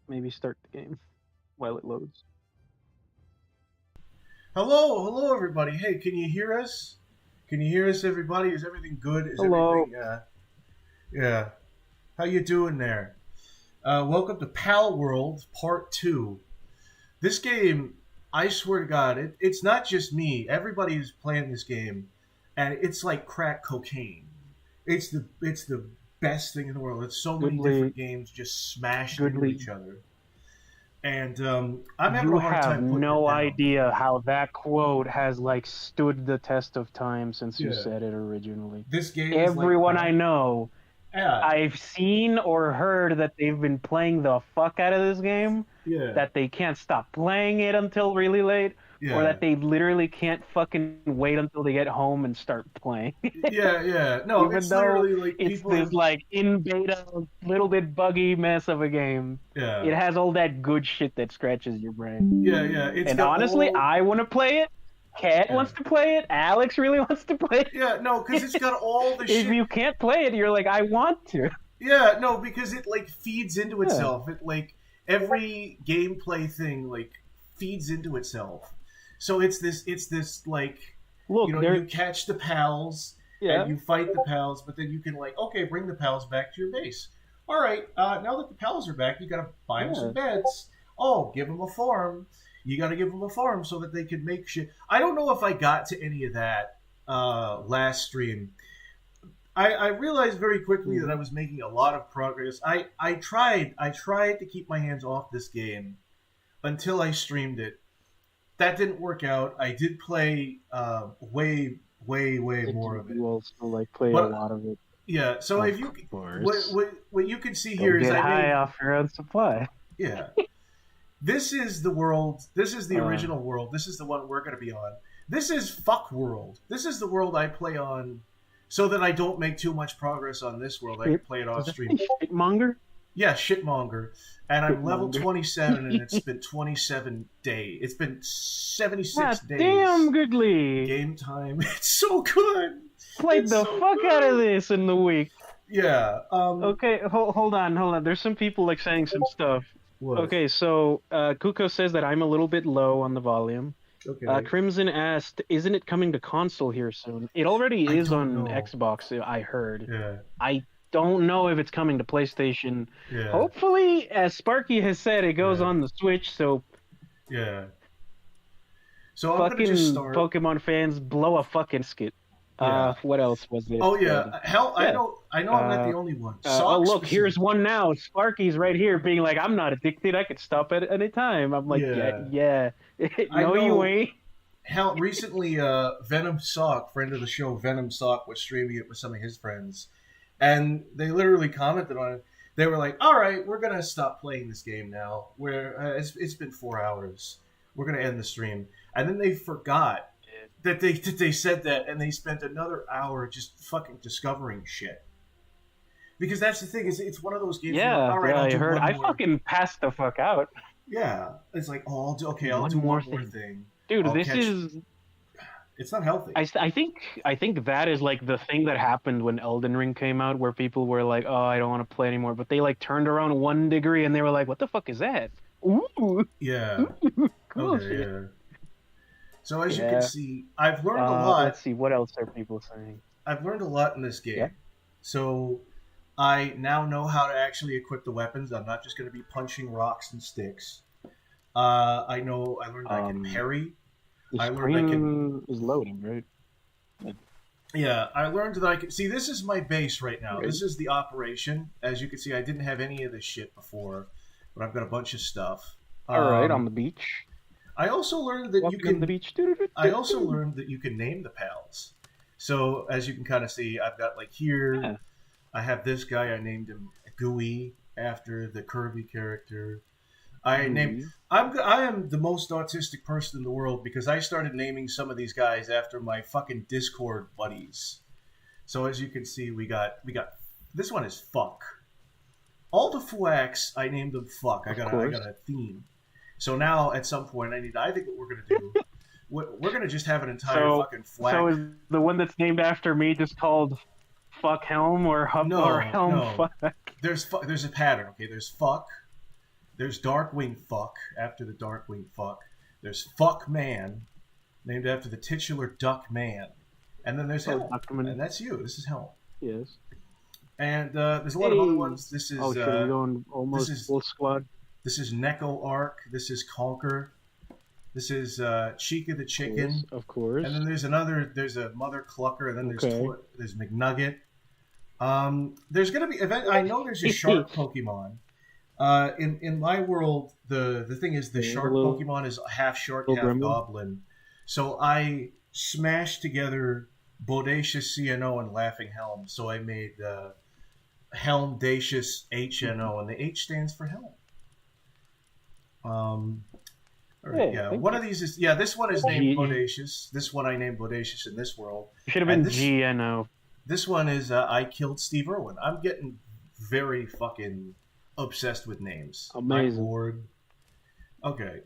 maybe start the game while it loads. Hello, everybody. Hey, can you hear us? Can you hear us, everybody? Is everything good? Is Hello. everything, yeah. How you doing there? Welcome to Pal World Part 2. This game, I swear to God, it's not just me. Everybody is playing this game, and it's like crack cocaine. It's the best thing in the world. It's so many Goodly, different games just smashed into Goodly. each other. And I'm having You a hard have time putting it no down. idea how that quote has like stood the test of time since you Yeah. said it originally. This game is like Everyone I crack. know, Yeah. I've seen or heard that they've been playing the fuck out of this game, Yeah. that they can't stop playing it until really late, or Yeah. that they literally can't fucking wait until they get home and start playing. Yeah. No, Even it's though literally like it's people this have. like in beta, little bit buggy mess of a game, Yeah. it has all that good shit that scratches your Yeah. brain. It's And got honestly, all. I want to play it. Kat Yeah. wants to play it. Alex really wants to play Yeah. No, because it. it's got all the If shit. you can't play it, you're like, I want to. Yeah. No, because it like feeds into Yeah. itself. It like every gameplay thing like feeds into itself. So it's this like Look, you there. catch the pals and Yeah. you fight the pals, but then you can like okay bring the pals back to your base. All right, now that the pals are back, you gotta buy them some Yeah. beds. Oh, give them a farm. You gotta give them a farm so that they can make shit. I don't know if I got to any of that last stream. I realized very quickly that I was making a lot of progress. I tried to keep my hands off this game until I streamed it. That didn't work out. I did play way Did more of it. you also like play a But lot of it? yeah, so Of if you course. what you can see Go here is get I high made off your own supply. yeah. This is the world. This is the Uh, original world. This is the one we're going to be on. This is fuck world. This is the world I play on, so that I don't make too much progress on this world. I can shit. play it Is off that stream. shitmonger? Yeah, shitmonger. And I'm level Shitmonger. 27, and it's been 27 days. It's been 76 God days. damn, Goodly! Game time. It's so good. Played It's the so fuck out of good. this in the week. Yeah. Okay, hold on. There's some people like saying some stuff. What? Okay, so Kuko says that I'm a little bit low on the volume. Okay. Crimson asked, "Isn't it coming to console here soon?" It already I is don't on know. Xbox, I heard. Yeah. I don't know if it's coming to PlayStation. Yeah. Hopefully, as Sparky has said, it goes Yeah. on the Switch, so Yeah. So I'm gonna just fucking start. Pokemon fans blow a fucking skit. Yeah. What else was it? Oh yeah. Hell, I Yeah. know. I know. I'm not Uh, the only one. oh, Socks look, here's specific. one now. Sparky's right here being like, I'm not addicted. I could stop at any time. I'm like, yeah, Yeah. yeah. I No, you know. ain't. Hell, recently, Venom Sock, friend of the show, Venom Sock, was streaming it with some of his friends, and they literally commented on it. They were like, "All right, we're gonna stop playing this game now. Where it's been 4 hours. We're gonna end the stream." And then they forgot that they said that, and they spent another hour just fucking discovering shit. Because that's the thing is, it's one of those games where you're like, Yeah, "All right, yeah, I'll I do heard. one I more." fucking passed the fuck out. Yeah, it's like, "Oh, I'll One do more one more thing. thing. Dude, I'll this catch." is. It's not healthy. I think that is like the thing that happened when Elden Ring came out, where people were like, "Oh, I don't want to play anymore," but they like turned around 1 degree and they were like, "What the fuck is that?" Ooh, Yeah. cool Okay. shit. Yeah. So as you can Yeah. see, I've learned a lot. Let's see. What else are people saying? I've learned a lot in this Yeah. game. So I now know how to actually equip the weapons. I'm not just going to be punching rocks and sticks. I know. I learned I can Um, parry. the I learned I can. screen is loading, right? Yeah, I learned that I can. See, this is my base right now. Right. This is the operation. As you can see, I didn't have any of this shit before, but I've got a bunch of stuff. All right, on Um, the beach. I also learned that you Walking on the can. beach. I also learned that you can name the pals. So as you can kind of see, I've got like here. Yeah. I have this guy. I named him Gooey after the Kirby character. I named. Ooh. I am the most autistic person in the world because I started naming some of these guys after my fucking Discord buddies. So as you can see, we got this one is fuck. All the Fuax, I named them fuck. Of I course. got a theme. So now at some point I think what we're gonna do. We're gonna just have an entire So, fucking so flag. is the one that's named after me just called Fuck Helm or No, Helm no. Fuck? There's a pattern. Okay, there's fuck, There's Darkwing Fuck after the Darkwing Fuck. There's Fuck Man, named after the titular Duck Man. And then there's Helm, and that's you. This is Helm. Yes. And there's a lot of other ones. This is shit, are we going almost full squad? This is Neko Arc. This is Conquer. This is Chica the Chicken. Yes, of course. And then there's a Mother Clucker, and then there's McNugget. There's gonna be I know there's a shark Pokemon. In my world, the thing is the shark Pokemon is half shark, half gremlin. Goblin. So I smashed together Bodacious CNO and Laughing Helm. So I made Helm Dacious HNO, and the H stands for Helm. All right, yeah. One of these is this one is named Bodacious. This one I named Bodacious in this world. It should have been GNO. This one is I Killed Steve Irwin. I'm getting very fucking obsessed with names. Amazing. I'm bored. Okay.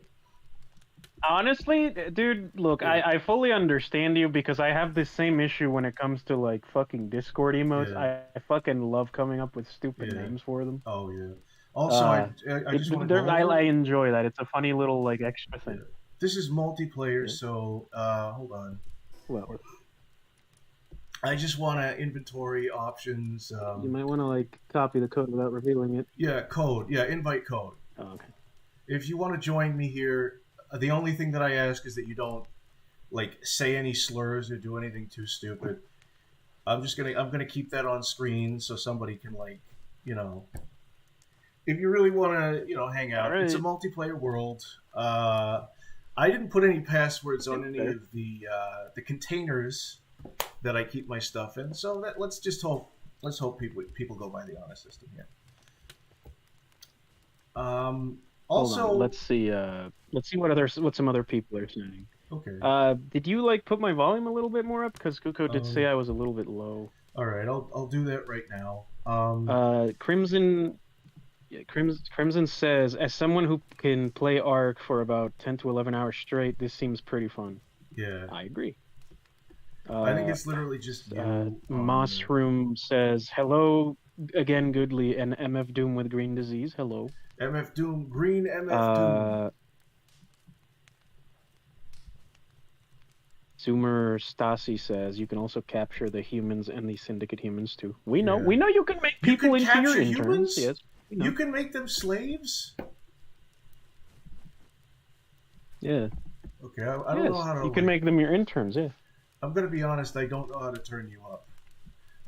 Honestly, dude, look, yeah. I fully understand you because I have the same issue when it comes to like fucking Discord emotes. Yeah. I fucking love coming up with stupid names for them. Oh yeah. Also, I just want to. I enjoy that. It's a funny little like extra thing. Yeah. This is multiplayer, so hold on. Well, I just want to inventory options. You might want to like copy the code without revealing it. Yeah, code. Yeah, invite code. Oh, okay. If you want to join me here, the only thing that I ask is that you don't like say any slurs or do anything too stupid. I'm gonna keep that on screen so somebody can if you really want to hang out. Right. It's a multiplayer world. I didn't put any passwords on any of the containers that I keep my stuff in. So let's hope people go by the honor system here. Also, let's see what some other people are saying. Okay. Did you put my volume a little bit more up? Because Kuko did say I was a little bit low. All right, I'll do that right now. Crimson says, as someone who can play Ark for about 10 to 11 hours straight, this seems pretty fun. Yeah. I agree. I think it's literally just Mossroom says, hello again, Goodly, and MF Doom with green disease. Hello. MF Doom, green MF Doom. Zoomer Stasi says, you can also capture the humans and the syndicate humans too. We know you can make people into your interns. Humans? Yes. You can make them slaves? Yeah. Okay, I don't know how to... You can make them your interns, yeah. I'm going to be honest, I don't know how to turn you up.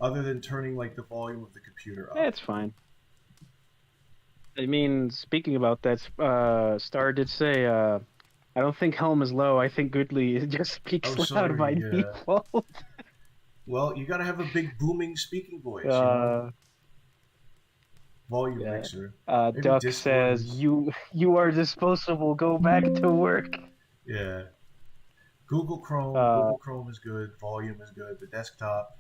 Other than turning, the volume of the computer up. Yeah, it's fine. I mean, speaking about that, Star did say, I don't think Helm is low, I think Goodly just speaks loud by default. Well, you got to have a big booming speaking voice, Volume mixer. Duck says, you are disposable, go back to work. Yeah. Google Chrome is good, volume is good, the desktop.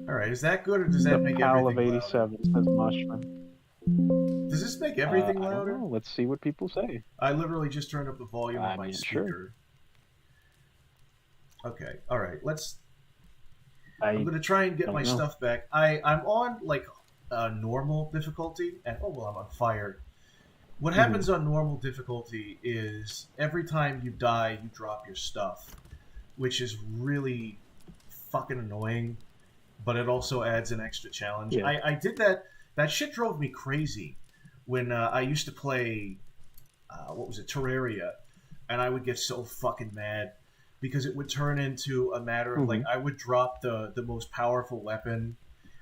Alright, is that good or does that make everything louder? The PAL of 87 says Mushroom. Does this make everything louder? I don't know. Let's see what people say. I literally just turned up the volume of my speaker. Sure. Okay, alright, I'm going to try and get my stuff back. I'm on, normal difficulty, and I'm on fire. What happens on normal difficulty is every time you die, you drop your stuff, which is really fucking annoying, but it also adds an extra challenge. Yeah. I did that. That shit drove me crazy when I used to play, Terraria, and I would get so fucking mad because it would turn into a matter of, I would drop the most powerful weapon,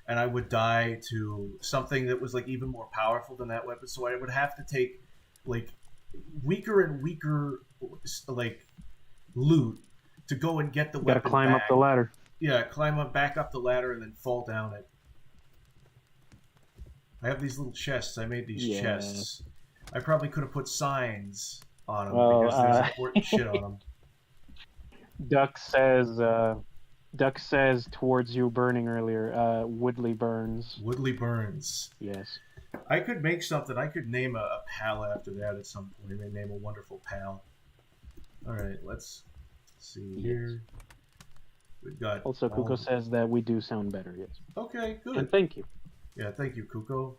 and I would die to something that was even more powerful than that weapon. So I would have to take weaker and weaker loot to go and get the weapon. Gotta climb up the ladder. Yeah, back up the ladder and then fall down it. I have these little chests. I made these chests. I probably could have put signs on them because there's important shit on them. Duck says towards you burning earlier. Woodley burns. Woodley burns. Yes. I could make something. I could name a pal after that at some point. Maybe name a wonderful pal. All right, let's see here. We've got. Also, Kuko says that we do sound better. Yes. Okay, good. And thank you. Yeah, thank you, Kuko.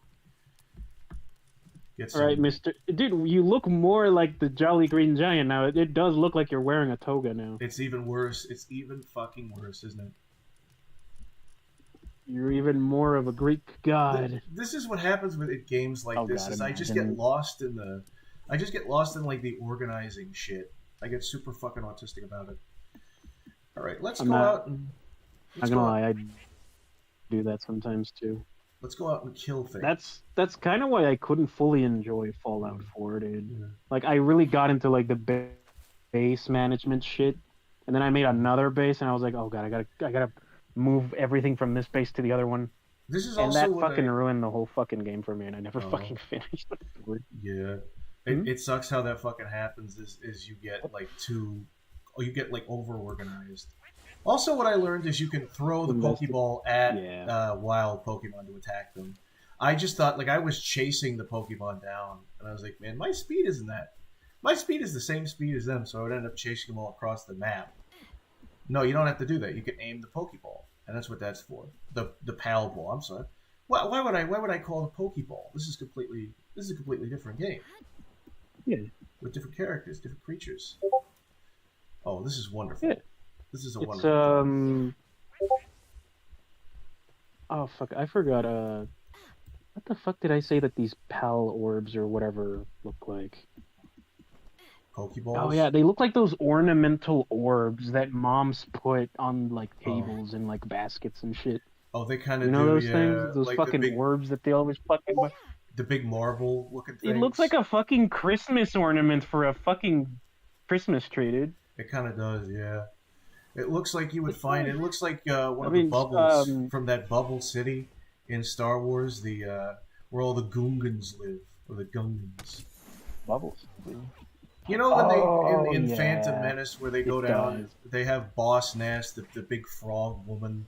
Get All right, some. Mister. Dude, you look more like the Jolly Green Giant now. It does look like you're wearing a toga now. It's even worse. It's even fucking worse, isn't it? You're even more of a Greek god. This is what happens with games like Oh this. god, Is I just imagine. get lost in the, I just get lost in like the organizing shit. I get super fucking autistic about it. All right, let's I'm go not. out and Not let's gonna go lie, out. I do that sometimes too. Let's go out and kill things. That's kind of why I couldn't fully enjoy Fallout Mm. 4, dude. Yeah. Like I really got into like the base management shit, and then I made another base, and I was like, oh god, I gotta move everything from this base to the other one, This is and also that what fucking I. ruined the whole fucking game for me, and I never Oh. fucking finished. Yeah. Hmm? It sucks how that fucking happens. Is you get like too, oh, you get like over organized. Also, what I learned is you can throw the Invested. Pokeball at Yeah. wild Pokemon to attack them. I just thought like I was chasing the Pokemon down, and I was like, man, my speed isn't that. My speed is the same speed as them, so I would end up chasing them all across the map. No, you don't have to do that. You can aim the Pokeball, and that's what that's for. The Pal Ball. I'm sorry. Why would I call it a Pokeball? This is a completely different game Yeah. with different characters, different creatures. Oh, this is wonderful. Yeah. This is a It's wonderful game. Oh fuck, I forgot. What the fuck did I say that these pal orbs or whatever look like? Pokeballs. Oh yeah, they look like those ornamental orbs that moms put on like tables and like baskets and shit. Oh, they kind You of know do, those yeah. things? Those Like fucking orbs that they always fucking. the big marble looking things. It looks like a fucking Christmas ornament for a fucking Christmas tree, dude. It kind of does, yeah. It looks like you would find. It looks like one I of the mean, bubbles from that bubble city in Star Wars, the where all the Gungans live, or the Gungans. bubbles. You know when Oh, they in yeah. Phantom Menace where they go It down, does. they have Boss Nass, the big frog woman.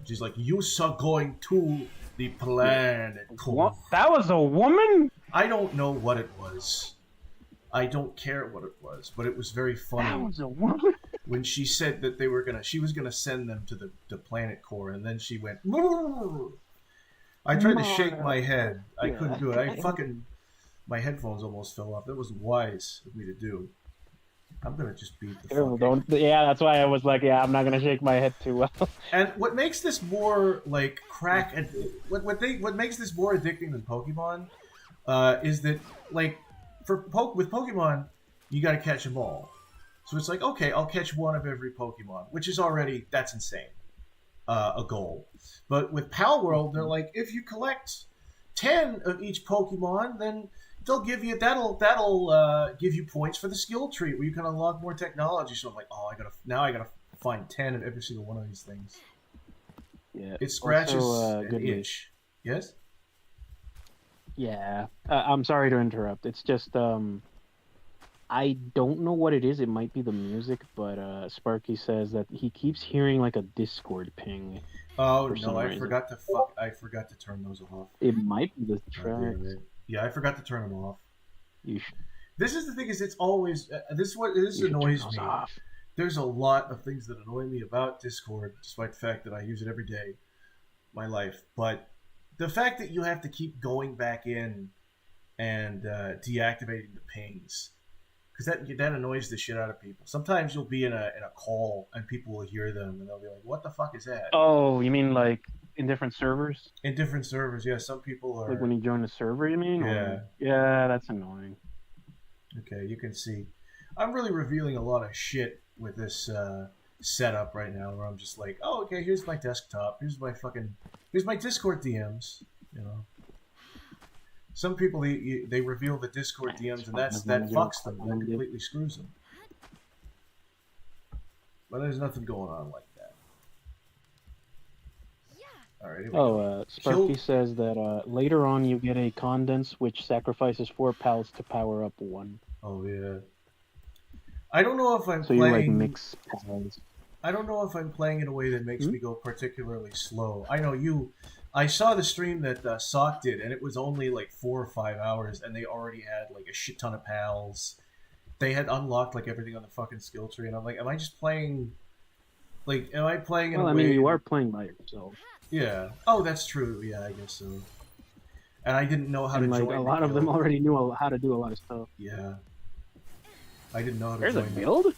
She's like, "You are going to the planet." What? That was a woman? I don't know what it was. I don't care what it was, but it was very That funny was a woman? when she said that she was gonna send them to the planet core, and then she went. I tried to shake my head. I couldn't do it. My headphones almost fell off. That was wise of me to do. I'm gonna just beat the fuck. Don't. Yeah, that's why I was like, yeah, I'm not gonna shake my head too well. And what makes this more like crack and what makes this more addicting than Pokemon is that like with Pokemon you got to catch them all. So it's like, okay, I'll catch one of every Pokemon, which is already that's insane, a goal. But with Pal World, they're like, if you collect 10 of each Pokemon, then they'll give you that'll give you points for the skill tree where you can unlock more technology. So I'm like, oh, I gotta find 10 of every single one of these things. Yeah. It scratches Also, an good itch. Yes. Yeah. I'm sorry to interrupt. It's just I don't know what it is. It might be the music, but Sparky says that he keeps hearing like a Discord ping. Oh For some no, I reason. forgot to turn those off. It might be the Oh, track. damn it. Yeah, I forgot to turn them off. You should, This is the thing: is it's always this you should turn annoys those me. off. There's a lot of things that annoy me about Discord, despite the fact that I use it every day, my life. But the fact that you have to keep going back in and deactivating the pings, because that annoys the shit out of people. Sometimes you'll be in a call and people will hear them and they'll be like, "What the fuck is that?" Oh, you mean like in different servers? In different servers, yeah. Some people are Like when you join a server, you mean? Yeah. Or... Yeah, that's annoying. okay. You can see, I'm really revealing a lot of shit with this setup right now, where I'm just like, "Oh, okay. Here's my desktop. Here's my Discord DMs." You know. Some people they reveal the Discord DMs, and that fucks them. That completely screws them. But there's nothing going on like that. All right. Here we go. Sparky says that later on you get a condense which sacrifices 4 pals to power up 1. Oh yeah. I don't know if I'm So playing. you like mix pals. I don't know if I'm playing in a way that makes me go particularly slow. I know you. I saw the stream that Sock did, and it was only like 4 or 5 hours, and they already had like a shit ton of pals. They had unlocked like everything on the fucking skill tree, and I'm like, am I just playing? Like, am I playing in Well, a I way? mean, you are playing by yourself. Yeah. Oh, that's true. Yeah, I guess so. and I didn't know how and to like join a lot of them already knew how to do a lot of stuff. Yeah. I didn't know how to There's join a guild?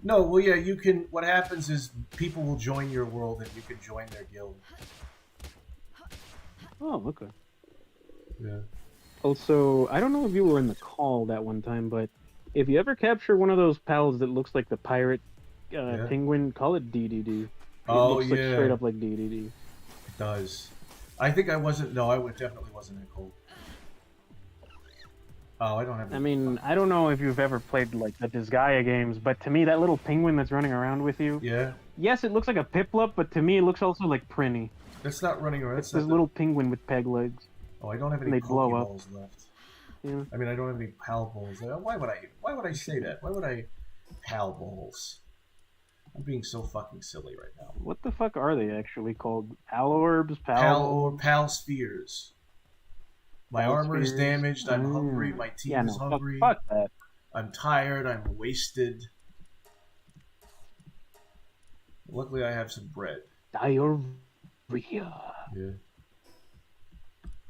No, well, yeah, you can... What happens is people will join your world and you can join their guild. Oh, okay. Yeah. Also, I don't know if you were in the call that one time, but if you ever capture one of those pals that looks like the pirate penguin, call it DDD. It looks like straight up like DDD. It does. I think I wasn't... No, I definitely wasn't in Cold. Oh, I don't have... I mean, I don't know if you've ever played, like, the Disgaea games, but to me, that little penguin that's running around with you... Yeah? Yes, it looks like a Piplup, but to me, it looks also like Prinny. It's not running around. It's this little penguin with peg legs. Oh, I don't have any Pokeballs left. Yeah. I mean, I don't have any Pal Balls. Why would I say that? Why would I... Pal Balls? I'm being so fucking silly right now. What the fuck are they actually called? Pal Orbs? Pal Spheres. My armor is damaged. I'm hungry. My team is hungry. Fuck that. I'm tired. I'm wasted. Luckily, I have some bread. Diarrhea. Yeah.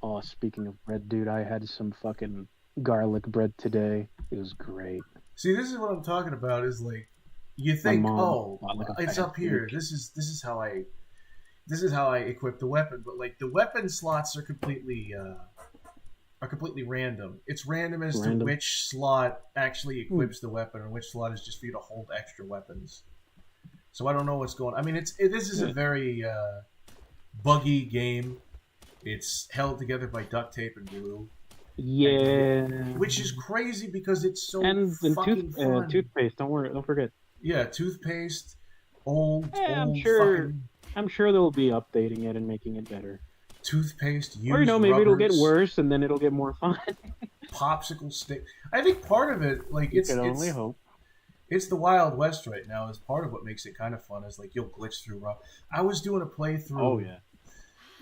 Oh, speaking of bread, dude, I had some fucking garlic bread today. It was great. See, this is what I'm talking about. Is like, you think, oh, it's up here. This is how I equip the weapon. But like, the weapon slots are completely random. It's random as to which slot actually equips the weapon and which slot is just for you to hold extra weapons. So I don't know what's going on. I mean, this is a very buggy game. It's held together by duct tape and glue. Yeah. Which is crazy because it's so fucking fun. Toothpaste, don't forget. Yeah, toothpaste. Old I'm sure they'll be updating it and making it better. Toothpaste, or maybe rubbers, it'll get worse and then it'll get more fun. Popsicle stick. I think part of it, like, you can only hope. It's the Wild West right now. Is part of what makes it kind of fun. Is like you'll glitch through rock. I was doing a playthrough. Oh yeah.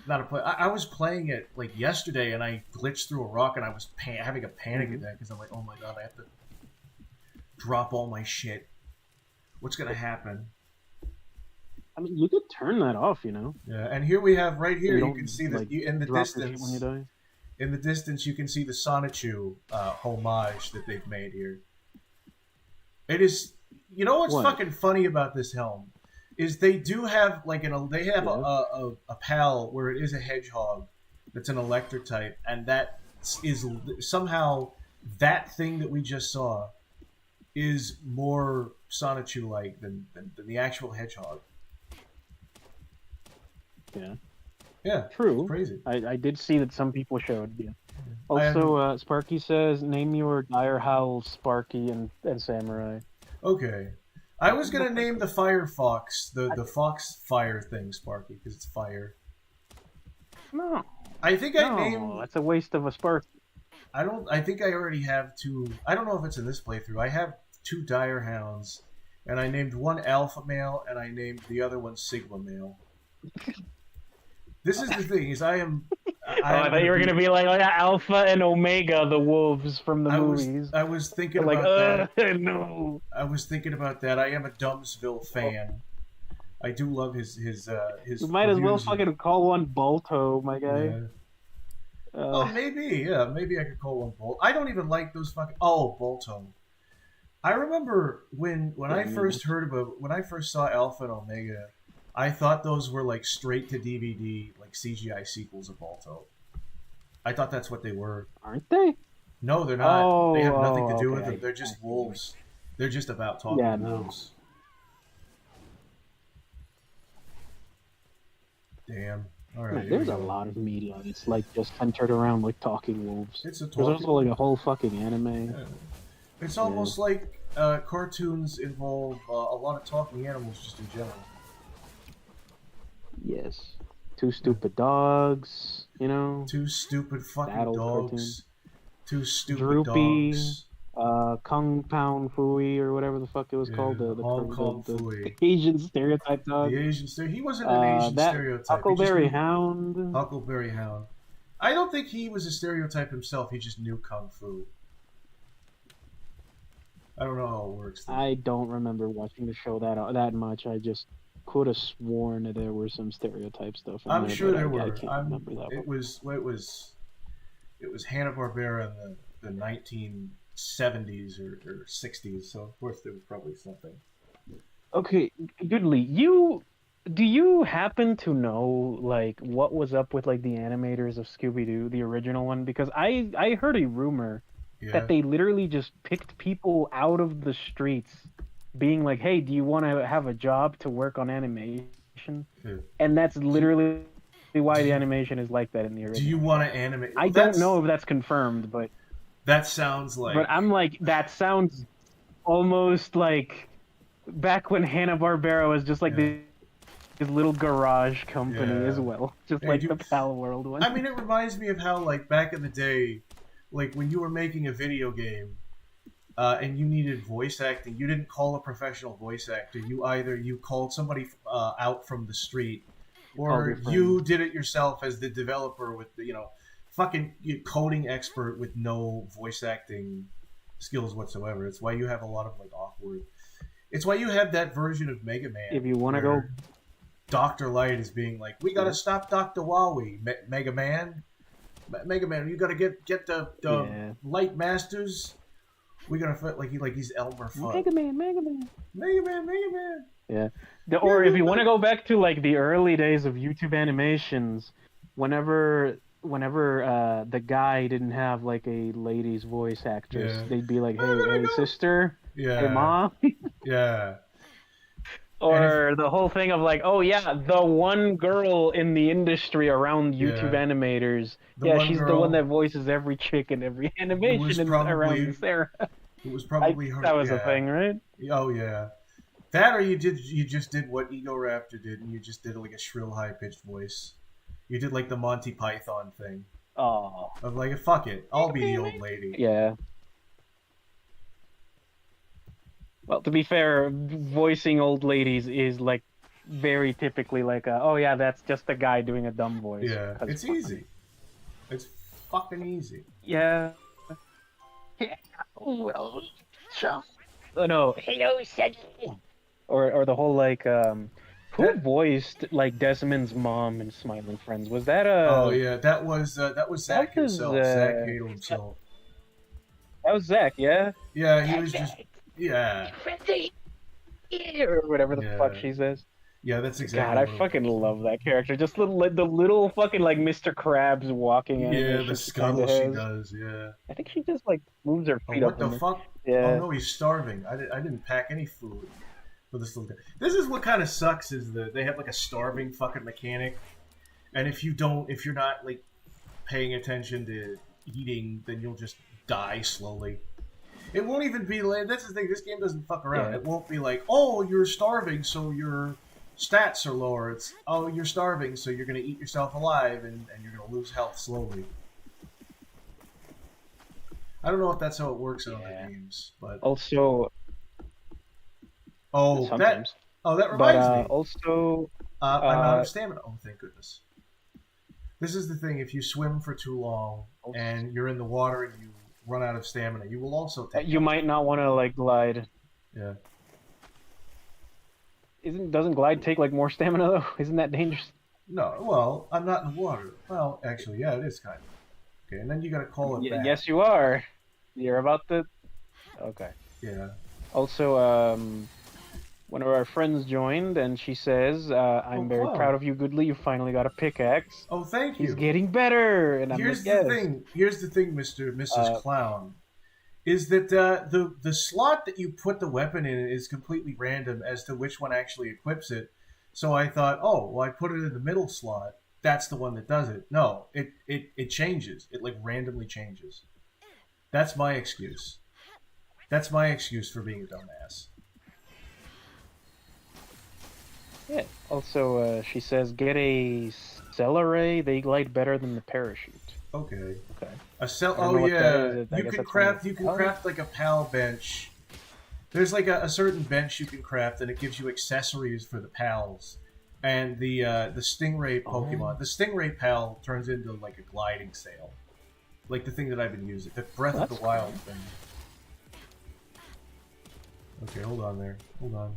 Not a play. I was playing it like yesterday, and I glitched through a rock, and I was having a panic attack because I'm like, oh my god, I have to drop all my shit. What's gonna happen? I mean, you could turn that off, you know. Yeah, and here we have right here. You can see like, in the distance. When you die. In the distance, you can see the Sonichu homage that they've made here. It is. You know what's fucking funny about this Helm is they do have like a pal where it is a hedgehog that's an electric type, and that is somehow that thing that we just saw is more Sonichu like than the actual hedgehog. Yeah. Yeah. True. Crazy. I did see that some people showed. Yeah. Also, Sparky says, name your Dire Howl Sparky and Samurai. Okay. I was going to name the Firefox, the Fox Fire thing, Sparky, because it's fire. No. I think I named... No, that's a waste of a Sparky. I think I already have two... I don't know if it's in this playthrough. I have two Dire Hounds, and I named one Alpha Male, and I named the other one Sigma Male. This is the thing, is I thought you were going to be like Alpha and Omega, the wolves from the movies. I was thinking about that. No. I was thinking about that. I am a Dumbsville fan. I do love his You might as well fucking call one Balto, my guy. Yeah. Maybe I could call one Bolt. I don't even like those fucking... Oh, Balto. I remember when I first when I first saw Alpha and Omega, I thought those were like straight to DVD, like CGI sequels of Balto. I thought that's what they were. Aren't they? No, they're not. They have nothing to do with them. They're just wolves. They're just about talking wolves. Damn. All right. There's a lot of media. It's like just centered around like talking wolves. It's a There's also like a whole fucking anime. Yeah. It's almost like cartoons involve a lot of talking animals just in general. Yes. Two stupid dogs, you know? Two stupid fucking dogs. Cartoon. Two stupid Droopy, dogs. Kung Pao Fooey, or whatever the fuck it was called. The Asian stereotype dog. The Asian stereotype. He wasn't an Asian stereotype. Huckleberry Hound. Huckleberry Hound. I don't think he was a stereotype himself. He just knew Kung Fu. I don't know how it works. I don't remember watching the show that much. I just could have sworn that there were some stereotype stuff. I'm sure there were. I can't remember that. It was it was Hanna-Barbera in the 1970s or 60s, so of course there was probably something. Okay, Goodly, do you happen to know like what was up with like the animators of Scooby-Doo, the original one? Because I heard a rumor Yeah. that they literally just picked people out of the streets, being like, "Hey, do you want to have a job to work on animation?" Yeah. And that's literally why Do the you, animation is like that in the do you original. want to animate? I Well, don't know if that's confirmed, that sounds but like I'm like, that sounds almost like back when Hanna-Barbera was just like yeah, his little garage company as yeah. well, just Hey, like the Pal World one. I mean, it reminds me of how like back in the day, like when you were making a video game. And you needed voice acting, you didn't call a professional voice actor. You called somebody out from the street, Called your or friend. you did it yourself as the developer with the fucking coding expert with no voice acting skills whatsoever. It's why you have a lot of like awkward. It's why you have that version of Mega Man. If you want to go, Dr. Light is being like, we gotta stop Dr. Wowie, Mega Man. Mega Man, you gotta get the Light Masters. We gotta fit like he's Elmer Fudd. Mega Man. Mega Man. Yeah. Or if you want to go back to like the early days of YouTube animations, whenever the guy didn't have like a lady's voice actress, they'd be like, hey sister, hey mom. Yeah. Or the whole thing of like, oh yeah, the one girl in the industry around YouTube animators. She's the one that voices every chick in every animation around Sarah. It was probably her. That was a thing, right? Oh yeah. That or you just did what Ego Raptor did, and you just did like a shrill, high pitched voice. You did like the Monty Python thing. Oh. Of like, fuck it, I'll be the old lady. Yeah. Well, to be fair, voicing old ladies is like very typically like oh yeah, that's just a guy doing a dumb voice. Yeah, it's easy. It's fucking easy. Yeah. Well, so. Oh no. Hello, Shaggy. Or the whole like who voiced like Desmond's mom in Smiling Friends? Was that Oh yeah, that was Zach himself. Zach Hadel himself. That was Zach, yeah. Yeah, he was just or whatever the fuck she says. Yeah, that's exactly. God, I fucking love that character. Just the little fucking like Mr. Krabs walking. Yeah, the scuttle she does. Yeah. I think she just like moves her feet up. What the fuck? Yeah. Oh no, he's starving. I didn't pack any food for this little guy. This is what kind of sucks is that they have like a starving fucking mechanic, and if you're not like paying attention to eating, then you'll just die slowly. It won't even be like, that's the thing, this game doesn't fuck around. It won't be like, oh, you're starving, so your stats are lower. It's, oh, you're starving, so you're going to eat yourself alive, and you're going to lose health slowly. I don't know if that's how it works in other games, but... Also... Oh, sometimes. That reminds me. Also... I'm out of stamina. Oh, thank goodness. This is the thing, if you swim for too long, and you're in the water and you run out of stamina, you will also take you might not want to like glide. Yeah. Doesn't glide take like more stamina though? Isn't that dangerous? No, well, I'm not in the water. Well, actually, yeah, it is kind of. Okay, and then you gotta call it back. Yes, you are. You're about to. Okay. Yeah. Also, one of our friends joined, and she says, "I'm very proud of you, Goodly. You finally got a pickaxe." Oh, thank you. He's getting better. And Here's the thing. Here's the thing, Mrs. Clown, is that the slot that you put the weapon in is completely random as to which one actually equips it. So I thought, oh, well, I put it in the middle slot. That's the one that does it. No, it changes. It like randomly changes. That's my excuse. That's my excuse for being a dumbass. Yeah. Also, she says, get a celery. They glide better than the parachute. Okay. Okay. Oh yeah. You can craft like a PAL bench. There's like a certain bench you can craft, and it gives you accessories for the PALs. And the Stingray Pokemon, the Stingray PAL turns into like a gliding sail, like the thing that I've been using, the Breath of the Wild thing. Okay, hold on there. Hold on.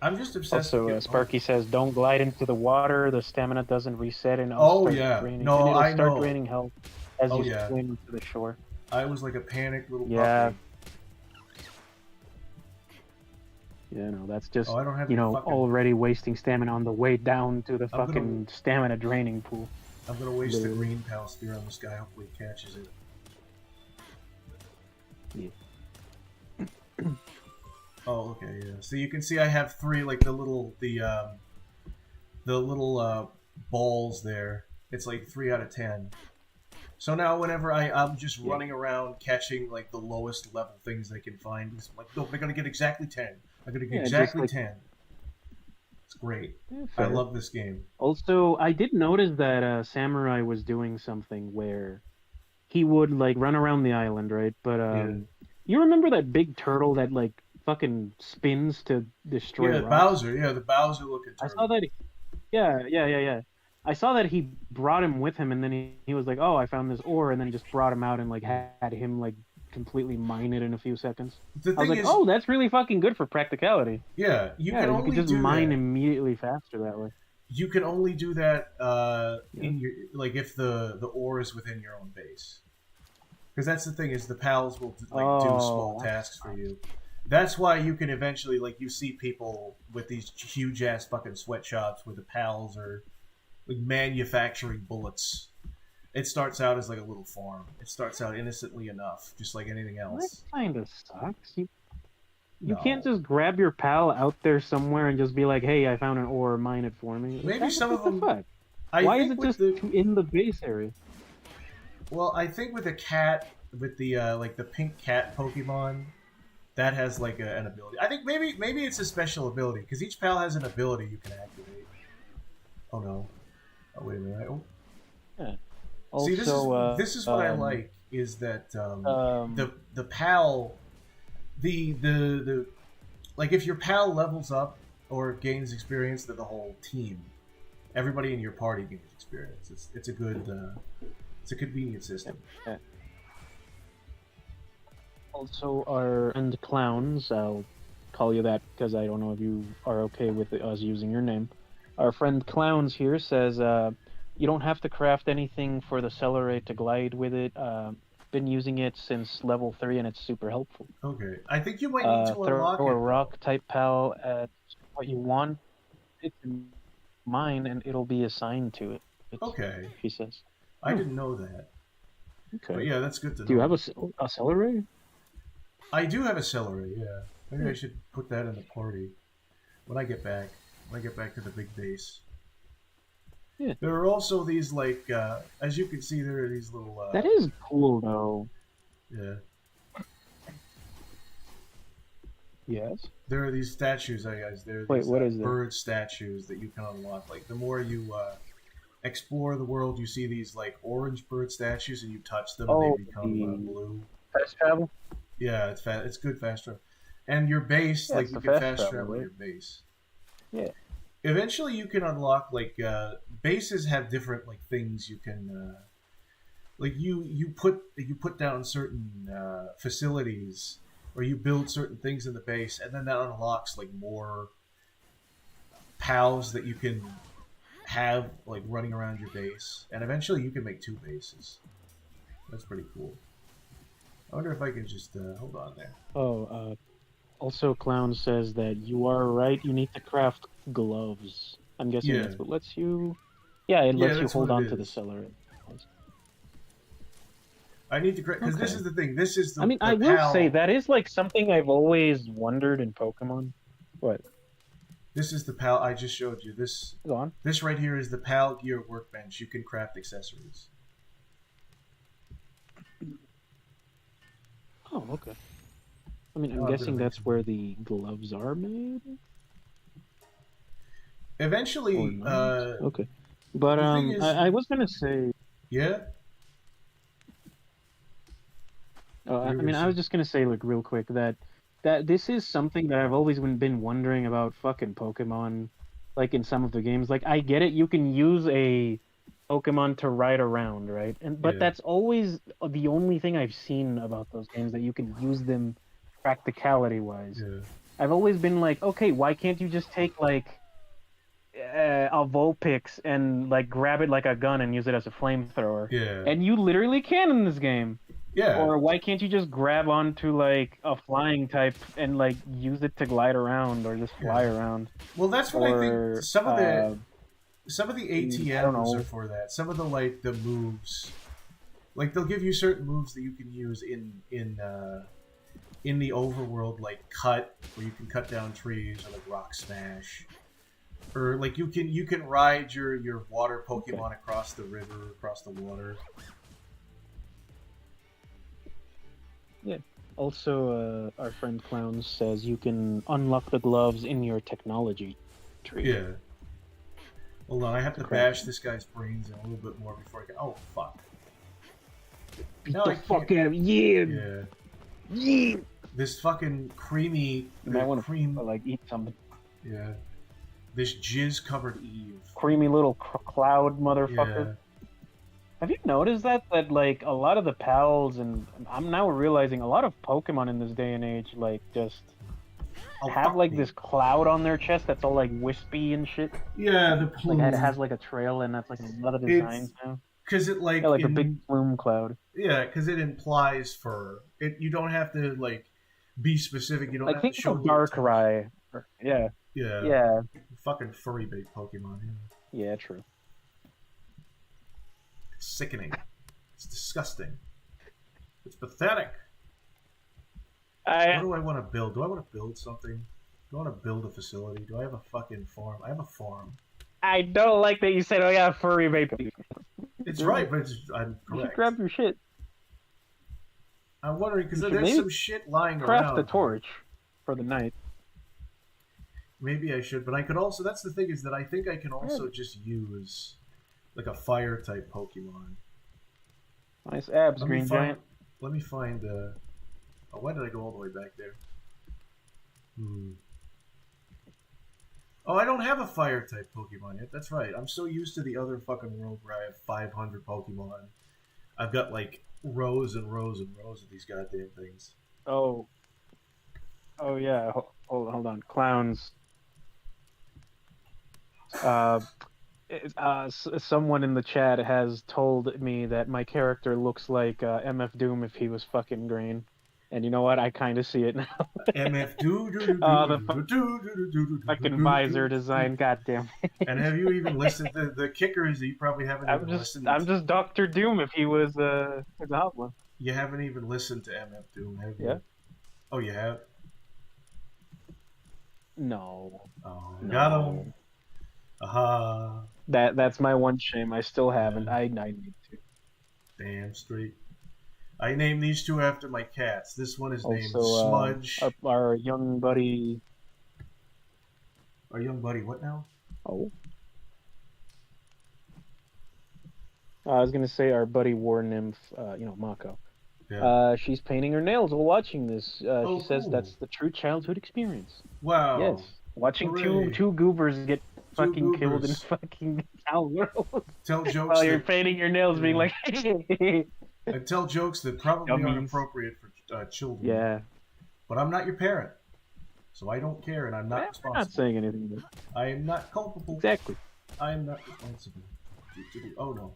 I'm just obsessed with Also, getting... Sparky says, "Don't glide into the water. The stamina doesn't reset, and Oh yeah, no, it'll I start know. draining health as Oh you yeah, swim to the shore." I was like a panicked little Yeah. puppy. Yeah, no, that's just, Oh, I don't have you any know, fucking... already wasting stamina on the way down to the I'm gonna... fucking stamina draining pool. I'm gonna waste the Literally. green pal spear on this guy. Hopefully he catches it. Yeah. Oh, okay, yeah. So you can see I have 3, like, the little balls there. It's like 3 out of 10. So now whenever I'm just running around catching, like, the lowest level things they can find, it's like, no, they're gonna get exactly 10. I'm gonna get exactly like, 10. It's great. Yeah, I love this game. Also, I did notice that Samurai was doing something where he would, like, run around the island, right? But you remember that big turtle that, like, fucking spins to destroy rocks? Bowser. Yeah, the Bowser looking turtle. I saw that. Yeah. I saw that he brought him with him, and then he was like, "Oh, I found this ore," and then he just brought him out and, like, had him, like, completely mine it in a few seconds. I was like, "Oh, that's really fucking good for practicality." Yeah, you can just mine immediately faster that way. You can only do that in your, like, if the ore is within your own base, because that's the thing, is the pals will, like, do small tasks for you. That's why you can eventually, like, you see people with these huge ass fucking sweatshops where the pals are, like, manufacturing bullets. It starts out as like a little farm. It starts out innocently enough, just like anything else. That kind of sucks. You can't just grab your pal out there somewhere and just be like, "Hey, I found an ore, mine it for me." Maybe some of them... Fuck? Why is it just in the base area? Well, I think with the cat, with the like the pink cat Pokemon, that has like an ability. I think maybe it's a special ability, because each pal has an ability you can activate. Oh no! Oh wait a minute! Oh. Yeah. Also, see, this is what I like, is that the pal, the like, if your pal levels up or gains experience, then the whole team, everybody in your party gains experience. It's a good it's a convenient system. Yeah. Also, our friend Clowns, I'll call you that because I don't know if you are okay with us using your name. Our friend Clowns here says, you don't have to craft anything for the Celery to glide with it. Been using it since level 3 and it's super helpful. Okay, I think you might need to unlock throw a rock type pal at what you want. It's mine and it'll be assigned to it. Okay. He says. I didn't know that. Okay. But yeah, that's good to know. Do you have a Celery? I do have a Celery, yeah. Maybe I should put that in the party when I get back. When I get back to the big base. Yeah. There are also these, like, as you can see, there are these little... That is cool, though. Yeah. Yes? There are these statues, guys. There are these bird statues that you can unlock. Like, the more you explore the world, you see these, like, orange bird statues, and you touch them, and they become blue. Fast travel? Yeah, it's fast. It's good fast travel. And your base, like, you can fast travel your base. Yeah. Eventually, you can unlock, like, bases have different, like, things you can, like, you put down certain facilities, or you build certain things in the base, and then that unlocks, like, more pals that you can have, like, running around your base, and eventually you can make 2 bases. That's pretty cool. I wonder if I can just hold on there. Oh, also, Clown says that you are right. You need to craft gloves. I'm guessing that's what lets you. Yeah, it lets you hold on to the Celery. I need to craft, because this is the thing. This is the. I mean, I will say that is like something I've always wondered in Pokemon. What? This is the pal I just showed you. This. Go on. This right here is the pal gear workbench. You can craft accessories. Oh, okay. I mean, I'm guessing that's where the gloves are made? Eventually, okay. But, I was gonna say... Yeah? I mean, I was just gonna say, like, real quick, that this is something that I've always been wondering about fucking Pokemon, like, in some of the games. Like, I get it, you can use a Pokemon to ride around, right? But that's always the only thing I've seen about those games, that you can use them practicality-wise. Yeah. I've always been like, okay, why can't you just take like a Vulpix and like grab it like a gun and use it as a flamethrower? Yeah. And you literally can in this game. Yeah. Or why can't you just grab onto like a flying type and like use it to glide around or just fly around? Well, that's what I think. Some of the I don't ATMs know. are for that. Some of the like the moves, like they'll give you certain moves that you can use in the overworld, like cut, where you can cut down trees, or like rock smash, or like you can ride your water Pokemon across the river, across the water. Yeah. Also, our friend Clown says you can unlock the gloves in your technology tree. Yeah. Hold on, I have to bash this guy's brains in a little bit more before I can. Oh fuck! Beat the fuck out of him! Yeah. Yeah. This fucking creamy. You might want cream. to like eat something. Yeah. This jizz-covered Eve. Creamy little cloud motherfucker. Yeah. Have you noticed that like a lot of the pals, and I'm now realizing a lot of Pokemon in this day and age like just have like this cloud on their chest that's all like wispy and shit. Yeah, the plume. Like it has like a trail, and that's like a lot of designs now. Because it like a big plume cloud. Yeah, because it implies fur. You don't have to like be specific. You don't have to show Darkrai. Yeah. Yeah. Yeah. Fucking furry bait Pokemon. Yeah, true. It's sickening. It's disgusting. It's pathetic. What do I want to build? Do I want to build something? Do I want to build a facility? Do I have a fucking farm? I have a farm. I don't like that you said, "Oh yeah, furry bait." It's right, but I'm correct. You should grab your shit. I'm wondering because there's some shit lying around. Craft the torch for the night. Maybe I should, but I could also. That's the thing is that I think I can also just use like a fire type Pokemon. Nice abs, Green Giant. Let me find. Oh, why did I go all the way back there? Oh, I don't have a fire type Pokemon yet. That's right. I'm so used to the other fucking world where I have 500 Pokemon. I've got like rows and rows and rows of these goddamn things. Oh yeah. Hold on, clowns. Someone in the chat has told me that my character looks like MF Doom if he was fucking green. And you know what? I kind of see it now. MF Doom. The fucking visor design, goddamn. And have you even listened? The kicker is that you probably haven't even listened. I'm just Dr. Doom if he was a goblin. You haven't even listened to MF Doom, have you? Yeah. Oh, you have? No. Oh, got him. Aha. That's my one shame. I still haven't. I need to. Damn straight. I named these two after my cats. This one is named Smudge. Our young buddy. Our young buddy, what now? Oh. I was gonna say our buddy War Nymph, Mako. Yeah. She's painting her nails while watching this. She says that's the true childhood experience. Wow. Yes. Watching two goobers get fucking killed in fucking town world. Tell jokes while you're painting your nails, being like, and tell jokes that probably aren't appropriate for children. Yeah. But I'm not your parent, so I don't care, and I'm not responsible. I'm not saying anything. I am not culpable. Exactly. I am not responsible. Oh no.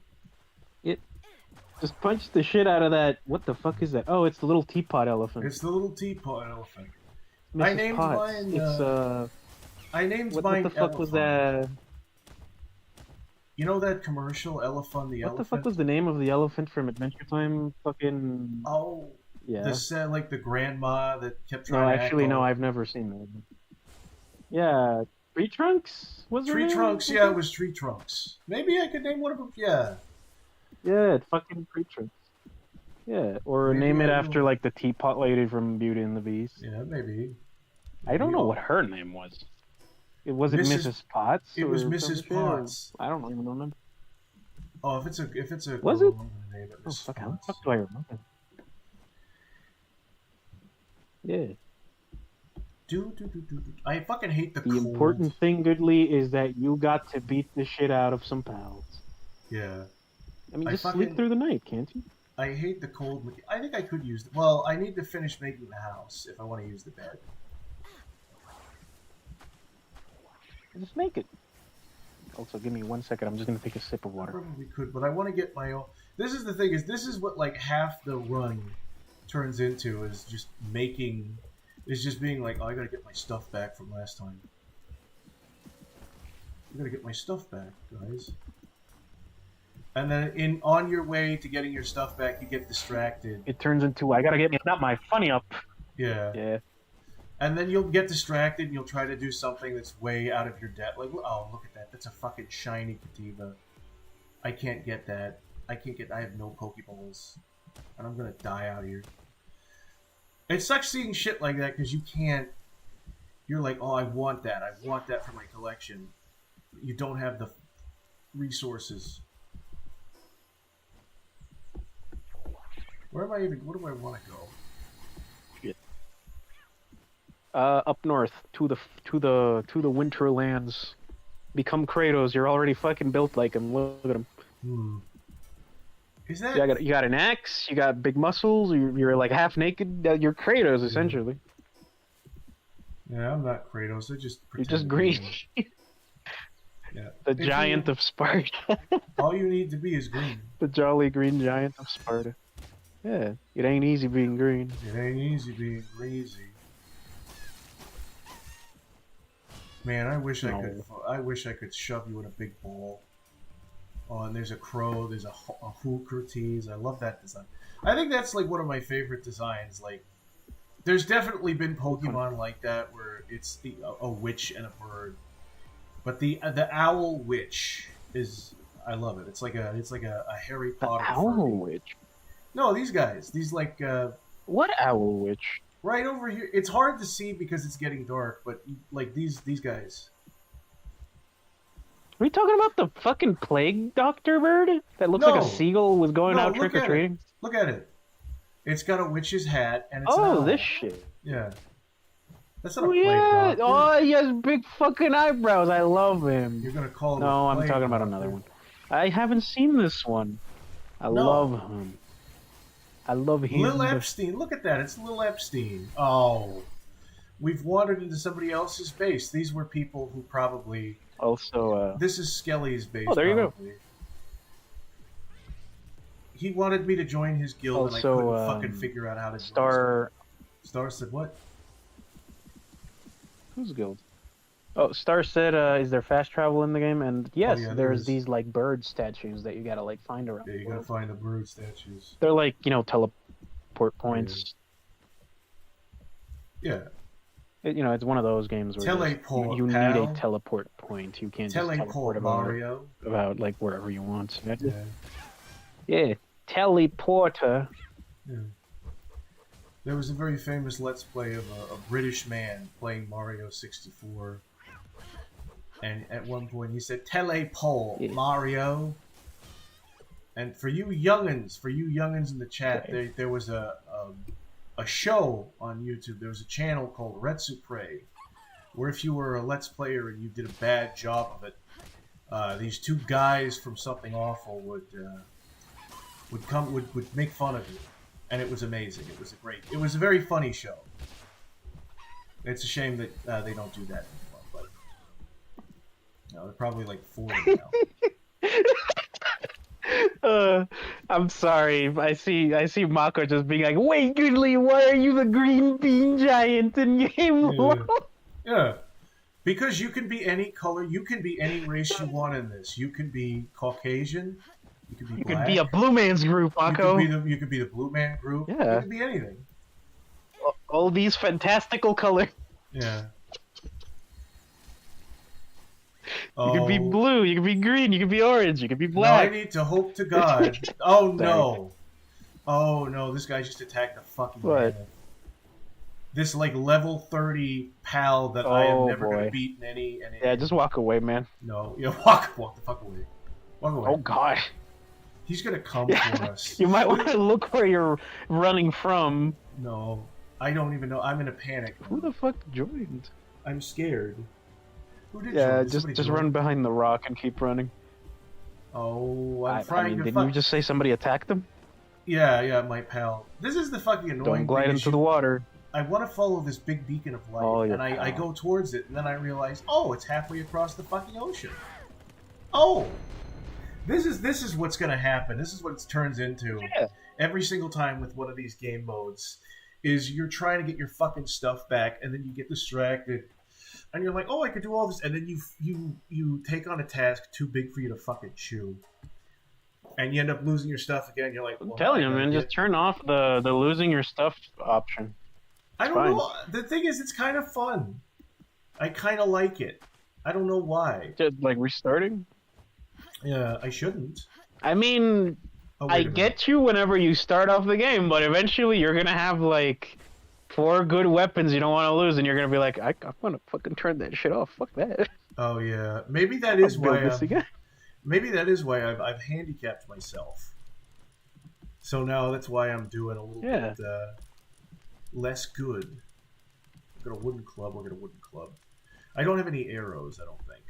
Just punch the shit out of that. What the fuck is that? Oh, it's the little teapot elephant. It's the little teapot elephant. Mrs. I named Potts. mine. I named mine. What the fuck was that? You know that commercial, Elephant the Elephant? What the fuck was the name of the elephant from Adventure Time? Fucking. Oh. Yeah. Like the grandma that kept trying to. No, actually, no, I've never seen that. Yeah. Tree Trunks? Was it? Tree Trunks, yeah, it was Tree Trunks. Maybe I could name one of them, yeah. Yeah, it's fucking Tree Trunks. Yeah, or maybe name it after, like, the teapot lady from Beauty and the Beast. Yeah, maybe. I don't know what her name was. Was it Mrs. Potts? It was Mrs. Potts. I don't even remember. Oh, if it's a was it? Oh, fuck, how the fuck do I remember? Yeah. I fucking hate the cold. The important thing, Goodly, is that you got to beat the shit out of some pals. Yeah. I mean, just sleep through the night, can't you? I hate the cold. I think I could use. Well, I need to finish making the house if I want to use the bed. Just make it. Also, give me 1 second. I'm just gonna take a sip of water. I probably could, but I want to get my own. This is the thing: this is what like half the run turns into is just making, is just being like, oh, I gotta get my stuff back from last time. I gotta get my stuff back, guys. And then on your way to getting your stuff back, you get distracted. It turns into I gotta get not my funny up. Yeah. Yeah. And then you'll get distracted and you'll try to do something that's way out of your depth. Like, oh, look at that. That's a fucking shiny Kativa. I can't get that. I have no Pokeballs. And I'm gonna die out here. It sucks seeing shit like that because you can't... You're like, oh, I want that. I want that for my collection. You don't have the resources. Where do I want to go? Up north to the Winterlands. Become Kratos. You're already fucking built like him. Look at him. Is that? You got an axe. You got big muscles. You're like half naked. You're Kratos essentially. Yeah, I'm not Kratos. You're just green. Yeah. The giant of Sparta. All you need to be is green. The jolly green giant of Sparta. Yeah, it ain't easy being green. It ain't easy being greasy. Man, I wish I could shove you in a big ball. Oh, and there's a crow. There's a Hoocrates. I love that design. I think that's like one of my favorite designs. Like, there's definitely been Pokemon like that where it's a witch and a bird, but the owl witch is, I love it. It's like a Harry Potter. The owl witch. No, these guys. These like. What owl witch? Right over here. It's hard to see because it's getting dark, but like these guys. Are we talking about the fucking plague doctor bird that looks like a seagull was going out trick or treating? Look at it. It's got a witch's hat and it's an owl. This shit. Yeah. That's not a plague doctor. Oh, he has big fucking eyebrows. I love him. You're gonna call him No, I'm talking about another one. I haven't seen this one. I love him. I love him. Lil Epstein. Look at that. It's Lil Epstein. Oh. We've wandered into somebody else's base. These were people who probably... Also, This is Skelly's base, Oh, there you probably. Go. He wanted me to join his guild, and I couldn't fucking figure out how to Star said what? Whose guild? Oh, Star said, is there fast travel in the game? And yes, there's these, like, bird statues that you gotta, like, find around the world. You gotta find the bird statues. They're, like, teleport points. Yeah. It's one of those games where you need a teleport point. You can't just teleport about like wherever you want. Yeah, teleporter. Yeah. There was a very famous Let's Play of a British man playing Mario 64, and at one point he said, "Teleport, Mario." And for you youngins in the chat, there was a show on YouTube. There was a channel called Retsupre, where if you were a Let's Player and you did a bad job of it, these two guys from Something Awful would make fun of you, and it was amazing. It was a very funny show. It's a shame that they don't do that anymore, but they're probably like 40 now. I'm sorry. I see Mako just being like, "Wait, Goodly, why are you the green bean giant in Game 1?" Yeah. Because you can be any color, you can be any race you want in this. You can be Caucasian, you can be black. You could be a blue man's group, Mako. You could be the blue man group. Yeah. You could be anything. All these fantastical colors. Yeah. You could be blue, you could be green, you could be orange, you could be black. No, I need to hope to God. Oh no. Oh no, this guy just attacked the fucking man. This like level 30 pal that I am never gonna beat in any. Yeah, just walk away, man. No, walk the fuck away. Walk away. Oh god. He's gonna come for us. You might want to look where you're running from. No, I don't even know. I'm in a panic. Who the fuck joined? I'm scared. Who did join? Just run behind the rock and keep running. Oh, I'm trying to. Didn't you just say somebody attacked them? Yeah, my pal. This is the fucking annoying. Don't glide into the water. I want to follow this big beacon of light, and I go towards it, and then I realize, oh, it's halfway across the fucking ocean. Oh, this is what's gonna happen. This is what it turns into every single time with one of these game modes. Is you're trying to get your fucking stuff back, and then you get distracted, and you're like, oh, I could do all this, and then you take on a task too big for you to fucking chew. And you end up losing your stuff again. You're like, well, I'm telling you, man, just turn off the losing your stuff option. I don't know. The thing is, it's kind of fun. I kind of like it. I don't know why. Just like restarting? Yeah, I shouldn't. I mean, I get you whenever you start off the game, but eventually you're gonna have like 4 good weapons you don't want to lose, and you're gonna be like, I'm gonna fucking turn that shit off. Fuck that. Oh yeah, maybe that is why. Maybe that is why I've handicapped myself. So now that's why I'm doing a little bit less good. I've got a wooden club. We'll get a wooden club. I don't have any arrows, I don't think.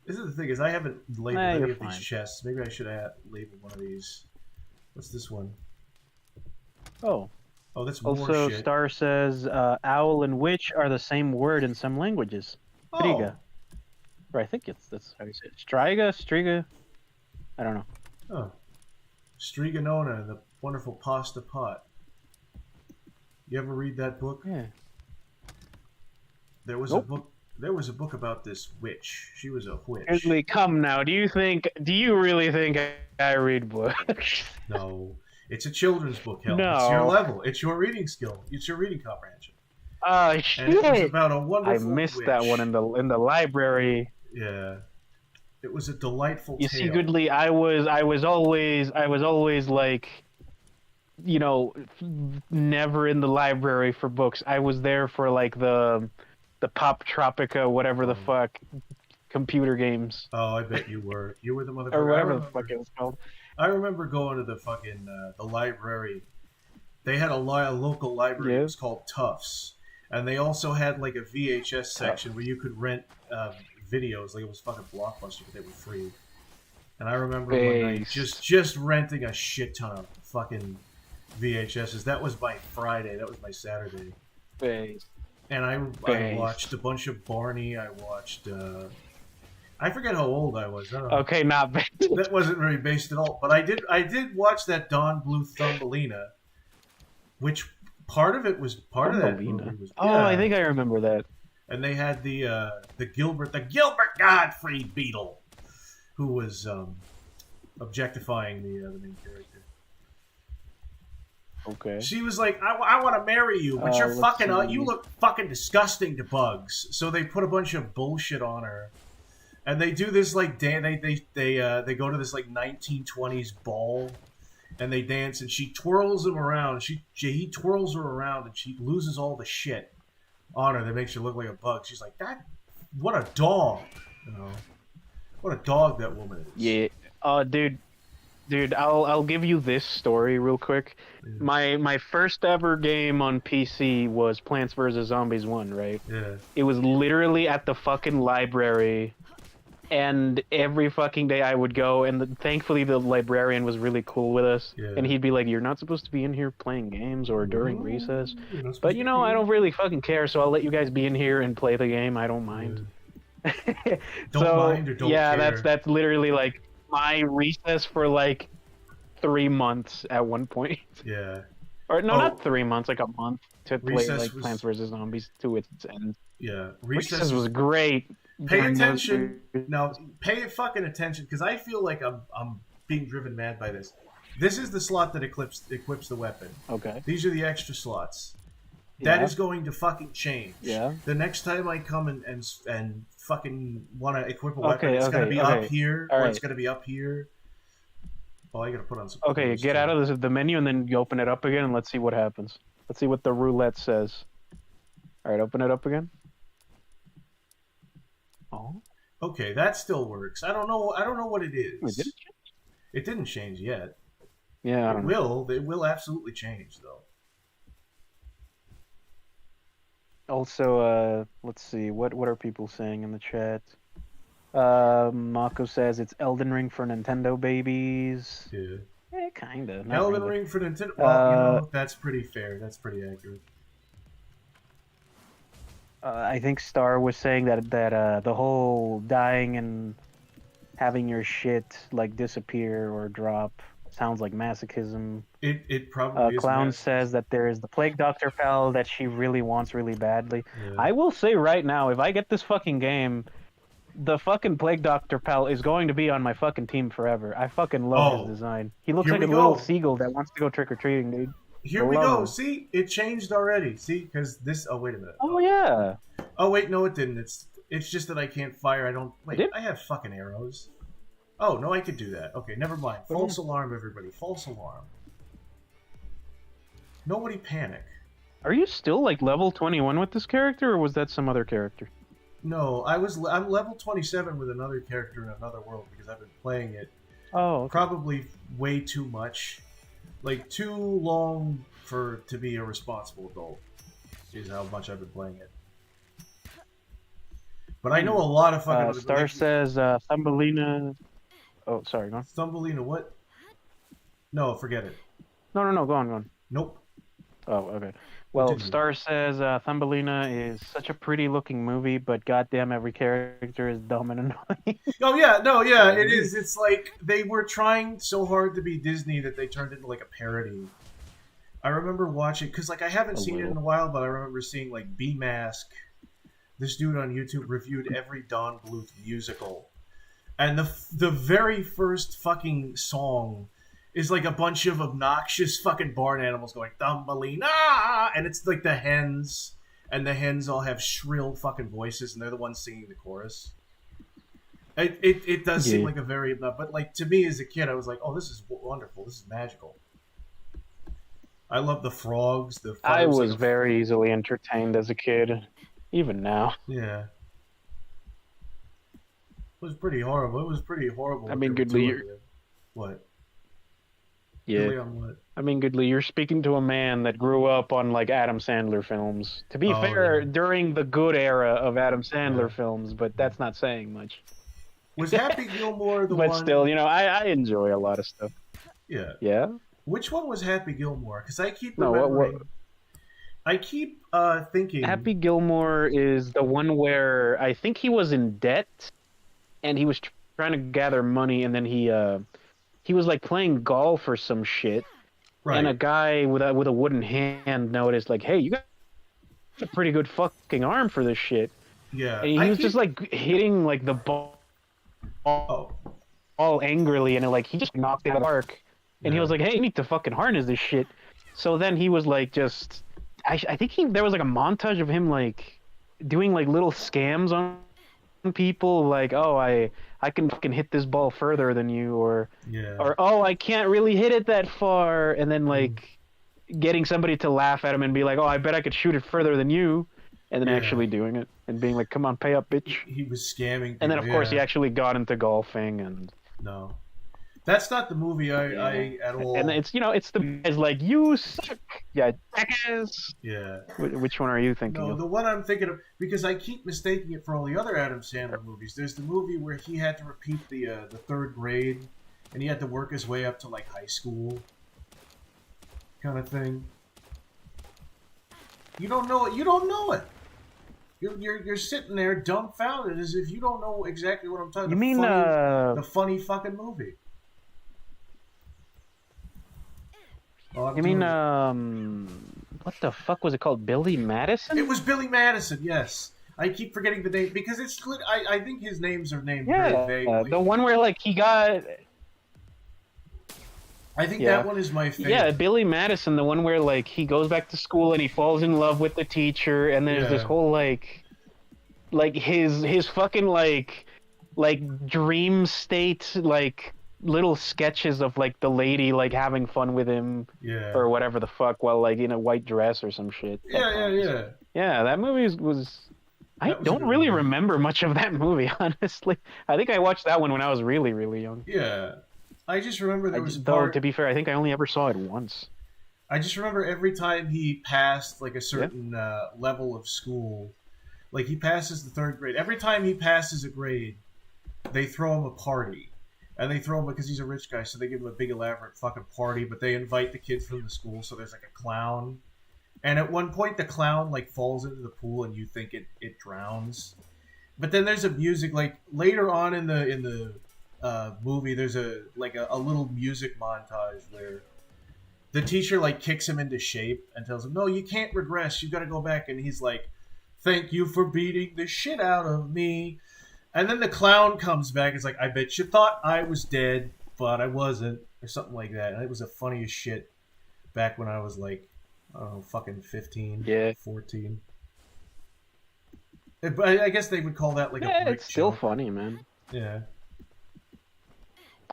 This is the thing, is I haven't labeled any of these chests. Maybe I should label one of these. What's this one? Oh, that's more also, shit. Star says owl and witch are the same word in some languages. Striga. Or I think that's how you say it. Striga? I don't know. Oh. Striganona, the wonderful pasta pot. You ever read that book? Yeah. There was a book. There was a book about this witch. She was a witch. Seriously, come now. Do you really think I read books? No. It's a children's book, Helm. No. It's your level. It's your reading skill. It's your reading comprehension. Oh shit! And it was about a wonderful I missed witch. that one in the library. Yeah. It was a delightful tale. See, Goodly, I was always like, you know, never in the library for books. I was there for like the Pop Tropica, whatever the fuck, computer games. Oh, I bet you were. You were the motherfucker. Or whatever the fuck it was called. I remember going to the fucking the library. They had a local library. It was called Tufts, and they also had like a VHS section where you could rent videos. Like it was fucking Blockbuster, but they were free. And I remember one night just renting a shit ton of fucking VHSs. That was my Friday. That was my Saturday. And I watched a bunch of Barney. I watched. I forget how old I was. I don't know. Okay, not based. That wasn't very based at all. But I did watch that Don Blue Thumbelina, which part of it was part of that movie was. Oh, I think I remember that. And they had the Gilbert Godfrey Beetle, who was objectifying the main character. Okay. She was like, I want to marry you, but you're fucking you look fucking disgusting to bugs. So they put a bunch of bullshit on her, and they do this like they go to this like 1920s ball, and they dance, and she twirls him around. He twirls her around, and she loses all the shit on her that makes her look like a bug. She's like, what a dog, you know, what a dog that woman is. Yeah, dude, I'll give you this story real quick. Yeah. My first ever game on PC was Plants vs. Zombies 1, right? Yeah. It was literally at the fucking library, and every fucking day I would go, and thankfully the librarian was really cool with us, and he'd be like, you're not supposed to be in here playing games or during recess, but you know, I don't really fucking care, so I'll let you guys be in here and play the game. I don't mind. Yeah. Don't mind or don't care. That's literally like my recess for like 3 months at one point. Yeah. Or no, not 3 months, like a month to play like Plants vs. Zombies to its end. Yeah. Recess was great. Pay attention. Now, pay fucking attention, because I feel like I'm being driven mad by this. This is the slot that equips the weapon. Okay. These are the extra slots. That is going to fucking change. Yeah. The next time I come and fucking want to equip a weapon, it's going to be up here, or it's going to be up here. Oh, I got to put on some. Okay, get out of the menu and then you open it up again, and let's see what happens. Let's see what the roulette says. All right, open it up again. Oh. Okay, that still works. I don't know what it is. Wait, did it change? It didn't change yet. Yeah, I don't know. It will absolutely change though. Also, let's see. What are people saying in the chat? Mako says it's Elden Ring for Nintendo babies. Yeah. It Kinda. Not Elden really. Ring for Nintendo. Well, that's pretty fair. That's pretty accurate. I think Star was saying that the whole dying and having your shit like disappear or drop sounds like masochism. It probably is. Clown says that there is the Plague Doctor pal that she really wants really badly. Yeah. I will say right now, if I get this fucking game, the fucking Plague Doctor pal is going to be on my fucking team forever. I fucking love his design. He looks like a little seagull that wants to go trick-or-treating, dude. Here we go. See? It changed already. See? Because this... Oh, wait a minute. Oh, yeah. Oh, wait. No, it didn't. It's just that I can't fire. I don't... Wait, I have fucking arrows. Oh, no, I could do that. Okay, never mind. False alarm, everybody. False alarm. Nobody panic. Are you still, like, level 21 with this character, or was that some other character? No, I'm level 27 with another character in another world because I've been playing it probably way too much. Like, too long to be a responsible adult is how much I've been playing it. But I know a lot of fucking... Star says, Thumbelina... Oh, sorry, go on. Thumbelina what? No, forget it. No, go on. Nope. Oh, okay. Well, Star says Thumbelina is such a pretty-looking movie, but goddamn, every character is dumb and annoying. Oh, yeah, no, yeah, it is. It's like they were trying so hard to be Disney that they turned into, like, a parody. I remember watching... Because, like, I haven't seen it in a while, but I remember seeing, like, B-Mask. This dude on YouTube reviewed every Don Bluth musical. And the very first fucking song is like a bunch of obnoxious fucking barn animals going Thumbelina, and it's like the hens, and the hens all have shrill fucking voices, and they're the ones singing the chorus. It does seem like a very, but like to me as a kid, I was like, oh, this is wonderful, this is magical. I love the frogs. I was very easily entertained as a kid, even now. Yeah. It was pretty horrible. It was pretty horrible. I mean, Goodley, what? Yeah. I mean, Goodley, you're speaking to a man that grew up on like Adam Sandler films. To be fair, during the good era of Adam Sandler films, but that's not saying much. Was Happy Gilmore the one? But still, you know, I enjoy a lot of stuff. Yeah. Yeah. Which one was Happy Gilmore? Because I keep remembering. I keep thinking. Happy Gilmore is the one where I think he was in debt. And he was trying to gather money, and then he was like playing golf or some shit, right. And a guy with a wooden hand noticed, like, "Hey, you got a pretty good fucking arm for this shit." Yeah, and he was just like hitting like the ball all angrily, and he just knocked it out of the park. And he was like, "Hey, you need to fucking harness this shit." So then he was like, just I think there was like a montage of him like doing like little scams on people, like, oh, I can fucking hit this ball further than you, or oh, I can't really hit it that far, and then like getting somebody to laugh at him and be like, oh, I bet I could shoot it further than you, and then actually doing it and being like, come on, pay up, bitch. He was scamming people, and then of course he actually got into golfing. And no, that's not the movie I at all. And it's, you know, it's the guys like, you suck, yeah, jackass. Yeah. Which one are you thinking of? The one I'm thinking of, because I keep mistaking it for all the other Adam Sandler movies. There's the movie where he had to repeat the third grade, and he had to work his way up to like high school, kind of thing. You don't know it. You don't know it. You're sitting there dumbfounded as if you don't know exactly what I'm talking about. You mean the funny fucking movie? You mean, what the fuck was it called? Billy Madison? It was Billy Madison, yes. I keep forgetting the name, because it's... I think his names are named very vaguely. The one where, like, he got... I think that one is my favorite. Yeah, Billy Madison, the one where, like, he goes back to school and he falls in love with the teacher, and there's this whole, like his fucking, like, dream state, like... little sketches of like the lady like having fun with him or whatever the fuck while like in a white dress or some shit. Yeah, that movie was I don't really remember much of that movie, honestly. I think I watched that one when I was really, really young. Yeah. I just remember there was though, to be fair, I think I only ever saw it once. I just remember every time he passed like a certain level of school, like he passes the third grade, every time he passes a grade, they throw him a party. And they throw him because he's a rich guy, so they give him a big elaborate fucking party. But they invite the kids from the school, so there's like a clown. And at one point, the clown like falls into the pool, and you think it drowns. But then there's a music like later on in the movie. There's a little music montage where the teacher like kicks him into shape and tells him, "No, you can't regress. You got to go back." And he's like, "Thank you for beating the shit out of me." And then the clown comes back. It's like, "I bet you thought I was dead, but I wasn't," or something like that. And it was the funniest shit back when I was like, I don't know, fucking 15, 14. But I guess they would call that like a brick it's still joke. funny, man. Yeah.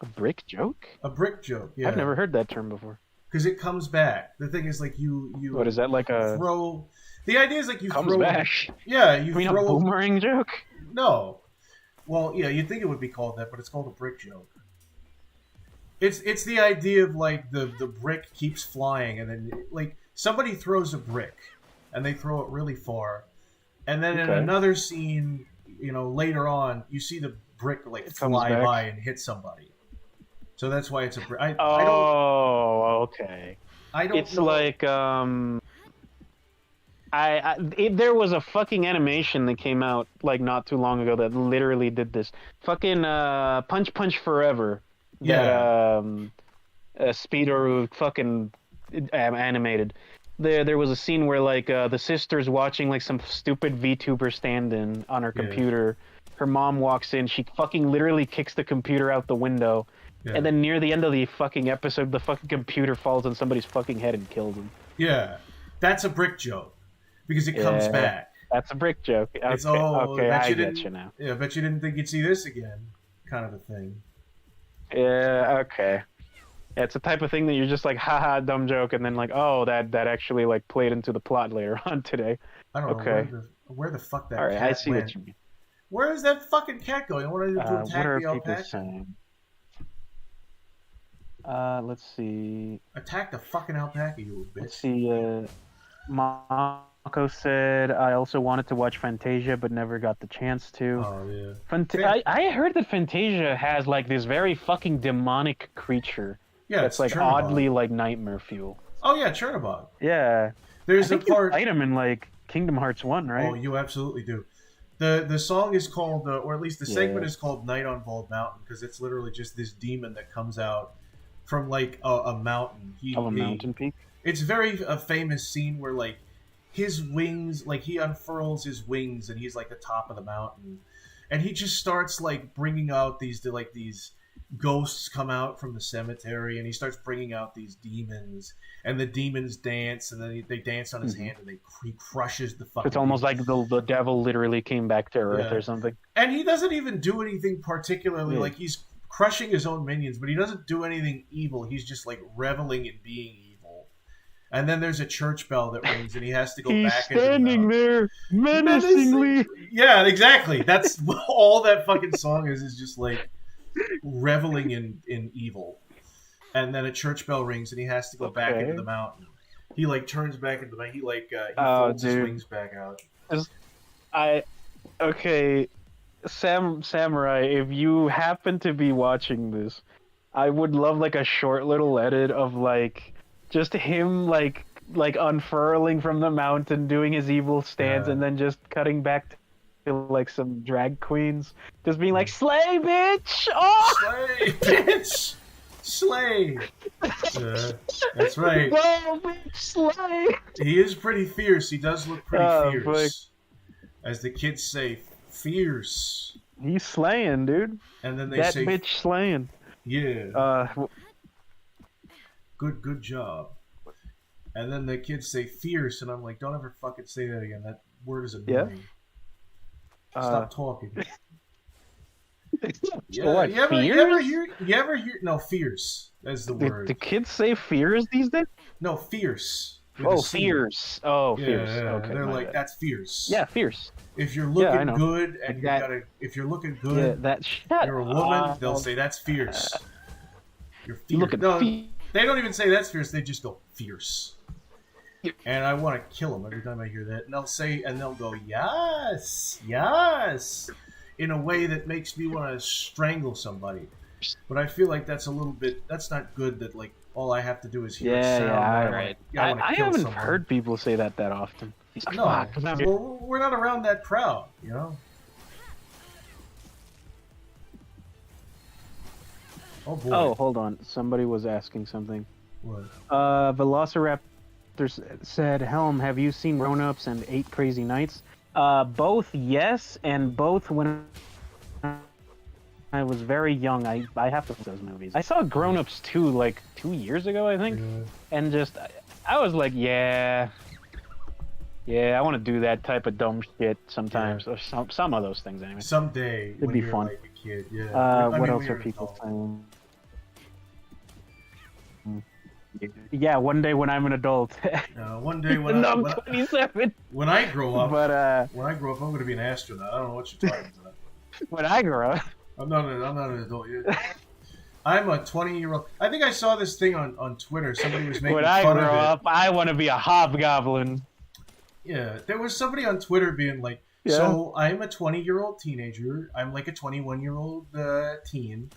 A brick joke? A brick joke, yeah. I've never heard that term before. Because it comes back. The thing is, like, you What is that, like a... throw... The idea is, like, you comes throw... back. Yeah, you mean throw... a boomerang joke? No. Well, yeah, you'd think it would be called that, but it's called a brick joke. It's the idea of, like, the brick keeps flying, and then, like, somebody throws a brick, and they throw it really far. And then in another scene, you know, later on, you see the brick, like, fly by and hit somebody. So that's why it's a brick. Okay. It's know. like, there was a fucking animation that came out, like, not too long ago that literally did this. Fucking, Punch Punch Forever. Yeah. That, Speedo fucking animated. There was a scene where, like, the sister's watching, like, some stupid VTuber stand-in on her computer. Her mom walks in, she fucking literally kicks the computer out the window. Yeah. And then near the end of the fucking episode, the fucking computer falls on somebody's fucking head and kills them. Yeah. That's a brick joke. Because it comes back. That's a brick joke. Okay, it's, okay, I get you now. Yeah, I bet you didn't think you'd see this again. Kind of a thing. Yeah, okay. Yeah, it's the type of thing that you're just like, haha, dumb joke, and then like, oh, that actually like played into the plot later on today. I don't know where the fuck that cat went. Alright, I see what you mean. Where is that fucking cat going? What are you doing to attack the alpaca? Saying? Let's see. Attack the fucking alpaca, you bitch. Let's see, Mako said, I also wanted to watch Fantasia, but never got the chance to. Oh, yeah. I heard that Fantasia has, like, this very fucking demonic creature. Yeah, that's, like, Chernobog. oddly, like, nightmare fuel. Oh, yeah, Chernobog. Yeah. There's a part... you fight him in, like, Kingdom Hearts 1, right? Oh, you absolutely do. The song is called, or at least the segment is called Night on Bald Mountain, because it's literally just this demon that comes out from, like, a mountain. Mountain peak? It's a famous scene where, like, his wings, like, he unfurls his wings and he's, like, the top of the mountain. And he just starts, like, bringing out these ghosts come out from the cemetery, and he starts bringing out these demons. And the demons dance, and then they dance on his hand, and he crushes the fucking... It's almost like the devil literally came back to Earth or something. And he doesn't even do anything particularly, like, he's crushing his own minions, but he doesn't do anything evil. He's just, like, reveling in being evil. And then there's a church bell that rings, and he has to go back into the mountain. He's standing there menacingly. Yeah, exactly. That's all that fucking song is just, like, reveling in evil. And then a church bell rings, and he has to go back into the mountain. He, like, turns back into the mountain. He, like, he folds his wings back out. Samurai, if you happen to be watching this, I would love, like, a short little edit of, like, just him, like unfurling from the mountain, doing his evil stance, and then just cutting back to, like, some drag queens. Just being like, slay, bitch! Oh! Slay, bitch! Slay! That's right. Go, bitch, slay! He is pretty fierce. He does look pretty fierce. As the kids say, fierce. He's slaying, dude. And then they say... That bitch slaying. Yeah. Good job. And then the kids say fierce, and I'm like, don't ever fucking say that again. That word is annoying. Stop talking. What, you ever hear? No, fierce. That's the word. Do kids say fears these days? No, fierce. Fierce. Oh, fierce. Yeah. Okay, they're like, that's fierce. Yeah, fierce. If you're looking good and if you're looking good, you're a woman. They'll say that's fierce. You're fierce. They don't even say that's fierce. They just go fierce. And I want to kill them every time I hear that. And they'll go, yes, yes, in a way that makes me want to strangle somebody. But I feel like that's a little bit. That's not good. That like all I have to do is hear a Yeah, sound. yeah, and right. I haven't someone. heard people say that often. No, well, we're not around that crowd, you know. Oh boy. Oh, hold on. Somebody was asking something. What? Velociraptor said, Helm, have you seen Grown Ups and 8 Crazy Nights? Both yes, and both when I was very young. I have to watch those movies. I saw Grown Ups 2 like 2 years ago, I think, and just I was like, yeah, I want to do that type of dumb shit sometimes, or some of those things anyway. Someday, it'd be fun. Like a kid, yeah. What else are people saying? Yeah, one day when I'm an adult. One day when I'm 27. When I grow up, when I grow up, I'm going to be an astronaut. I don't know what you're talking about. When I grow up, I'm not an adult yet. I'm a 20-year-old. I think I saw this thing on Twitter. Somebody was making fun of it. When I grow up, I want to be a hobgoblin. Yeah, there was somebody on Twitter being like, so I'm a 20-year-old teenager. I'm like a 21-year-old teen.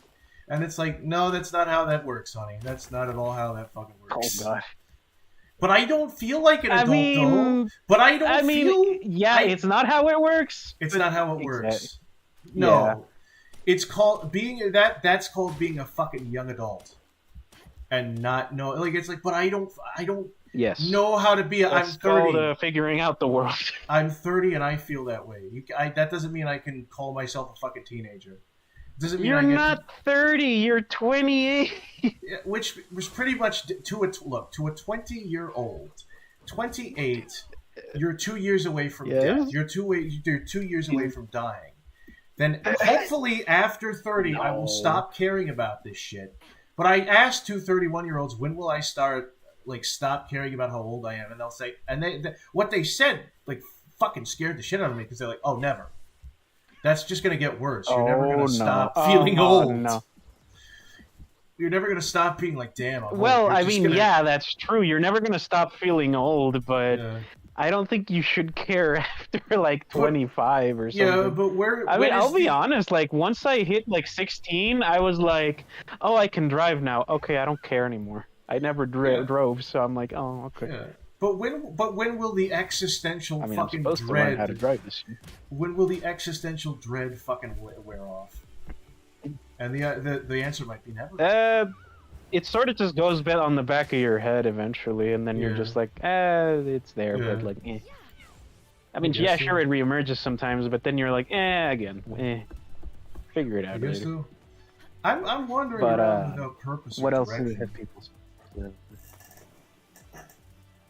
And it's like, no, that's not how that works, honey. That's not at all how that fucking works. Oh, God. But I don't feel like an adult, though. But I mean, yeah, it's not how it works. It's not how it works. No. Yeah. It's called being that's called being a fucking young adult. And not know, like, it's like, but I don't know how to be. I'm 30. Called, figuring out the world. I'm 30 and I feel that way. That doesn't mean I can call myself a fucking teenager. Doesn't mean you're not 30. You're 28. Which was pretty much to a 20-year-old, 28. You're 2 years away from death. You're 2 years away from dying. Then hopefully after 30, I will stop caring about this shit. But I asked 2 31-year-olds, when will I stop caring about how old I am? And they'll say, what they said, like, fucking scared the shit out of me, because they're like, oh, never. That's just going to get worse. You're never going to stop feeling old. No. You're never going to stop being like, damn, I'm old. I mean, yeah, that's true. You're never going to stop feeling old, but I don't think you should care after, like, 25 or something. Yeah, but I'll be honest. Like, once I hit, like, 16, I was like, oh, I can drive now. Okay, I don't care anymore. I never drove, so I'm like, oh, okay. Yeah. But when will the existential fucking I'm supposed dread? To learn how to drive this year. When will the existential dread fucking wear off? And the answer might be never. It sort of just goes a bit on the back of your head eventually, and then you're just like, it's there, but like, eh. I mean, sure, it reemerges sometimes, but then you're like, again, figure it out later. So. I'm wondering around the purpose. What else do have people?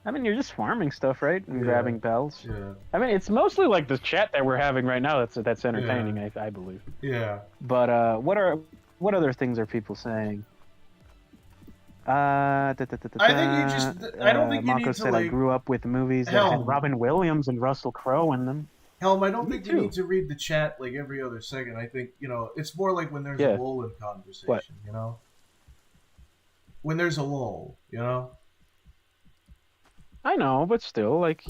I mean, you're just farming stuff, right? And grabbing bells. Yeah. I mean, it's mostly like the chat that we're having right now that's entertaining, I believe. Yeah. But what other things are people saying? I think you just. I don't think you Mako need to said like. I grew up with movies that had Robin Williams and Russell Crowe in them. Helm, I don't think you need to read the chat like every other second. I think it's more like when there's a lull in conversation. What? When there's a lull, I know, but still, like,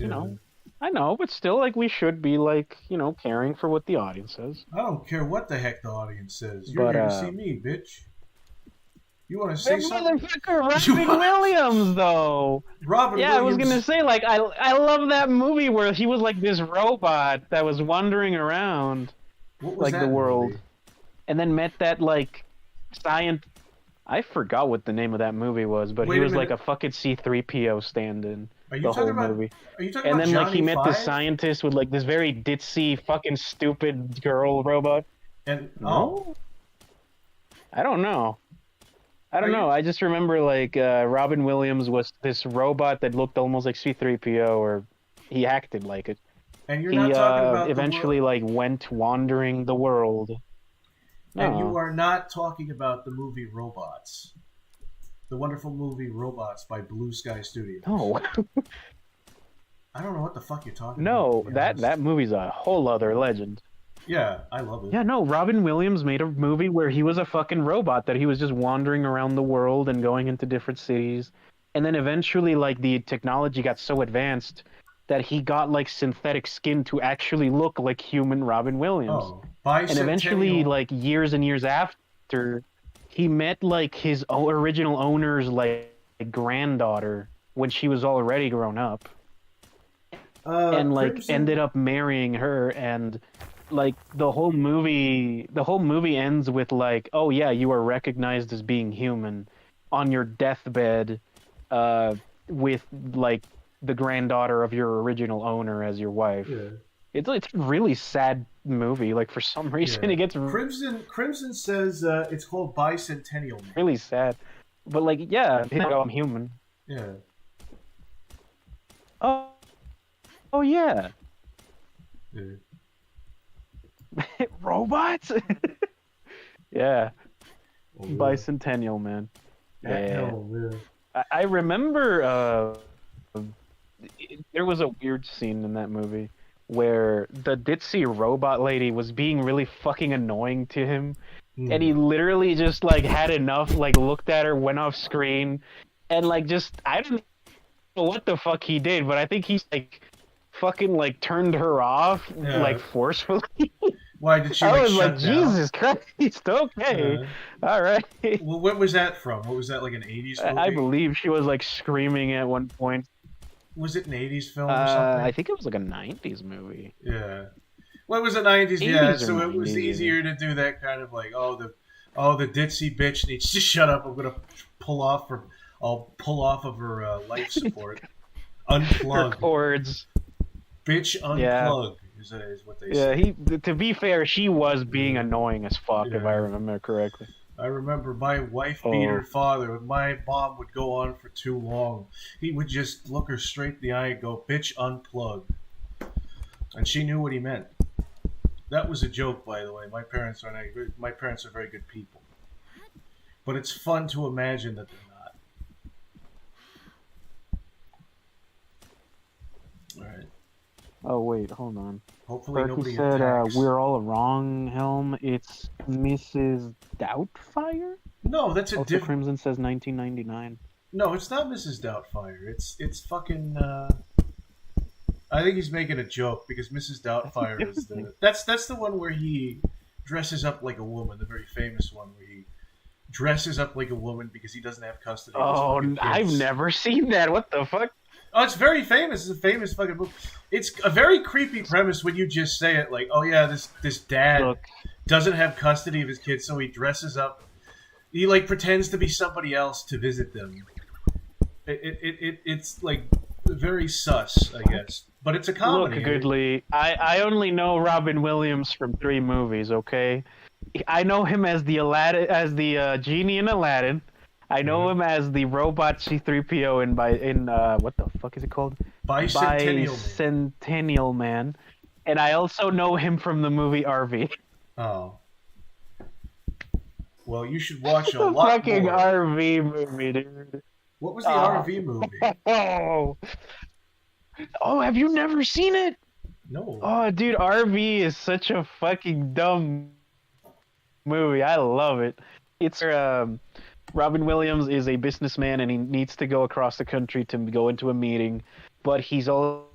I know, but still, like, we should be, like, caring for what the audience says. I don't care what the heck the audience says. You're here to see me, bitch. You want to say something? Motherfucker, Robin Williams, though. Robin Williams. I was going to say, like, I love that movie where he was, like, this robot that was wandering around, like, the world. Movie? And then met that, like, scientist. I forgot what the name of that movie was, but he was, like, a fucking C-3PO stand-in. The whole movie. Are you talking and about then, like, he met 5? this scientist with, like, this very ditzy, fucking stupid girl robot. And I don't know. I just remember, like, Robin Williams was this robot that looked almost like C-3PO, or he acted like it. And you're not talking about eventually, like, went wandering the world. And you are not talking about the movie Robots. The wonderful movie Robots by Blue Sky Studios. No. I don't know what the fuck you're talking about. No, that movie's a whole other legend. Yeah, I love it. Yeah, no, Robin Williams made a movie where he was a fucking robot, that he was just wandering around the world and going into different cities. And then eventually, like, the technology got so advanced that he got, like, synthetic skin to actually look like human Robin Williams. Oh, and eventually, like, years and years after, he met like his original owner's like granddaughter when she was already grown up, and like Crimson... ended up marrying her, and like the whole movie ends with like, oh yeah, you are recognized as being human on your deathbed, with like the granddaughter of your original owner as your wife. Yeah. It's a really sad movie. Like for some reason, it gets Crimson says it's called Bicentennial Man. really sad, but like yeah, I'm human. Yeah. Oh yeah. Yeah. Robots. Yeah. Oh, yeah. Bicentennial Man. Yeah. I remember there was a weird scene in that movie where the ditzy robot lady was being really fucking annoying to him, and he literally just like had enough, like looked at her, went off screen, and like just I don't know what the fuck he did, but I think he's like fucking like turned her off like forcefully. Why did she? I like, was shut like, down? Jesus Christ, okay, all right. Well, what was that from? What was that, like an 80s movie? I believe she was like screaming at one point. Was it an 80s film or something? I think it was like a 90s movie. Yeah. Well, it was the 90s, yeah, so it was easier to do that kind of like, the ditzy bitch needs to shut up. I'm gonna I'll pull off of her life support. Unplug. Her cords. Bitch unplug is what they say. Yeah, to be fair, she was being annoying as fuck, if I remember correctly. I remember my wife-beater father, when my mom would go on for too long, he would just look her straight in the eye and go, bitch, unplug. And she knew what he meant. That was a joke, by the way. My parents are very good people. But it's fun to imagine that they're not. Alright. Oh, wait, hold on. Hopefully nobody said, attacks. we're all wrong, Helm. It's Mrs. Doubtfire? No, that's a different... Crimson says 1999. No, it's not Mrs. Doubtfire. It's fucking... I think he's making a joke, because Mrs. Doubtfire is the... That's the one where he dresses up like a woman, the very famous one, where he dresses up like a woman because he doesn't have custody of his fucking kids. I've never seen that. What the fuck? Oh, it's very famous. It's a famous fucking movie. It's a very creepy premise when you just say it, like, oh yeah, this dad doesn't have custody of his kids, so he dresses up. He like pretends to be somebody else to visit them. It's like very sus, I guess, but it's a comedy. Look, Goodly, I only know Robin Williams from 3 movies. Okay, I know him as the genie in Aladdin. I know him as the robot C-3PO in what the fuck is it called? Bicentennial Man. And I also know him from the movie RV. Oh. Well, you should watch a lot fucking more. RV movie, dude. What was the RV movie? Oh, have you never seen it? No. Oh, dude, RV is such a fucking dumb movie. I love it. It's Robin Williams is a businessman, and he needs to go across the country to go into a meeting, but he also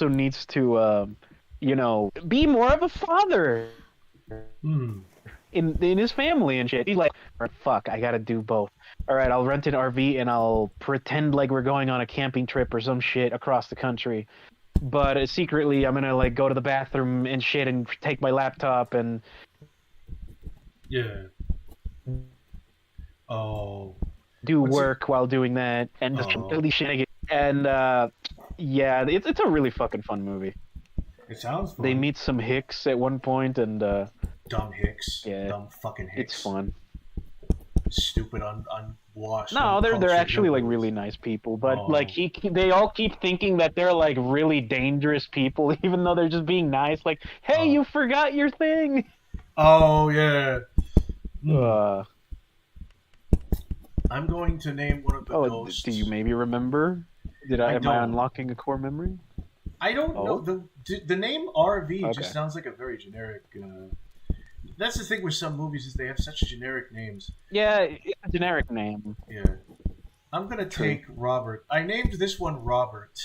needs to, be more of a father in his family and shit. He's like, fuck, I gotta do both. All right, I'll rent an RV and I'll pretend like we're going on a camping trip or some shit across the country, but secretly I'm gonna like go to the bathroom and shit and take my laptop and do work while doing that, and just completely shenanigans. And it's a really fucking fun movie. It sounds fun. They meet some hicks at one point, and dumb hicks. Yeah, dumb fucking hicks. It's fun. Stupid, unwashed. No, they're actually like really nice people, but like they all keep thinking that they're like really dangerous people, even though they're just being nice. Like, hey, you forgot your thing. Oh yeah. I'm going to name one of the ghosts. Do you maybe remember? Am I unlocking a core memory? I don't know. The name RV just sounds like a very generic... That's the thing with some movies, is they have such generic names. Yeah, it's a generic name. Yeah. I'm going to take Robert. I named this one Robert.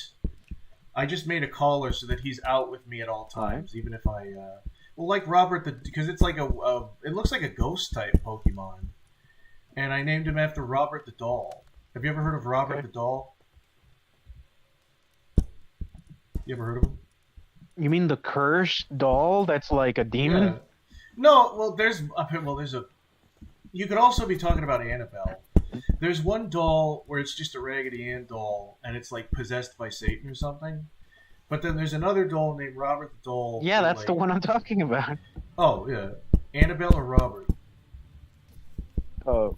I just made a caller so that he's out with me at all times, even if I Well, like Robert because it's like it looks like a ghost type Pokemon, and I named him after Robert the Doll. Have you ever heard of Robert the Doll? You ever heard of him? You mean the cursed doll that's like a demon? Yeah. No, well, there's a. You could also be talking about Annabelle. There's one doll where it's just a Raggedy Ann doll, and it's like possessed by Satan or something. But then there's another doll named Robert the Doll. Yeah, that's the one I'm talking about. Oh yeah, Annabelle or Robert? Oh,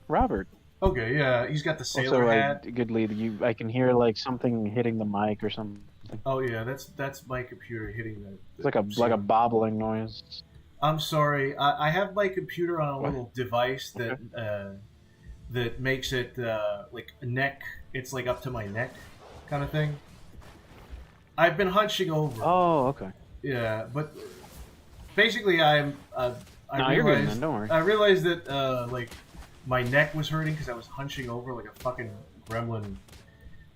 Robert. Okay, yeah, he's got the sailor hat. Good lead. I can hear like something hitting the mic or something. Oh yeah, that's my computer hitting the it's like a bobbling noise. I'm sorry. I have my computer on a little device that that makes it like neck. It's like up to my neck, kind of thing. I've been hunching over. Oh, okay. Yeah, but basically, I you're good, man. Don't worry. I realized that like my neck was hurting because I was hunching over like a fucking gremlin,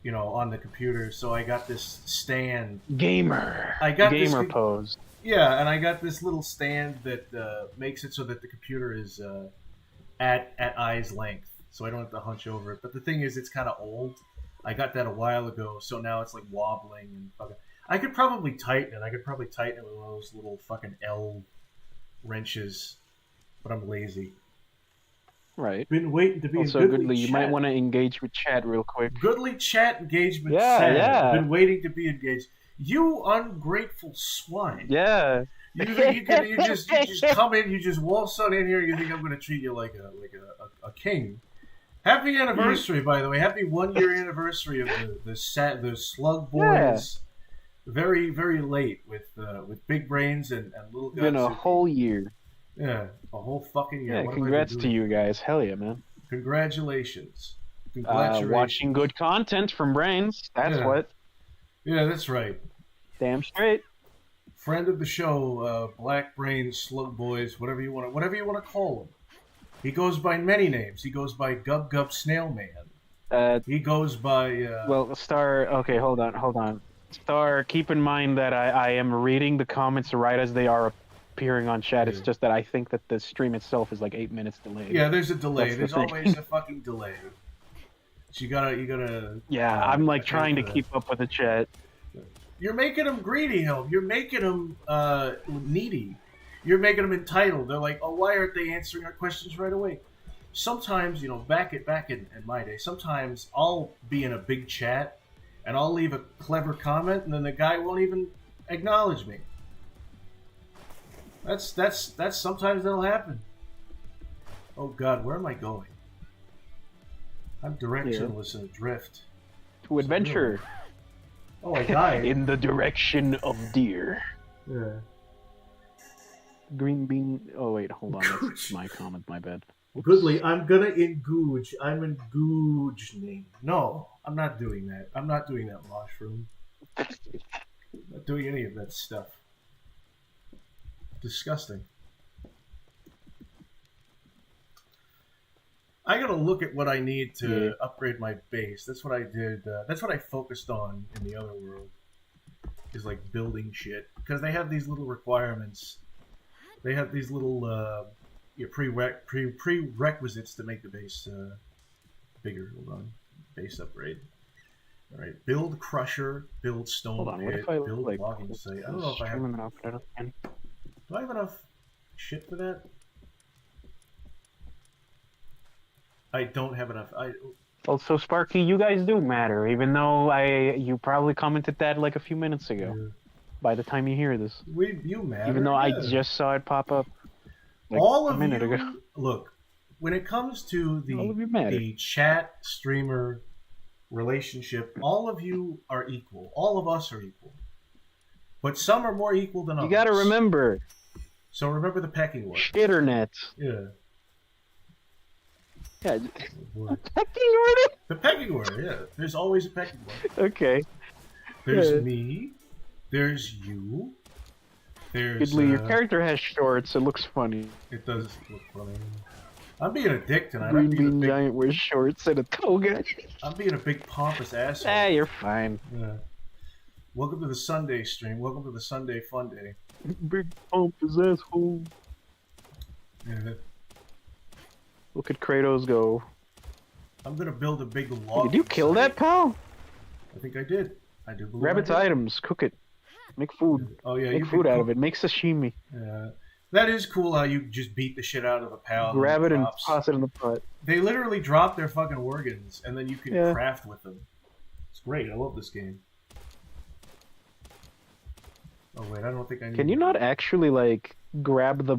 you know, on the computer. So I got this stand. Gamer. I got gamer this, pose. Yeah, and I got this little stand that makes it so that the computer is at eye's length, so I don't have to hunch over it. But the thing is, it's kind of old. I got that a while ago, so now it's like wobbling and fucking. I could probably tighten it. I could probably tighten it with one of those little fucking L wrenches, but I'm lazy. Right. Been waiting to be also, in Goodly you chat. might want to engage with chat real quick. Goodly chat engagement. Yeah, sad. yeah. Been waiting to be engaged. You ungrateful swine. Yeah. You just come in. You just waltz on in here. You think I'm going to treat you like a king. Happy anniversary, by the way. Happy 1 year anniversary of the Slug Boys. Yeah. Very, very late with big brains and little guys. Been a whole year. Yeah, a whole fucking year. Yeah, what congrats to you guys. Hell yeah, man. Congratulations. Watching good content from Brains. That's what. Yeah, that's right. Damn straight. Friend of the show, Black Brains, Slug Boys, whatever you want to call him. He goes by many names. He goes by Gub Gub Snail Man. He goes by. Well, Star. Okay, hold on. Star, keep in mind that I am reading the comments right as they are appearing on chat. It's just that I think that the stream itself is like 8 minutes delayed. Yeah, there's a delay. There's always a fucking delay. So you gotta. Yeah, I'm like trying to keep up with the chat. You're making them greedy, Helm. You're making them needy. You're making them entitled. They're like, oh, why aren't they answering our questions right away? Sometimes, you know, back in my day, sometimes I'll be in a big chat and I'll leave a clever comment and then the guy won't even acknowledge me. That's sometimes that'll happen. Oh God, where am I going? I'm directionless and adrift. To adventure. Oh, I died. In the direction of deer. Yeah. Green bean. Oh wait, hold on. That's my comment. My bad. Goodly, I'm gonna engooge. I'm engoogening. No, I'm not doing that. I'm not doing that, mushroom. I'm not doing any of that stuff. Disgusting. I gotta look at what I need to upgrade my base. That's what I did. That's what I focused on in the other world. Is like building shit because they have these little requirements. They have these little prerequisites to make the base bigger. Hold on, base upgrade. All right, build crusher, build stone pit, build logging site. I don't know if I have. Do I have enough shit for that? I don't have enough. Also, Sparky, you guys do matter, even though you probably commented that like a few minutes ago. Yeah. By the time you hear this, you matter. Even though I just saw it pop up like all of a minute ago. Look, when it comes to the chat streamer relationship, all of you are equal. All of us are equal, but some are more equal than others. You got to remember. So remember the pecking order. Shitternet. Yeah. Yeah. The pecking order? The pecking order, yeah. There's always a pecking order. Okay. There's me. There's you. There's... Goodly, your character has shorts. It looks funny. It does look funny. I'm being a dick tonight. Green bean giant wears shorts and a toga. I'm being a big pompous asshole. Ah, you're fine. Yeah. Welcome to the Sunday stream. Welcome to the Sunday fun day. Big pump his asshole. Yeah. Look at Kratos go. I'm gonna build a big log. Did you kill that, pal? I think I did. I do believe Grab its items, cook it, make food. Oh yeah, make food out of it. Make sashimi. Yeah, that is cool. How you just beat the shit out of a pal. Grab it and toss it in the pot. They literally drop their fucking organs, and then you can craft with them. It's great. I love this game. Oh wait, I don't think I need. Can you not actually like grab the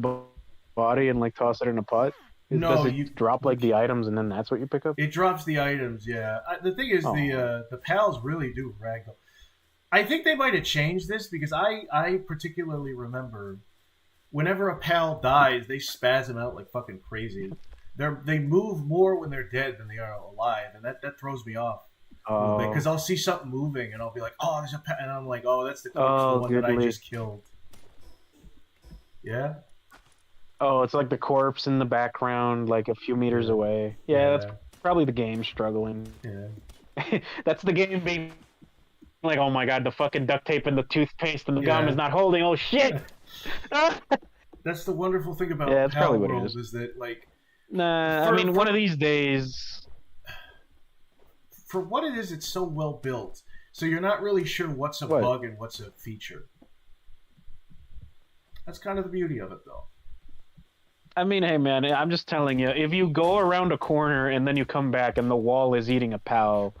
body and like toss it in a pot? No, does it drop like the items and then that's what you pick up? It drops the items, yeah. The thing is, the pals really do ragdoll. I think they might have changed this because I particularly remember whenever a pal dies, they spasm out like fucking crazy. They move more when they're dead than they are alive, and that throws me off. Because I'll see something moving and I'll be like, oh, there's a pal, and I'm like, oh, that's the one that I just killed. Yeah. Oh, it's like the corpse in the background, like a few meters away. Yeah, that's probably the game struggling. Yeah. That's the game being like, oh my god, the fucking duct tape and the toothpaste and the gum is not holding. Oh shit! That's the wonderful thing about that's Pal probably what World it is. that like. Nah, I mean, one of these days. For what it is, it's so well built, so you're not really sure what's a bug and what's a feature. That's kind of the beauty of it, though. I mean, hey man, I'm just telling you, if you go around a corner and then you come back and the wall is eating a pal,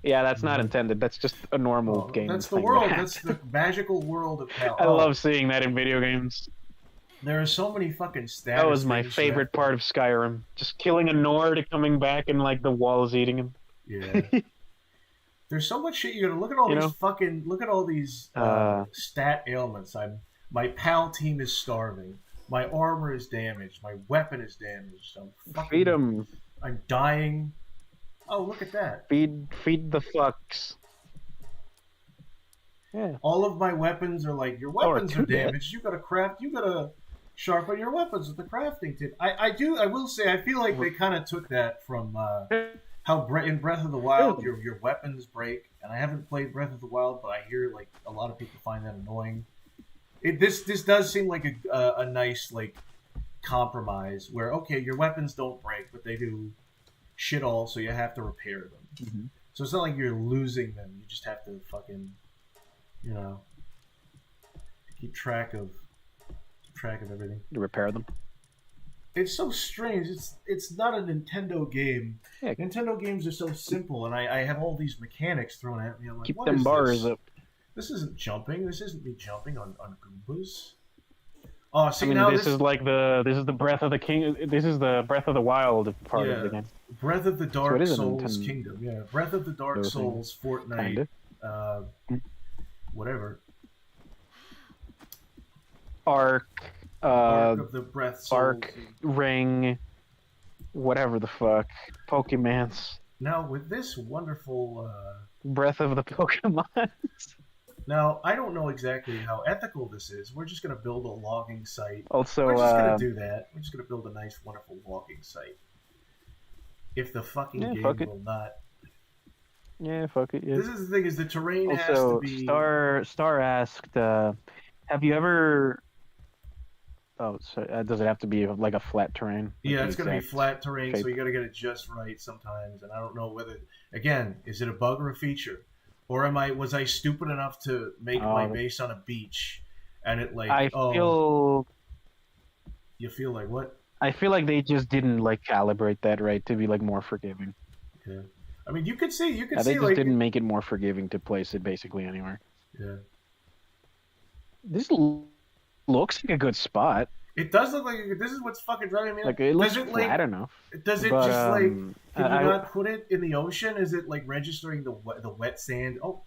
yeah, that's not intended. That's just a normal game. That's the world. That's the magical world of pal. I love seeing that in video games. There are so many fucking stats. That was my favorite part of Skyrim. Just killing a Nord, coming back, and like the wall is eating him. Yeah. There's so much shit you gotta look at. Look at all these stat ailments. My pal team is starving. My armor is damaged. My weapon is damaged. Feed him. I'm dying. Oh, look at that. Feed the fucks. Yeah. All of my weapons are like, your weapons are damaged. You gotta sharpen your weapons with the crafting tip. I will say, I feel like they kind of took that from how in Breath of the Wild your weapons break. And I haven't played Breath of the Wild, but I hear like a lot of people find that annoying. This does seem like a nice like compromise where your weapons don't break, but they do shit all, so you have to repair them. Mm-hmm. So it's not like you're losing them; you just have to fucking, keep track of everything. You repair them. It's so strange. It's not a Nintendo game. Yeah. Nintendo games are so simple, and I have all these mechanics thrown at me. I'm like, keep what them is bars this? up. This isn't jumping. This isn't me jumping on Goombas. Oh, see, I mean, now this is the Breath of the King. This is the Breath of the Wild part of the game. Breath of the Dark Souls Kingdom. Yeah, Breath of the Dark Souls Fortnite. Whatever. Arc of the Breath Souls. Arc Ring. Whatever the fuck. Pokemans. Now with this wonderful Breath of the Pokemon. Now, I don't know exactly how ethical this is. We're just going to build a logging site. Also, we're just going to do that. We're just going to build a nice, wonderful logging site. If the fucking game will not. Yeah, fuck it. Yeah. This is the thing: is the terrain also, has to be. Star asked, "Have you ever?" Oh, so does it have to be like a flat terrain? Yeah, it's going to be flat terrain, so you got to get it just right sometimes. And I don't know whether, again, is it a bug or a feature? Or was I stupid enough to make my base on a beach, and it like feel. You feel like what? I feel like they just didn't like calibrate that right to be like more forgiving. Okay. I mean, you could see they just didn't make it more forgiving to place it basically anywhere. Yeah. This looks like a good spot. It does look like this is what's fucking driving me. Like it looks flat enough. Does it just like? Can you not put it in the ocean? Is it like registering the wet sand? Oh,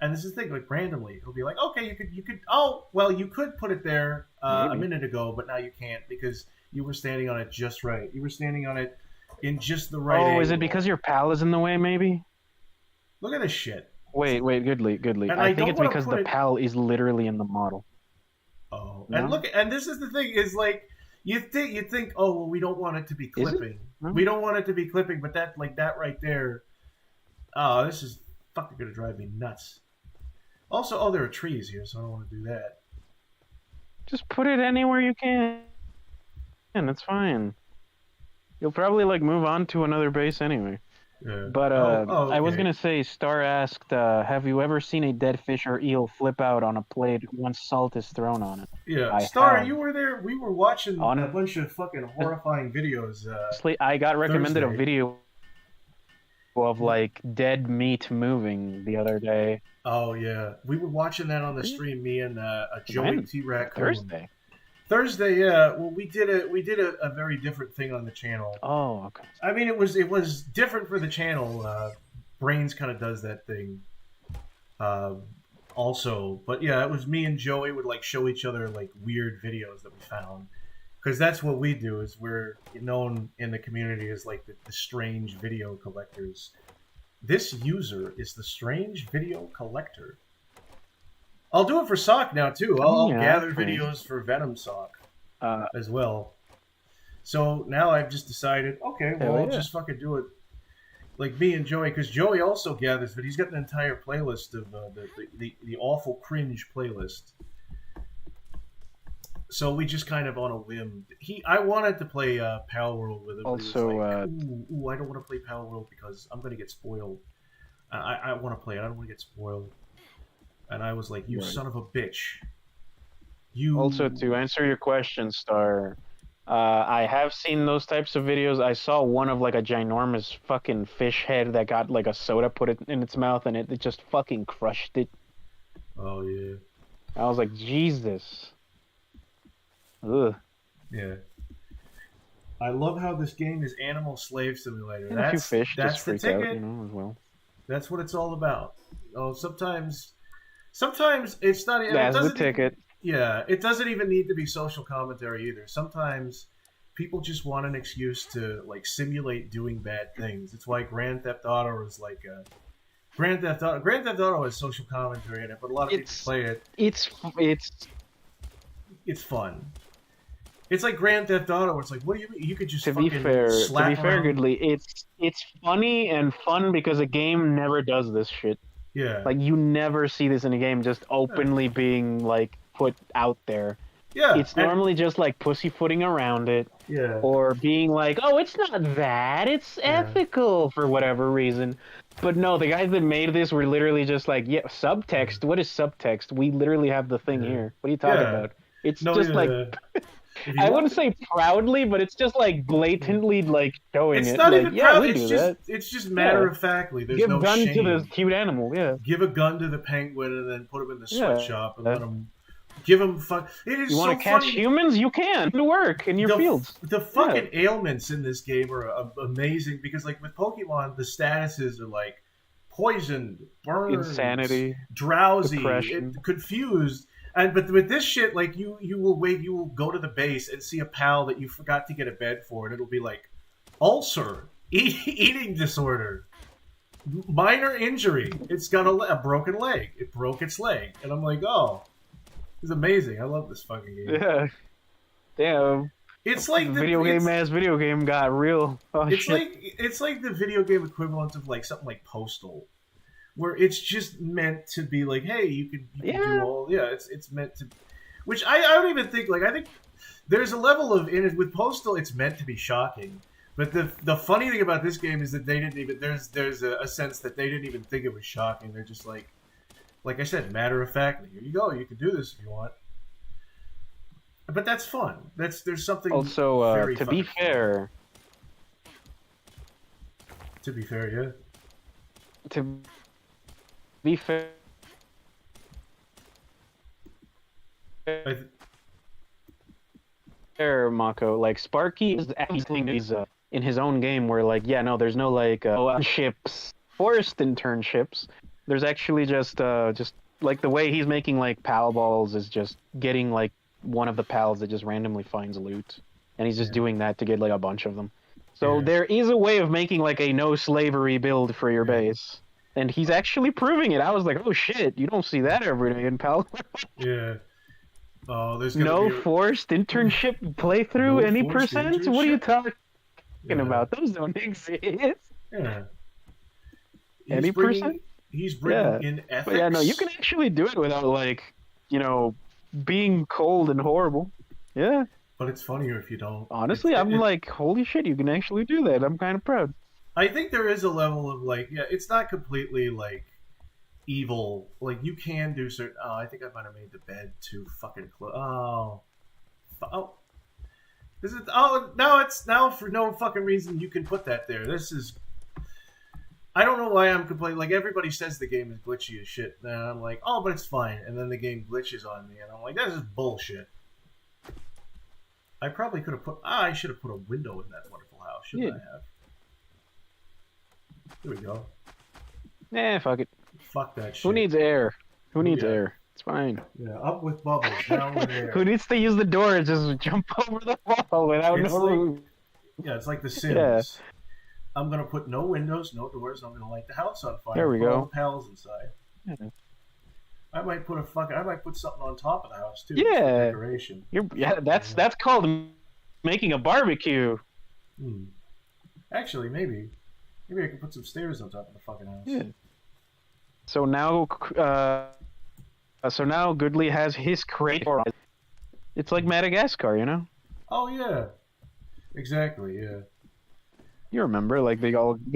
and this is the thing, like randomly, it'll be like, okay, you could. Oh, well, you could put it there a minute ago, but now you can't because you were standing on it just right. You were standing on it in just the right. Oh, is it because your pal is in the way? Maybe. Look at this shit. Wait, goodly. I think it's because the pal is literally in the model. Oh, no? And look, and this is the thing: is like you think, oh, well, we don't want it to be clipping. No? We don't want it to be clipping, but that right there, oh, this is fucking gonna drive me nuts. Also, oh, there are trees here, so I don't want to do that. Just put it anywhere you can. It's fine. You'll probably like move on to another base anyway. Yeah. But okay. I was gonna say, Star asked, have you ever seen a dead fish or eel flip out on a plate once salt is thrown on it? Yeah, I Star, have. you were there. We were watching On a bunch of fucking horrifying videos. Honestly, I got recommended Thursday. a video of like dead meat moving the other day. Oh yeah, we were watching that on the stream. Me and Joey T. Raccoon. Thursday, yeah. Well, we did a very different thing on the channel. Oh, okay. I mean, it was different for the channel. Brains kind of does that thing. Also, but yeah, it was me and Joey would like show each other like weird videos that we found, because that's what we do. Is we're known in the community as like the strange video collectors. This user is the strange video collector. I'll do it for Sock now too. I'll gather videos for Venom Sock as well. So now I've just decided, okay, well, I'll just fucking do it like me and Joey, because Joey also gathers, but he's got an entire playlist of the awful cringe playlist. So we just kind of on a whim. I wanted to play Pal World with him. Also, like, I don't want to play Pal World because I'm gonna get spoiled. I want to play it. I don't want to get spoiled. And I was like, you son of a bitch. You. Also, to answer your question, Star, I have seen those types of videos. I saw one of like a ginormous fucking fish head that got like a soda put it in its mouth and it just fucking crushed it. Oh, yeah. I was like, Jesus. Ugh. Yeah. I love how this game is Animal Slave Simulator. And a few fish that's just the freak ticket. out, you know, as well. That's what it's all about. Oh, sometimes it's not. That's the ticket. Yeah, it doesn't even need to be social commentary either. Sometimes people just want an excuse to like simulate doing bad things. It's why Grand Theft Auto is like Grand Theft Auto. Grand Theft Auto has social commentary in it, but a lot of people play it. It's fun. It's like Grand Theft Auto, where it's like, what do you mean? You could just to be fair, Goodly, it's funny and fun because a game never does this shit. Yeah. Like, you never see this in a game just openly being, like, put out there. Yeah. It's normally just, like, pussyfooting around it. Yeah. Or being like, oh, it's not that. It's ethical for whatever reason. But no, the guys that made this were literally just like, yeah, subtext? What is subtext? We literally have the thing here. What are you talking about? It's just like... I wouldn't say proudly, but it's just like blatantly like showing it. It's not like, even yeah, proud. we It's do just that. it's just matter of factly. There's Give no gun shame. to the cute animal. Yeah. Give a gun to the penguin and then put him in the sweatshop and let him. Give him fun. It is you want to catch humans? You can. Do work in your fields. The fucking ailments in this game are amazing because, like with Pokemon, the statuses are like poisoned, burned, insanity, drowsy, depression, confused. But with this shit, like you will go to the base and see a pal that you forgot to get a bed for, and it'll be like ulcer, eating disorder, minor injury. It's got a broken leg. It broke its leg, and I'm like, oh, it's amazing. I love this fucking game. Yeah, damn. It's like the video game got real. Oh, it's like the video game equivalent of like something like Postal. Where it's just meant to be like, hey, you can do all, it's meant to, which I don't even think, like, I think there's a level of, in it with Postal, it's meant to be shocking, but the funny thing about this game is that they didn't even, there's a sense that they didn't even think it was shocking. They're just like I said, matter of factly, here you go, you can do this if you want. But that's fun. There's something also, very to be fair, yeah. To be fair, Mako, like Sparky is acting in his own game where like, yeah, no, there's no like ships, forced internships. There's actually just like the way he's making like pal balls is just getting like one of the pals that just randomly finds loot, and he's just doing that to get like a bunch of them. So there is a way of making like a no slavery build for your base. And he's actually proving it. I was like, oh shit, you don't see that every day in Pal. Yeah. Oh, there's no forced internship playthrough, any percent? What are you talking about? Those don't exist. Yeah. Any percent? He's bringing in ethics. But yeah, no, you can actually do it without, like, you know, being cold and horrible. Yeah. But it's funnier if you don't. Honestly, I'm like, holy shit, you can actually do that. I'm kind of proud. I think there is a level of, like, yeah, it's not completely, like, evil. Like, you can do certain... Oh, I think I might have made the bed too fucking close. Oh. This is... Oh, now for no fucking reason you can put that there. This is... I don't know why I'm complaining. Like, everybody says the game is glitchy as shit. And I'm like, oh, but it's fine. And then the game glitches on me. And I'm like, this is bullshit. I probably could have put... I should have put a window in that wonderful house. Shouldn't I have? There we go. Fuck it. Fuck that shit. Who needs air? Who needs air? It's fine. Yeah, up with bubbles, down with air. Who needs to use the door and just jump over the wall without room? Yeah, it's like The Sims. Yeah. I'm gonna put no windows, no doors. I'm gonna light the house on fire. There we put go. All the pals inside. Yeah. I might put something on top of the house too. Yeah. For decoration. That's called making a barbecue. Actually, maybe I could put some stairs on top of the fucking house. Yeah. So now, Goodley has his crate. It's like Madagascar, you know? Oh yeah. Exactly. Yeah. You remember, like they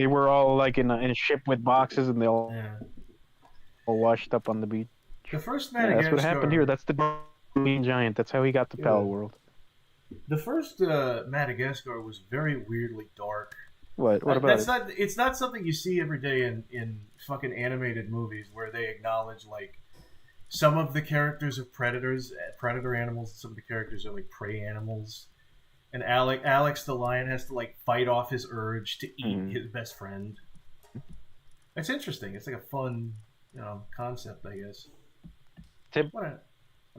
were all like in a ship with boxes, and they all washed up on the beach. The first Madagascar. That's what happened here. That's the green giant. That's how he got to Pal World. The first Madagascar was very weirdly dark. What about it? It's not something you see every day in fucking animated movies where they acknowledge, like, some of the characters are predator animals, and some of the characters are like prey animals. And Alex the lion has to, like, fight off his urge to eat his best friend. It's interesting. It's like a fun, concept, I guess. What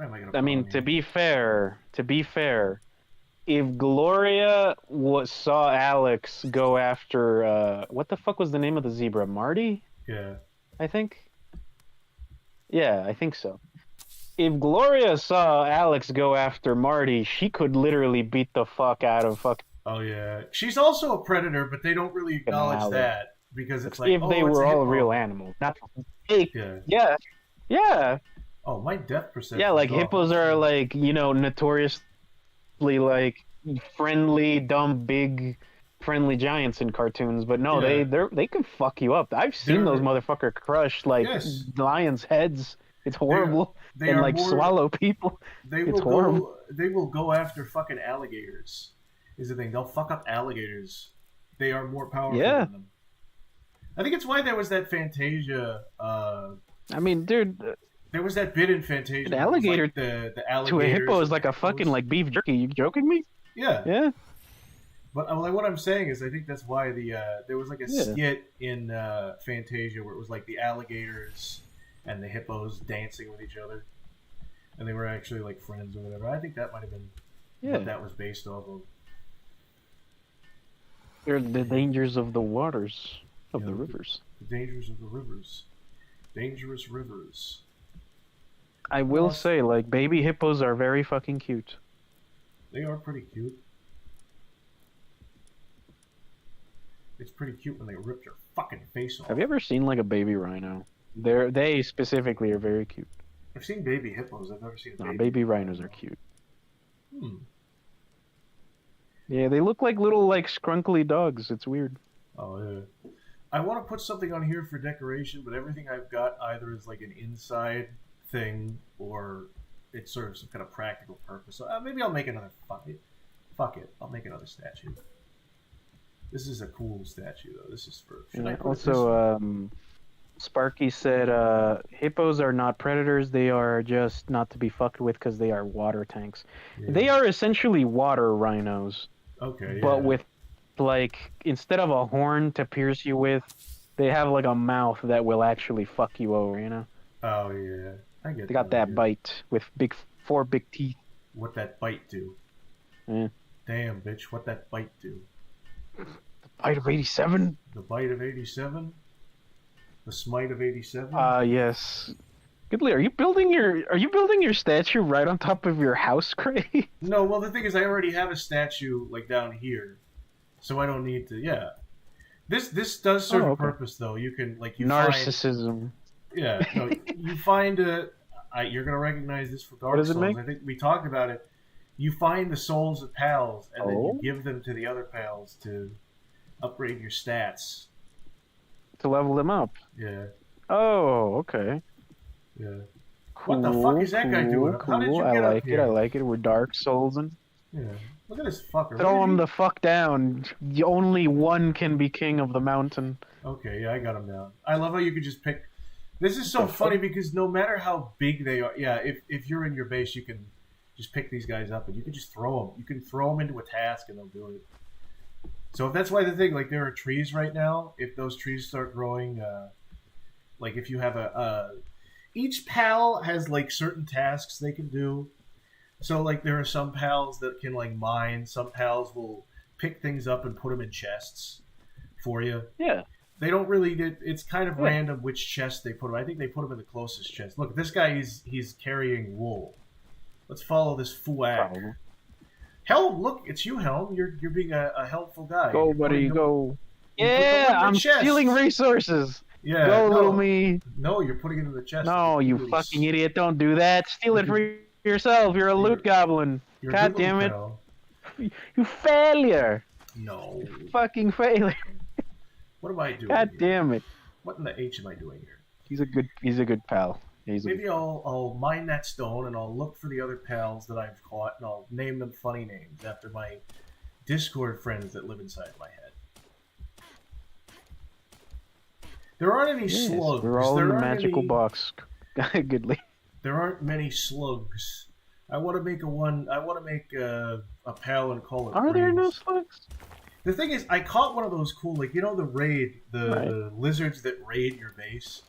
am I gonna? I mean, to be fair, if Gloria saw Alex go after what the fuck was the name of the zebra? Marty? Yeah. I think. Yeah, I think so. If Gloria saw Alex go after Marty, she could literally beat the fuck out of fuck. Oh yeah, she's also a predator, but they don't really acknowledge that because it's like if they were all real animals, not fake. Yeah. Oh, my depth perception. Yeah, like hippos are like notoriously like friendly, dumb, big, friendly giants in cartoons, but no, they can fuck you up. I've seen those motherfucker crush like lions' heads. It's horrible. They like swallow people. It's horrible. They will go after fucking alligators. Is the thing. They'll fuck up alligators. They are more powerful than them. I think it's why there was that Fantasia. I mean, dude. There was that bit in Fantasia. An alligator like the alligators to a hippo is like a fucking like beef jerky. You joking me? Yeah. Yeah. But what I'm saying is, I think that's why there was like a skit in Fantasia where it was like the alligators and the hippos dancing with each other, and they were actually like friends or whatever. I think that might have been what that was based off of. They're the dangers of the waters, of the rivers. The dangers of the rivers. Dangerous rivers. I will say, like, baby hippos are very fucking cute. They are pretty cute. It's pretty cute when they rip your fucking face off. Have you ever seen, like, a baby rhino? They specifically are very cute. I've seen baby hippos. I've never seen a baby. Baby rhinos are cute. Yeah, they look like little, like, scrunkly dogs. It's weird. Oh, yeah. I want to put something on here for decoration, but everything I've got either is, like, an inside thing or it's sort of some kind of practical purpose. So maybe I'll make another... Fuck it. I'll make another statue. This is a cool statue, though. This is for... Sparky said, hippos are not predators. They are just not to be fucked with because they are water tanks. Yeah. They are essentially water rhinos. Okay, but with, like, instead of a horn to pierce you with, they have, like, a mouth that will actually fuck you over, you know? Oh, yeah. I get They got that bite with four big teeth. What that bite do? Yeah. Damn, bitch, what that bite do? The bite of 87? The bite of 87? The smite of 87? Yes. Goodly, are you building your statue right on top of your house crate? No, well the thing is I already have a statue like down here. So I don't need to This does serve a okay. purpose though. You can like Narcissism. Yeah, no, you find you're gonna recognize this for What Dark does it Souls. make? I think we talked about it. You find the souls of pals, and then you Oh, give them to the other pals to upgrade your stats. to level them up. Yeah, Oh, okay. yeah. Cool, What the fuck is that guy doing? How did you I get up like it. I here? like it. We're Dark Souls and Yeah, look at this fucker. throw Where did him he... the fuck down. Only one can be king of the mountain. Okay, yeah, I got him down. I love how you could just pick. This is so funny because no matter how big they are, yeah, if you're in your base, you can just pick these guys up and you can just throw them. You can throw them into a task and they'll do it. So if that's why the thing, like there are trees right now. If those trees start growing, like if you have each pal has like certain tasks they can do. So like there are some pals that can like mine. Some pals will pick things up and put them in chests for you. Yeah. They don't really get. It's kind of random which chest they put him. I think they put him in the closest chest. Look, this guy he's carrying wool. Let's follow this fuack. Helm, look, it's you, Helm. You're being a helpful guy. Go, buddy, go. You Yeah, I'm stealing resources. Yeah, go, no, little me. No, you're putting it in the chest. No, you fucking idiot! Don't do that. Steal it for yourself. You're a loot goblin. God damn it! You failure. No. Fucking failure. What am I doing? God damn it! What in the H am I doing here? He's a good pal. Maybe I'll mine that stone and I'll look for the other pals that I've caught and I'll name them funny names after my Discord friends that live inside my head. There aren't any slugs. We're all in the magical box. Goodly. There aren't many slugs. I want to make a pal and call it. Are there no slugs? The thing is, I caught one of those cool, like, you know, the lizards that raid your base.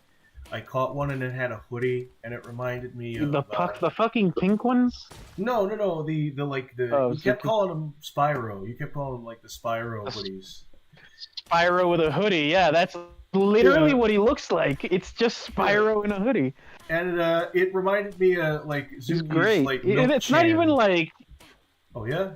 I caught one and it had a hoodie, and it reminded me of the fucking pink ones. No, you kept calling them Spyro. You kept calling them like the Spyro hoodies. Spyro with a hoodie, yeah, that's literally what he looks like. It's just Spyro in a hoodie. And it reminded me of like Zuki's, he's great. Like, it's not even like. Oh yeah.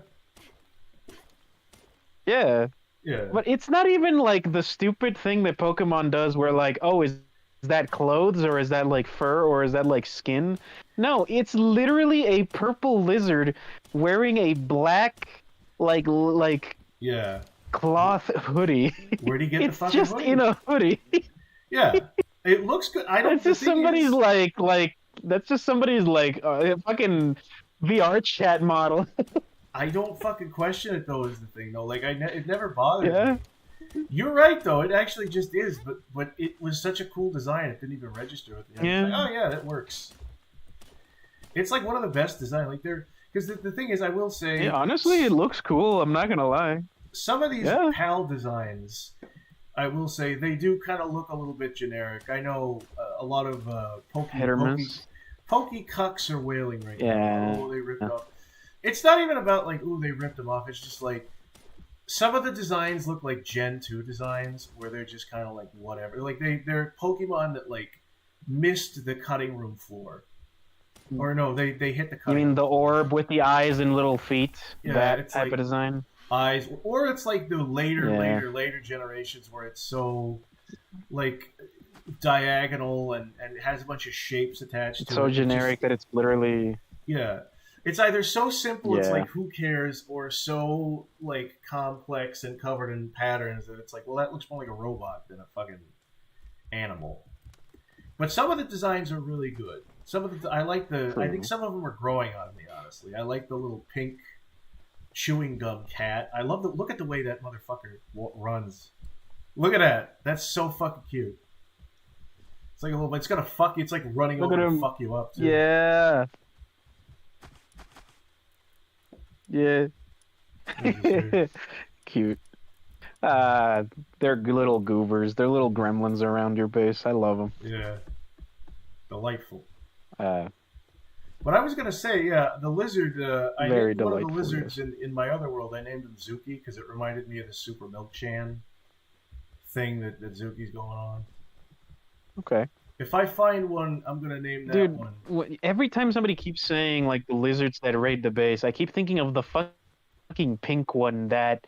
Yeah. Yeah. But it's not even like the stupid thing that Pokemon does where like, oh, is that clothes or is that like fur or is that like skin? No, it's literally a purple lizard wearing a black like yeah cloth hoodie. Where'd he get the fucking hoodie? It's just hoodie? in a hoodie. Yeah. It looks good. I don't That's just somebody's that's just somebody's like fucking VR chat model. I don't fucking question it though. Is the thing though? Like it never bothered me. You're right though. It actually just is. But it was such a cool design. It didn't even register with me. Yeah. Like, oh yeah, that works. It's like one of the best designs. Like because the thing is, I will say. Yeah, honestly, it looks cool. I'm not gonna lie. Some of these PAL designs, I will say, they do kind of look a little bit generic. I know a lot of pokey cucks are wailing right now. Oh, they ripped off. It's not even about like, ooh, they ripped them off. It's just like some of the designs look like Gen 2 designs where they're just kind of like whatever. Like they're Pokemon that like missed the cutting room floor. Or no, they hit the cutting room. You mean the orb with the eyes and little feet? Yeah, that type of design? Eyes, or it's like the later generations where it's so like diagonal and it has a bunch of shapes attached to it. It's so generic that it's literally it's either so simple it's like who cares, or so like complex and covered in patterns that it's like, well, that looks more like a robot than a fucking animal. But some of the designs are really good. Some of the I think some of them are growing on me, honestly. I like the little pink chewing gum cat. I love look at the way that motherfucker runs. Look at that. That's so fucking cute. It's like a little. It's gonna fuck you. It's like running over to fuck you up too. Yeah. Yeah. Cute. They're little goobers. They're little gremlins around your base. I love them. Yeah. Delightful. But I was gonna say, the lizard. I named one of the lizards in my other world. I named him Zuki because it reminded me of the Super Milk Chan thing that Zuki's going on. Okay. If I find one, I'm gonna name that one. Every time somebody keeps saying like the lizards that raid the base, I keep thinking of the fucking pink one that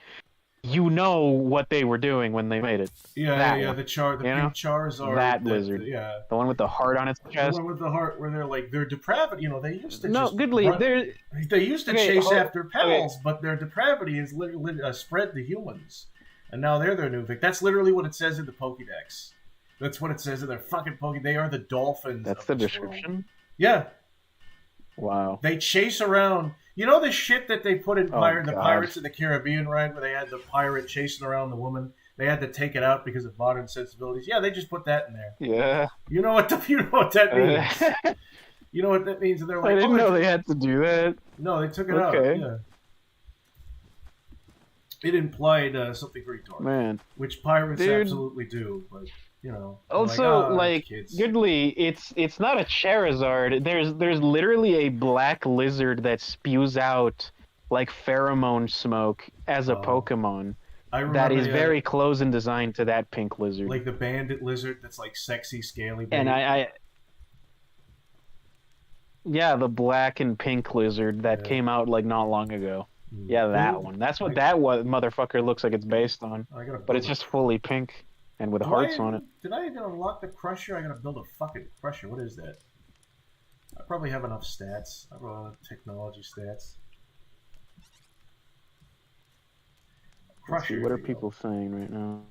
you know what they were doing when they made it. Yeah, That one. the pink Charizard. That lizard. Yeah. The one with the heart on its The chest. one with the heart, where they're depravity. They used to they used to chase after pals, but their depravity is literally spread to humans, and now they're their new victim. That's literally what it says in the Pokédex. That's what it says in their fucking Pokédex. They are the dolphins. That's the description? World. Yeah. Wow. They chase around. You know the shit that they put in the Pirates of the Caribbean, right? Where they had the pirate chasing around the woman. They had to take it out because of modern sensibilities. Yeah, they just put that in there. Yeah. You know what that means? You know what that means? And they're like, I didn't know they had to do that. No, they took it out. Yeah. It implied something very dark. Man. Which pirates absolutely do, but also, Goodly, it's not a Charizard. There's literally a black lizard that spews out like pheromone smoke as a Pokemon. That is very close in design to that pink lizard. Like the bandit lizard that's like sexy, scaly. And yeah, the black and pink lizard that came out like not long ago. Yeah, that one. That's what that motherfucker looks like it's based on. But it's just fully pink and with hearts on it. Did I even unlock the Crusher? I gotta build a fucking Crusher. What is that? I probably have enough stats. I probably have enough technology stats. Crusher. What are people saying right now?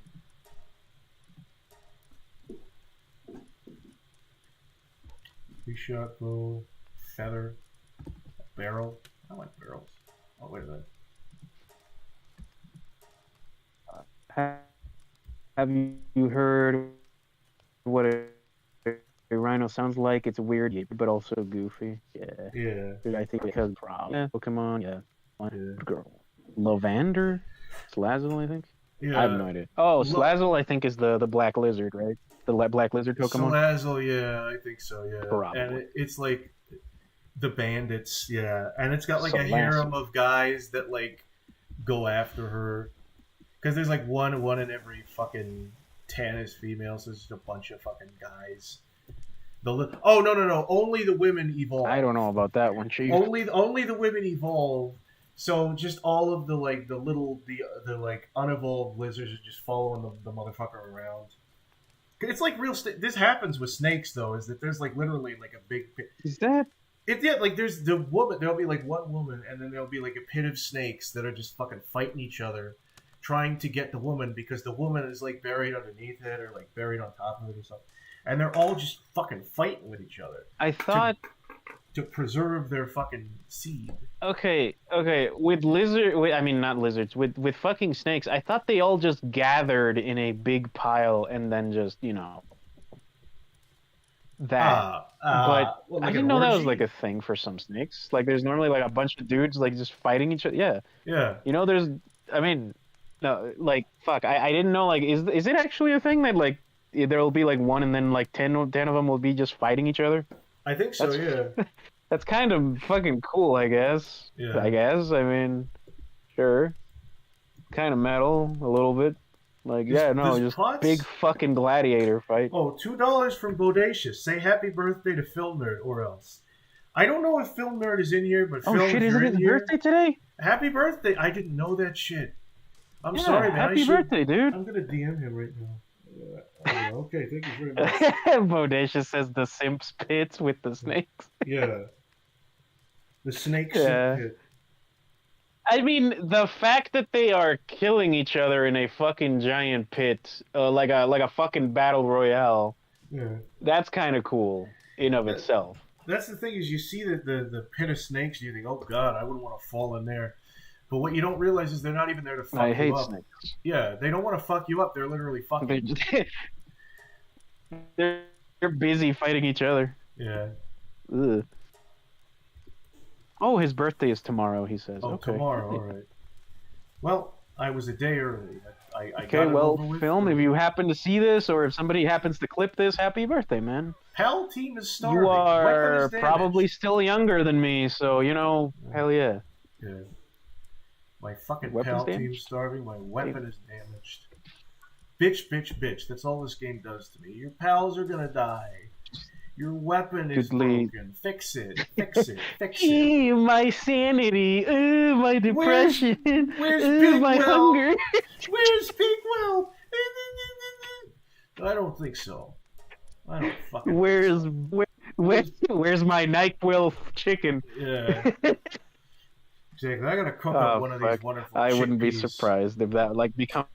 Three-shot bow, feather, barrel. I like barrels. Oh, wait a minute. Have you heard what a rhino sounds like? It's weird, but also goofy. Yeah. I think because Pokemon. Yeah. Girl. Lavander? Slazzle, I think. Yeah. I have no idea. Oh, Slazzle, I think is the black lizard, right? The black lizard Pokemon. Slazzle, yeah, I think so. Yeah. Probably. And it's like the bandits, and it's got like a harem of guys that like go after her. Because there's like one in every fucking 10 is female, so it's just a bunch of fucking guys. Oh no! Only the women evolve. I don't know about that one, Chief. Only the women evolve. So just all of the unevolved lizards are just following the motherfucker around. It's like real. This happens with snakes though. Is that there's like literally like a big. Is that? Like there's the woman. There'll be like one woman, and then there'll be like a pit of snakes that are just fucking fighting each other, trying to get the woman because the woman is like buried underneath it or like buried on top of it or something, and they're all just fucking fighting with each other. I thought to preserve their fucking seed. Okay. With not lizards. With fucking snakes, I thought they all just gathered in a big pile and then just that. But like I didn't know that was like a thing for some snakes. Like there's normally like a bunch of dudes like just fighting each other. Yeah. Yeah. No, like fuck. I didn't know like is it actually a thing that like there'll be like one and then like 10 of them will be just fighting each other? I think so. Yeah. That's kind of fucking cool, I guess. Yeah. I guess. I mean, sure. Kind of metal, a little bit. Like, just big fucking gladiator fight. Oh, $2 from Bodacious. Say happy birthday to Film Nerd, or else. I don't know if Film Nerd is in here, but Film Nerd is it his birthday today? Happy birthday! I didn't know that shit. I'm sorry, man. Happy birthday, dude. I'm gonna DM him right now. Okay, thank you very much. Bodacious says the Simps pits with the snakes. Yeah. The snake simp pit. I mean, the fact that they are killing each other in a fucking giant pit, like a fucking battle royale, that's kind of cool in of itself. That's the thing is you see the pit of snakes and you think, oh god, I wouldn't want to fall in there. But what you don't realize is they're not even there to fuck you up. I hate snakes. Yeah, they don't want to fuck you up. They're literally fucking. They're busy fighting each other. Yeah. Ugh. Oh, his birthday is tomorrow, he says. Oh, okay. Tomorrow, all right. Well, I was a day early. I okay, well, Film, if you happen to see this, or if somebody happens to clip this, happy birthday, man. Pal team is starving. You are probably still younger than me, so, hell yeah. Yeah. My fucking pal team's starving. My weapon is damaged. Bitch, bitch, bitch. That's all this game does to me. Your pals are gonna die. Your weapon is Goodly. broken. Fix it. Fix it. Fix it. My sanity. My depression. Where's Big my Will? hunger. Where's Big Will? I don't think so. I don't fucking think so. Where's my NyQuil chicken? Yeah. Jake, I gotta cook up one of these wonderful I wouldn't be chickpeas. surprised if that like becomes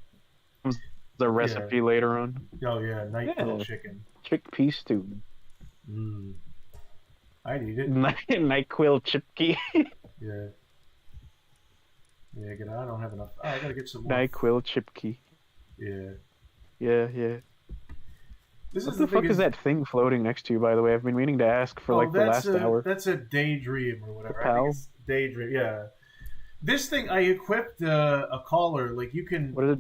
the recipe later on. Oh yeah, NyQuil chicken. Chickpea stew. Mmm. I'd eat it. NyQuil chipkey. Yeah. Yeah, I don't have enough. Oh, I gotta get some more. NyQuil chipkey. Yeah. Yeah. What the fuck is that thing floating next to you, by the way? I've been meaning to ask for like the last hour. That's a daydream or whatever. I think it's daydream, yeah. This thing, I equipped a collar. Like you can. What is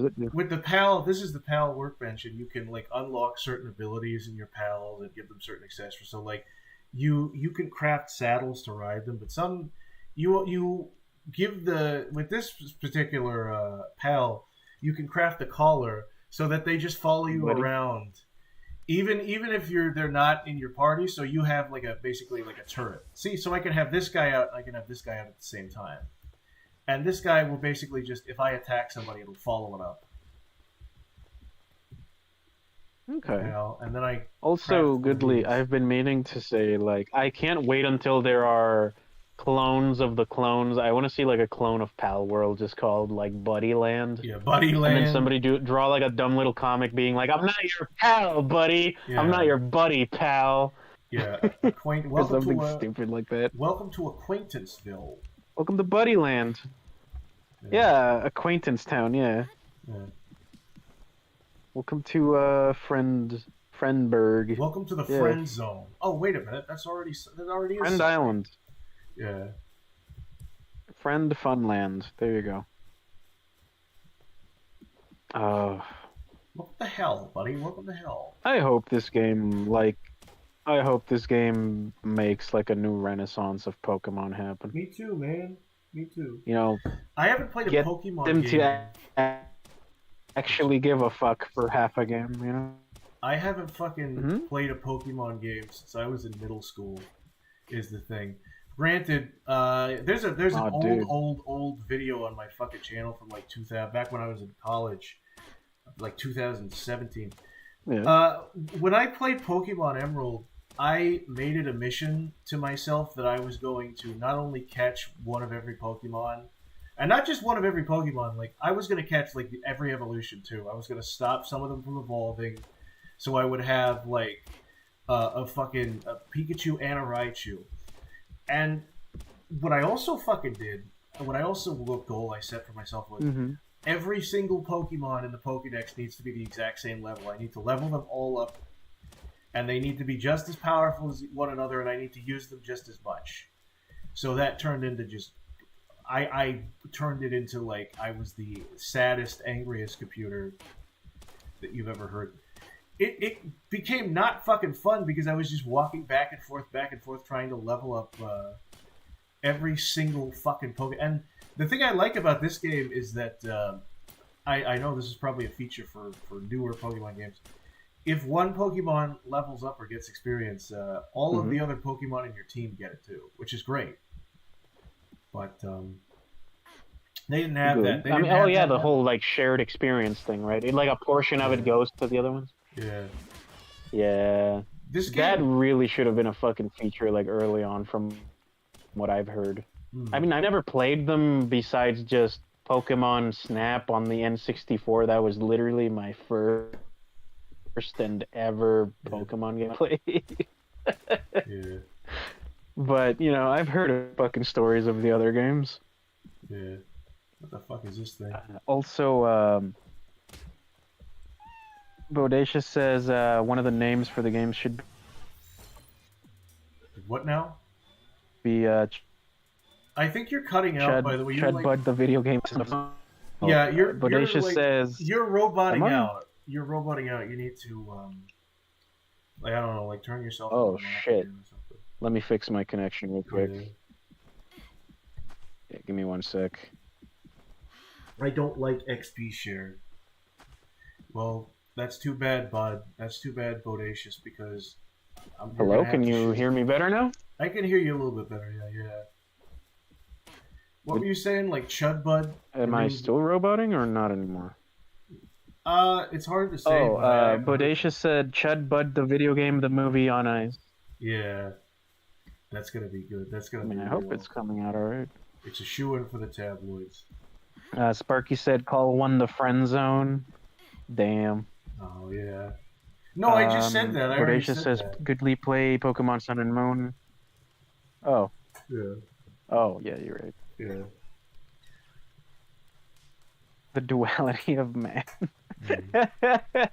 it do? With the PAL, this is the PAL workbench, and you can like unlock certain abilities in your PALs and give them certain accessories. So like, you can craft saddles to ride them, but some you give with this particular PAL, you can craft a collar so that they just follow you around. Even if they're not in your party, so you have basically like a turret. See, so I can have this guy out, I can have this guy out at the same time. And this guy will basically just, if I attack somebody, it'll follow it up. Okay. You know, and then I also Goodly, I've been meaning to say like I can't wait until there are clones of the clones. I want to see like a clone of Pal World just called like Buddy Land. Yeah, Buddy Land. And then somebody draw like a dumb little comic being like, "I'm not your pal, buddy. Yeah. I'm not your buddy, pal." Yeah, or something stupid like that. Welcome to Acquaintanceville. Welcome to Buddy Land. Yeah, Acquaintance Town. Yeah. Welcome to Friendberg. Welcome to the Friend Zone. Oh wait a minute, that already is Friend Island. Yeah. Friend Funland. There you go. What the hell, buddy? Welcome to hell. I hope this game makes like a new renaissance of Pokemon happen. Me too, man. Me too. You know, I haven't played a Pokemon game. To actually give a fuck for half a game, you know? I haven't fucking played a Pokemon game since I was in middle school, is the thing. Granted, there's an old video on my fucking channel from like 2000, back when I was in college, like 2017. Yeah. When I played Pokemon Emerald, I made it a mission to myself that I was going to not only catch one of every Pokemon, and not just one of every Pokemon, like I was going to catch like every evolution too. I was going to stop some of them from evolving, so I would have like a Pikachu and a Raichu. And what I also fucking did, goal I set for myself was every single Pokemon in the Pokedex needs to be the exact same level. I need to level them all up, and they need to be just as powerful as one another, and I need to use them just as much. So that turned into just, I turned it into like I was the saddest, angriest computer that you've ever heard. It became not fucking fun because I was just walking back and forth, trying to level up every single fucking Pokemon. And the thing I like about this game is that I know this is probably a feature for newer Pokemon games. If one Pokemon levels up or gets experience, all of the other Pokemon in your team get it too, which is great. But they didn't have that. The whole like shared experience thing, right? Like a portion of it goes to the other ones. Yeah. This game... That really should have been a fucking feature like early on from what I've heard. I mean, I never played them besides just Pokemon Snap on the N64. That was literally my first and ever Pokemon game I played. But, you know, I've heard of fucking stories of the other games. Yeah. What the fuck is this thing? Also, Bodacious says one of the names for the game should what now? Be I think you're cutting out, by the way. Chud Bud, the video game. Yeah, Bodacious says you're roboting out. You're roboting out. You need to like I don't know, like turn yourself. Oh shit! Let me fix my connection real quick. Yeah, give me 1 sec. I don't like XP share. Well, that's too bad, bud. That's too bad, Bodacious, because Hello, can you hear me better now? I can hear you a little bit better. Yeah. What were you saying? Like Chud Bud? Am I still roboting or not anymore? It's hard to say. Bodacious said Chud Bud, the video game, the movie on ice. Yeah, that's gonna be good. That's gonna. I hope it's coming out alright. It's a shoo-in for the tabloids. Sparky said, "Call one the friend zone." Damn. Oh yeah. No, I just said that. Bodacious says, "Goodly play Pokemon Sun and Moon." Oh. Yeah. Oh yeah, you're right. Yeah. The duality of man. Mm.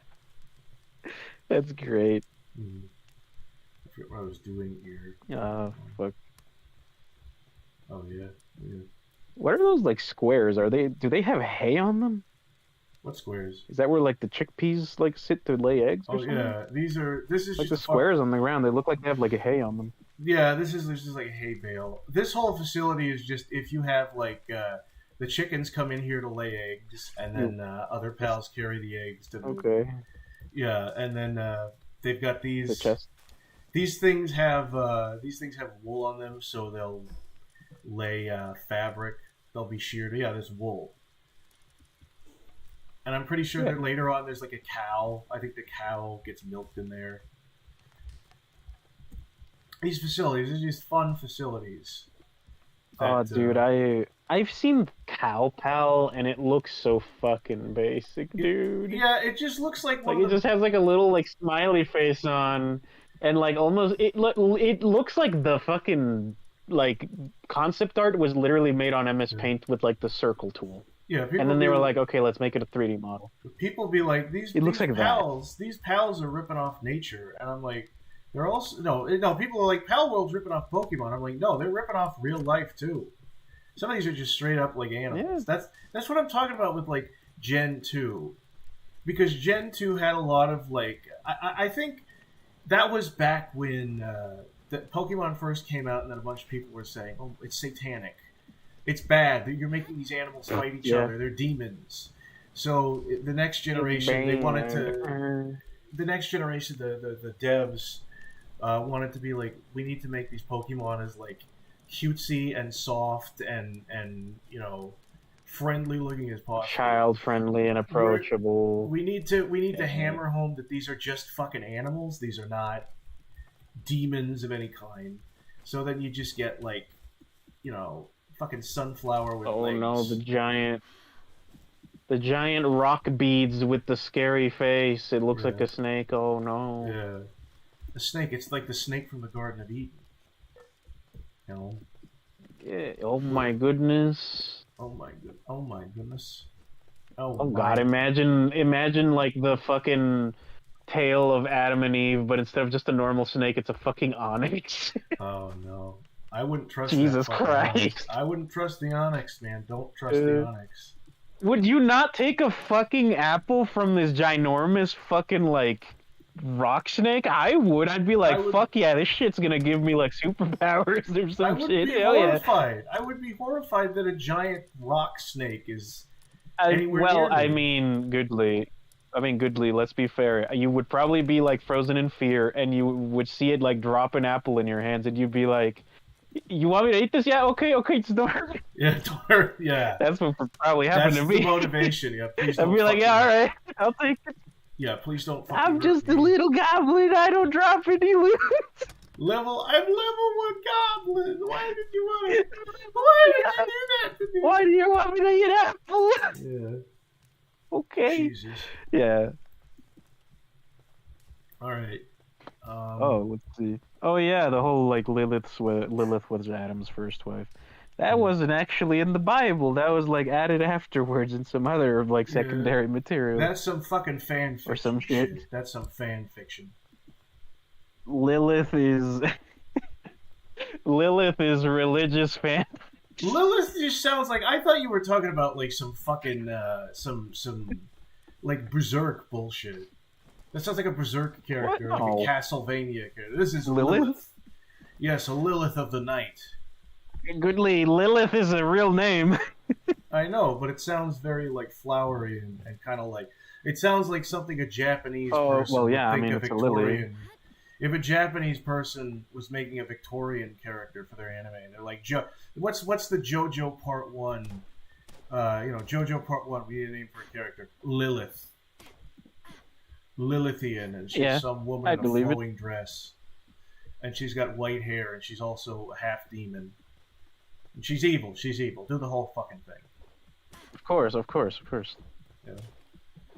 That's great. Mm. I forget what I was doing here. Fuck. Oh yeah. What are those like squares? Do they have hay on them? What squares? Is that where like the chickpeas like sit to lay eggs? Or something? Yeah. This is like just the squares on the ground. They look like they have like a hay on them. Yeah, this is just like a hay bale. This whole facility is just if you have like the chickens come in here to lay eggs, and then other pals carry the eggs to the. Okay. Yeah, and then they've got these. The chest. These things have wool on them, so they'll lay fabric. They'll be sheared. Yeah, there's wool. And I'm pretty sure that later on there's like a cow. I think the cow gets milked in there. These facilities are just fun facilities. Dude, I've seen Cow Pal and it looks so fucking basic, dude. Yeah, it just looks like it just has like a little like smiley face on, and like almost it looks like the fucking like concept art was literally made on MS Paint with like the circle tool. Yeah, and then they were like, okay, let's make it a 3D model. People be like, these pals are ripping off nature, and I'm like, they're also no. People are like, Pal World's ripping off Pokemon. I'm like, no, they're ripping off real life too. Some of these are just straight up like animals. Yeah. That's what I'm talking about with like Gen 2, because Gen 2 had a lot of like I think that was back when the Pokemon first came out, and then a bunch of people were saying, oh, it's satanic. It's bad that you're making these animals fight each other. They're demons. So the next generation, they wanted to. The next generation, the devs wanted to be like, we need to make these Pokemon as like cutesy and soft and friendly looking as possible. Child friendly and approachable. We need to hammer home that these are just fucking animals. These are not demons of any kind. So then you just get like, fucking sunflower with legs. No, the giant rock beads with the scary face. It looks like a snake. Oh no. Yeah. The snake, it's like the snake from the Garden of Eden. Yeah. Oh my goodness. Oh my goodness. Oh god, imagine like the fucking tail of Adam and Eve, but instead of just a normal snake, it's a fucking onyx. Oh no. I wouldn't trust Jesus Christ. Onyx. I wouldn't trust the onyx, man. Don't trust the onyx. Would you not take a fucking apple from this ginormous fucking like rock snake? I would. I'd be like, fuck yeah, this shit's gonna give me like superpowers or some shit. Hell yeah. I would be horrified that a giant rock snake is anywhere near me. I mean, Goodly, let's be fair. You would probably be like frozen in fear, and you would see it like drop an apple in your hands, and you'd be like, you want me to eat this? Yeah, okay, it's dark. Yeah, dark. Yeah. That's what probably happened to me. That's the motivation. Yeah, please don't. I'd be like, yeah, all right, I'll take it. Yeah, please don't. I'm just a little goblin. I don't drop any loot. I'm level 1 goblin. Why did you do that to me? Why do you want me to eat apple? Yeah. Okay. Jesus. Yeah. All right. Let's see. Oh yeah, the whole like Lilith was Adam's first wife. That wasn't actually in the Bible. That was like added afterwards in some other like secondary material. That's some fucking fan fiction. Or some shit. That's some fan fiction. Lilith is religious fan. Lilith just sounds like, I thought you were talking about like some fucking some like berserk bullshit. That sounds like a berserk character, like a Castlevania character. This is Lilith. Yes, a Lilith of the night. Goodly, Lilith is a real name. I know, but it sounds very like flowery and kind of like, it sounds like something a Japanese person would think it's a lily. if a Japanese person was making a Victorian character for their anime, they're like, what's the JoJo Part 1? JoJo Part 1, we need a name for a character. Lilith. Lilithian, and she's some woman in a flowing dress. And she's got white hair, and she's also a half demon. And she's evil. Do the whole fucking thing. Of course. Yeah.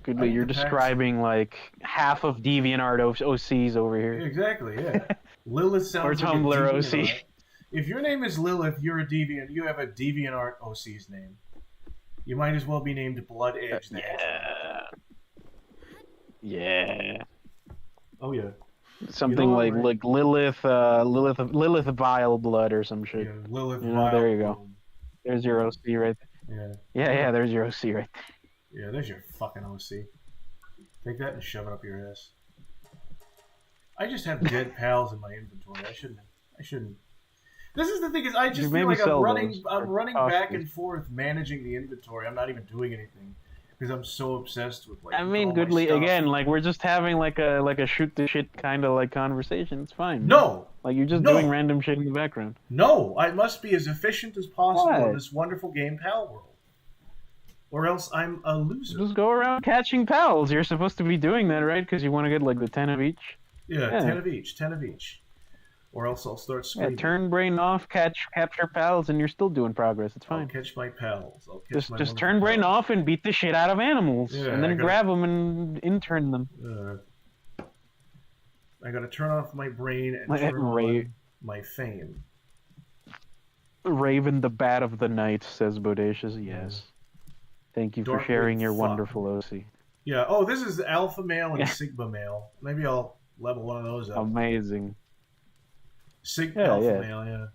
Goodly, you're describing like half of DeviantArt OCs over here. Exactly, yeah. Lilith sounds like Tumblr a OC. If your name is Lilith, you're a deviant. You have a DeviantArt OC's name. You might as well be named Blood Edge. Yeah. Oh yeah. Something like Lilith Vile Blood or some shit. Yeah, Lilith Vile. There you go. There's your OC right there. Yeah. There's your OC right there. Yeah, there's your fucking OC. Take that and shove it up your ass. I just have dead pals in my inventory. I shouldn't. This is the thing, is I just feel like I'm running back and forth managing the inventory. I'm not even doing anything because I'm so obsessed with like. I mean, Goodly, again, like we're just having like a shoot the shit kind of like conversation. It's fine. No, like you're just doing random shit in the background. No, I must be as efficient as possible in this wonderful game pal world, or else I'm a loser. Just go around catching pals. You're supposed to be doing that, right? Because you want to get like the 10 of each. Yeah, 10 of each. Or else I'll start screaming. Yeah, turn brain off, capture pals, and you're still doing progress. It's fine. I'll catch my pals. Just turn brain off and beat the shit out of animals, and then grab them and intern them. I gotta turn off my brain and turn on my fame. Raven the Bat of the Night, says Bodacious. Yes. Thank you for sharing your wonderful OC. Yeah. Oh, this is Alpha Male and Sigma Male. Maybe I'll level one of those up. Amazing. Alpha Male, yeah.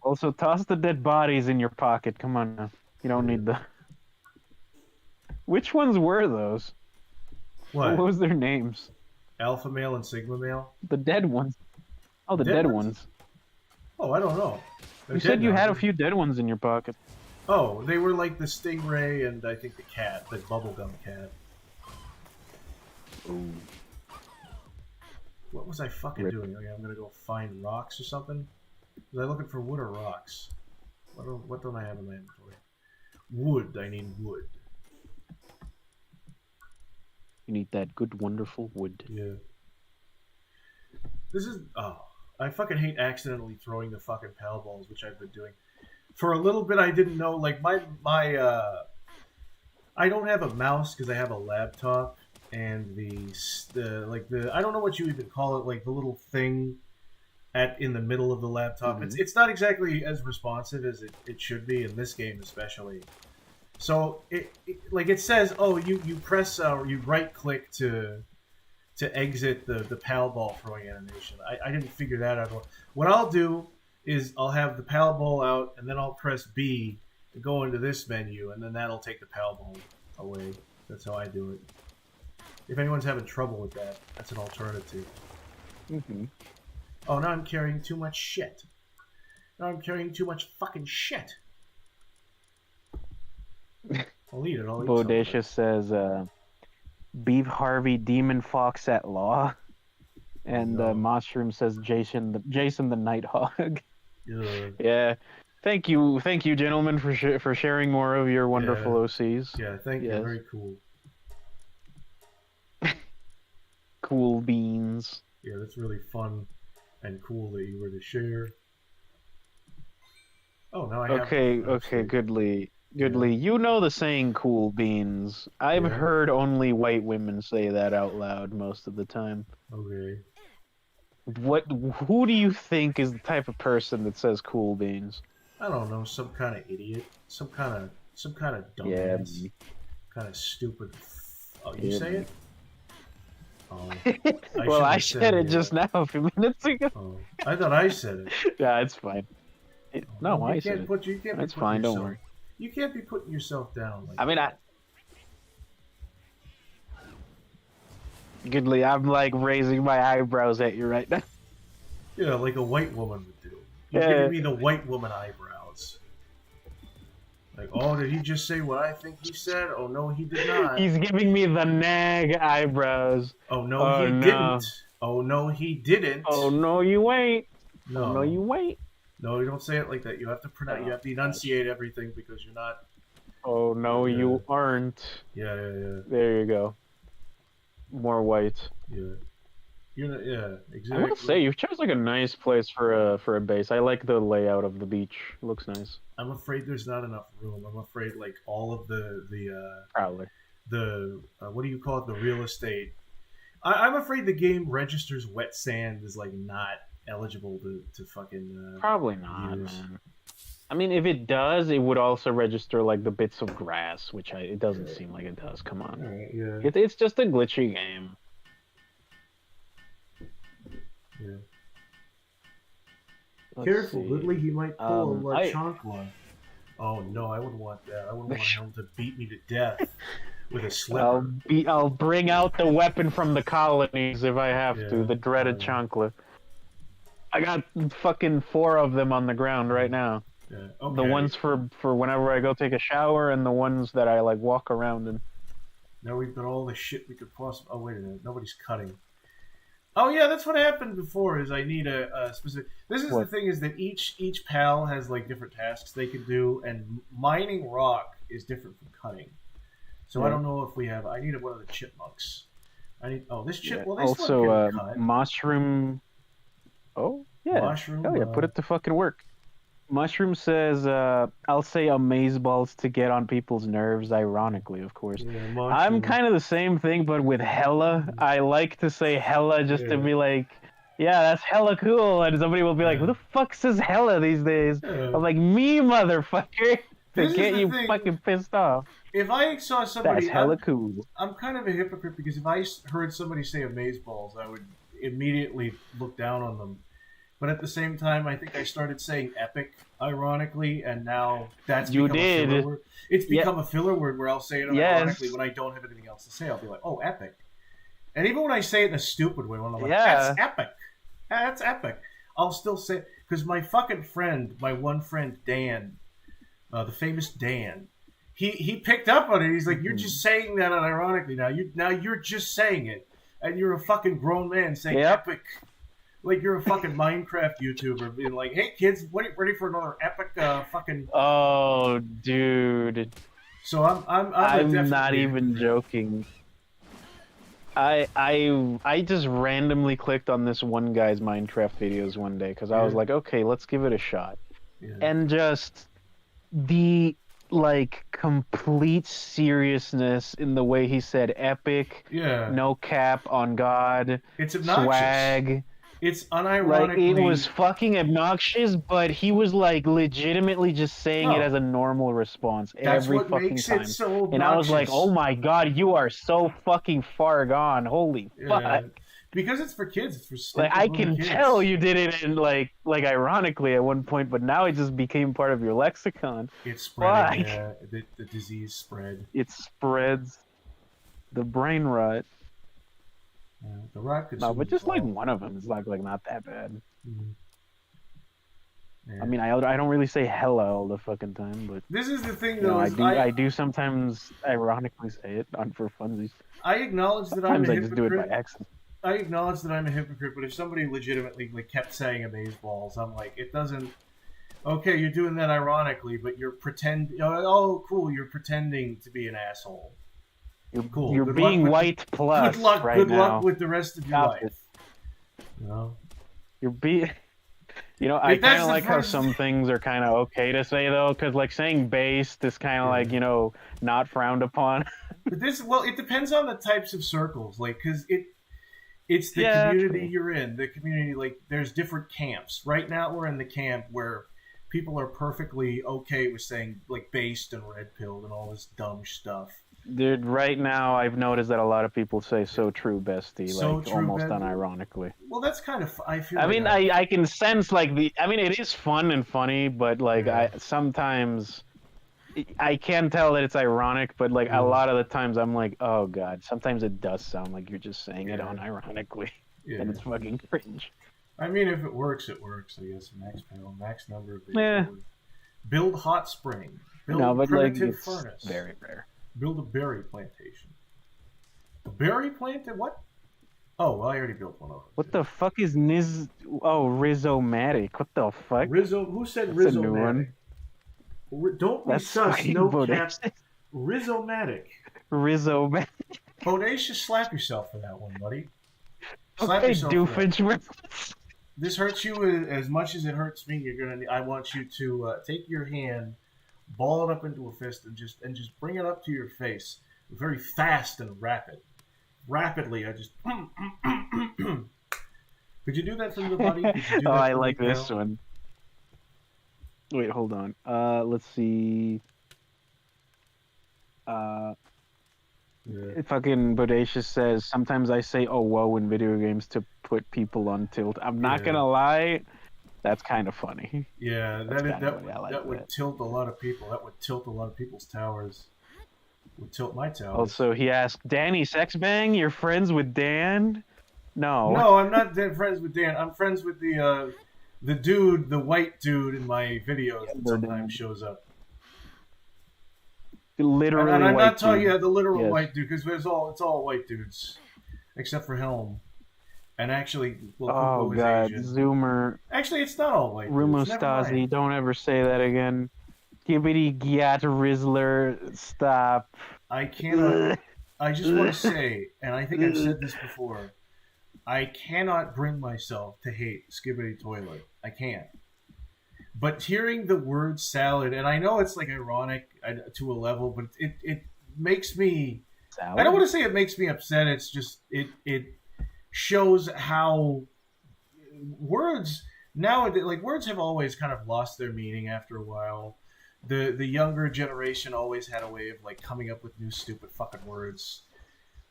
Also, toss the dead bodies in your pocket. Come on now. You don't need the... Which ones were those? What was their names? Alpha Male and Sigma Male? The dead ones. Oh, the dead ones. Oh, I don't know. You said you had a few dead ones in your pocket. Oh, they were like the Stingray and I think the cat, the bubblegum cat. Ooh. What was I fucking doing? Okay, I'm gonna go find rocks or something. Was I looking for wood or rocks? What don't I have in my inventory? Wood. I need wood. You need that good, wonderful wood. Yeah. This is... Oh. I fucking hate accidentally throwing the fucking pal balls, which I've been doing. For a little bit, I didn't know... Like, my I don't have a mouse because I have a laptop. And the I don't know what you even call it, like the little thing in the middle of the laptop. Mm-hmm. It's not exactly as responsive as it should be in this game, especially. So it says, oh, you press or you right click to exit the pal ball throwing animation. I didn't figure that out. What I'll do is I'll have the pal ball out, and then I'll press B to go into this menu, and then that'll take the pal ball away. That's how I do it. If anyone's having trouble with that, that's an alternative. Mm-hmm. Oh, now I'm carrying too much shit. Now I'm carrying too much fucking shit. I'll eat it. Bodacious says, Beef Harvey Demon Fox at Law. And Mushroom says Jason the Nighthawk. Yeah. Thank you, gentlemen, for sharing more of your wonderful OCs. Yeah, thank you. Very cool. Cool beans. Yeah, that's really fun and cool that you were to share. Oh, now I have... Okay, Goodly. You know the saying "cool beans." I've heard only white women say that out loud most of the time. Okay. Who do you think is the type of person that says "cool beans"? I don't know. Some kind of idiot. Some kind of dumbass. Yeah. Kind of stupid. Oh, you say it? Oh, well, I said it just now a few minutes ago. Oh, I thought I said it. Yeah, it's fine. I said it. You can't. It's fine. Don't worry. You can't be putting yourself down. Like Goodly, I'm like raising my eyebrows at you right now. Yeah, like a white woman would do. You're giving me the white woman eyebrows. Like, oh, did he just say what I think he said? Oh, no, he did not. He's giving me the nag eyebrows. Oh, no, he didn't. Oh no, he didn't. Oh no, you ain't. No, oh, no, you ain't. No, you don't say it like that. You have to pronounce. You have to enunciate everything because you're not. Oh no, you aren't. Yeah. There you go. More white. Yeah. You're not, yeah, exactly. I want to say you've chose like a nice place for a base. I like the layout of the beach. It looks nice. I'm afraid there's not enough room. I'm afraid like all of the probably the what do you call it, the real estate. I'm afraid the game registers wet sand as like not eligible to fucking probably not, use. Man. I mean, if it does, it would also register like the bits of grass, which it doesn't seem like it does. Come on, right, yeah. It's just a glitchy game. Yeah. Let's Careful, see. Woodley, he might pull a chancla. Oh no, I wouldn't want that. I wouldn't want him to beat me to death with a slipper. I'll bring out the weapon from the colonies if I have to, the dreaded chancla. I got fucking 4 of them on the ground right now. Yeah. Okay. The ones for whenever I go take a shower, and the ones that I like walk around in. Now we've got all the shit we could possibly. Oh wait a minute, nobody's cutting. Oh yeah, that's what happened before. Is I need a specific. This is the thing: is that each pal has like different tasks they can do, and mining rock is different from cutting. So I don't know if we have. I need one of the chipmunks. I need. Oh, this chip. Well, this also one can cut. mushroom. Oh yeah. Mushroom. Hell yeah, put it to fucking work. Mushroom says, I'll say amazeballs to get on people's nerves, ironically, of course. Yeah, I'm kind of the same thing, but with hella. I like to say hella just to be like, yeah, that's hella cool. And somebody will be like, who the fuck says hella these days? I'm like, me, motherfucker. To get you fucking pissed off. If I saw somebody... That's hella cool. I'm kind of a hypocrite because if I heard somebody say amazeballs, I would immediately look down on them. But at the same time, I think I started saying epic, ironically, and now that's become a filler word. It's become a filler word where I'll say it ironically when I don't have anything else to say. I'll be like, oh, epic. And even when I say it in a stupid way, when I'm like, that's epic. That's epic. I'll still say it. Because my fucking friend, my one friend, Dan, the famous Dan, he picked up on it. He's like, you're just saying that unironically now. Now you're just saying it. And you're a fucking grown man saying epic. Like you're a fucking Minecraft YouTuber being like, hey kids, ready for another epic fucking... Oh, dude. So I'm not even joking. I just randomly clicked on this one guy's Minecraft videos one day because I was like, okay, let's give it a shot. Yeah. And just the like complete seriousness in the way he said epic, no cap on God, it's obnoxious. Swag. It's unironically... Like, it was fucking obnoxious, but he was, like, legitimately just saying it as a normal response every fucking time. It so obnoxious. And I was like, oh my god, you are so fucking far gone. Holy fuck. Because it's for kids. It's for stupid I can kids. tell you did it in, like ironically at one point, but now it just became part of your lexicon. It's spreading, the disease spread. It spreads. The brain rot. Yeah, the rock could but just like one of them is like not that bad. Mm-hmm. Yeah. I mean, I don't really say hella all the fucking time, but this is the thing though. I do sometimes ironically say it for funsies. I acknowledge that sometimes I'm a hypocrite. I just do it by accident. I acknowledge that I'm a hypocrite, but if somebody legitimately kept saying amazeballs, I'm like, it doesn't. Okay, you're doing that ironically, but you're pretending. Oh, cool! You're pretending to be an asshole. Cool. You're being white plus. Good luck. Right good now. luck with the rest of your life. You know. You're being. You know, I kind of like how some things are kind of okay to say though, because like saying based is kind of like not frowned upon. But it depends on the types of circles, like because it's the community you're in. The community, like there's different camps. Right now, we're in the camp where people are perfectly okay with saying like based and red pilled and all this dumb stuff. Dude, right now I've noticed that a lot of people say "so true, bestie," so like true, almost bestie. unironically. Well, that's kind of. I feel. I mean, I can sense like it is fun and funny, but like I sometimes I can tell that it's ironic, but like a lot of the times I'm like, oh god. Sometimes it does sound like you're just saying it unironically, and it's fucking cringe. I mean, if it works, it works. I guess max number of build hot spring. Build primitive furnace. Very rare. Build a berry plantation. A berry plantation? What? Oh, well, I already built one of them. What the fuck is Niz? Oh, Rizzomatic. What the fuck? Rizzo? Who said That's a new Rizzomatic? one. Don't be That's sus. fucking No bodacious. cap. Rizzomatic. Rizzomatic. Bodacious, slap yourself for that one, buddy. Slap Okay, yourself for that. doofenshmirtz. This hurts you as much as it hurts me. I want you to take your hand, ball it up into a fist, and just bring it up to your face, very fast and rapidly. I just. Could you do that for me, buddy? Could you do that I for like me, this pal? one. Wait, hold on. Let's see. Fucking Bodacious says, sometimes I say "oh whoa" in video games to put people on tilt. I'm not gonna lie, that's kind of funny. Yeah, that would that. tilt a lot of people. That would tilt a lot of people's towers. Would tilt my towers. Also, he asked, Danny Sexbang, you're friends with Dan? No. No, I'm not friends with Dan. I'm friends with the dude, the white dude in my videos that sometimes shows up. Literally, and I'm not talking dude. The literal white dude, because it's all white dudes, except for Helm, and actually, oh is god, Asian. Zoomer. Actually, it's not all white. Rumostasi, don't ever say that again. Gibbity Gyat Rizzler, stop. I cannot. I just want to say, and I think I've said this before, I cannot bring myself to hate Skibbity Toilet. I can't. But hearing the word salad, and I know it's like ironic to a level, but it makes me. Salad? I don't want to say it makes me upset. It's just it shows how words nowadays, like words have always kind of lost their meaning after a while. The younger generation always had a way of like coming up with new stupid fucking words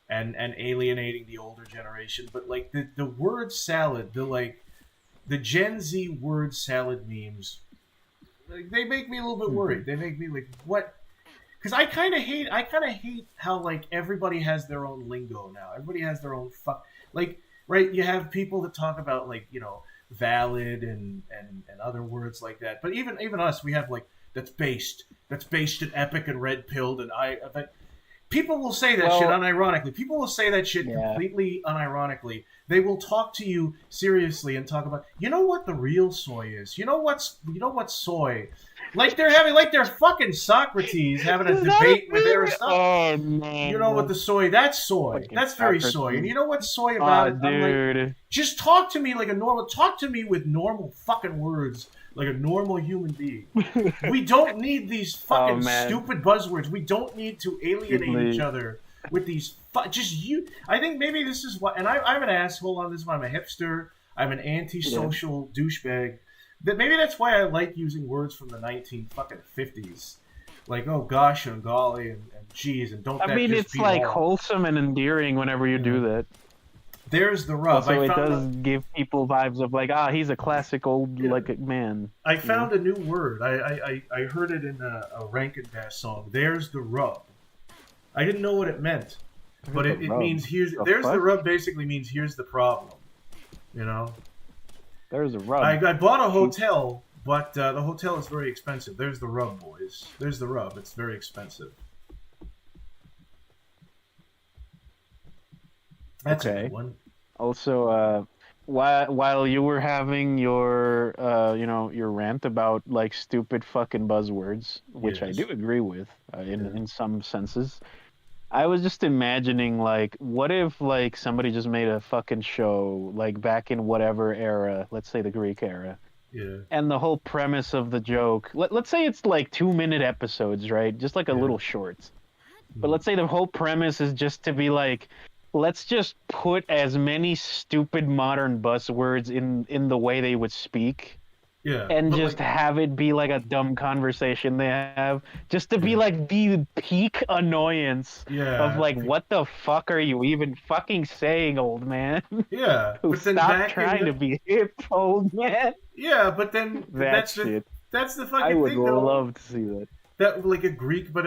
and alienating the older generation. But like the word salad, the Gen Z word salad memes, they make me a little bit worried. They make me like, what? Because I kind of hate how like everybody has their own lingo now. Everybody has their own right. You have people that talk about like, you know, valid and other words like that. But even us, we have like that's based in epic and red pilled and people will say that shit unironically. People will say that shit completely unironically. They will talk to you seriously and talk about, you know what the real soy is? You know what's soy? Like they're having their fucking Socrates having a debate with Aristotle. Oh man. You know what the soy? That's soy. Fucking that's very Socrates. Soy. And you know what's soy about it? Dude. Like, just talk to me like talk to me with normal fucking words. Like a normal human being. We don't need these fucking stupid buzzwords. We don't need to alienate each other with these. I think maybe this is what. And I'm an asshole on this one. I'm a hipster. I'm an antisocial douchebag. Maybe that's why I like using words from the 1950s. Like, oh gosh and golly and geez and don't. I mean, it's like wholesome and endearing whenever you do that. There's the rub. Also, it does give people vibes of like, he's a classic old like man. I found a new word. I heard it in a Rankin Bass song. There's the rub. I didn't know what it meant, but it means there's the rub. Basically means here's the problem. You know. There's a rub. I bought a hotel, but the hotel is very expensive. There's the rub, boys. There's the rub. It's very expensive. That's a good one. Also, while you were having your your rant about like stupid fucking buzzwords, which I do agree with in some senses, I was just imagining like, what if like somebody just made a fucking show like back in whatever era, let's say the Greek era, and the whole premise of the joke, let's say it's like 2-minute episodes, right? Just like a little shorts, but let's say the whole premise is just to be like, let's just put as many stupid modern buzzwords in the way they would speak. Yeah. And just have it be like a dumb conversation they have. Just to be like the peak annoyance of like, what the fuck are you even fucking saying, old man? Yeah. Who stop trying to be hip, old man. Yeah, but then that's the fucking thing. I would love to see that. That like a Greek, but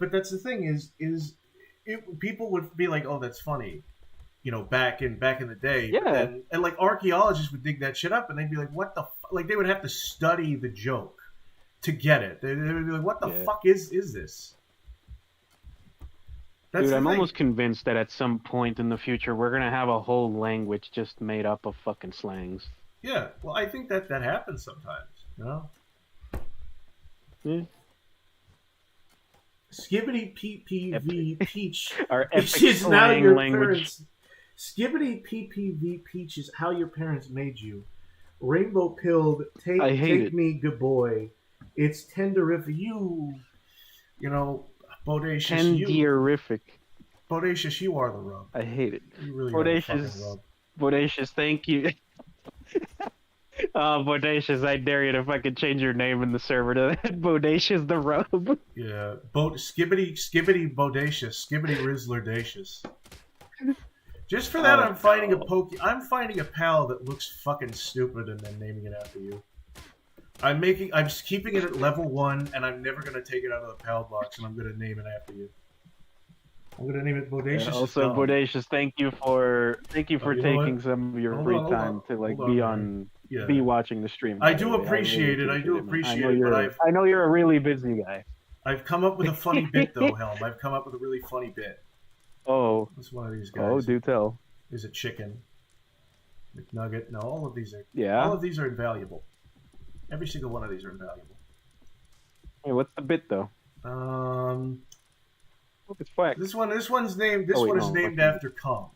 that's the thing is people would be like, "Oh, that's funny," you know, back in the day. Yeah. And like archaeologists would dig that shit up, and they'd be like, "What the?" Like they would have to study the joke to get it. They would be like, "What the fuck is this?" That's Dude, the I'm thing. almost convinced that at some point in the future we're gonna have a whole language just made up of fucking slangs. Yeah, well, I think that happens sometimes, you know? Yeah. Skibbity PPV Peach, Our which epic is now slang your language. parents. Skibbity PPV Peach is how your parents made you. Rainbow pilled, I hate take it. me, good boy. It's tender if you know, bodacious you. Tendierific. Bodacious, you are the rub. I hate it. You really are the fucking rub. Bodacious, thank you. Oh, Bodacious, I dare you to fucking change your name in the server to that. Bodacious the rub. Yeah, skibbity bodacious, skibbity rizzler-dacious. Just for that, I'm finding a pal that looks fucking stupid and then naming it after you. I'm keeping it at level 1, and I'm never gonna take it out of the pal box, and I'm gonna name it after you. I'm gonna name it Bodacious. Also, Bodacious, thank you for taking some of your free time to like be watching the stream. I do appreciate it. I do appreciate it. But I know you're a really busy guy. I've come up with a funny bit though, Helm. I've come up with a really funny bit. Oh. It's one of these guys. Oh, do tell. Is it chicken? McNugget? No, all of these are. Yeah. All of these are invaluable. Every single one of these are invaluable. Hey, what's the bit though? It's flat. This one is named. This one is named after cum.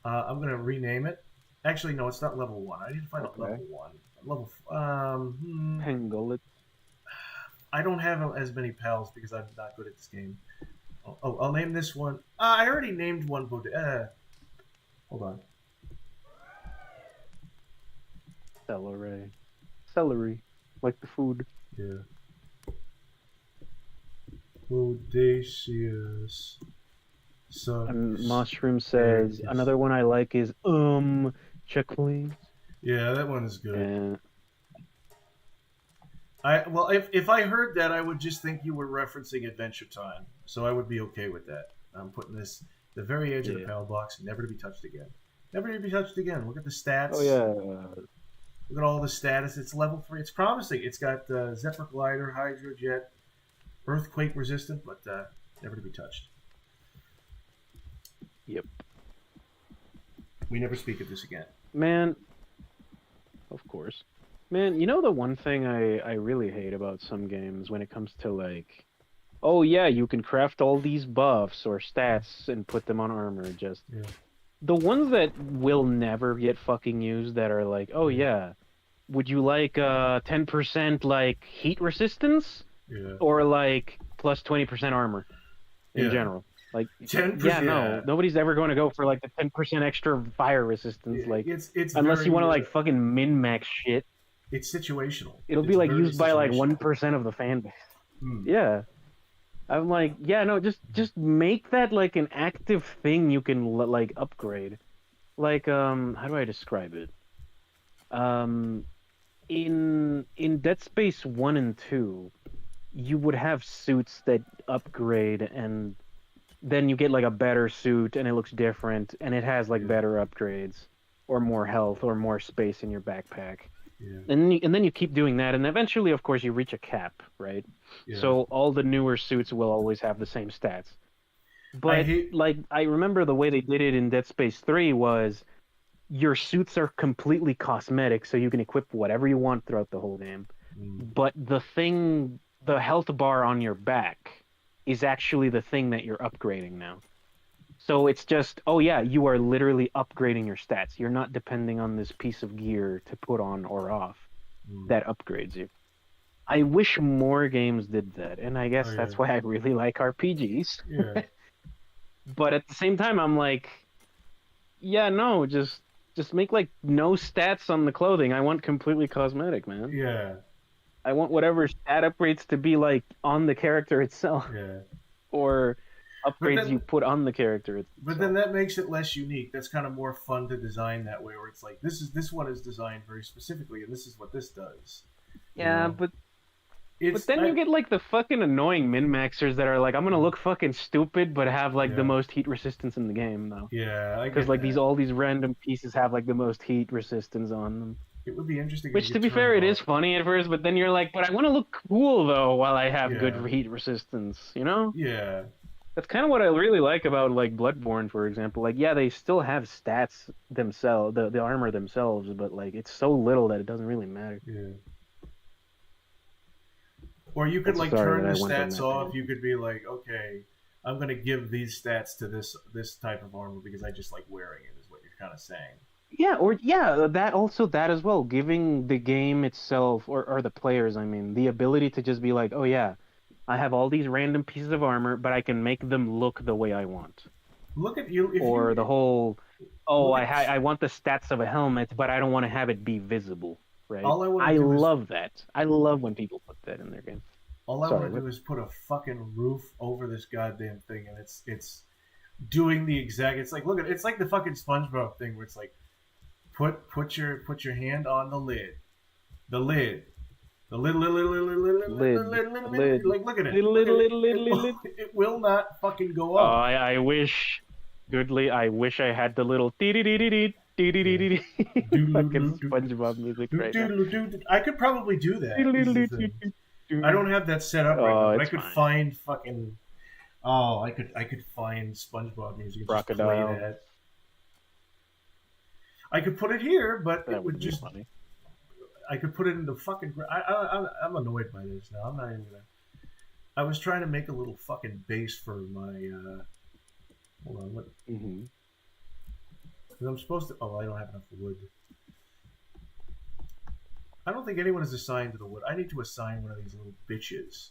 I'm gonna rename it. Actually, no, it's not level 1. I need to find out level 1. Level. Pangolin. I don't have as many pals because I'm not good at this game. Oh, I'll name this one. I already named one. Hold on. Celery, like the food. Yeah. Bodacious. And Mushroom says another one I like is check please. Yeah, that one is good. And if I heard that, I would just think you were referencing Adventure Time, so I would be okay with that. I'm putting this the very edge of the pal box, never to be touched again. Never to be touched again. Look at the stats. Oh yeah. Look at all the status. It's level 3. It's promising. It's got Zephyr Glider, Hydrojet, Earthquake resistant, but never to be touched. Yep. We never speak of this again. Man, of course. Man, you know the one thing I really hate about some games when it comes to like, oh yeah, you can craft all these buffs or stats and put them on armor, just... Yeah. The ones that will never get fucking used that are like, oh yeah, would you like 10% like heat resistance? Yeah. Or like plus 20% armor in general? Like 10%, yeah, no, nobody's ever going to go for like the 10% extra fire resistance. Like it's unless you want to like fucking min-max shit. It's situational. It'll be like used by like 1% of the fan base. Yeah. I'm like, yeah, no, just make that like an active thing you can like upgrade. Like, how do I describe it? In Dead Space 1 and 2, you would have suits that upgrade, and then you get like a better suit, and it looks different, and it has like better upgrades, or more health, or more space in your backpack. Yeah. And then you keep doing that, and eventually, of course, you reach a cap, right? Yeah. So all the newer suits will always have the same stats. But I remember the way they did it in Dead Space 3 was your suits are completely cosmetic, so you can equip whatever you want throughout the whole game. But the health bar on your back is actually the thing that you're upgrading now. So it's just, oh yeah, you are literally upgrading your stats. You're not depending on this piece of gear to put on or off that upgrades you. I wish more games did that, and I guess that's why I really like RPGs. Yeah. But at the same time, I'm like, yeah, no, just make like no stats on the clothing. I want completely cosmetic, man. Yeah. I want whatever stat upgrades to be like on the character itself. Yeah. Or upgrades you put on the character itself. But then that makes it less unique. That's kind of more fun to design that way, where it's like this one is designed very specifically, and this is what this does. Yeah, but then you get like the fucking annoying min-maxers that are like, I'm gonna look fucking stupid, but have like the most heat resistance in the game, though. Yeah, because like all these random pieces have like the most heat resistance on them. It would be interesting. Which, to be fair, it is funny at first, but then you're like, but I want to look cool though while I have good heat resistance, you know? Yeah. That's kind of what I really like about like Bloodborne, for example. Like, yeah, they still have stats themselves, the armor themselves, but like it's so little that it doesn't really matter. Yeah. Or you could like Sorry turn that the I went on stats that off. tangent. You could be like, okay, I'm gonna give these stats to this type of armor because I just like wearing it. Is what you're kind of saying. Yeah, or yeah, that also that as well, giving the game itself or the players, I mean, the ability to just be like, oh yeah, I have all these random pieces of armor, but I can make them look the way I want. Look at you. If Or the you whole, oh, look at I want the stats of a helmet, but I don't want to have it be visible, right? all I want to I do is love that. I love when people put that in their game. all I Sorry, want to what? do is put a fucking roof over this goddamn thing, and it's doing the exact. It's like look at it's like the fucking SpongeBob thing where it's like put your hand on the lid, the lid, the lid, Lid, like look at it, little, look at little, it. little, It little, will, little. it will not fucking go Oh, up. I wish, Goodly, I wish I had the little dee dee dee dee dee dee dee Yeah. dee dee fucking SpongeBob music right now. I could probably do that. Is the thing. I don't have that set up right now, Oh, but I it's could fine. find fucking. Oh, I could find SpongeBob music and just play Crocodile. that. I could put it here, but That it would would be just. funny. I could put it in the fucking. I'm annoyed by this now. I'm not even gonna. I was trying to make a little fucking base for my. Hold on, what? Mm-hmm. Because I'm supposed to. Oh, I don't have enough wood. I don't think anyone is assigned to the wood. I need to assign one of these little bitches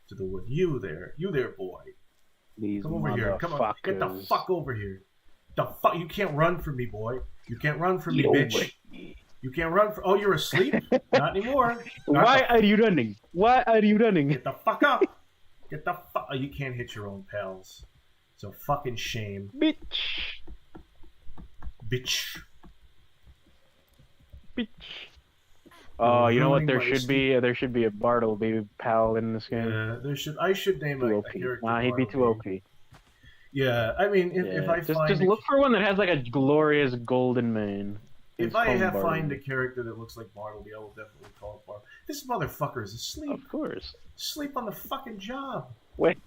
to the wood. You there, boy. These Come over here. Come on. Get the motherfuckers. fuck over here. The fuck. You can't run from me, boy. You can't run from me, Yo, bitch. You can't run from. Oh, you're asleep? Not anymore. Why are you running? Why are you running? Get the fuck up. Get the fuck. Oh, you can't hit your own pals. It's a fucking shame, Bitch. bitch. Bitch. Oh, you know what? ruining There should be a Bartleby pal in this game. Yeah, there should. I should name Too a OP. character. Nah, he'd be too Bartleby. OP. Yeah, I mean, if Yeah, I find just look for one that has like a glorious golden mane. if It's I called have find Bartleby. a character that looks like Bartleby, I will definitely call it Bartleby. This motherfucker is asleep. Of course. Sleep on the fucking job. Wait,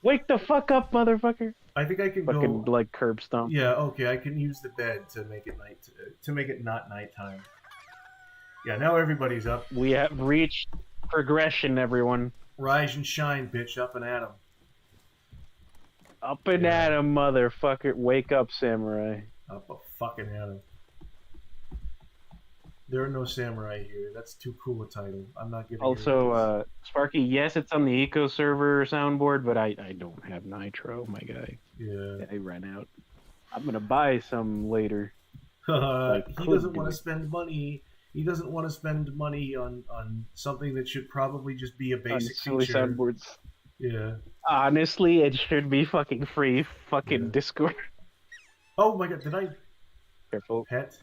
wake the fuck up, motherfucker! I think I can Fucking go. like curb stomp. Yeah, okay, I can use the bed to make it night to make it not nighttime. Yeah, now everybody's up. We have reached progression, everyone. Rise and shine, bitch, up and at 'em. Up and Yeah. at 'em, motherfucker! Wake up, samurai. Up a fucking at 'em. There are no samurai here. That's too cool a title. I'm not giving. Also, Sparky, yes, it's on the Eco server soundboard, but I don't have Nitro, my guy. Yeah. I ran out. I'm gonna buy some later. He could doesn't do want it. to spend money. He doesn't want to spend money on something that should probably just be a On basic silly feature. soundboards. Yeah. Honestly, it should be fucking free. Fucking Yeah. Discord. Oh my god! Did I Careful. pet?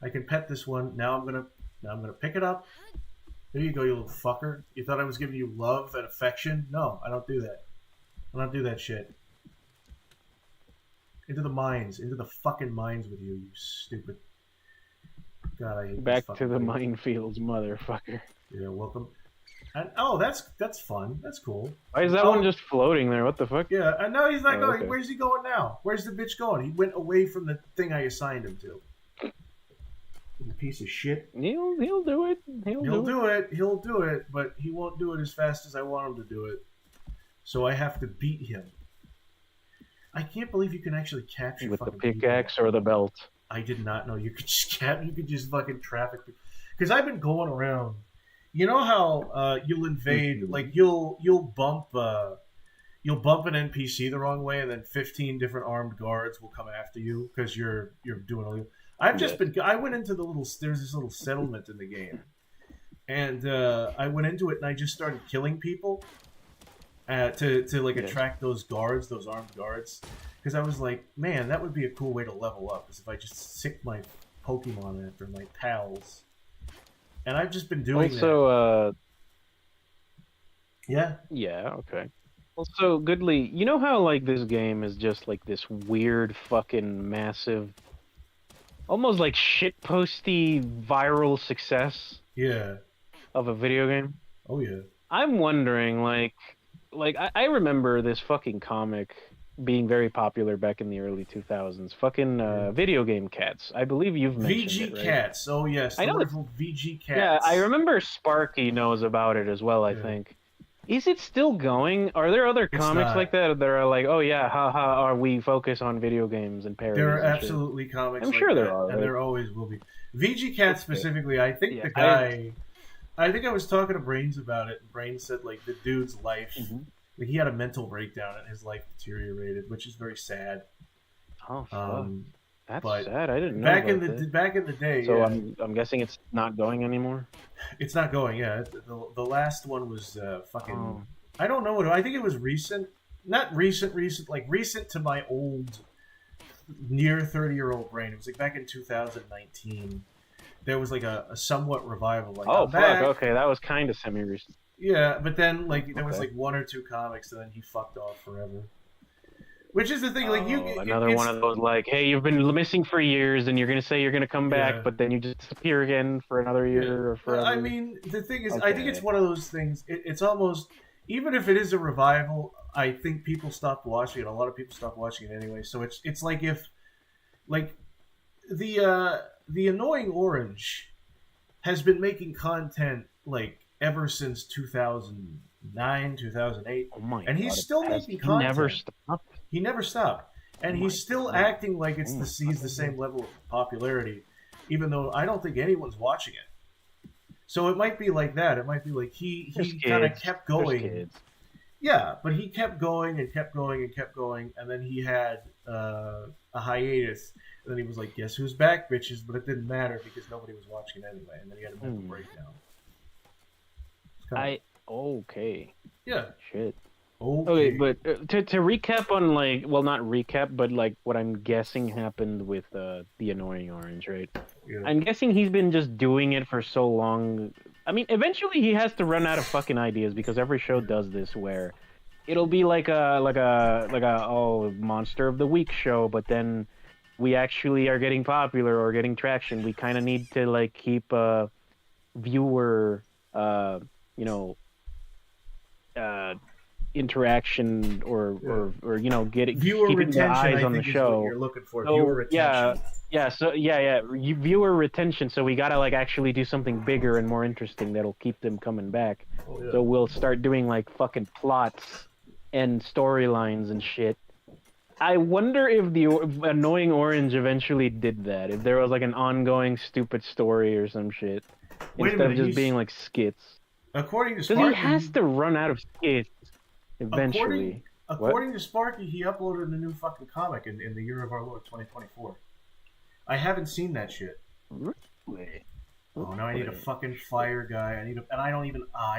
I can pet this one. Now I'm gonna pick it up. There you go, you little fucker. You thought I was giving you love and affection? No, I don't do that. I don't do that shit. Into the mines. Into the fucking mines with you, you stupid. God, I hate Back this to the fucking place. minefields, motherfucker. Yeah, welcome. And oh, that's fun. That's cool. Why is that Oh. one just floating there? What the fuck? Yeah, and now he's not Oh, going. okay. Where's he going now? Where's the bitch going? He went away from the thing I assigned him to. You piece of shit. He'll do it. He'll do it. He'll do it, but he won't do it as fast as I want him to do it. So I have to beat him. I can't believe you can actually capture With the fucking people. pickaxe or the belt. I did not know you could just you could just fucking traffic. Because I've been going around. You know how you'll invade, like you'll bump an NPC the wrong way, and then 15 different armed guards will come after you because you're doing illegal. I went into there's this little settlement in the game, and I went into it and I just started killing people to like attract those guards, those armed guards, because I was like, man, that would be a cool way to level up, is if I just sick my Pokemon after my pals. And I've just been doing that. Also, Yeah. yeah, okay. Also, Goodly, you know how like this game is just like this weird fucking massive, almost like shitposty viral success Yeah. of a video game? Oh yeah. I'm wondering, like I remember this fucking comic being very popular back in the early 2000s. Fucking Video Game Cats. I believe you've mentioned VG it, right? Cats. Oh yes, I the know wonderful VG Cats. Yeah, I remember Sparky knows about it as well, I think. Is it still going? Are there other comics like that are like, oh yeah, haha, or we focus on video games and parodies? There are and absolutely shit. comics I'm like sure that, there are, and there always will be. VG Cats specifically, I think the guy... I think I was talking to Brains about it, and Brains said, like, the dude's life... Like, he had a mental breakdown and his life deteriorated, which is very sad. Oh, fuck. That's sad. I didn't know back in the day. So I'm guessing it's not going anymore. It's not going. Yeah, the last one was fucking. Oh. I don't know what. I think it was recent. Not recent. Like recent to my old, near 30-year-old brain. It was like back in 2019. There was like a somewhat revival. Like, oh fuck. Okay, that was kind of semi-recent. Yeah, but then like there was like 1 or 2 comics, and then he fucked off forever. Which is the thing, like another one of those, like, hey, you've been missing for years, and you're gonna say you're gonna come back, but then you just disappear again for another year or forever. I mean, the thing is, I think it's one of those things. It's almost, even if it is a revival, I think people stopped watching it. A lot of people stopped watching it anyway. So it's like if, like, the Annoying Orange has been making content like ever since 2009, 2008, and he's still making content. He never stopped. He never stopped, and he's still acting like he's the same level of popularity, even though I don't think anyone's watching it. So it might be like that. It might be like he kind of kept going. Yeah, but he kept going and kept going and kept going, and then he had a hiatus. And then he was like, "Guess who's back, bitches?" But it didn't matter because nobody was watching it anyway. And then he had a mental breakdown. Okay. Yeah. Shit. Okay, but to recap on, like, well, not recap, but like what I'm guessing happened with the Annoying Orange, right? Yeah. I'm guessing he's been just doing it for so long. I mean, eventually he has to run out of fucking ideas because every show does this, where it'll be like a Monster of the Week show, but then we actually are getting popular or getting traction. We kind of need to like keep viewer interaction or you know, keeping the eyes on the show. What you're looking for. So, viewer retention. Viewer retention. So we gotta like actually do something bigger and more interesting that'll keep them coming back. So we'll start doing like fucking plots and storylines and shit. I wonder if the Annoying Orange eventually did that. If there was like an ongoing stupid story or some shit, instead of just being like skits. According to Sparky, he has to run out of skits eventually. According to Sparky, he uploaded a new fucking comic in the year of our Lord 2024. I haven't seen that shit. Really? Oh, now I need a fucking fire guy. I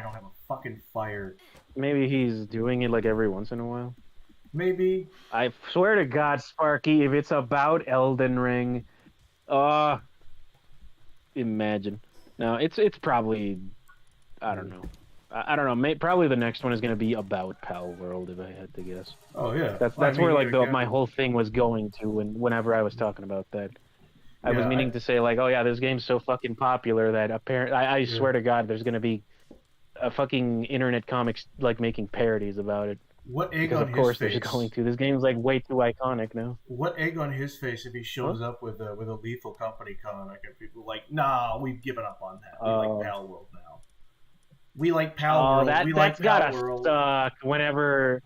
don't have a fucking fire. Maybe he's doing it like every once in a while. Maybe. I swear to God, Sparky, if it's about Elden Ring, imagine. No, it's probably, I don't know. I don't know. Probably the next one is going to be about Pal World, if I had to guess. Oh yeah, that's where like my whole thing was going to whenever I was talking about that. I was meaning to say like, oh yeah, this game's so fucking popular that apparently I swear to God, there's going to be a fucking internet comics like making parodies about it. What egg because on of course his face? There's going to. This game's like way too iconic now. What egg on his face if he shows up with a Lethal Company comic and people are like, nah, we've given up on that. We like Pal World now. We like Pal World. That's gotta suck whenever.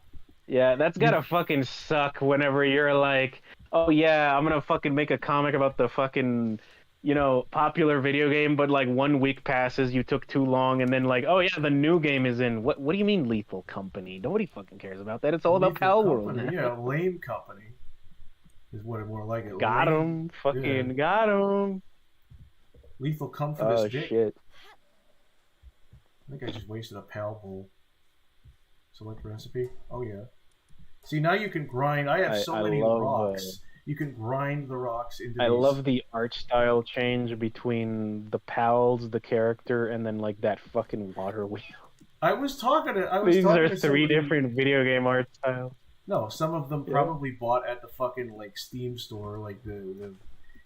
Yeah, that's gotta fucking suck whenever you're like, oh yeah, I'm gonna fucking make a comic about the fucking, you know, popular video game, but like 1 week passes, you took too long, and then like, oh yeah, the new game is in. What do you mean Lethal Company? Nobody fucking cares about that. It's all about Pal World. Yeah, Lame Company is what it more like it. Got him. Fucking got him. Lethal come for this dick. Shit. I think I just wasted a Pal bowl. Select recipe. Oh yeah. See, now you can grind. I have so many rocks. You can grind the rocks into. I love the art style change between the pals, the character, and then like that fucking water wheel. These are three different video game art styles. No, some of them probably bought at the fucking like Steam store, like the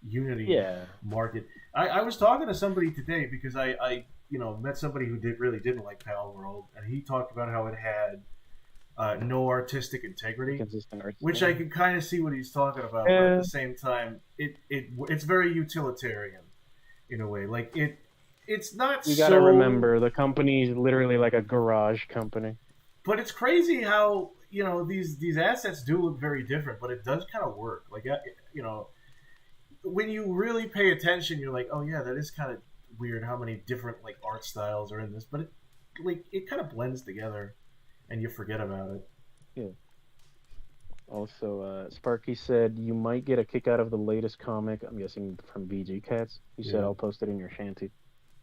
Unity market. I was talking to somebody today because I met somebody who really didn't like Pal World, and he talked about how it had no artistic integrity, Consistent art which style. I can kind of see what he's talking about, but at the same time, it's very utilitarian in a way. Like it's not You gotta so. remember, the company is literally like a garage company. But it's crazy how these assets do look very different, but it does kind of work. Like when you really pay attention, you're like, oh yeah, that is kind of weird how many different like art styles are in this, but it kind of blends together, and you forget about it. Yeah. Also, Sparky said you might get a kick out of the latest comic. I'm guessing from VG Cats. He said I'll post it in your shanty.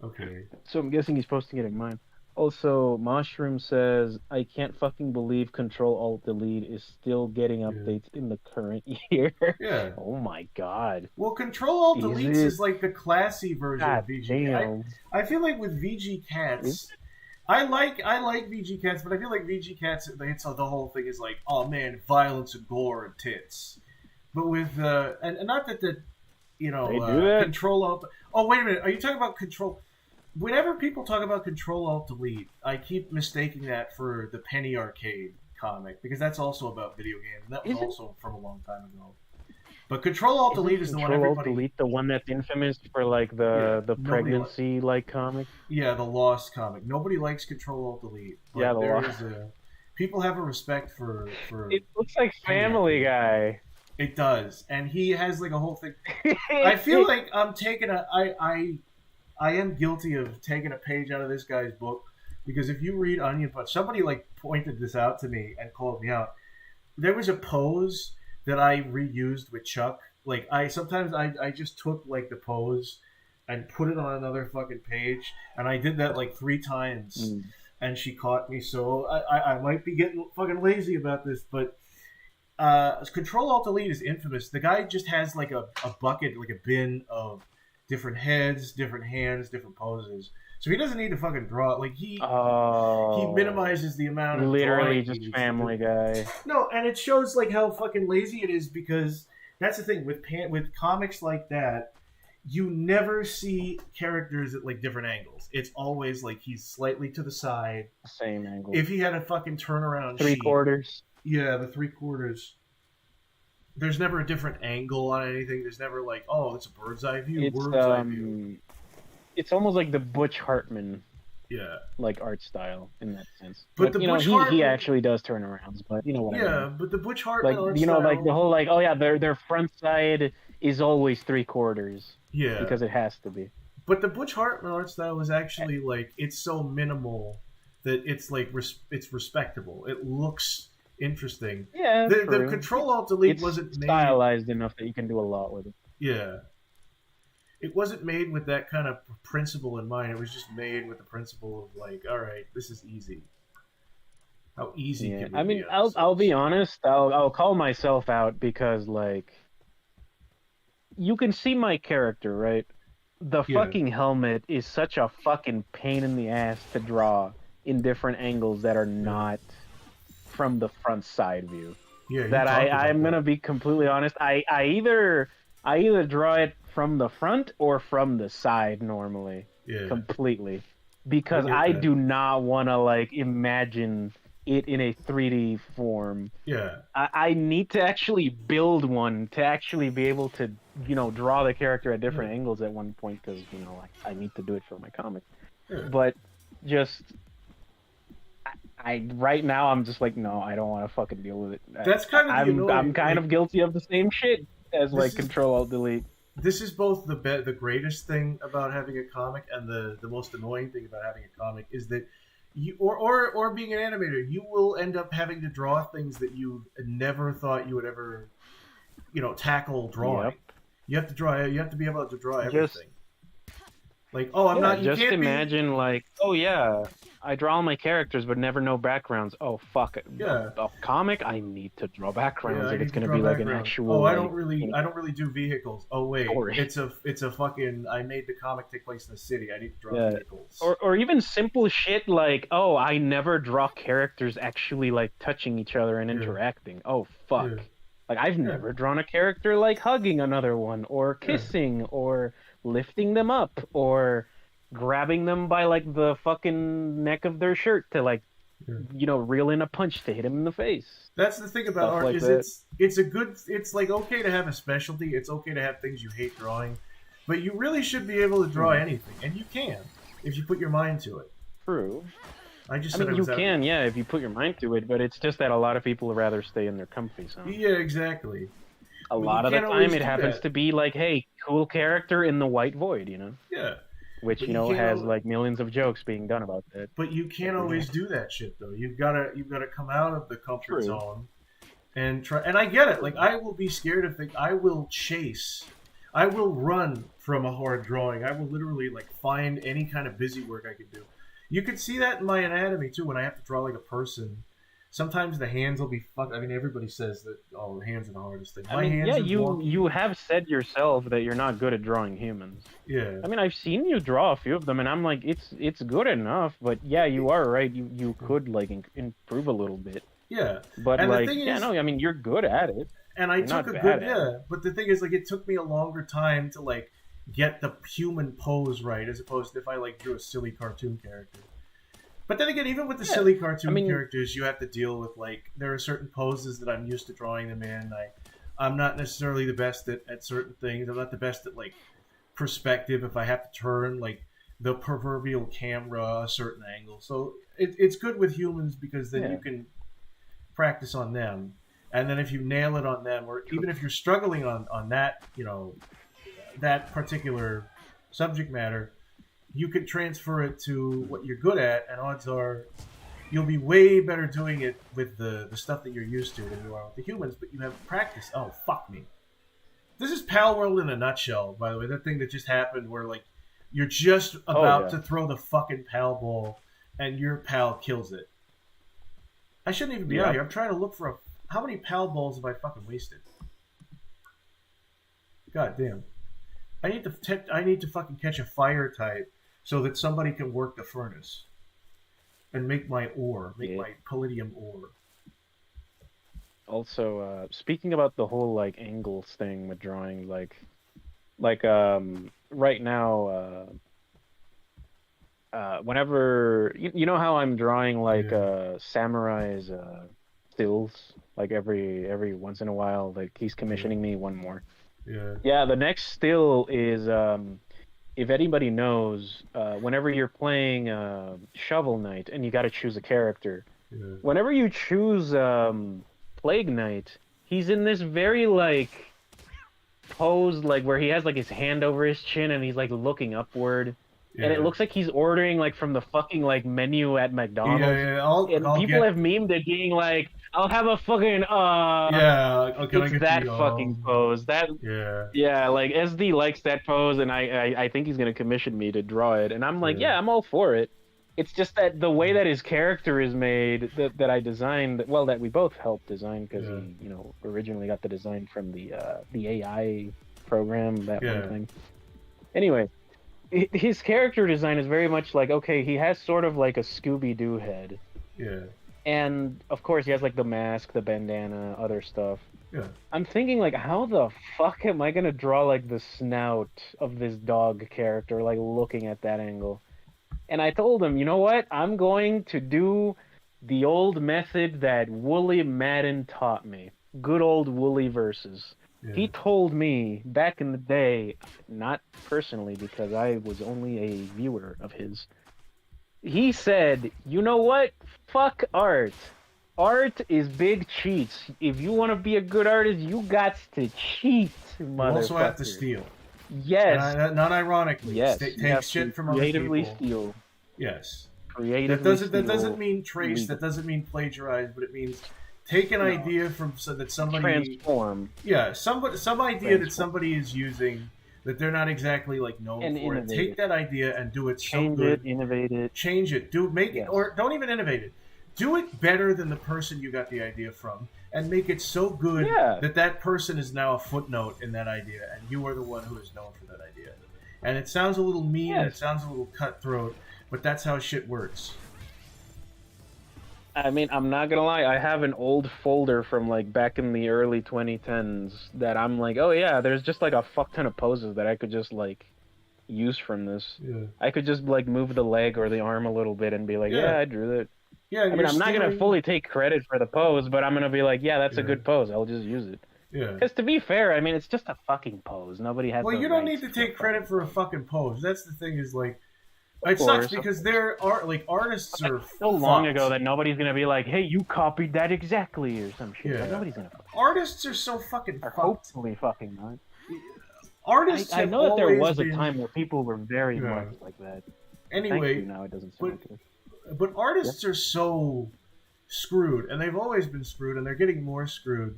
Okay. So I'm guessing he's posting it in mine. Also, Mushroom says, I can't fucking believe Control-Alt-Delete is still getting updates in the current year. Yeah. Oh my god. Well, Control-Alt-Delete is like the classy version of VG. I feel like with VG Cats, I like VG Cats, but I feel like VG Cats, the whole thing is like, oh man, violence and gore and tits. But with and not that Control-Alt. Oh wait a minute, are you talking about Control? Whenever people talk about Control-Alt-Delete, I keep mistaking that for the Penny Arcade comic, because that's also about video games. That was also from a long time ago. But Control-Alt-Delete is the one everybody... Control-Alt-Delete, the one that's infamous for like the pregnancy like comic? Yeah, the Lost comic. Nobody likes Control-Alt-Delete. Yeah, the Lost. People have a respect for... It looks like Family Guy. It does. And he has like a whole thing... I feel like I'm taking I am guilty of taking a page out of this guy's book, because if you read Onion Punch, somebody like pointed this out to me and called me out. There was a pose that I reused with Chuck. Like sometimes I just took like the pose and put it on another fucking page, and I did that like 3 times, and she caught me. So I might be getting fucking lazy about this, but Control-Alt-Delete is infamous. The guy just has like a bucket, like a bin of different heads, different hands, different poses. So he doesn't need to fucking draw it. Like he minimizes the amount of literally just Family Guy. No, and it shows like how fucking lazy it is, because that's the thing with comics like that, you never see characters at like different angles. It's always like he's slightly to the side, same angle. If he had a fucking turnaround, 3/4. Yeah, the 3/4. There's never a different angle on anything. There's never like, oh, it's a bird's eye view, bird's eye view. It's almost like the Butch Hartman, like art style in that sense. But he actually does turnarounds, but you know what I mean. Yeah, but the Butch Hartman art style, like the whole like, oh yeah, their front side is always 3/4. Yeah, because it has to be. But the Butch Hartman art style is actually like, it's so minimal that it's like it's respectable. It looks interesting. Yeah, the Control-Alt-Delete wasn't stylized enough that you can do a lot with it. Yeah, it wasn't made with that kind of principle in mind. It was just made with the principle of like, all right, this is easy. How easy can it be? I mean, I'll be honest. I'll call myself out, because like, you can see my character, right? The fucking helmet is such a fucking pain in the ass to draw in different angles that are not from the front side view. Yeah, that I'm gonna be completely honest. I either draw it from the front or from the side normally. Yeah. Completely. Because I do not want to like imagine it in a 3D form. Yeah. I need to actually build one to actually be able to, draw the character at different angles at one point, because, I need to do it for my comic. Yeah. But just right now I'm just like, no, I don't want to fucking deal with it. That's kind of I'm kind of guilty of the same shit as like Control-Alt-Delete. This is both the greatest thing about having a comic and the most annoying thing about having a comic is that you or being an animator, you will end up having to draw things that you never thought you would ever, tackle drawing. Yep. You have to draw. You have to be able to draw everything. Just imagine like, oh yeah, I draw all my characters but never know backgrounds. Oh fuck it. Yeah. A comic, I need to draw backgrounds. If it's gonna be like an actual. Oh, I don't really do vehicles. Oh wait, story. It's a fucking. I made the comic take place in the city. I need to draw vehicles. Or even simple shit like, oh, I never draw characters actually like touching each other and interacting. Oh fuck. Yeah. Like I've never drawn a character like hugging another one or kissing or lifting them up or grabbing them by like the fucking neck of their shirt to like you know, reel in a punch to hit him in the face. That's the thing about Stuff art like is that. it's like okay to have a specialty. It's okay to have things you hate drawing, but you really should be able to draw anything, and you can if you put your mind to it. True. I just I said mean, it you was can, yeah, if you put your mind to it, but it's just that a lot of people would rather stay in their comfy zone. Yeah, exactly. A But lot you of the can't always time, it do happens that. to be like, hey, cool character in the white void, you know? Yeah, Which, but you you know, can't. has like millions of jokes being done about that. But you can't every always day. do that shit though. You've gotta come out of the comfort True. zone and try. And I get it. Like I will be scared of things. I will chase. I will run from a hard drawing. I will literally like find any kind of busy work I could do. You could see that in my anatomy too. When I have to draw like a person, sometimes the hands will be fucked. I mean, everybody says that. Oh, the hands are the hardest thing. I My mean, hands yeah, are you wonky. you have said yourself that you're not good at drawing humans. Yeah. I mean, I've seen you draw a few of them, and I'm like, it's good enough. But yeah, you are right. You could like improve a little bit. Yeah. But And the like, thing yeah, is, no, I mean, you're good at it. and I You're took not a bad good at it. but the thing is like it took me a longer time to like get the human pose right as opposed to if I like drew a silly cartoon character. But then again, even with the Yeah. silly cartoon I mean- characters, you have to deal with like there are certain poses that I'm used to drawing them in. I'm not necessarily the best at certain things. I'm not the best at like perspective if I have to turn like the proverbial camera a certain angle. So it's good with humans because then Yeah. you can practice on them. And then if you nail it on them, or even if you're struggling on that, you know, that particular subject matter, you can transfer it to what you're good at, and odds are you'll be way better doing it with the stuff that you're used to than you are with the humans, but you have practice. Oh, fuck me. This is Pal World in a nutshell, by the way. That thing that just happened where, like, you're just about yeah. to throw the fucking Pal ball, and your pal kills it. I shouldn't even be Yeah. out here. I'm trying to look for how many Pal balls have I fucking wasted? God damn. I need to fucking catch a fire type so that somebody can work the furnace and make my ore, make Yeah. my palladium ore. Also, speaking about the whole like angles thing with drawing, like right now, whenever you know how I'm drawing like Yeah. samurais stills, like every once in a while, like he's commissioning me one more. Yeah. Yeah, the next still is if anybody knows, whenever you're playing Shovel Knight and you got to choose a character, Yeah. whenever you choose Plague Knight, he's in this very like pose, like where he has like his hand over his chin and he's like looking upward, and it Yeah. looks like he's ordering like from the fucking like menu at McDonald's. Yeah. I'll And people get. have memed it being like, "I'll have a fucking Yeah. Can I it's get that the, fucking pose." That Yeah. yeah, like SD likes that pose, and I think he's gonna commission me to draw it, and I'm like, Yeah. yeah, I'm all for it. It's just that the way that his character is made, that I designed, well, that we both helped design because Yeah. he, you know, originally got the design from the AI program, that Yeah. one thing. Anyway, his character design is very much like, okay, he has sort of like a Scooby-Doo head, Yeah. and of course he has like the mask, the bandana, other stuff. Yeah. I'm thinking like, how the fuck am I gonna draw like the snout of this dog character, like looking at that angle? And I told him, you know what? I'm going to do the old method that Wooly Madden taught me. Good old Wooly versus. Yeah. He told me back in the day, not personally because I was only a viewer of his. He said, you know what? Fuck art. Art is big cheats. If you want to be a good artist, you got to cheat, You motherfucker. also have to steal. Yes. Not ironically. Yes. You Take have shit to from other creatively people. steal. Yes. Creatively That doesn't steal. mean trace. Legal. That doesn't mean plagiarize. But it means take an idea from so that somebody. Transform. Yeah, some idea that Transform. somebody is using that they're not exactly like known And for it. innovate Take it. that idea and do it Change so good. it, innovate it. Change it. Make Yes. it, or don't even innovate it. Do it better than the person you got the idea from, and make it so good Yeah. that person is now a footnote in that idea, and you are the one who is known for that idea. And it sounds a little mean, Yes. it sounds a little cutthroat, but that's how shit works. I mean, I'm not gonna lie, I have an old folder from like back in the early 2010s that I'm like, oh yeah, there's just like a fuck ton of poses that I could just like use from this. Yeah. I could just like move the leg or the arm a little bit and be like, Yeah. yeah, I drew that. Yeah, I mean, I'm not gonna fully take credit for the pose, but I'm gonna be like, yeah, that's a good pose. I'll just use it. Yeah. Because to be fair, I mean, it's just a fucking pose. Nobody has. Well, you don't need to take credit for a fucking pose. That's the thing. Is like, it sucks because there are like artists are so long ago that nobody's gonna be like, hey, you copied that exactly or some shit. Yeah. Like, nobody's gonna. Artists are so fucking. Or hopefully fucking not. Artists. I know that there was a time where people were very much like that. Anyway, Thank you, now it doesn't sound like it. But artists are so screwed, and they've always been screwed, and they're getting more screwed,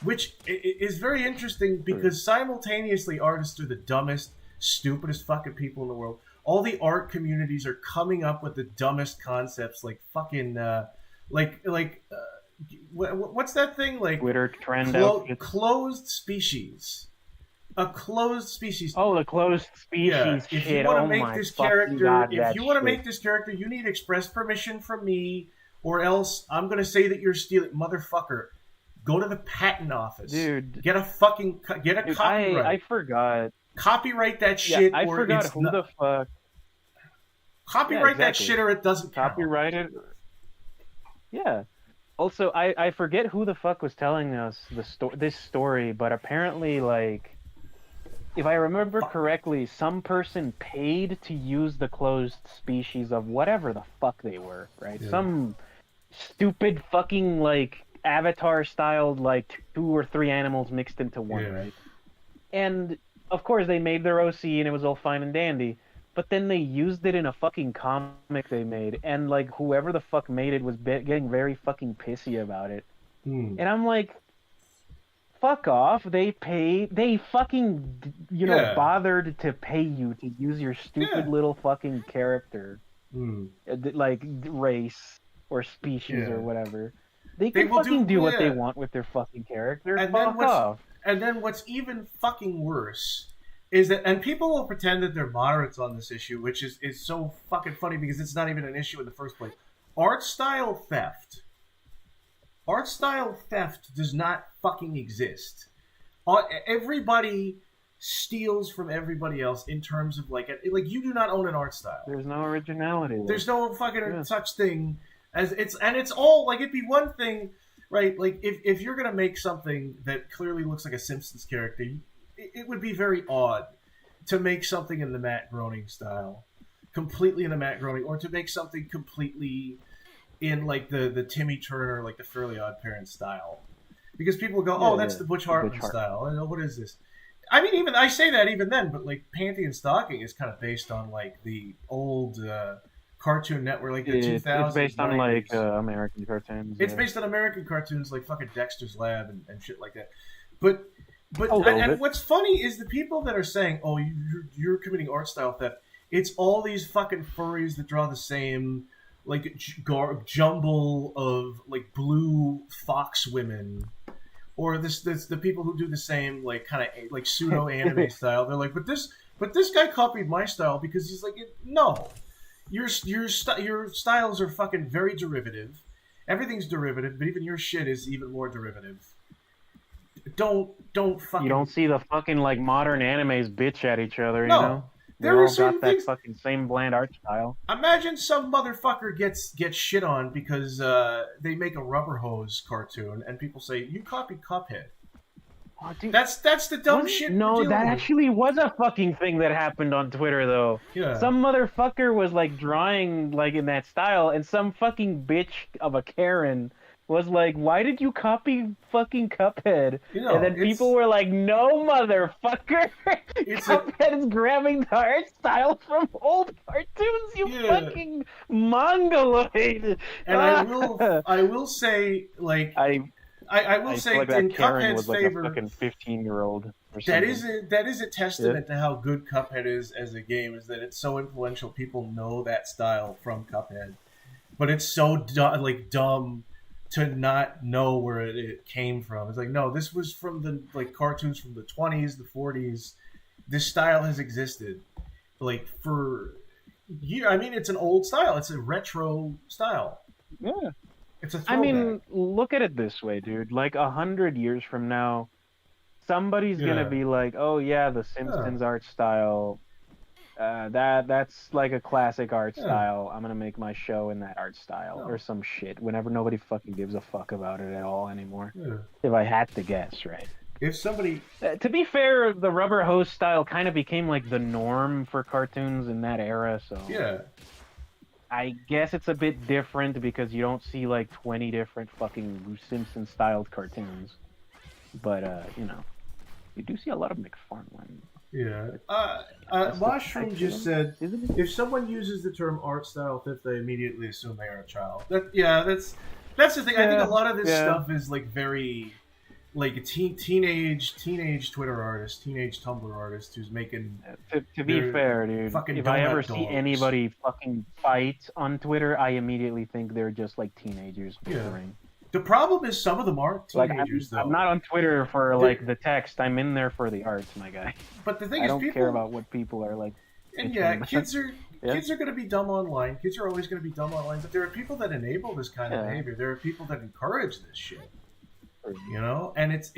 which is very interesting because simultaneously artists are the dumbest, stupidest fucking people in the world. All the art communities are coming up with the dumbest concepts, like fucking, what's that thing like? Twitter trend closed species. A closed species. Oh, the closed species. Yeah. If you want to make this character, make this character, you need express permission from me, or else I'm gonna say that you're stealing, motherfucker. Go to the patent office, dude. Get a copyright. I forgot. Copyright that shit. I forgot who the fuck. Copyright that shit, or it doesn't count. Copyright it. Yeah. Also, I forget who the fuck was telling us this story, but apparently, like, if I remember correctly, some person paid to use the closed species of whatever the fuck they were, right? Yeah. Some stupid fucking, like, Avatar-styled, like, 2 or 3 animals mixed into one, right? And, of course, they made their OC, and it was all fine and dandy, but then they used it in a fucking comic they made, and, like, whoever the fuck made it was getting very fucking pissy about it. And I'm like, fuck off. They fucking, bothered to pay you to use your stupid little fucking character. Like, race or species or whatever. They can fucking do what they want with their fucking character. And fuck off. And then what's even fucking worse is that, and people will pretend that they're moderates on this issue, which is so fucking funny because it's not even an issue in the first place. Art style theft. Art style theft does not fucking exist. Everybody steals from everybody else in terms of like you do not own an art style. There's no originality. There's no fucking such thing as it's all like, it'd be one thing, right? Like if you're gonna make something that clearly looks like a Simpsons character, it would be very odd to make something in the Matt Groening style, completely in the Matt Groening, or to make something completely in like the Timmy Turner, like the Fairly Odd Parents style, because people go, that's the Butch Hartman style. I know, what is this? I mean, even I say that even then, but like Panty and Stocking is kind of based on like the old Cartoon Network, like the 2000s. It's based on like American cartoons. It's based on American cartoons, like fucking Dexter's Lab and shit like that. But and what's funny is the people that are saying, "Oh, you're committing art style theft." It's all these fucking furries that draw the same, like, jumble of like blue fox women, or this the people who do the same like kind of like pseudo anime style. They're like, but this guy copied my style because he's like, no, your styles are fucking very derivative. Everything's derivative, but even your shit is even more derivative. Don't fucking. You don't see the fucking like modern animes bitch at each other, you know? There are got that fucking same bland art style. Imagine some motherfucker gets shit on because they make a rubber hose cartoon and people say, you copied Cuphead. Oh, dude, that's the dumb shit. No, that actually was a fucking thing that happened on Twitter though. Yeah. Some motherfucker was like drawing like in that style, and some fucking bitch of a Karen was like, why did you copy fucking Cuphead? And then people were like, no, motherfucker. Cuphead is grabbing the art style from old cartoons, you fucking mongoloid. And I will say, like, I will say, like in that Karen Cuphead's was like favor, a fucking 15-year-old. That is a testament to how good Cuphead is as a game, is that it's so influential. People know that style from Cuphead. But it's so dumb to not know where it came from. It's like, no, this was from the like cartoons from the 20s, the 40s. This style has existed like for years. I mean, it's an old style. It's a retro style. Yeah. It's a throwback. I mean, look at it this way, dude. Like 100 years from now, somebody's gonna be like, "Oh yeah, the Simpsons art style That's like a classic art Yeah. style. I'm gonna make my show in that art style No. or some shit. Whenever nobody fucking gives a fuck about it at all anymore. Yeah. If I had to guess, right? If somebody, To be fair, the rubber hose style kind of became like the norm for cartoons in that era. So yeah, I guess it's a bit different because you don't see like 20 different fucking Simpson styled cartoons. But you know, you do see a lot of McFarlane. yeah. That's the Mushroom type just of- said, isn't it? if someone uses the term art style fifth, they immediately assume they are a child. That's the thing. I think a lot of this stuff is like very, like a teenage Twitter artist, teenage Tumblr artist who's making. To be They're fair, dude, fucking if I ever donut see dogs. anybody fucking fight on Twitter, I immediately think they're just like teenagers bickering. The problem is some of them aren't Like teenagers, though. I'm not on Twitter for like the text. I'm in there for the arts, my guy. But the thing I is, don't people care about what people are like. And bitching yeah, about. kids are Yeah. kids are going to be dumb online. Kids are always going to be dumb online. But there are people that enable this kind of Yeah. behavior. There are people that encourage this shit. True. You know, and it's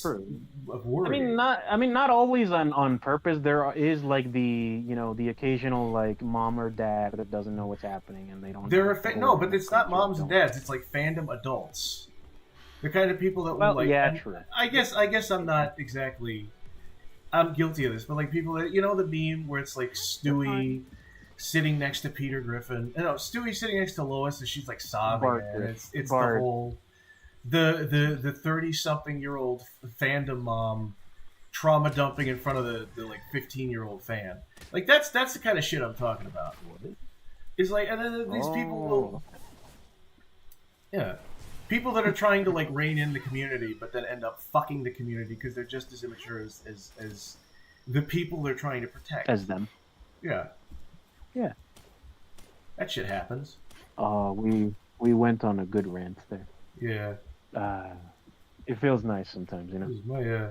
True. worrying. I mean, not always on purpose. There is like the occasional like mom or dad that doesn't know what's happening and they don't. There are the whole no, but it's not culture moms and don't. dads. It's like fandom adults. The kind of people that Well, will like. yeah, and true. I guess I'm not exactly. I'm guilty of this, but like people that the meme where it's like Stewie sitting next to Peter Griffin. No, Stewie sitting next to Lois, and she's like sobbing. Bart, And it's the Bart. whole the 30-something-year-old fandom mom trauma dumping in front of the like 15-year-old fan. Like that's the kind of shit I'm talking about. It's like, and then these people will, yeah, people that are trying to like rein in the community, but then end up fucking the community because they're just as immature as the people they're trying to protect. As them. Yeah. Yeah. That shit happens. We went on a good rant there. Yeah. It feels nice sometimes, you know. This is my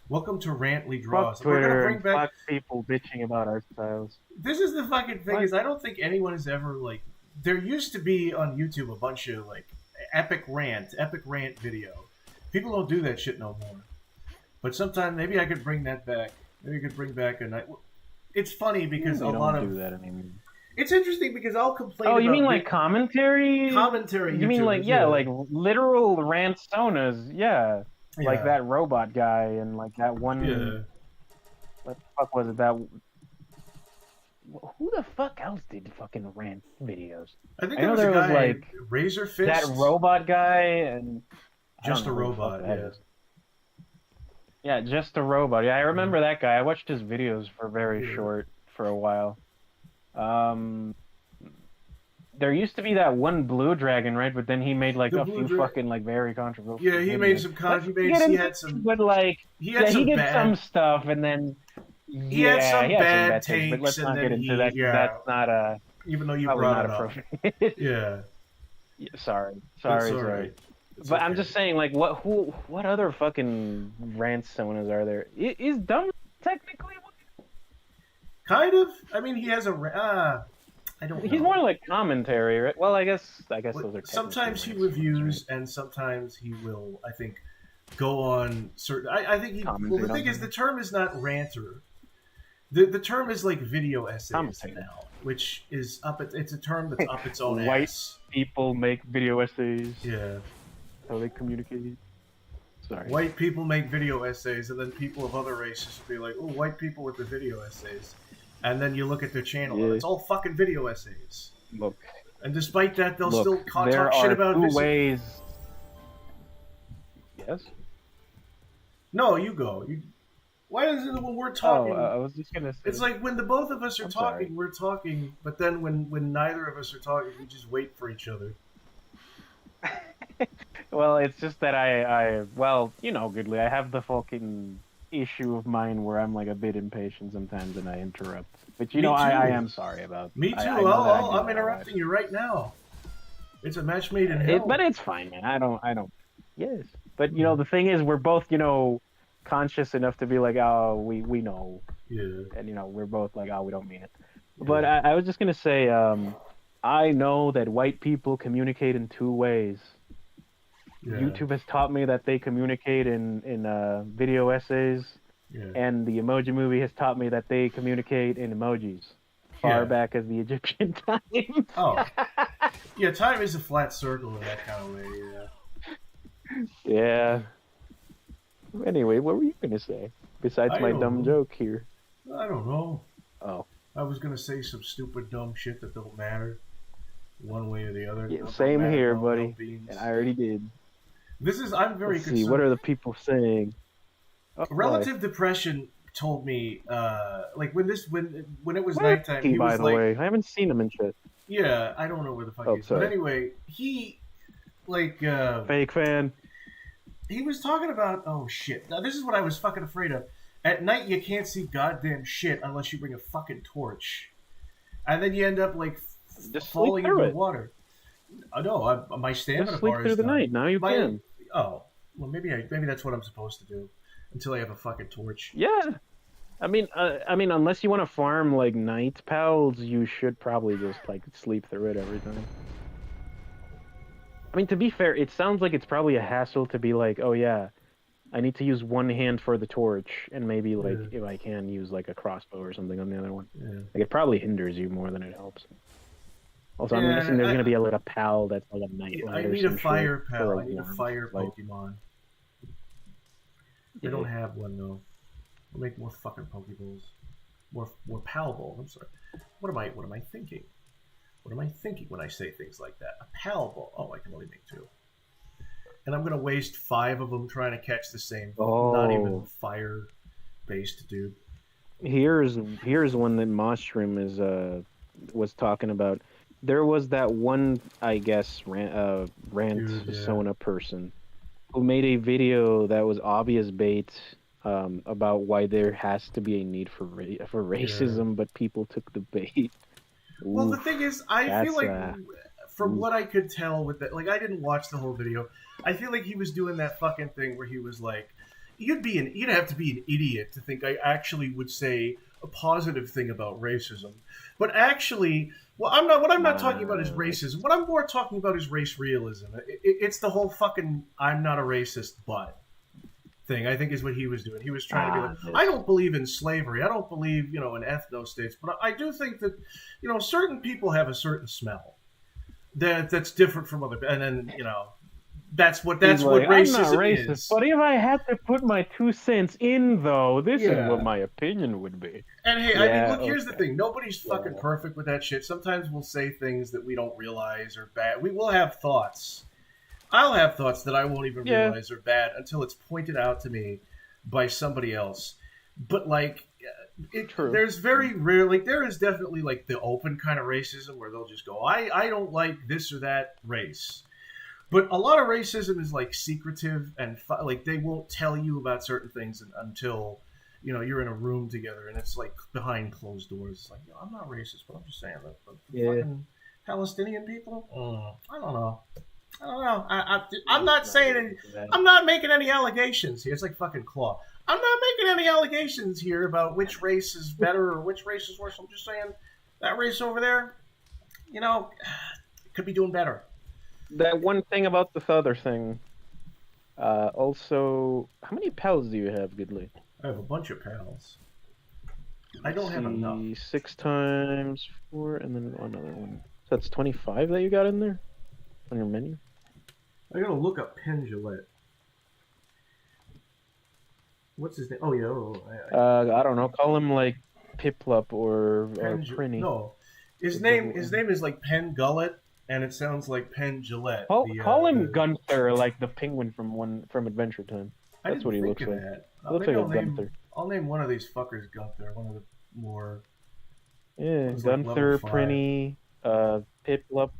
welcome to Rantly Draws. Fuck We're gonna Twitter, bring back. fuck people bitching about art styles. This is the fucking thing. What? Is I don't think anyone has ever like. There used to be on YouTube a bunch of like epic rant video. People don't do that shit no more. But sometime maybe I could bring that back. Maybe I could bring back a night. It's funny because They a lot don't of do that anymore. it's interesting because I'll complain. Oh, you about mean like commentary? commentary? You mean like YouTubers, like literal rant sonas? Yeah. Like Yeah. that robot guy and like that one. Yeah. What the fuck was it? That. Who the fuck else did fucking rant videos? I think I know there was a there was, guy, like, Razor Fist. That robot guy and. I Just don't a know who the fuck robot. that Yeah. is. Yeah, just a robot. Yeah, I remember that guy. I watched his videos for very Yeah. short for a while. There used to be that one blue dragon, right? But then he made like The a blue few dra- fucking like very controversial. Yeah, he made videos. some Let's he get into had it, some but like he had he some did bad some stuff, and then he had some bad takes, but let's takes, not and get then into that. 'Cause that's not even though you probably brought not it up. appropriate. Yeah. Yeah, sorry, It's all sorry. right. It's But I'm okay. just saying, like, what other fucking rant sonas are there? Is Dumb technically? Kind of. I mean, he has a. I don't know. He's more like commentary, right? Well, I guess those are. Sometimes he technically rant sonas, reviews, and sometimes he will. I think go on certain. I think he. Well, the Commentate thing on is, the them. term is not ranter. The term is like video essays Commentator. now, which is up. It's a term that's up its own White ass. people make video essays. Yeah. How they communicate. Sorry. White people make video essays, and then people of other races will be like, "Oh, white people with the video essays," and then you look at their channel, and Yeah. it's all fucking video essays. Look, And despite that, they'll still there talk are shit about two this. ways. Yes. No, you go. Why is it when we're talking? I was just gonna say. It's like when the both of us are I'm talking, sorry. we're talking, but then when neither of us are talking, we just wait for each other. Well, it's just that well, you know, Goodly, I have the fucking issue of mine where I'm like a bit impatient sometimes and I interrupt. But you Me know, I too. am sorry about. Me too. I know that I do I'm that a interrupting you right now. It's a match made in lot. hell. But it's fine, man. I don't. Yes, but you know, the thing is, we're both, you know, conscious enough to be like, oh, we know, Yeah. and you know, we're both like, oh, we don't mean it. But I was just gonna say, I know that white people communicate in two ways. Yeah. YouTube has taught me that they communicate in video essays, Yeah. And the Emoji Movie has taught me that they communicate in emojis. Far back as the Egyptian times. Oh. Yeah, time is a flat circle in that kind of way, yeah. Anyway, what were you going to say? Besides my dumb joke here. I don't know. Oh. I was going to say some stupid dumb shit that don't matter. One way or the other. Yeah, same here, buddy. And I already did. I'm very concerned. See, what are the people saying? Relative Depression told me, like when it was nighttime, he by was the like, way, I haven't seen him in shit. Yeah, I don't know where the fuck he is. Sorry. But anyway, he like fake fan. He was talking about shit. Now this is what I was fucking afraid of. At night you can't see goddamn shit unless you bring a fucking torch, and then you end up like just falling into the water. No, my stamina just sleep bar through is the done. night. Now you can. Oh, well, maybe that's what I'm supposed to do until I have a fucking torch. Yeah, I mean, unless you want to farm like night pals, you should probably just like sleep through it every time. I mean, to be fair, it sounds like it's probably a hassle to be like, oh yeah, I need to use one hand for the torch, and maybe like if I can use like a crossbow or something on the other one. Yeah. Like it probably hinders you more than it helps. Also, I'm guessing there's gonna be a pal that's like a night. I need a fire pal. I need a fire Pokemon. They don't have one though. We'll make more fucking Pokeballs. More Pal Balls. I'm sorry. What am I thinking? What am I thinking when I say things like that? A Pal Ball. Oh, I can only make 2. And I'm gonna waste 5 of them trying to catch the same not even fire-based dude. Here's one that Moshroom was talking about. There was that one, I guess, rant Sona person who made a video that was obvious bait about why there has to be a need for racism, but people took the bait. Well, the thing is, I feel like from what I could tell with that, like I didn't watch the whole video. I feel like he was doing that fucking thing where he was like, you'd have to be an idiot to think I actually would say a positive thing about racism. But actually, what I'm not talking about is racism. What I'm more talking about is race realism. It's the whole fucking I'm not a racist but thing, I think, is what he was doing. He was trying to be like, I don't believe in slavery. I don't believe, in ethno-states. But I do think that, certain people have a certain smell that's different from other. And then, that's what racism I'm not racist, is. But if I had to put my 2 cents in, though, this is what my opinion would be. And hey, I mean, look, here's the thing. Nobody's fucking perfect with that shit. Sometimes we'll say things that we don't realize are bad. We will have thoughts. I'll have thoughts that I won't even realize are bad until it's pointed out to me by somebody else. But, there's very rarely, there is definitely, the open kind of racism where they'll just go, I don't like this or that race. But a lot of racism is, secretive and, they won't tell you about certain things until, you're in a room together and it's, behind closed doors. It's like, I'm not racist, but I'm just saying that the fucking Palestinian people, I don't know. I'm not saying I'm not making any allegations here. It's like fucking Claw. I'm not making any allegations here about which race is better or which race is worse. I'm just saying that race over there, could be doing better. That one thing about this other thing. Also, how many pals do you have, Goodly? I have a bunch of pals. I don't have enough. 6 times 4, and then another one. So that's 25 that you got in there on your menu. I gotta look up Penn Gillette. What's his name? Oh yeah. I don't know. Call him Piplup or Prinny. No, his name is Penn Gullet, and it sounds like Penn Gillette. Call him Gunther, like the penguin from Adventure Time. That's what he looks like. He looks like a Gunther. I'll name one of these fuckers Gunther. One of the more. Yeah, Gunther, Prinny, Piplup.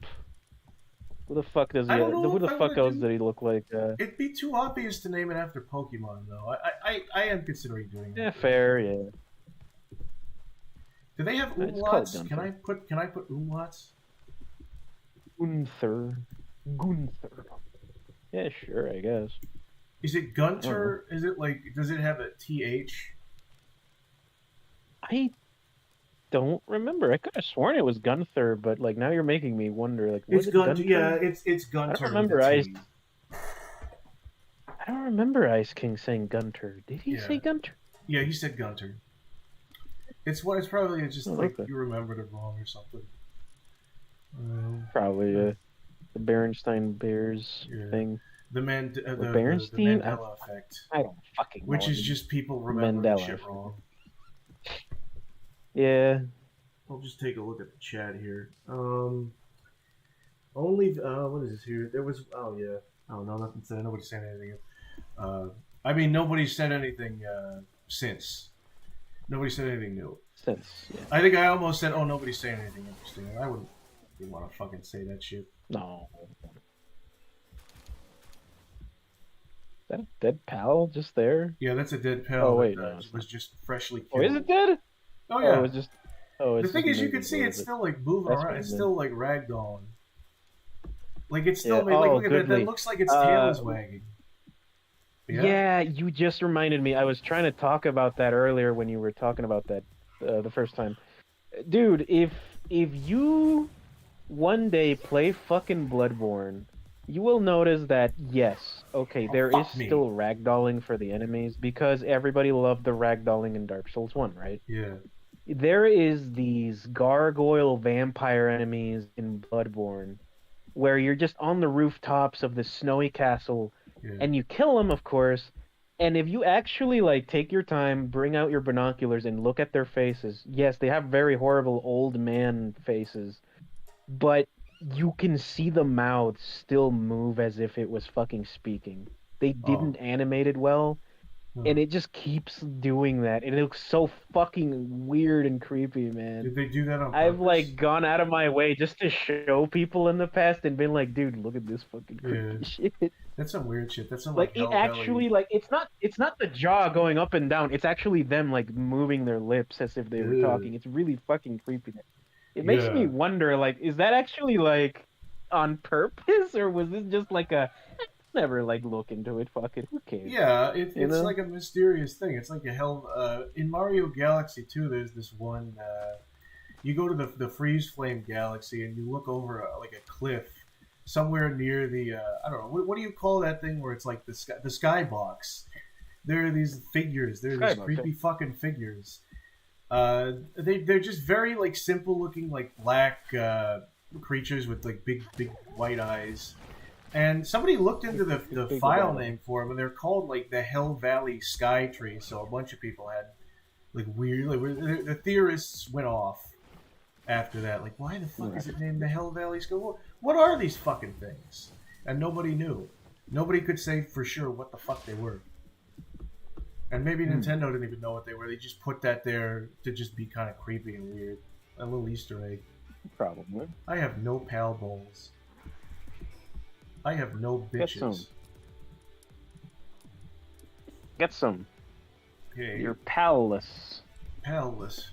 Who the fuck does he? Who the fuck else did he look like? It'd be too obvious to name it after Pokemon, though. I am considering doing that. Yeah, fair. Yeah. Do they have umlauts? Can I put umlauts? Gunther. Yeah, sure. I guess. Is it Gunter? Is it does it have a TH? I don't remember. I could have sworn it was Gunther, but now you're making me wonder. It's Gunter. Yeah, it's Gunter. I don't remember I don't remember Ice King saying Gunter. Did he say Gunter? Yeah, he said Gunter. It's probably just like okay. you remembered it wrong or something. Probably the Berenstain Bears thing. The Berenstain? Mandela effect. I don't fucking know. Which is just people remembering Mandela shit effect. wrong. Yeah. I'll just take a look at the chat here. Only what is this here? There was oh no, nothing said. Nobody said anything. I mean, nobody said anything since. Nobody said anything new. Since, yeah. I think I almost said, "Oh, nobody's saying anything interesting." I wouldn't want to fucking say that shit. No. Is that a dead pal just there? Yeah, that's a dead pal. Oh wait, that, was just freshly killed. Oh, is it dead? Oh yeah. Oh, it's just. Oh, it's the thing is, you can see it's still like moving around. It's still like ragdolling. Like it's still like look at that. That looks like its tail is wagging. Yeah, you just reminded me. I was trying to talk about that earlier when you were talking about that the first time. Dude, if you one day play fucking Bloodborne, you will notice that yes, okay, there is still ragdolling for the enemies because everybody loved the ragdolling in Dark Souls 1, right? Yeah. There is these gargoyle vampire enemies in Bloodborne where you're just on the rooftops of the snowy castle and you kill them, of course, and if you actually like take your time, bring out your binoculars and look at their faces, yes, they have very horrible old man faces, but you can see the mouths still move as if it was fucking speaking. They didn't animate it well, and it just keeps doing that, and it looks so fucking weird and creepy, man. Did they do that on purpose? I've like gone out of my way just to show people in the past and been like, dude, look at this fucking creepy shit. That's some weird shit. That's some like it actually like it's not the jaw going up and down. It's actually them like moving their lips as if they were talking. It's really fucking creepy. It makes me wonder, like, is that actually like on purpose or was this just like a never like look into it? Fuck it, who cares? Yeah, it's like a mysterious thing. It's like a Helm. In Mario Galaxy 2, there's this one. You go to the Freeze Flame Galaxy and you look over like a cliff somewhere near the. I don't know what do you call that thing where it's like the skybox. There are these figures. There are these creepy fucking figures. They're just very like simple looking like black creatures with like big white eyes. And somebody looked into the file name for them, and they're called like the Hell Valley Sky Tree. So a bunch of people had like weird, like the theorists went off after that. Like, why the fuck is it named the Hell Valley Sky? What are these fucking things? And nobody knew. Nobody could say for sure what the fuck they were. And maybe Nintendo didn't even know what they were. They just put that there to just be kind of creepy and weird. A little Easter egg. Probably. I have no pal bowls. I have no bitches. Get some. Okay. You're pal-less. Pal-less.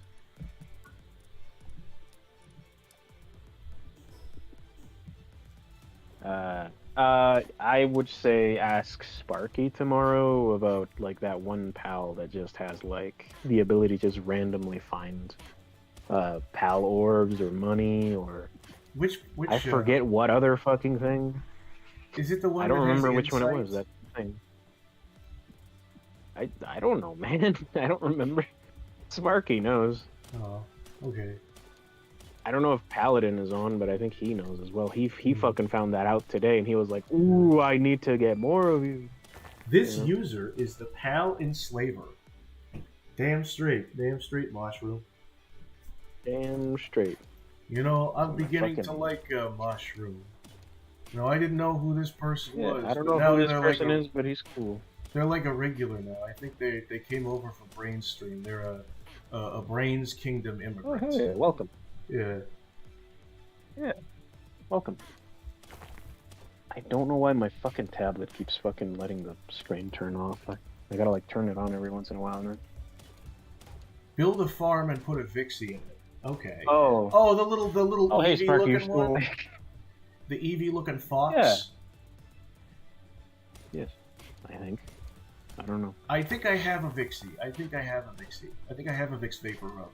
I would say ask Sparky tomorrow about like that one pal that just has like the ability to just randomly find pal orbs or money or which I forget what other fucking thing. Is it the one? I don't remember which one it was. That thing. I don't know, man. I don't remember. Sparky knows. Oh, okay. I don't know if Paladin is on, but I think he knows as well. He fucking found that out today, and he was like, "Ooh, I need to get more of you." This user is the Pal Enslaver. Damn straight, Mushroom. Damn straight. You know, I'm beginning to like Mushroom. No, I didn't know who this person was. I don't know who this person is, but he's cool. They're like a regular now. I think they came over from Brainstream. They're a Brains Kingdom immigrant. Oh, hey, welcome. Yeah. Yeah. Welcome. I don't know why my fucking tablet keeps fucking letting the screen turn off. I gotta like turn it on every once in a while. Build a farm and put a Vixie in it. Okay. Oh, the little hey, Eevee Sparky, looking one. The Eevee looking fox. Yeah. Yes, I think. I don't know. I think I have a Vixie. I think I have a Vix Vapor Rub.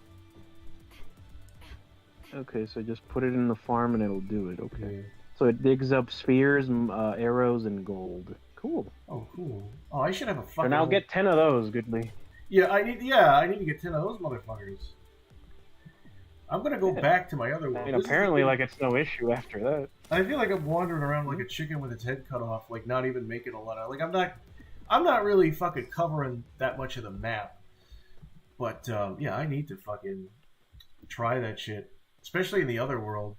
Okay, so just put it in the farm and it'll do it. Okay. Yeah. So it digs up spears, arrows, and gold. Cool. Oh, cool. Oh, I should have a fucking... And I'll get 10 of those, goodly. Yeah, I need to get 10 of those motherfuckers. I'm gonna go back to my other world. I mean, apparently, like, it's no issue after that. I feel like I'm wandering around like a chicken with its head cut off, like not even making a lot of. Like I'm not really fucking covering that much of the map. But yeah, I need to fucking try that shit, especially in the other world.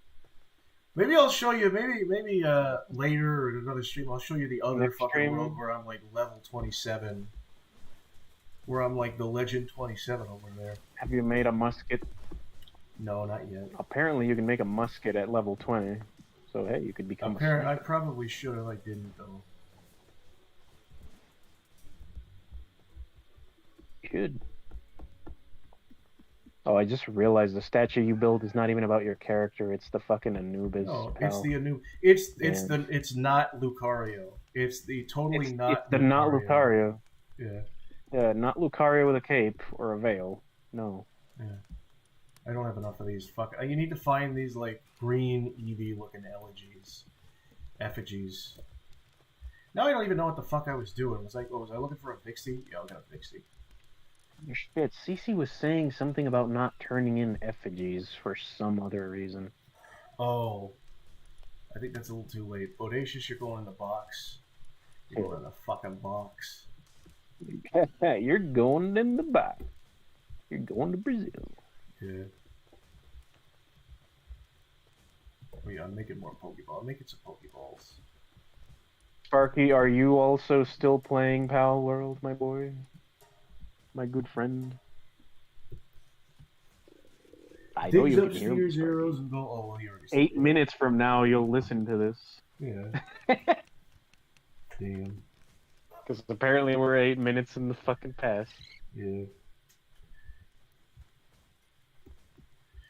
Maybe I'll show you. Maybe later or another stream, I'll show you the other Next fucking stream. world where I'm like level 27, where I'm like the Legend 27 over there. Have you made a musket? No, not yet. Apparently, you can make a musket at level 20. So hey, you could become. I probably should have. I didn't though. Good. Oh, I just realized the statue you build is not even about your character. It's the fucking Anubis. No, pal. it's the Anubis. It's not Lucario. It's the totally not. It's the not Lucario. Yeah. Yeah, not Lucario with a cape or a veil. No. Yeah. I don't have enough of these. Fuck. You need to find these like green Eevee looking effigies. Now I don't even know what the fuck I was doing. Was I looking for a Vixie? Yeah, I got a Vixie. Shit, Cece was saying something about not turning in effigies for some other reason. Oh. I think that's a little too late. Bodacious, you're going in the box. You're going in the fucking box. You're going in the box. You're going to Brazil. Yeah. Oh yeah, I'm making more Pokeball. I'm making some Pokeballs. Sparky, are you also still playing Pal World, my boy? My good friend? I know you can hear me, zeros and go. Oh, well, you already said 8 minutes from now, you'll listen to this. Yeah. Damn. Because apparently we're 8 minutes in the fucking past. Yeah.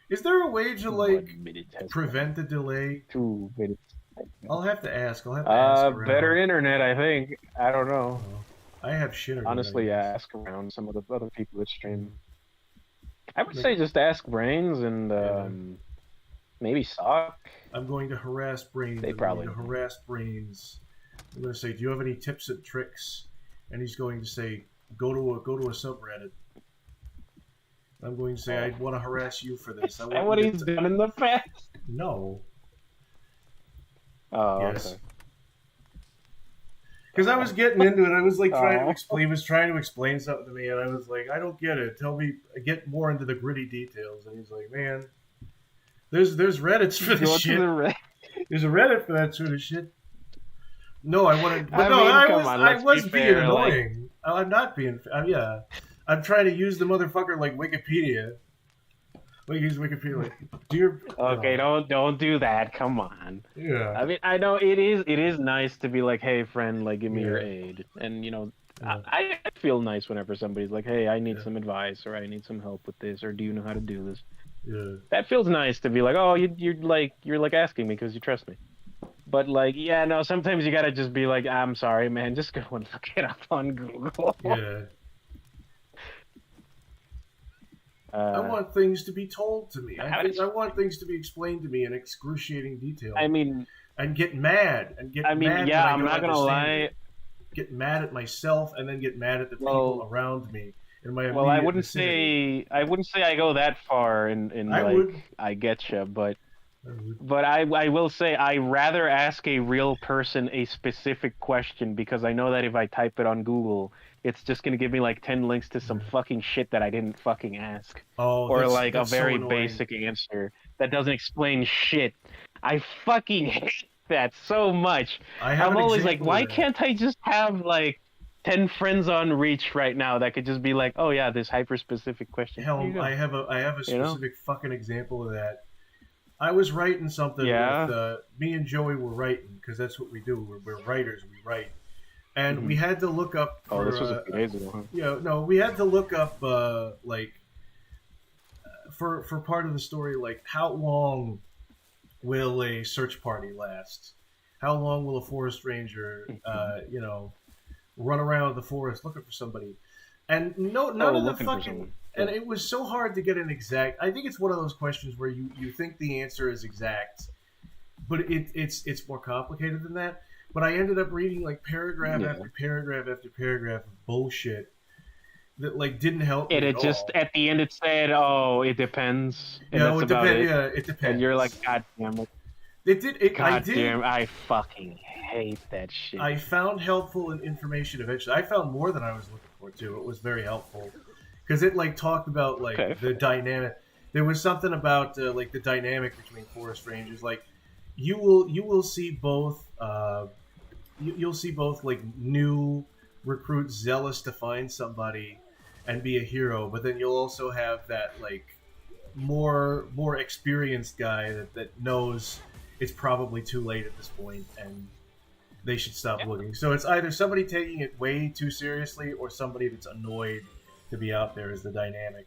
Is there a way to like prevent the delay? 2 minutes. I'll have to ask. Around. Better internet, I think. I don't know. I have shit. Honestly, ask around some of the other people that stream. I would say just ask Brains and maybe Sock. I'm going to harass Brains. I'm going to say, do you have any tips and tricks? And he's going to say, go to a subreddit. I'm going to say, I want to harass you for this. Is that what he's done in the past? No. Oh, yes. Okay. Because I was getting into it, I was like trying to explain. He was trying to explain something to me, and I was like, I don't get it. Tell me, get more into the gritty details. And he's like, man, there's Reddits for this shit. There's a Reddit for that sort of shit. No, I wanted. But I was being annoying. Like... I'm not being. Yeah, I'm trying to use the motherfucker like Wikipedia. Like use Wikipedia like, dear. Okay, don't do that. Come on. Yeah. I mean, I know it is nice to be like, hey, friend, like, give me your aid, and you know, I feel nice whenever somebody's like, hey, I need some advice, or I need some help with this, or do you know how to do this? Yeah. That feels nice to be like, oh, you're like asking me because you trust me. But like, yeah, no, sometimes you gotta just be like, I'm sorry, man, just go and look it up on Google. Yeah. I want things to be told to me. I want things to be explained to me in excruciating detail. I mean, and get mad and get. I'm not gonna lie. Get mad at myself and then get mad at the people around me. In my I wouldn't say I go that far in I getcha, but I will say I rather ask a real person a specific question because I know that if I type it on Google, it's just gonna give me like 10 links to some fucking shit that I didn't fucking ask. Or like a very basic answer that doesn't explain shit. I fucking hate that so much. I'm always like, why can't I just have like 10 friends on Reach right now that could just be like, oh yeah, this hyper specific question. Helm, I have a specific fucking example of that. I was writing something with me and Joey were writing because that's what we do. We're writers. We write. And we had to look up. This was a few days ago. Huh? Yeah, no, we had to look up like for part of the story, like how long will a search party last? How long will a forest ranger, run around the forest looking for somebody? And none of the fucking. And it was so hard to get an exact. I think it's one of those questions where you think the answer is exact, but it's more complicated than that. But I ended up reading like paragraph after paragraph after paragraph of bullshit that like didn't help me And at it just all. at the end it said, "Oh, it depends," and Yeah, that's well, it about depends. it. Yeah, it depends. And you're like, "God damn it! It did. It, I God did. damn! I fucking hate that shit." I found helpful information eventually. I found more than I was looking for too. It was very helpful because it like talked about like Okay. the dynamic. There was something about like the dynamic between forest rangers. Like you will see both. You'll see both like new recruits zealous to find somebody and be a hero, but then you'll also have that like more experienced guy that knows it's probably too late at this point and they should stop looking. So it's either somebody taking it way too seriously or somebody that's annoyed to be out there is the dynamic.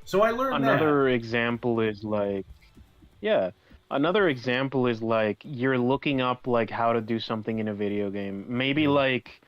So I learned Another example is like, yeah. Another example is like you're looking up like how to do something in a video game. Maybe like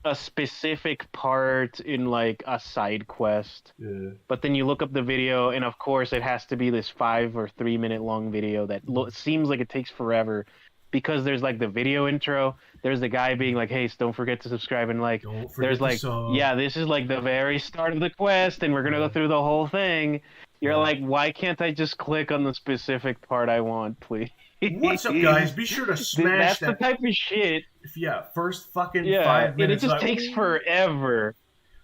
a specific part in like a side quest. Yeah. But then you look up the video, and of course it has to be this 5 or 3 minute long video that seems like it takes forever, because there's like the video intro. There's the guy being like, "Hey, don't forget to subscribe," and like there's like, "Yeah, this is like the very start of the quest, and we're gonna go through the whole thing." You're like, "Why can't I just click on the specific part I want, please?" What's up, guys? Be sure to smash That's the type of shit. Yeah, first fucking 5 And minutes. it just takes forever.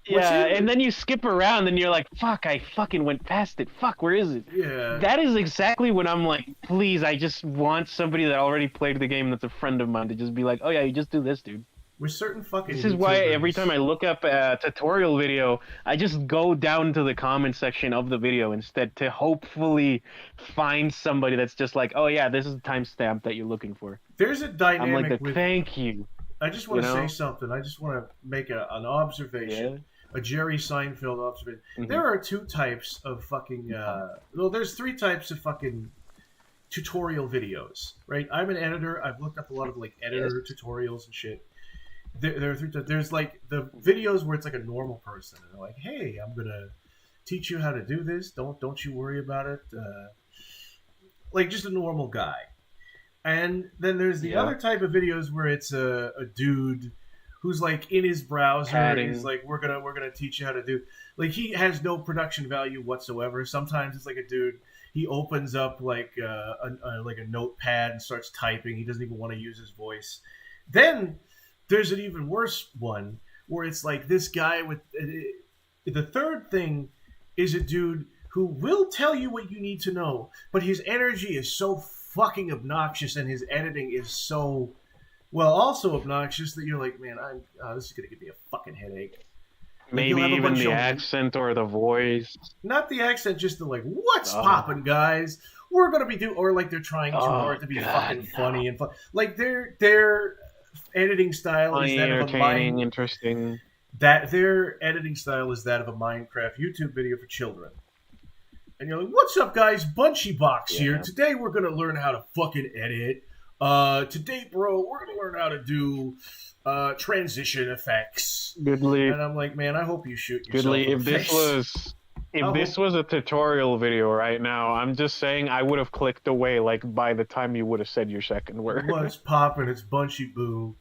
Yeah, and then you skip around, and you're like, "Fuck, I fucking went past it. Fuck, where is it?" Yeah. That is exactly when I'm like, please, I just want somebody that already played the game that's a friend of mine to just be like, "Oh yeah, you just do this, dude." With certain fucking This is why every time I look up a tutorial video, I just go down to the comment section of the video instead to hopefully find somebody that's just like, "Oh yeah, this is the timestamp that you're looking for." There's a dynamic I'm like, thank you. I just want to say something. I just want to make an observation. A Jerry Seinfeld observation. There are two types of fucking. Well, there's three types of fucking tutorial videos, right? I'm an editor. I've looked up a lot of like editor tutorials and shit. There are three types. There's like the videos where it's like a normal person, and they're like, "Hey, I'm gonna teach you how to do this. Don't you worry about it." Like just a normal guy. And then there's the other type of videos where it's a dude who's like in his browser and he's like, we're gonna teach you how to do, like, he has no production value whatsoever. Sometimes it's like a dude, he opens up like a notepad and starts typing. He doesn't even want to use his voice. Then there's an even worse one where it's like this guy with the third thing is a dude who will tell you what you need to know, but his energy is so fucking obnoxious and his editing is so also obnoxious that you're like, man, this is gonna give me a fucking headache. Maybe even the accent or the voice. Not the accent, just the like, "What's poppin', guys? We're gonna be or like they're trying too hard to be fucking funny and fun. Like their editing style is that of a interesting. That their editing style is that of a Minecraft YouTube video for children. And you're like, "What's up, guys? Bunchy Box here. Today we're gonna learn how to fucking edit. Today, bro, we're gonna learn how to do transition effects." Goodly. And I'm like, man, I hope you shoot yourself. Goodly, if this was a tutorial video right now, I'm just saying I would have clicked away like by the time you would have said your second word. What's poppin'? It's Bunchy Boo.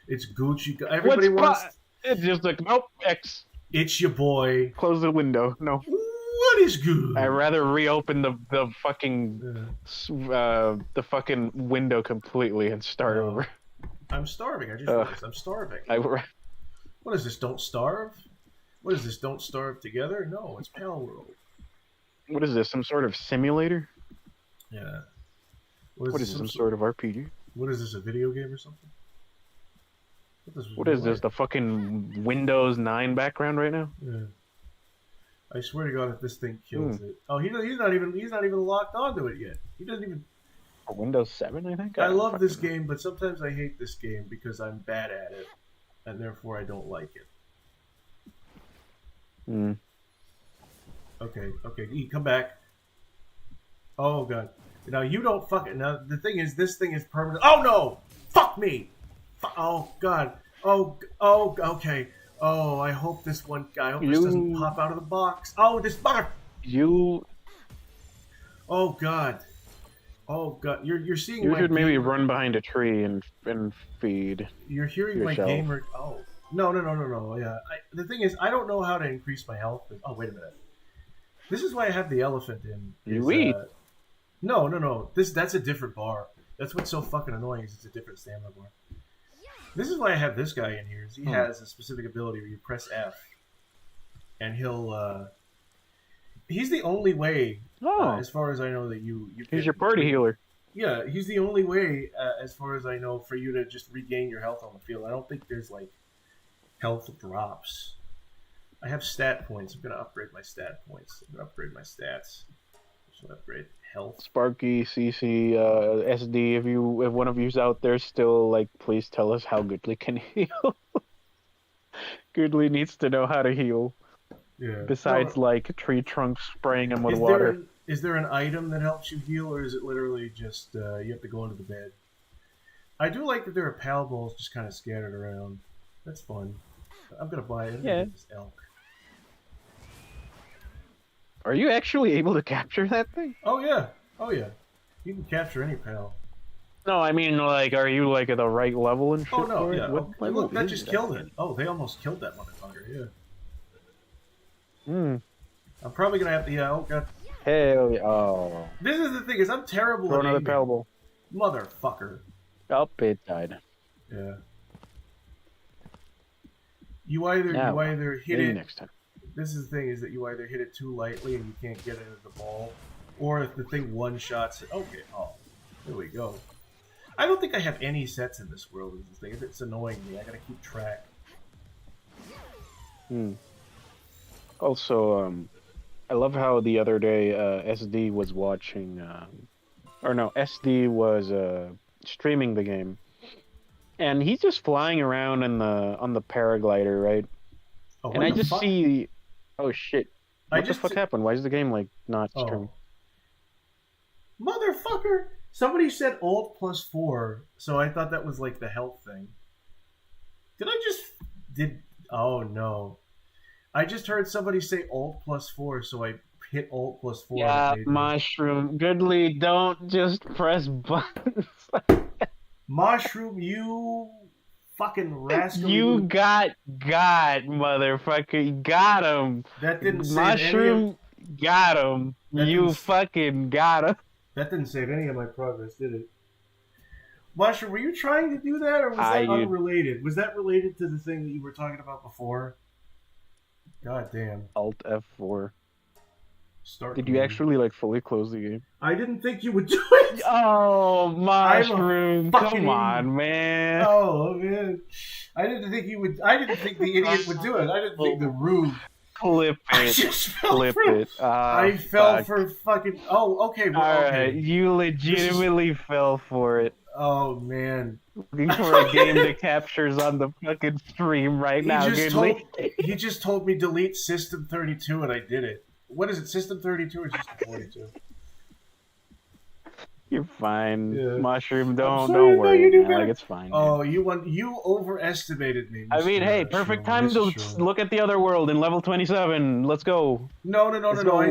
It's Gucci. Everybody wants. It's just like, nope, X. It's your boy. Close the window. No. What is good? I'd rather reopen the fucking window completely and start over. I'm starving. I just realized I'm starving. What is this? Don't starve? What is this? Don't starve together? No, it's Pal World. What is this? Some sort of simulator? Yeah. What is this? Some sort of RPG? What is this? A video game or something? What is this? The fucking Windows 9 background right now? Yeah. I swear to God, if this thing kills it. Oh, he's not even locked onto it yet. He doesn't even. For Windows 7, I think. I love this game, but sometimes I hate this game because I'm bad at it, and therefore I don't like it. Okay, E, come back. Oh God! Now you don't fucking. Now the thing is, this thing is permanent. Oh no! Fuck me! Oh God! Oh, okay. Oh, I hope this one guy. I hope this doesn't pop out of the box. Oh, this mother. Oh God. Oh God. You're seeing. You should maybe run behind a tree and feed. You're hearing yourself. my gamer. Oh, No. Yeah. The thing is, I don't know how to increase my health. Oh, wait a minute. This is why I have the elephant in. You eat. No. That's a different bar. That's what's so fucking annoying is it's a different stamina bar. This is why I have this guy in here. Is he has a specific ability where you press F, and he'll. He's the only way, as far as I know, that you. He's your party healer. Yeah, he's the only way, as far as I know, for you to just regain your health on the field. I don't think there's like health drops. I have stat points. I'm gonna upgrade my stat points. I'm gonna upgrade my stats. So upgrade health. Sparky, CC, SD. If one of you's out there still, like, please tell us how Goodly can heal. Goodly needs to know how to heal. Yeah. Besides, like, tree trunks spraying him with water. Is there an item that helps you heal, or is it literally just you have to go into the bed? I do like that there are pal balls just kind of scattered around. That's fun. I'm gonna buy it. Yeah. This elk. Are you actually able to capture that thing? Oh yeah. You can capture any pal. No, I mean, like, are you, like, at the right level and shit? Oh no, for it? yeah. Look, that just killed it. Oh, they almost killed that motherfucker. Yeah. I'm probably gonna have to. Yeah. Oh god. Hell yeah. Oh. This is the thing is I'm terrible Throw at another aiming. pal ball. Motherfucker. Oh, it died. Yeah. You either hit it. Next time. This is the thing is that you either hit it too lightly and you can't get into the ball, or if the thing one shots it. Okay. Oh, there we go. I don't think I have any sets in this world. Is the thing. If it's annoying me, I gotta keep track. Also, I love how the other day SD was watching, SD was streaming the game, and he's just flying around on the paraglider, right? Oh, and I just see, oh shit, what the fuck happened? Why is the game like not streaming? Motherfucker! Somebody said Alt +4, so I thought that was like the health thing. Oh no. I just heard somebody say Alt +4, so I hit Alt +4. Yeah, Mushroom. Goodly, don't just press buttons. Mushroom, you fucking rascal. You got, motherfucker. You got him. That didn't save Mushroom got him. You fucking got him. That didn't save any of my progress, did it? Mushroom, were you trying to do that, or was that unrelated? Was that related to the thing that you were talking about before? God damn. Alt F4. Did you actually like fully close the game? I didn't think you would do it. Oh, Mushroom! Come on, man. Oh man, I didn't think you would. I didn't think the idiot would do it. I didn't think the rube. Clip it. Clip it. I fell for fucking. Oh, okay. Well, all okay. right, you legitimately fell for it. Oh man. Looking for a game that captures on the fucking stream right now. He just told me delete System 32 and I did it. What is it, System 32 or System 42? You're fine, Yeah. Mushroom. Don't worry. Like, it's fine. Oh, you overestimated me. I mean, hey, perfect time to look at the other world in level 27. Let's go. No. Let's go.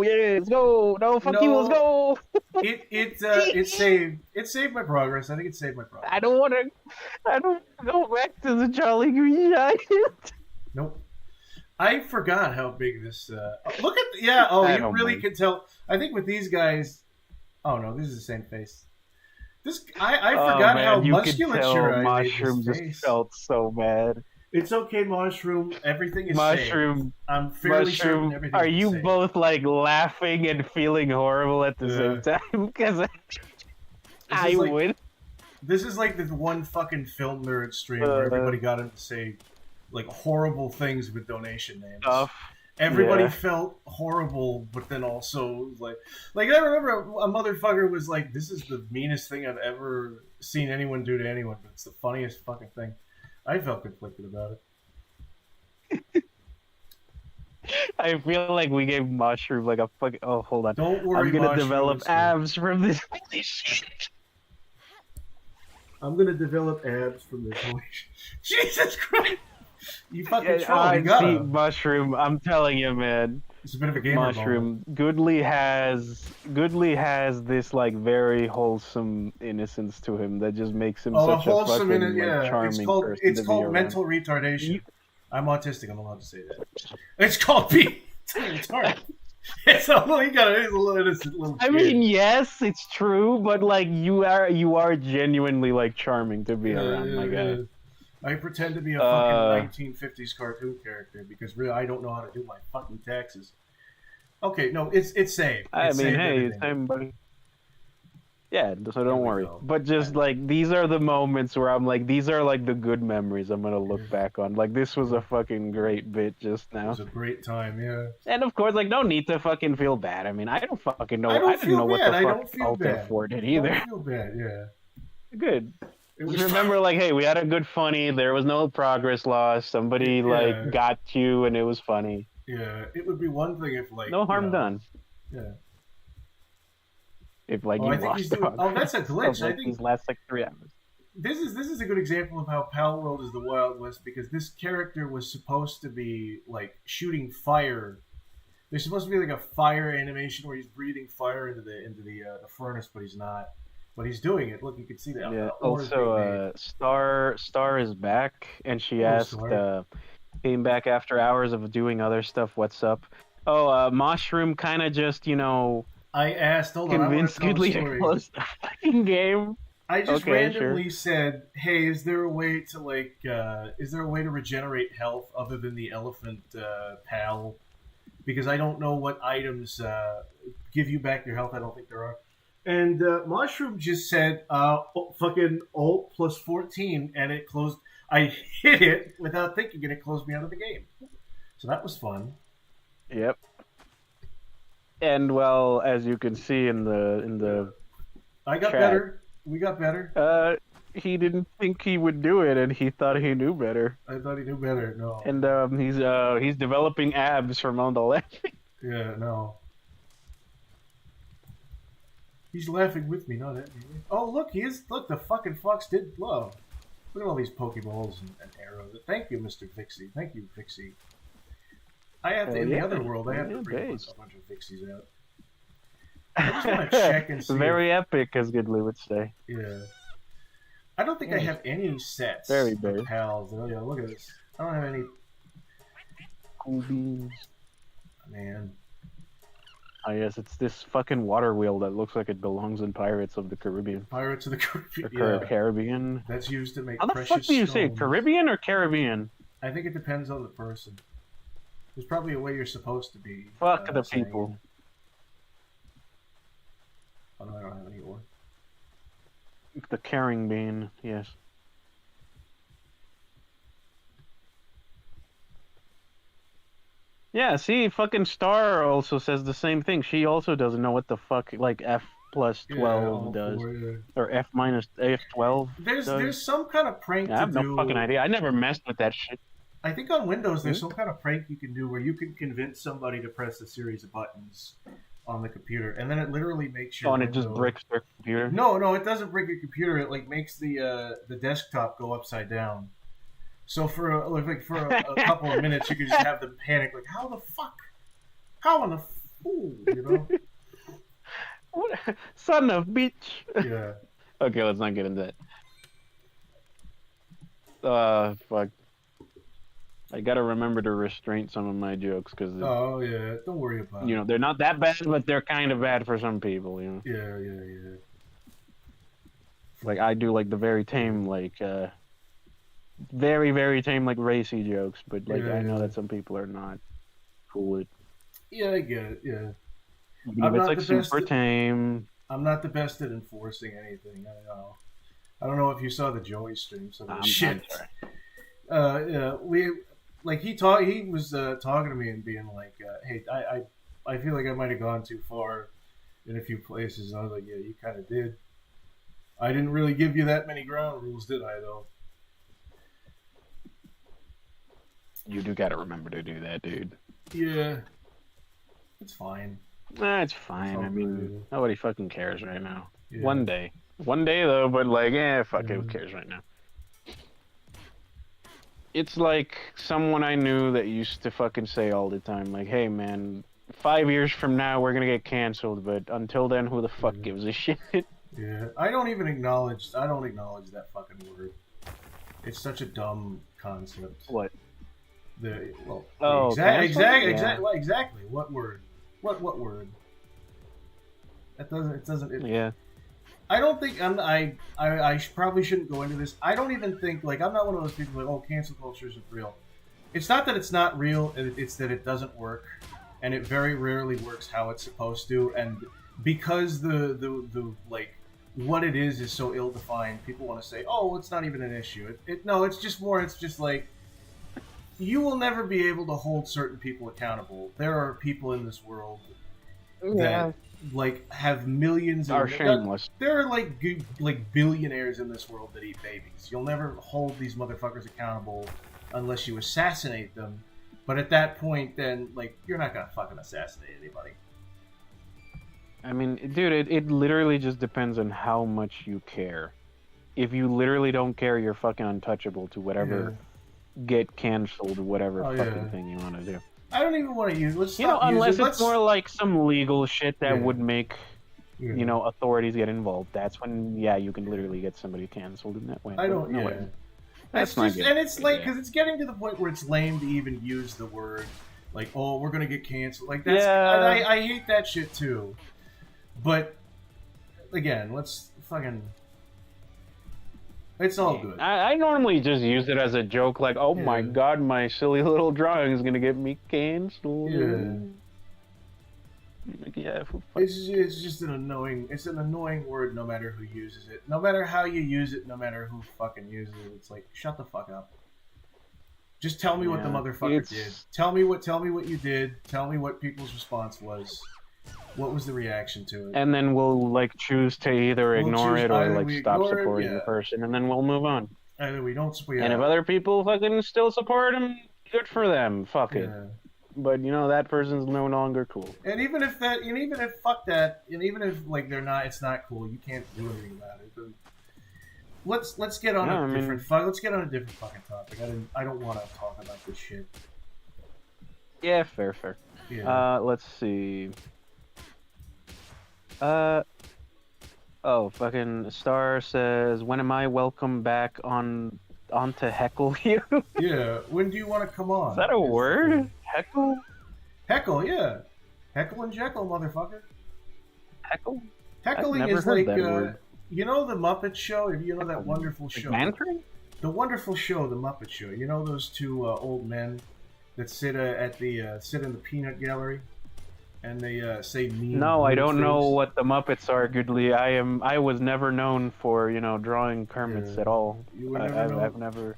Yeah, let's go. No, fuck you. Let's go. It saved my progress. I think it saved my progress. I don't want to go back to the Jolly Green Giant. Nope. I forgot how big this. Look at you really can tell. I think with these guys. Oh no, this is the same face. I forgot how musculature I made Mushroom this just face. felt so bad. It's okay, Mushroom. Everything is Mushroom. safe. I'm fairly certain everything Are is you safe. both like laughing and feeling horrible at the same time? Because I would. This is like the one fucking film nerd stream where everybody got him to say like horrible things with donation names. Everybody felt horrible, but then also like I remember a motherfucker was like, "This is the meanest thing I've ever seen anyone do to anyone, but it's the funniest fucking thing." I felt conflicted about it. I feel like we gave Mushroom like a fucking. Oh, hold on. Don't worry, I'm gonna Mushroom, develop abs from this. Holy shit! I'm gonna develop abs from this. Holy Jesus Christ! You fucking troll. You got see, Mushroom. I'm telling you, man. It's a bit of a gamer moment. Mushroom. Goodly has this like very wholesome innocence to him that just makes him such a fucking charming person. It's called mental retardation. I'm autistic. I'm allowed to say that. It's called being retarded. It's a little innocent little kid. I mean, yes, it's true, but like you are genuinely like charming to be around, my guy. I pretend to be a fucking 1950s cartoon character because really I don't know how to do my fucking taxes. Okay, no, it's saved. I mean, hey, same buddy. Yeah, so don't worry. But just like these are the moments where I'm like, these are like the good memories I'm gonna look back on. Like this was a fucking great bit just now. It was a great time, yeah. And of course, like no need to fucking feel bad. I mean, I don't fucking know. I didn't know what the fuck Alt F4 did either. I don't feel bad, yeah. Good. Just remember, like, hey, we had a good funny. There was no progress lost. Somebody like got you, and it was funny. Yeah, it would be one thing if like no harm done. Yeah. If like you lost progress. That's a glitch. Like, I think these last like 3 hours. This is a good example of how Pal World is the Wild West because this character was supposed to be like shooting fire. There's supposed to be like a fire animation where he's breathing fire into the furnace, but he's not. But he's doing it. Look, you can see that. Yeah. Also, Star is back, and she asked, came back after hours of doing other stuff. What's up? Oh, Mushroom kind of just, I asked, convinced Goodly to close the fucking game. I just randomly said, "Hey, is there a way to regenerate health other than the elephant pal? Because I don't know what items give you back your health. I don't think there are." And Mushroom just said, "Fucking Alt plus 14," and it closed. I hit it without thinking, and it closed me out of the game. So that was fun. Yep. And well, as you can see in the I got better. We got better. He didn't think he would do it, and he thought he knew better. I thought he knew better. No. And he's developing abs from all the laughing. Yeah, no. He's laughing with me, not at me. Oh, look, look, the fucking fox did love. Look at all these Pokeballs and arrows. Thank you, Mr. Fixie. Thank you, Fixie. I have to, in the other world, I have to bring a bunch of Fixies out. I just want to check and see. Very epic, as Goodly would say. Yeah. I don't think I have any sets Very of pals. Oh, yeah, look at this. I don't have any. Cool beans. Man. Oh, yes, it's this fucking water wheel that looks like it belongs in Pirates of the Caribbean. Pirates of the Caribbean. Caribbean. That's used to make precious stones. How the fuck do you say it? Caribbean or Caribbean? I think it depends on the person. There's probably a way you're supposed to be. Fuck the people. Oh, no, I don't have any ore. The carrying bean, yes. Yeah, see, fucking Star also says the same thing. She also doesn't know what the fuck, like, F plus 12 does. Or F minus F12 There's some kind of prank to do. I have no fucking idea. I never messed with that shit. I think on Windows there's some kind of prank you can do where you can convince somebody to press a series of buttons on the computer, and then it literally makes your and it just bricks their computer? No, it doesn't brick your computer. It, like, makes the desktop go upside down. So for a couple of minutes, you can just have them panic, like, how the fuck? How in the fool, you know? What? Son of bitch. Yeah. Okay, let's not get into that. Fuck. I gotta remember to restrain some of my jokes, because... Oh, yeah, don't worry about it. They're not that bad, but they're kind of bad for some people, Yeah. Like, I do, like, the very tame, like, very, very tame, like, racy jokes, but, like, I know that some people are not cool with. Yeah, I get it, yeah. Even if it's, like, super tame. I'm not the best at enforcing anything, I know. I don't know if you saw the Joey stream, so shit. Yeah, he was talking to me and being like, hey, I feel like I might have gone too far in a few places, and I was like, yeah, you kind of did. I didn't really give you that many ground rules, did I, though? You do gotta remember to do that, dude. Yeah. It's fine. It's fine. I mean, nobody fucking cares right now. Yeah. One day, though, but, like, fuck it, who cares right now? It's like someone I knew that used to fucking say all the time, like, hey, man, 5 years from now we're gonna get canceled, but until then, who the fuck gives a shit? Yeah, I don't acknowledge that fucking word. It's such a dumb concept. What? Exactly. What word? What word? It doesn't. Yeah. I don't think I probably shouldn't go into this. I don't even think like I'm not one of those people like, oh, cancel culture isn't real. It's not that it's not real. It's that it doesn't work, and it very rarely works how it's supposed to. And because the like what it is so ill-defined, people want to say, oh, it's not even an issue. No, it's just more. It's just like you will never be able to hold certain people accountable. There are people in this world that like have millions. Are shameless. There are like billionaires in this world that eat babies. You'll never hold these motherfuckers accountable unless you assassinate them. But at that point, then like you're not gonna fucking assassinate anybody. I mean, dude, it literally just depends on how much you care. If you literally don't care, you're fucking untouchable to whatever get canceled, whatever fucking thing you want to do. I don't even want to use. Let's unless it's more like some legal shit that would make authorities get involved. That's when you can literally get somebody canceled in that way. I don't. No, that's not just, and it's like because it's getting to the point where it's lame to even use the word like, oh, we're gonna get canceled. Like that's I hate that shit too. But again, let's fucking. It's all good. I normally just use it as a joke, like, oh my god, my silly little drawing is gonna get me canceled. Yeah. It's just an annoying word no matter who uses it. No matter how you use it, no matter who fucking uses it. It's like, shut the fuck up. Just tell me what the motherfucker did. Tell me what you did. Tell me what people's response was. What was the reaction to it? And then we'll like choose to either ignore it or like stop supporting the person, and then we'll move on. Either we don't support. And if other people fucking still support him, good for them. Fuck it. But that person's no longer cool. And even if like they're not, it's not cool. You can't do anything about it. But let's get on a different fucking topic. I don't want to talk about this shit. Yeah, fair. Yeah. Let's see. Fucking Star says, when am I welcome back on to heckle you? Yeah, when do you want to come on? Is that a word? Heckle? Heckle, yeah. Heckle and Jekyll, motherfucker. Heckle? Heckling is like, you know the Muppet Show? You know that wonderful show? Bantering? The wonderful show, the Muppet Show. You know those two old men that sit in the peanut gallery? And they say mean. No, I don't know what the Muppets are. Goodly, I was never known for drawing Kermits at all. You were never I've never.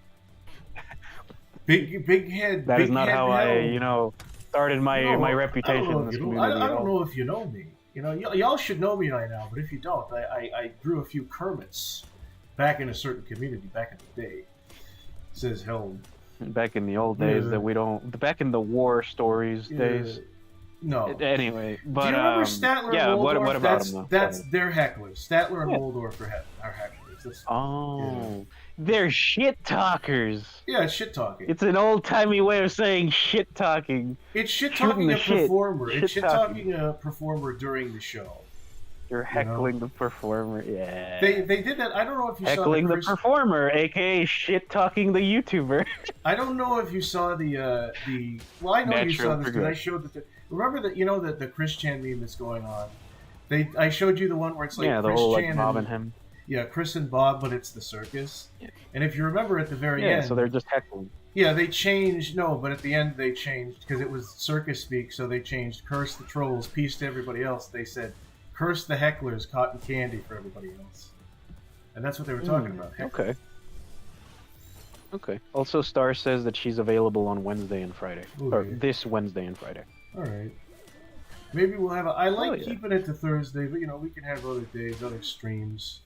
Big head. That big is not head how Helm. I started my reputation in this community. I don't know if you know me. Y'all should know me right now. But if you don't, I drew a few Kermits back in a certain community back in the day. Says Helm. Back in the old days that we don't. Back in the war stories days. No. Anyway, but do you remember Statler and Waldorf? What about them? That's their hecklers. Statler and Waldorf are hecklers. They're shit talkers. Yeah, it's shit talking. It's an old timey way of saying shit talking. It's shit talking a performer. It's shit talking a performer during the show. You're heckling the performer. Yeah. They did that. I don't know if you heckling the performer, aka shit talking the YouTuber. I don't know if you saw the. Well, I know you saw this because I showed that. Remember that the Chris Chan meme that's going on. I showed you the one where it's like the Chris whole Chan Bob and him. Yeah, Chris and Bob, but it's the circus. Yeah. And if you remember at the very end, so they're just heckling. Yeah, they changed. No, but at the end they changed because it was circus speak. So they changed "curse the trolls, peace to everybody else." They said "curse the hecklers, cotton candy for everybody else," and that's what they were talking about. Heckling. Okay. Also, Star says that she's available on Wednesday and Friday, or this Wednesday and Friday. All right. Maybe we'll have I like keeping it to Thursday, but we can have other days, other streams.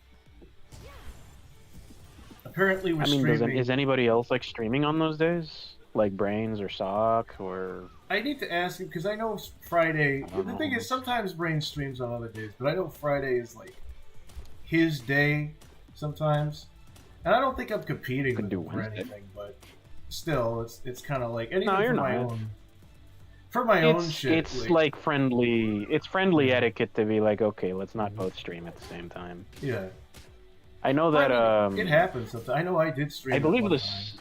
Apparently we're streaming. Is anybody else like streaming on those days? Like Brains or Sock or... I need to ask him because I know Friday... The thing is, sometimes Brains streams on other days, but I know Friday is like his day sometimes. And I don't think I'm competing with him for anything, but still, it's kind of like... anything for my own... for my own shit. It's like friendly. It's friendly etiquette to be like, okay, let's not both stream at the same time. Yeah. I know that. It happens sometimes. I know I did stream. I believe this.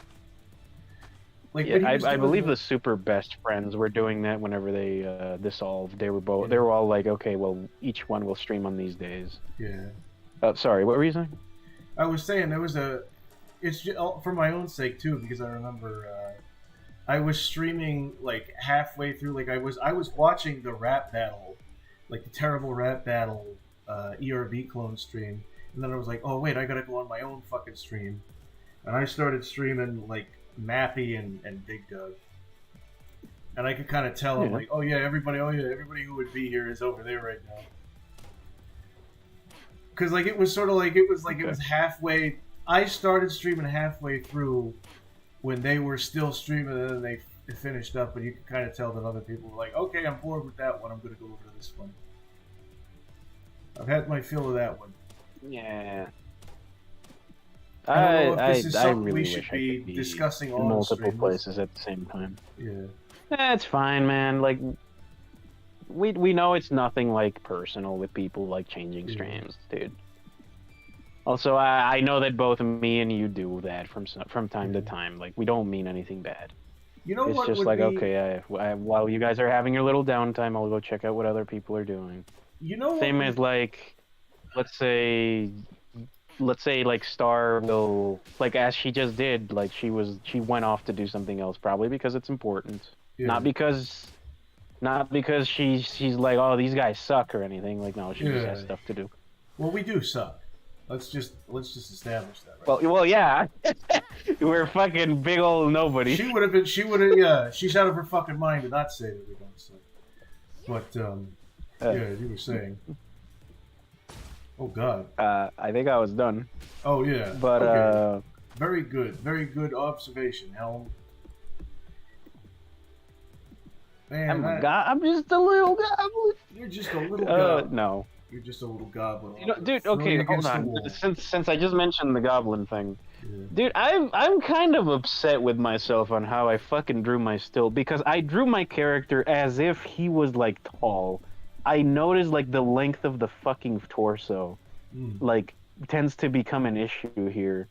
Like, yeah, I believe the super best friends were doing that whenever they dissolved. They were all like, okay, well, each one will stream on these days. Yeah. Sorry, what were you saying? I was saying there was it's just, for my own sake too, because I remember I was streaming like halfway through, like I was watching the rap battle, like the terrible rap battle ERB clone stream, and then I was like, oh wait, I gotta go on my own fucking stream, and I started streaming like Mappy and Big Doug, and I could kind of tell, I'm like, oh yeah, everybody who would be here is over there right now. Because like it was sort of like it was halfway. I started streaming halfway through when they were still streaming, and then they finished up. And you could kind of tell that other people were like, "Okay, I'm bored with that one. I'm going to go over to this one." I've had my fill of that one. Yeah. I don't know if this is something really we should be discussing on multiple places at the same time. Yeah. That's fine, man. Like. We know it's nothing like personal with people like changing streams, dude. Also, I know that both me and you do that from time to time. Like, we don't mean anything bad. You know, it's just like, okay, while you guys are having your little downtime, I'll go check out what other people are doing. You know, same as like, let's say like Star will, like, as she just did, like she went off to do something else, probably because it's important, not because she's like, oh, these guys suck or anything. Like, no, she just has stuff to do. Well, we do suck. Let's just establish that. Right well, yeah. We're fucking big old nobody. She would have, yeah. She's out of her fucking mind to not say that we don't suck. But, yeah, you were saying. Oh, God. I think I was done. Oh, yeah. But, okay. Very good observation, Helm. Man, I'm just a little goblin. You're just a little goblin. No. You're just a little goblin. You know, dude, okay, hold on. Since I just mentioned the goblin thing, dude, I'm kind of upset with myself on how I fucking drew my still, because I drew my character as if he was like tall. I noticed like the length of the fucking torso, like, tends to become an issue here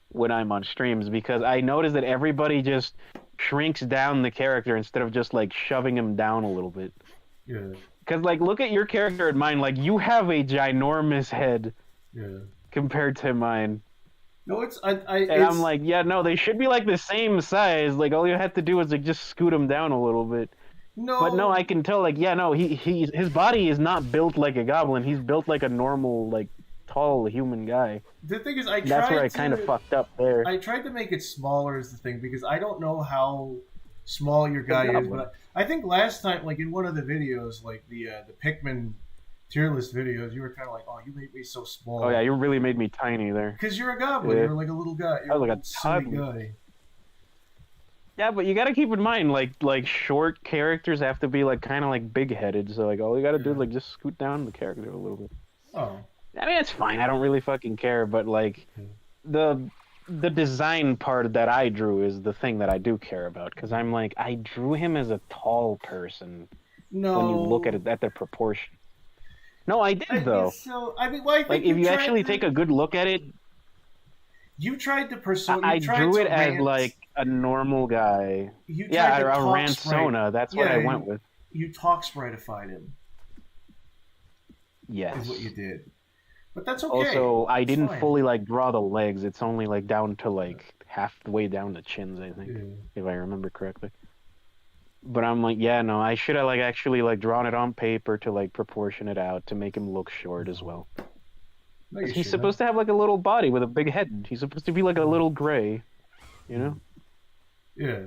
when I'm on streams, because I noticed that everybody just shrinks down the character instead of just like shoving him down a little bit. Yeah. Because, like, look at your character and mine. Like, you have a ginormous head. Yeah. Compared to mine. No, I'm like, yeah, no, they should be like the same size. Like, all you have to do is like just scoot him down a little bit. No. But no, I can tell. Like, yeah, no, his body is not built like a goblin. He's built like a normal, like, tall human guy. The thing is, that's where I kind of fucked up there. I tried to make it smaller as the thing, because I don't know how small your guy is, but I think last time, like in one of the videos, like the Pikmin tier list videos, you were kind of like, oh, you made me so small. Oh yeah, you really made me tiny there. Because you're a goblin. You're like a little guy. You're like a silly guy. Yeah, but you gotta keep in mind, like short characters have to be like kind of like big-headed. So like all you gotta do is like just scoot down the character a little bit. Oh. I mean, it's fine. I don't really fucking care. But like the design part that I drew is the thing that I do care about, because I'm like, I drew him as a tall person. No. When you look at it, at their proportion. No, I did though. So I mean, well, I think like if you actually take a good look at it, you tried to pursue. I drew it as like a normal guy. Yeah, a Ransona. That's what I went with. You talk spritified him. Yes. Is what you did. But that's okay. Also, I didn't fully like draw the legs. It's only like down to like halfway down the chins, I think, if I remember correctly. But I'm like, yeah, no, I should have like actually like drawn it on paper to like proportion it out to make him look short as well. No, he's supposed to have like a little body with a big head. He's supposed to be like a little gray, you know? Yeah.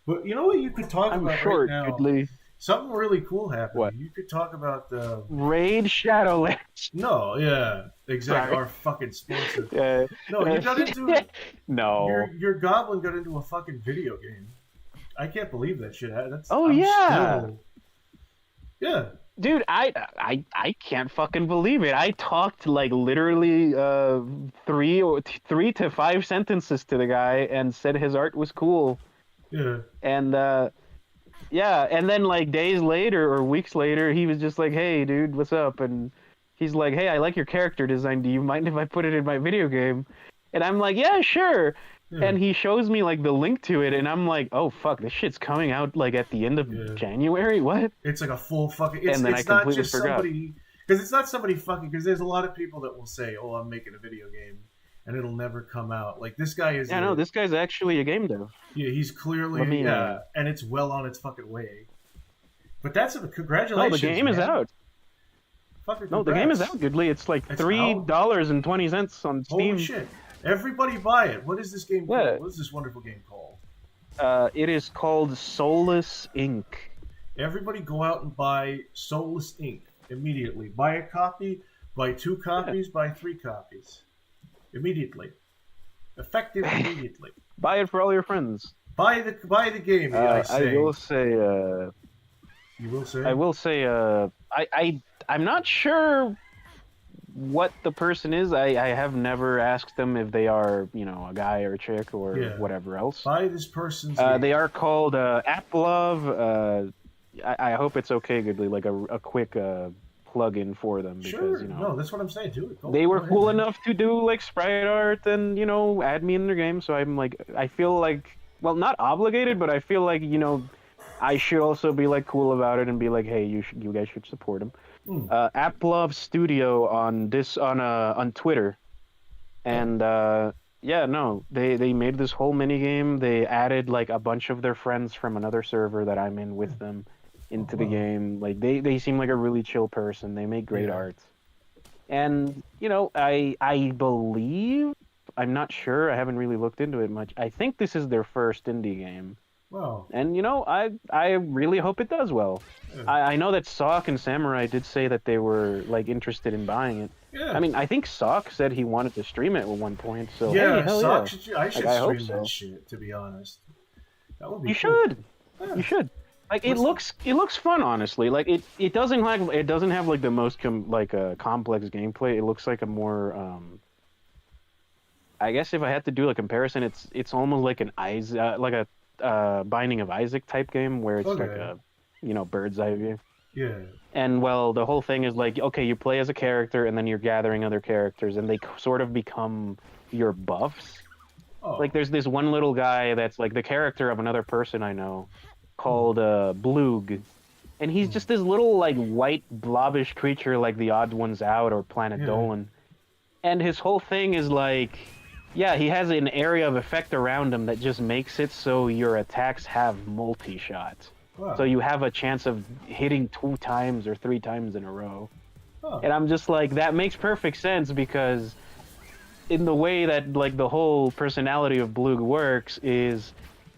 But you know what you could talk about short, right now? Goodly. Something really cool happened. What? You could talk about the Raid Shadowlands. No, yeah, exactly. Our fucking sponsor. No, you got into no. Your goblin got into a fucking video game. I can't believe that shit. Yeah. Dude, I can't fucking believe it. I talked like literally 3 to 5 sentences to the guy and said his art was cool. Yeah. And Yeah, and then like days later or weeks later, he was just like, "Hey, dude, what's up?" And he's like, "Hey, I like your character design. Do you mind if I put it in my video game?" And I'm like, "Yeah, sure." Yeah, And he shows me like the link to it, and I'm like, "Oh fuck, this shit's coming out like at the end of yeah. January? What?" It's like a full fucking. And then I It's not completely just forgot. somebody because it's not somebody fucking because there's a lot of people that will say, "Oh, I'm making a video game," and it'll never come out. Like this guy is Yeah, no, this guy's actually a game dev. yeah, he's Let clearly me. and it's well on its fucking way. But that's a No, the congratulations, game is man. out. Fucking No, the game is congrats. out, Goodly. It's like It's out. $3.20 on Holy Steam. shit! Everybody buy it. What is this game Yeah. called? What is this wonderful game called? It is called Soulless Inc. Everybody go out and buy Soulless Inc. immediately. Buy a copy, buy 2 copies, buy 3 copies. Immediately. Effective immediately. Buy it for all your friends. Buy the game, I say. I will say. You will say? I will say. I'm not sure what the person is. I have never asked them if they are, a guy or a chick or whatever else. Buy this person's game. They are called Applove. I hope it's okay, Goodly. Like a quick plug-in for them because Sure. No, that's what I'm saying. Do it. they were go cool ahead, man. enough to do like sprite art and add me in their game. So I'm like, I feel like, well, not obligated, but I feel like I should also be like cool about it and be like, hey, you guys should support them. Applove Studio on Twitter, and yeah, no, they made this whole mini game. They added like a bunch of their friends from another server that I'm in with them into the game. Like they seem like a really chill person. They make great art, and I believe, I'm not sure. I haven't really looked into it much. I think this is their first indie game. Wow. And I really hope it does well. Yeah. I know that Sock and Samurai did say that they were like interested in buying it. Yeah. I mean, I think Sock said he wanted to stream it at one point. So yeah, hey, hell Sock yeah. I should I hope stream so. that shit, to be honest. That would be You cool. should. Yeah. You should. Like it looks fun, honestly. Like it doesn't have like the most complex gameplay. It looks like a more I guess if I had to do a comparison, it's almost like an Binding of Isaac type game where it's like a bird's eye view. Yeah. And well, the whole thing is like, okay, you play as a character and then you're gathering other characters and they sort of become your buffs. Oh. Like there's this one little guy that's like the character of another person I know called Bloog. And he's just this little like white blobbish creature like the Odd Ones Out or Planet Dolan. And his whole thing is like, yeah, he has an area of effect around him that just makes it so your attacks have multi-shot. Wow. So you have a chance of hitting 2 times or 3 times in a row. Oh. And I'm just like, that makes perfect sense because in the way that like the whole personality of Bloog works is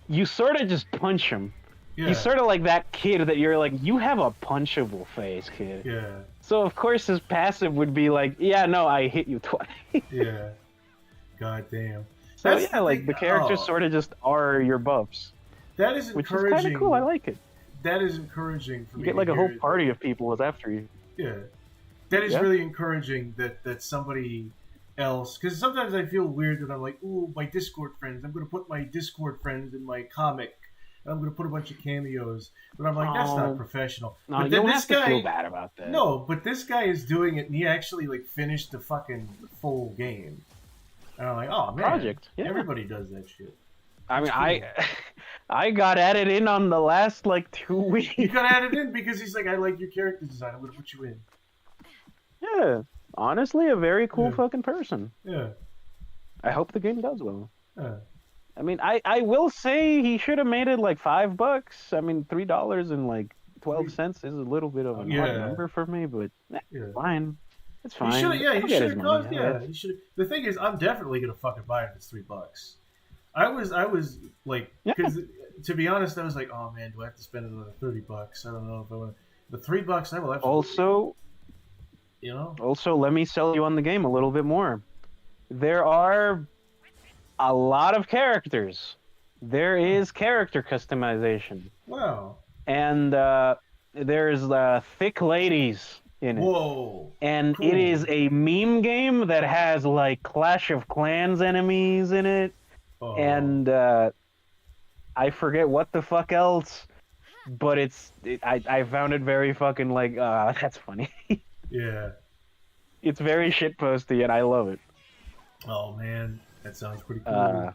you sort of just punch him. Yeah. He's sort of like that kid that you're like, you have a punchable face, kid. Yeah. So of course his passive would be like, yeah, no, I hit you twice. Yeah. God damn. So That's yeah, like the characters sort of just are your buffs. That is Which encouraging. is kind of cool. I like it. That is encouraging for You me. get like to a whole hear party of people is after you. Yeah. That is really encouraging that somebody else, because sometimes I feel weird that I'm like, ooh, my Discord friends. I'm going to put my Discord friends in my comic. And I'm going to put a bunch of cameos. But I'm like, that's not professional. No, but you then don't this have to guy, feel bad about that. No, but this guy is doing it, and he actually like finished the fucking full game. And I'm like, oh man, Project. Yeah. Everybody does that shit. I mean, cool. I got added in on the last like 2 weeks. You got added in because he's like, I like your character design. I'm going to put you in. Yeah, honestly, a very cool fucking person. Yeah. I hope the game does well. Yeah. I mean, I will say he should have made it like $5. I mean, $3 and like 12 cents is a little bit of an odd number for me, but fine. It's fine. He should have gone. Yeah, he should. The thing is, I'm definitely gonna fucking buy it if it's $3. I was like, because to be honest, I was like, oh man, do I have to spend another $30? I don't know if I want. The $3 I will have. Also, let me sell you on the game a little bit more. There are a lot of characters. There is character customization. Wow. And there's thick ladies in it. Whoa. And cool. It is a meme game that has like Clash of Clans enemies in it. And I forget what the fuck else. but I found it very fucking like that's funny. Yeah. It's very shitposty, and I love it. Oh man, that sounds pretty cool.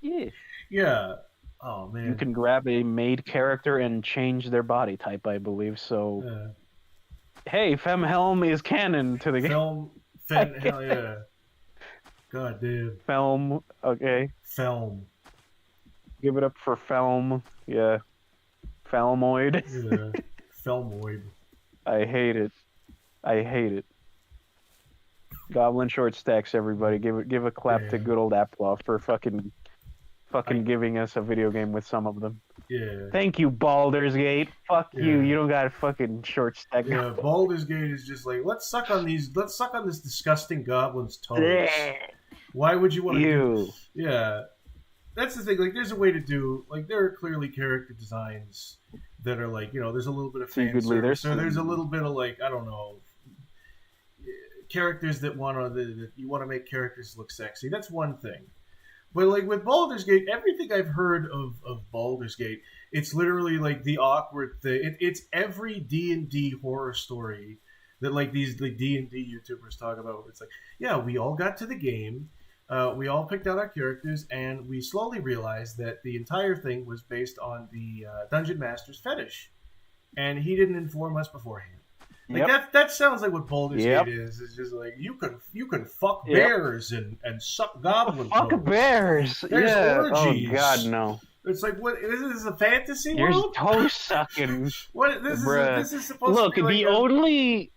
Yeah. Yeah. Oh man. You can grab a made character and change their body type, I believe. So, hey, Helm is canon to the game. Hell yeah. God damn. Helm, okay. Helm. Give it up for Helm. Yeah. Felmoid. Yeah. Felmoid. I hate it. I hate it. Goblin short stacks, everybody. Give a clap to good old Applaw for fucking giving us a video game with some of them. Yeah. Thank you, Baldur's Gate. Fuck you. You don't got a fucking short stack. Yeah, Baldur's Gate is just like, let's suck on this disgusting goblin's toes. Why would you want to do? Yeah. That's the thing, like there's a way to do, like there are clearly character designs that are like, there's a little bit of fan service, so there's a little bit of like, I don't know, characters that you want to make characters look sexy. That's one thing. But like with Baldur's Gate, everything I've heard of Baldur's Gate, it's literally like the awkward thing. It's every D&D horror story that like these like D&D YouTubers talk about. It's like, yeah, we all got to the game, we all picked out our characters, and we slowly realized that the entire thing was based on the Dungeon Master's fetish, and he didn't inform us beforehand. Like that sounds like what Baldur's Gate is. It's just like you can fuck bears and suck goblin toes. Fuck bears. There's orgies. Oh God, no. It's like what? This is a fantasy There's world. There's toe sucking. What? This is supposed to be like the only.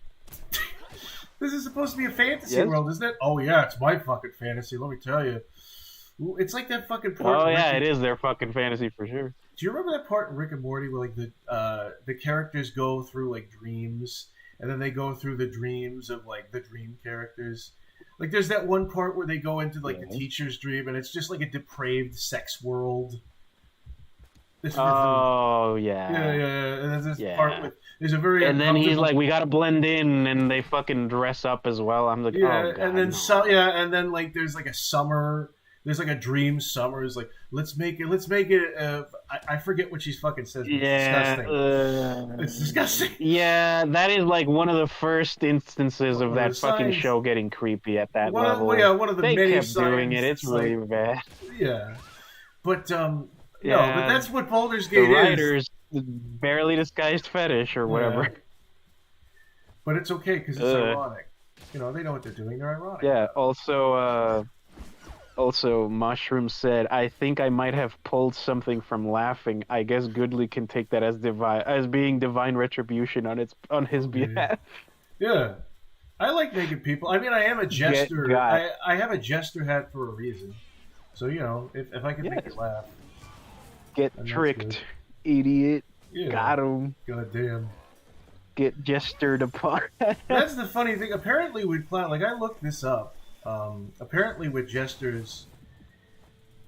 This is supposed to be a fantasy world, isn't it? Oh yeah, it's my fucking fantasy. Let me tell you. It's like that fucking part. Oh yeah, it is their fucking fantasy for sure. Do you remember that part in Rick and Morty where like the characters go through like dreams? And then they go through the dreams of like the dream characters. Like there's that one part where they go into like the teacher's dream, and it's just like a depraved sex world. Oh yeah. And there's this part with there's a very and then he's like, we gotta blend in, and they fucking dress up as well. I'm like, oh God, and then and then like there's like a summer. There's like a dream summer. Is like let's make it. I forget what she fucking says. It's disgusting. It's disgusting. Yeah, that is like one of the first instances of that fucking show getting creepy at that level. One of the they many kept doing it. It's really bad. Yeah, but no, but that's what Baldur's Gate is. The writers barely disguised fetish or whatever. Yeah. But it's okay because it's ironic. They know what they're doing. They're ironic. Yeah. Also, Mushroom said, I think I might have pulled something from laughing. I guess Goodly can take that as being divine retribution on his behalf. Yeah. I like naked people. I mean, I am a jester. I have a jester hat for a reason. So, if I can make it laugh. Get tricked, idiot. Yeah. Got him. God damn. Get gestured upon. That's the funny thing. Apparently with clown, like I looked this up. Apparently with jesters,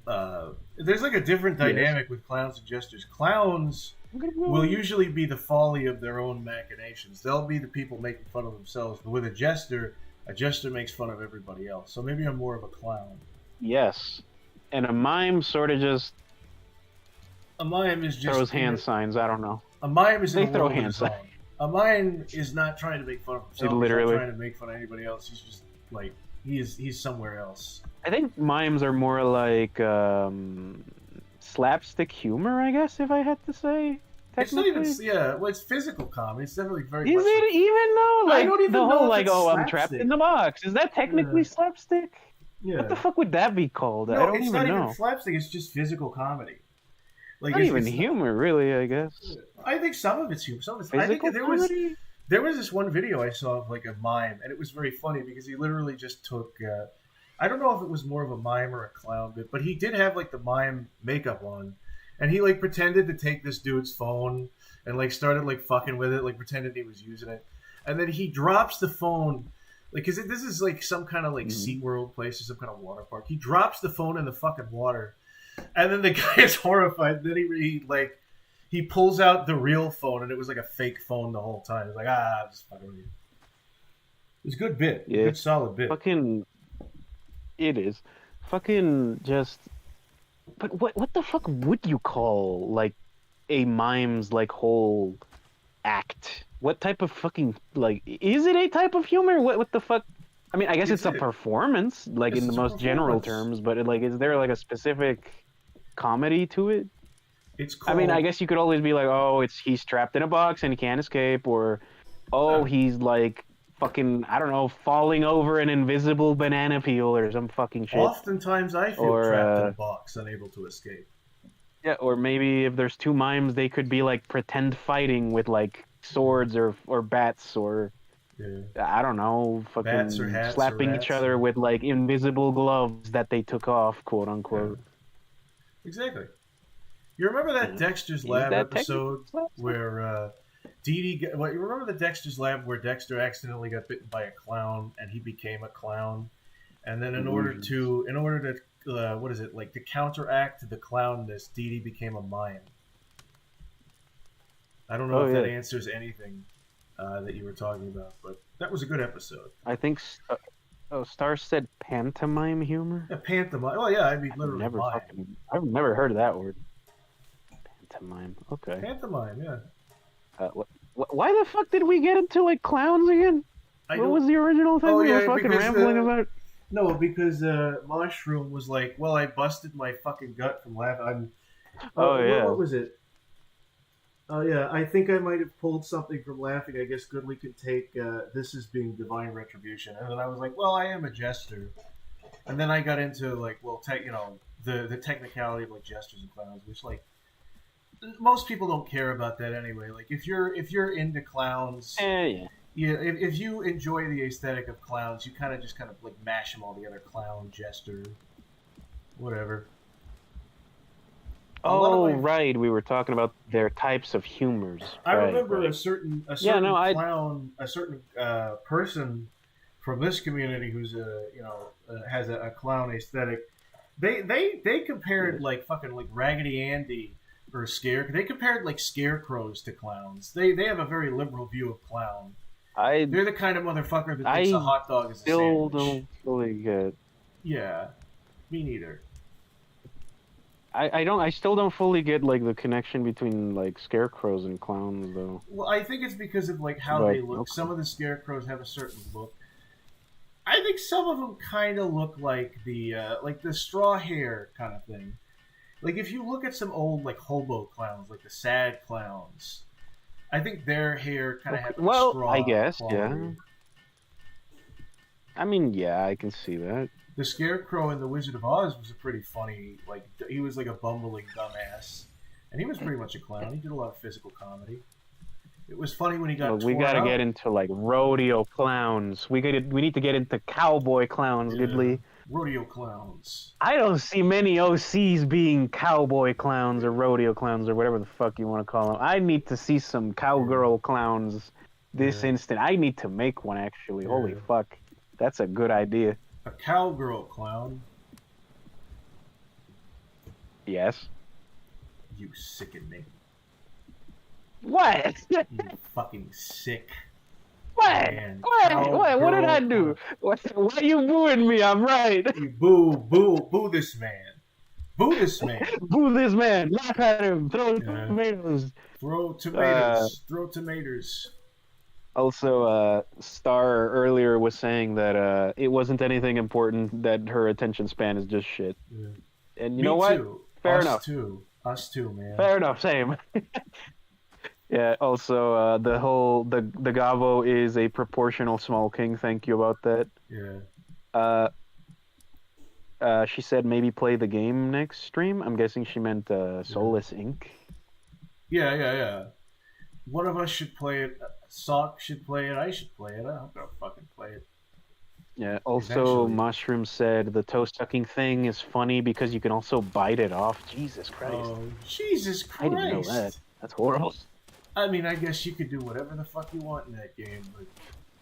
there's like a different dynamic with clowns and jesters. Clowns will usually be the folly of their own machinations. They'll be the people making fun of themselves. But with a jester makes fun of everybody else. So maybe I'm more of a clown. Yes. And a mime sort of just... A mime is just... throws hand signs, I don't know. A mime is... They throw hand signs. A mime is not trying to make fun of himself. Literally. He's not trying to make fun of anybody else. He's just like... He's somewhere else. I think mimes are more like slapstick humor, I guess, if I had to say. It's not even, well, it's physical comedy. It's definitely very. Is it even though? Like, I don't even the know whole if like, it's I'm trapped in the box. Is that technically slapstick? Yeah. What the fuck would that be called? No, I don't it's even not know. even slapstick. It's just physical comedy. Like, not even humor, really. I guess. I think some of it's humor. Some of it's. Physical I think comedy? There was this one video I saw of like a mime, and it was very funny because he literally just took. I don't know if it was more of a mime or a clown bit, but he did have like the mime makeup on, and he like pretended to take this dude's phone and like started like fucking with it, like pretended he was using it, and then he drops the phone, like because this is like some kind of like SeaWorld place or some kind of water park. He drops the phone in the fucking water, and then the guy is horrified. Then he pulls out the real phone, and it was like a fake phone the whole time. He's like, I'm just fucking with you. It was a good bit, a good solid bit. Fucking. It is. Fucking just... But what the fuck would you call, like, a mime's like whole act. What type of fucking like is it a type of humor? What the fuck? I mean, I guess it's a performance, like in the most general terms, but like, is there like a specific comedy to it? It's called... I mean, I guess you could always be like, oh, he's trapped in a box and he can't escape, or oh, he's like fucking, I don't know, falling over an invisible banana peel or some fucking shit. Oftentimes I feel trapped in a box, unable to escape. Yeah, or maybe if there's two mimes, they could be like pretend fighting with like swords or bats or I don't know, fucking bats or hats slapping or each other with like invisible gloves that they took off, quote unquote. Yeah. Exactly. You remember that Dexter's Lab episode where Dee Dee? Well, you remember the Dexter's Lab where Dexter accidentally got bitten by a clown and he became a clown, and then in order to what is it, like, to counteract the clownness, Dee Dee became a mime. I don't know if that answers anything that you were talking about, but that was a good episode. I think Star said pantomime humor. Yeah, pantomime. Oh yeah, I mean literally. I've never heard of that word. Pantomime. Okay. Pantomime. Yeah. Why the fuck did we get into like clowns again? What was the original thing we were fucking rambling about? No, because Mushroom was like, well, I busted my fucking gut from laughing. What was it? Oh, yeah, I think I might have pulled something from laughing. I guess Goodly could take this as being divine retribution. And then I was like, well, I am a jester. And then I got into, like, well, the technicality of, like, jesters and clowns, which, like, most people don't care about that anyway. Like, if you're into clowns... Yeah, if you enjoy the aesthetic of clowns, you kind of like mash them all together. Clown, jester, whatever. Oh, right. We were talking about their types of humors. I remember a certain clown, a certain person from this community who's has a clown aesthetic. They compared like fucking like Raggedy Andy or They compared like scarecrows to clowns. They have a very liberal view of clown. They're the kind of motherfucker that thinks a hot dog is a sandwich. Still don't fully get. Yeah, me neither. I still don't fully get like the connection between like scarecrows and clowns though. Well, I think it's because of like how they look. Okay. Some of the scarecrows have a certain look. I think some of them kind of look like the straw hair kind of thing. Like if you look at some old like hobo clowns, like the sad clowns. I think their hair kind of has straw. I guess, quality. Yeah. I mean, yeah, I can see that. The Scarecrow in The Wizard of Oz was a pretty funny, like, he was like a bumbling dumbass. And he was pretty much a clown. He did a lot of physical comedy. It was funny when he got we gotta get into, like, rodeo clowns. We need to get into cowboy clowns, Goodly. Rodeo clowns. I don't see many OCs being cowboy clowns or rodeo clowns or whatever the fuck you want to call them. I need to see some cowgirl clowns this instant. I need to make one, actually. Yeah. Holy fuck. That's a good idea. A cowgirl clown? Yes. You sicken me. What? You fucking sick. What? Man, what did I do? Why are you booing me? I'm right. You boo this man. Boo this man. Boo this man. Laugh at him. Throw tomatoes. Throw tomatoes. Throw tomatoes. Also, Star earlier was saying that it wasn't anything important, that her attention span is just shit. Yeah. And you know what? Too. Fair enough. Us too, man. Fair enough, same. Yeah, also, the Gavo is a proportional small king. Thank you about that. Yeah. She said maybe play the game next stream. I'm guessing she meant Soulless Inc. Yeah. One of us should play it. Sock should play it. I should play it. I'm gonna fucking play it. Yeah, also, Mushroom said the toe-sucking thing is funny because you can also bite it off. Jesus Christ. Oh, Jesus Christ. I didn't know that. That's horrible. I mean, I guess you could do whatever the fuck you want in that game, but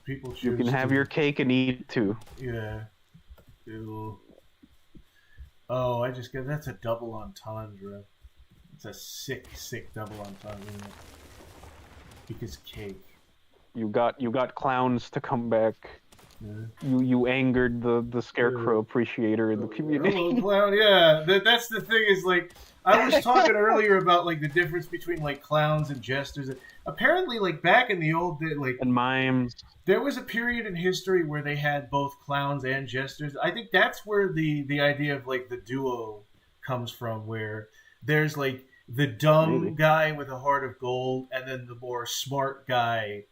people choose. You can have your cake and eat it too. Yeah. Ew. Oh, that's a double entendre. It's a sick double entendre. Because cake. You got clowns to come back. You angered the scarecrow appreciator in the community. Hello, clown. Yeah, that's the thing. Is like I was talking earlier about like the difference between like clowns and jesters. Apparently, like back in the old day, like And mimes. there was a period in history where they had both clowns and jesters. I think that's where the idea of like the duo comes from, where there's like the dumb guy with a heart of gold, and then the more smart guy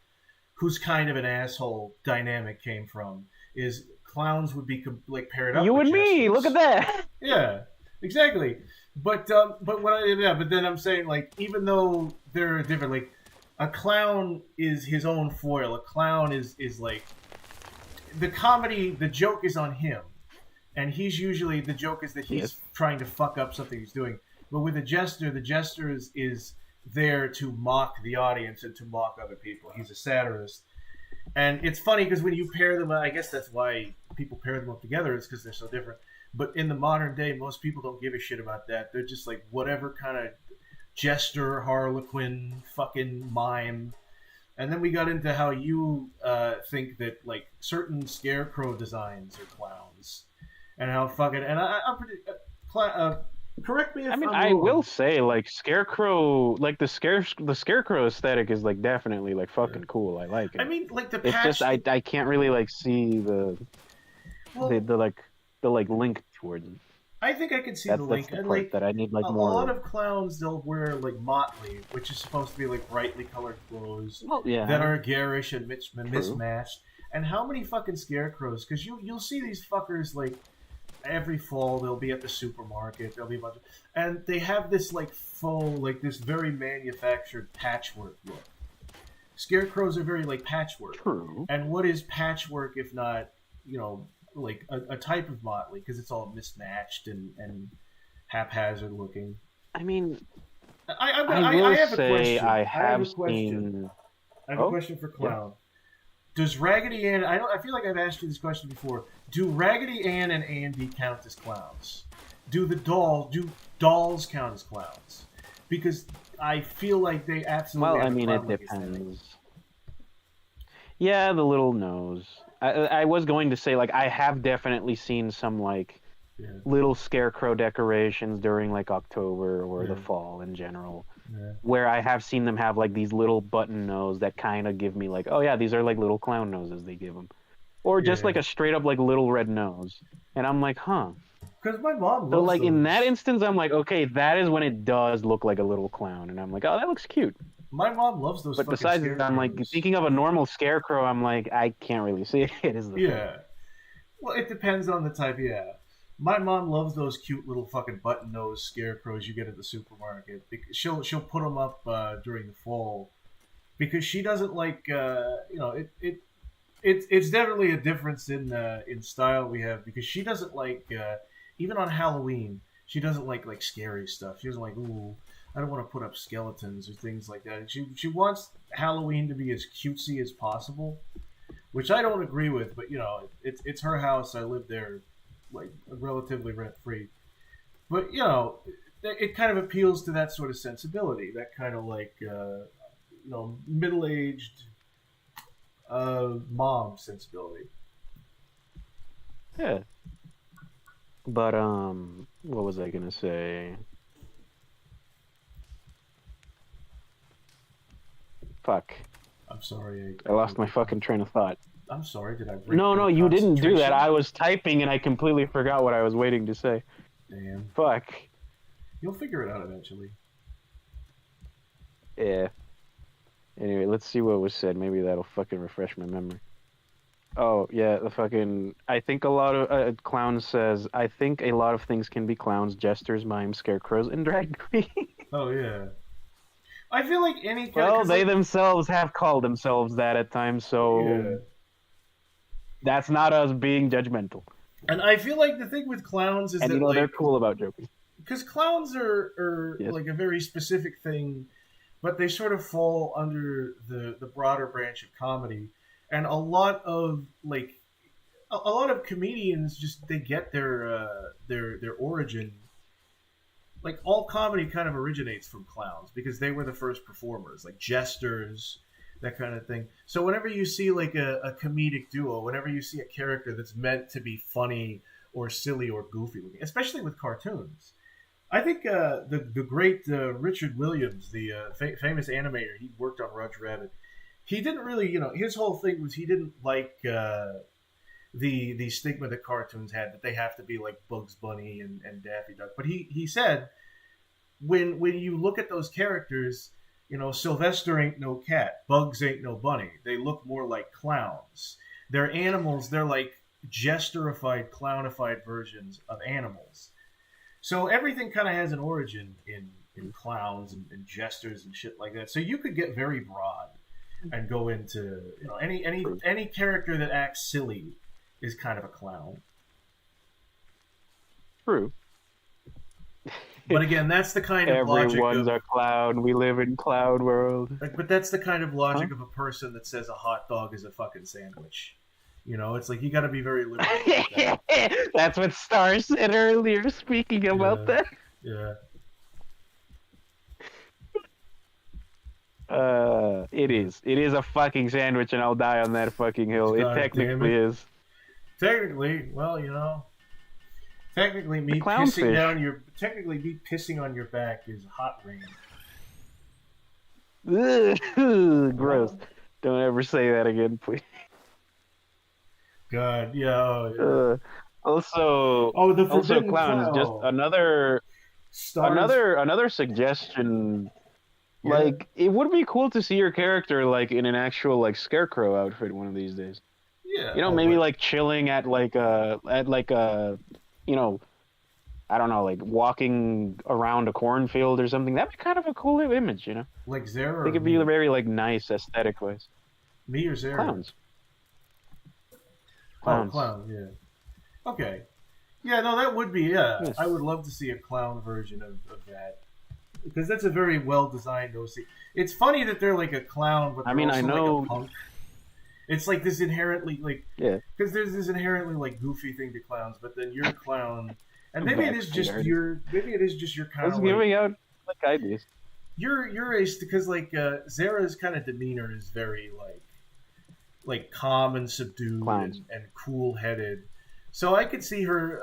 who's kind of an asshole dynamic came from. Is clowns would be like paired up. You with and me. jesters. Look at that. Yeah, exactly. But but then I'm saying like even though they're different, like a clown is his own foil. A clown is like the comedy. The joke is on him, and he's usually the joke is that he's trying to fuck up something he's doing. But with a jester, the jester is there to mock the audience and to mock other people. He's a satirist. And it's funny because when you pair them, I guess that's why people pair them up together, is because they're so different. But in the modern day, most people don't give a shit about that. They're just like whatever kind of jester, harlequin, fucking mime. And then we got into how you think that like certain scarecrow designs are clowns, and how fucking I'm pretty. Correct me if I'm I wrong. will say, like, Scarecrow, like, the Scarecrow aesthetic is, like, definitely, like, fucking cool. I like it. I mean, like, the It's patch... just, I can't really, like, see the link towards it. I think I can see the link. That's the part that I need, like, more... A lot of clowns, they'll wear, like, motley, which is supposed to be, like, brightly colored clothes that are garish and mismatched. And how many fucking scarecrows? Because you'll see these fuckers, like... Every fall, they'll be at the supermarket. There'll be a bunch of, and they have this like faux, like this very manufactured patchwork look. Scarecrows are very like patchwork. True. And what is patchwork if not, you know, like a type of motley because it's all mismatched and haphazard looking. I mean, I have a question. I have seen. I have a question for Clown. Yeah. Does Raggedy Ann... I feel like I've asked you this question before. Do Raggedy Ann and Andy count as clowns? Do dolls count as clowns? Because I feel like they absolutely... Well, I mean, it depends. Yeah, the little nose. I was going to say, like, I have definitely seen some, like, little scarecrow decorations during, like, October or the fall in general. Yeah. Where I have seen them have like these little button nose that kind of give me like, oh yeah, these are like little clown noses they give them, or just like a straight up like little red nose, and I'm like, huh? Because my mom loves so like those. In that instance, I'm like, okay, that is when it does look like a little clown, and I'm like, oh, that looks cute. My mom loves those. But besides that, I'm like thinking of a normal scarecrow. I'm like, I can't really see it. Is the thing. Well, it depends on the type. Yeah. My mom loves those cute little fucking button nose scarecrows you get at the supermarket. Because she'll put them up during the fall because she doesn't like it's definitely a difference in style we have because she doesn't like even on Halloween she doesn't like scary stuff. She doesn't like I don't want to put up skeletons or things like that. She wants Halloween to be as cutesy as possible, which I don't agree with. But you know it's her house. I live there. Like relatively rent free, but you know, it kind of appeals to that sort of sensibility, that kind of like middle aged mom sensibility. Yeah, but what was I gonna say? Fuck. I'm sorry. I lost my fucking train of thought. I'm sorry, did I break No, you didn't do that. I was typing and I completely forgot what I was waiting to say. Damn. Fuck. You'll figure it out eventually. Yeah. Anyway, let's see what was said. Maybe that'll fucking refresh my memory. Oh, yeah, I think a lot of... Clown says, I think a lot of things can be clowns, jesters, mimes, scarecrows, and drag queens. Oh, yeah. I feel like any... Well, they themselves have called themselves that at times, so... Yeah. That's not us being judgmental. And I feel like the thing with clowns is that they're cool about joking. Because clowns are like a very specific thing, but they sort of fall under the broader branch of comedy. And a lot of comedians just they get their origin. Like all comedy kind of originates from clowns because they were the first performers, like jesters. that kind of thing. So whenever you see like a comedic duo, whenever you see a character that's meant to be funny or silly or goofy looking, especially with cartoons, I think the great Richard Williams, the famous animator, he worked on Roger Rabbit. He didn't really, his whole thing was he didn't like the stigma that cartoons had, that they have to be like Bugs Bunny and Daffy Duck. But he said when you look at those characters, Sylvester ain't no cat, Bugs ain't no bunny. They look more like clowns. They're animals. They're like gesterified, clownified versions of animals. So everything kind of has an origin in clowns and jesters and shit like that. So you could get very broad and go into any character that acts silly is kind of a clown. True. But again, that's the kind of logic. Everyone's a clown. We live in clown world. But that's the kind of logic of a person that says a hot dog is a fucking sandwich. It's like you got to be very liberal. That. That's what Star said earlier. Speaking about that. Yeah. It is. It is a fucking sandwich, and I'll die on that fucking hill. It technically is. Technically, well, technically me pissing on your back is hot rain. Gross. Don't ever say that again, please. God, yeah. Also, clowns. Clown. Just another suggestion. Yeah. Like, it would be cool to see your character like in an actual like scarecrow outfit one of these days. Yeah. Maybe like chilling at a I don't know, like walking around a cornfield or something. That'd be kind of a cool image, Like Zara. I think it'd be very like nice aesthetic wise. Me or Zara? Clowns. Oh, clown, yeah. Okay. Yeah, no, that would be, yeah. Yes. I would love to see a clown version of that. Because that's a very well-designed OC. It's funny that they're like a clown, but they're also like a punk. It's like this inherently, like... Yeah. Because there's this inherently, like, goofy thing to clowns, but then you're a clown. And maybe it is just your kind of, giving out, like, ideas. You're a... Because, like, Zara's kind of demeanor is very, like calm and subdued and cool-headed. So I could see her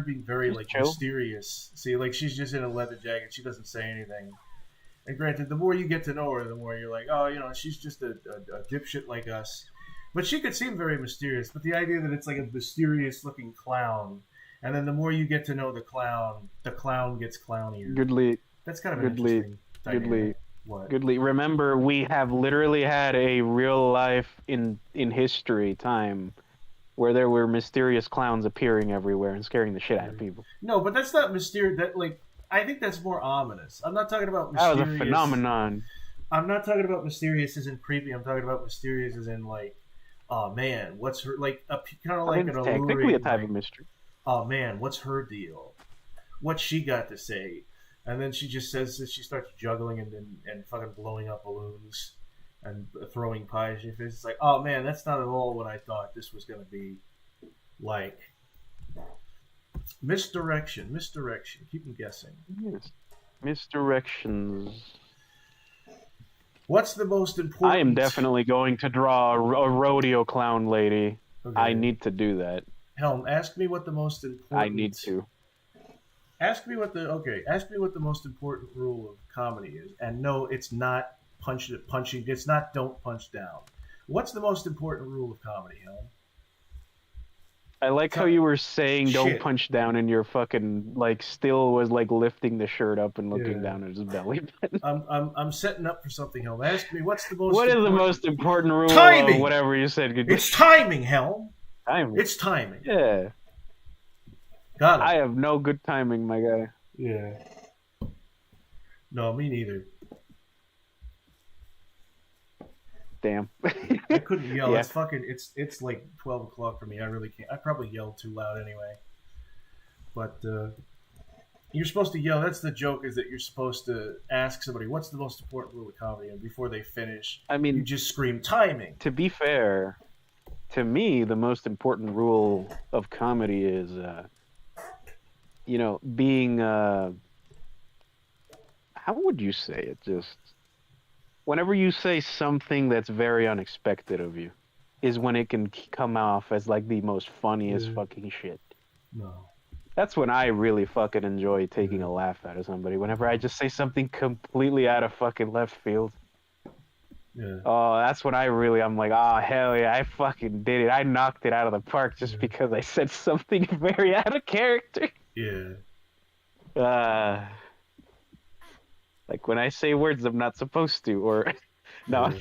being very like mysterious. See, like she's just in a leather jacket. She doesn't say anything. And granted, the more you get to know her, the more you're like, oh, she's just a dipshit like us. But she could seem very mysterious. But the idea that it's like a mysterious-looking clown, and then the more you get to know the clown gets clownier. Goodly. That's kind of an interesting dynamic. Goodly. What? Goodly. Remember, we have literally had a real life in history time where there were mysterious clowns appearing everywhere and scaring the shit out of people. No, but that's not mysterious. That I think that's more ominous. I'm not talking about mysterious. That was a phenomenon. I'm not talking about mysterious as in creepy. I'm talking about mysterious as in like, oh man, what's her kind of like an alluring, technically a type of mystery. Oh man, what's her deal? What's she got to say? And then she just says that she starts juggling and fucking blowing up balloons and throwing pies in your face. It's like, oh man, that's not at all what I thought this was going to be like. Misdirection. Keep them guessing. Yes. Misdirections. What's the most important? I am definitely going to draw a rodeo clown lady. Okay. I need to do that. Helm, ask me what the most important... I need to. Ask me what the most important rule of comedy is. And no, it's not punching. It's not don't punch down. What's the most important rule of comedy, Helm? I like how you were saying don't punch down and your fucking still was lifting the shirt up and looking down at his belly button. I'm setting up for something, Helm. Ask me what's the most What is the most important rule timing. Of whatever you said? It's timing, Helm. Timing. It's timing. Yeah. Got it. I have no good timing, my guy. Yeah. No, me neither. Damn. I couldn't yell. Yeah. It's like 12 o'clock for me. I really can't. I probably yelled too loud anyway. But you're supposed to yell. That's the joke, is that you're supposed to ask somebody, what's the most important rule of comedy? And before they finish, you just scream timing. To be fair, to me, the most important rule of comedy is, being, how would you say it? Just whenever you say something that's very unexpected of you, is when it can come off as like the most funniest fucking shit. No. That's when I really fucking enjoy taking a laugh out of somebody. Whenever I just say something completely out of fucking left field. Yeah. Oh, that's when I'm like, oh, hell yeah, I fucking did it. I knocked it out of the park just because I said something very out of character. Yeah. Like when I say words I'm not supposed to, or no,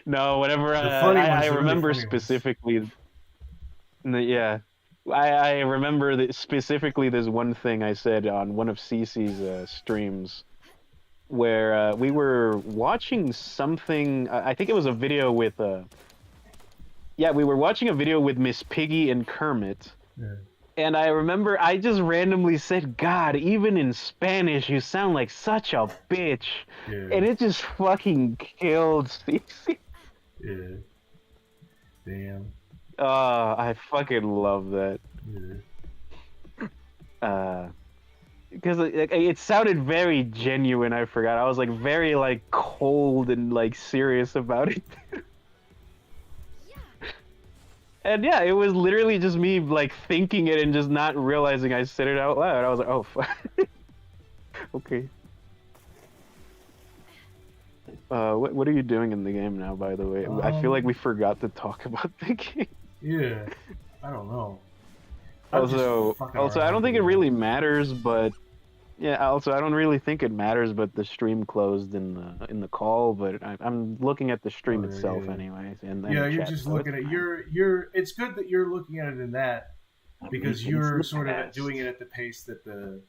no, whatever. I remember really specifically. Yeah, I remember that specifically. There's one thing I said on one of Cece's streams where we were watching something. I think it was a video with. Yeah, we were watching a video with Miss Piggy and Kermit. Yeah. And I remember I just randomly said, God, even in Spanish, you sound like such a bitch. Yeah. And it just fucking killed Cece. Yeah. Damn. I fucking love that. Yeah. Because it sounded very genuine, I forgot. I was like very like cold and like serious about it. And yeah, it was literally just me like thinking it and just not realizing I said it out loud. I was like, oh, fuck. Okay. What are you doing in the game now, by the way? I feel like we forgot to talk about the game. Yeah. I don't know. Also, I don't think it really matters, but yeah. Also, I don't really think it matters, but the stream closed in the call. But I'm looking at the stream itself, anyways. And then you're just looking at you're. It's good that you're looking at it in that because you're sort of doing it at the pace that the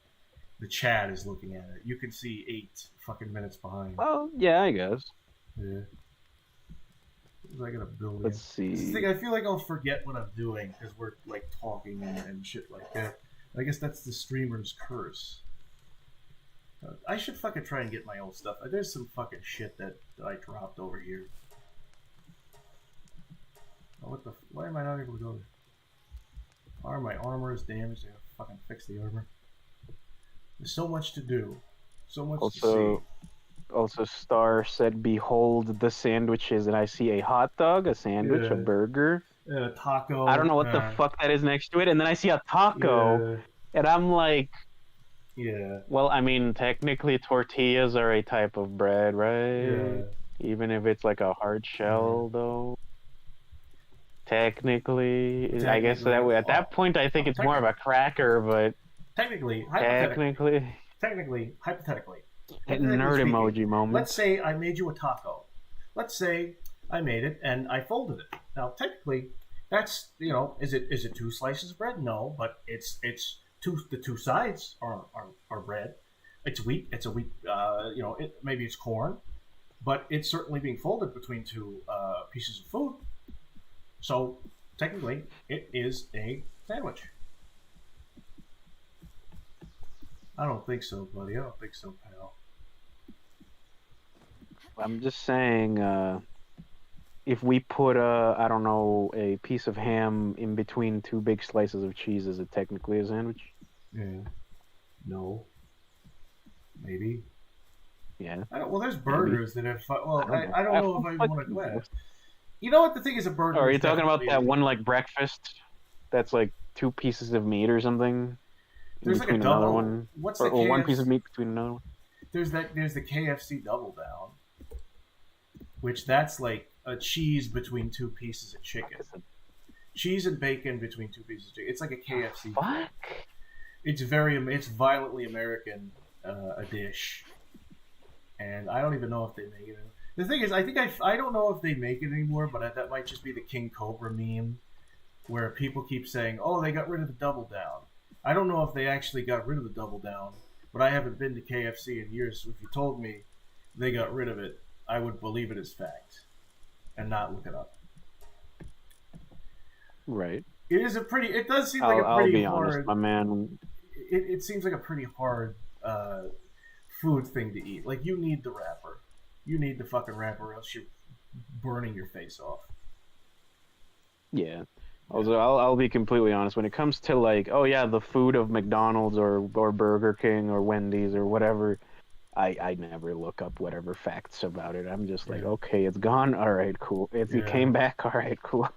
chat is looking at it. You can see 8 fucking minutes behind. Well, yeah, I guess. Yeah. I gotta build. Let's see. This thing, I feel like I'll forget what I'm doing because we're like talking and shit like that. I guess that's the streamer's curse. I should fucking try and get my old stuff. There's some fucking shit that I dropped over here. Oh, what the? Why am I not able to go there? My armor is damaged. I gotta fucking fix the armor. There's so much to do. So much to see. Also, Star said, "Behold the sandwiches," and I see a hot dog, a sandwich, a burger, a taco. I don't know what the fuck that is next to it, and then I see a taco, and I'm like, yeah. Well, I mean, technically, tortillas are a type of bread, right? Yeah. Even if it's like a hard shell, though. Technically, I guess that way. At that point, I think it's more of a cracker, but hypothetically. Nerd emoji moment. Let's say I made you a taco. Let's say I made it and I folded it. Now, technically, that's is it 2 slices of bread? No, but it's the 2 sides are bread. It's wheat. It's a wheat. Maybe it's corn, but it's certainly being folded between 2 pieces of food. So technically, it is a sandwich. I don't think so, buddy. I don't think so, pal. I'm just saying, if we put a piece of ham in between 2 big slices of cheese, is it technically a sandwich? Yeah. No. Maybe. Yeah. There's burgers that have. I don't know if I want to go. You know what the thing is? A burger. Oh, are you talking about that one like breakfast? That's like 2 pieces of meat or something. There's like a double. Another one. What's or the KFC? One piece of meat between another one. There's the KFC double down, which that's like a cheese between 2 pieces of chicken. Cheese and bacon between 2 pieces of chicken. It's like a KFC. Fuck. It's violently American, a dish, and I don't even know if they make it. The thing is, I don't know if they make it anymore, but that might just be the King Cobra meme, where people keep saying, "Oh, they got rid of the double down." I don't know if they actually got rid of the double down, but I haven't been to KFC in years, so if you told me they got rid of it, I would believe it as fact and not look it up. Right. It does seem like a pretty hard... honest, my man. It seems like a pretty hard food thing to eat. Like, you need the wrapper. You need the fucking wrapper, or else you're burning your face off. Yeah. Also, I'll be completely honest. When it comes to like, oh yeah, the food of McDonald's or Burger King or Wendy's or whatever, I never look up whatever facts about it. I'm just like, okay, it's gone. All right, cool. It came back. All right, cool.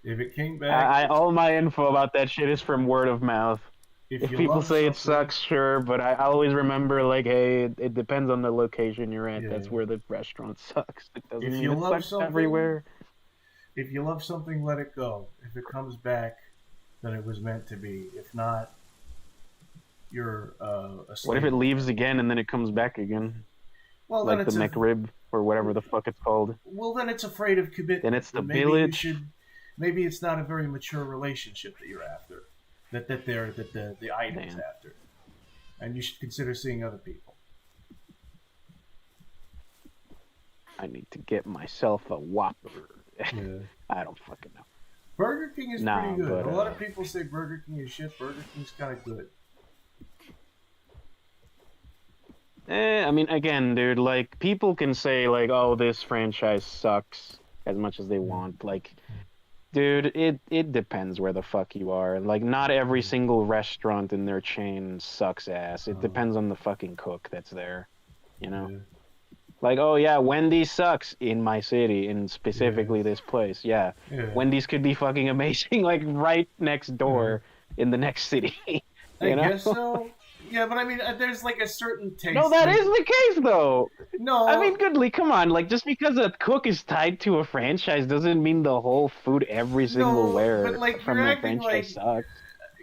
If it came back, all my info about that shit is from word of mouth. If people say it sucks, sure, but I always remember, like, hey, it depends on the location you're at. That's where the restaurant sucks. It doesn't mean it sucks everywhere. If you love something, let it go. If it comes back, then it was meant to be. If not, you're a slave. What if it leaves again and then it comes back again? Well, like the McRib or whatever the fuck it's called. Well, then it's afraid of commitment. Then it's the village. Maybe it's not a very mature relationship that you're after. That the item's after. And you should consider seeing other people. I need to get myself a Whopper. Yeah. I don't fucking know. Burger King is pretty good. A lot of people say Burger King is shit. Burger King's kind of good. I mean, again, dude, like, people can say, like, oh, this franchise sucks as much as they want. Like, dude, it depends where the fuck you are. Like, not every single restaurant in their chain sucks ass. It depends on the fucking cook that's there, you know? Yeah. Like, oh, yeah, Wendy's sucks in my city, in specifically this place. Yeah. Wendy's could be fucking amazing, like, right next door in the next city. I guess so. Yeah, but I mean, there's like a certain taste. No, that is the case, though. No. I mean, goodly, come on. Like, just because a cook is tied to a franchise doesn't mean the whole food every single where from the franchise sucks.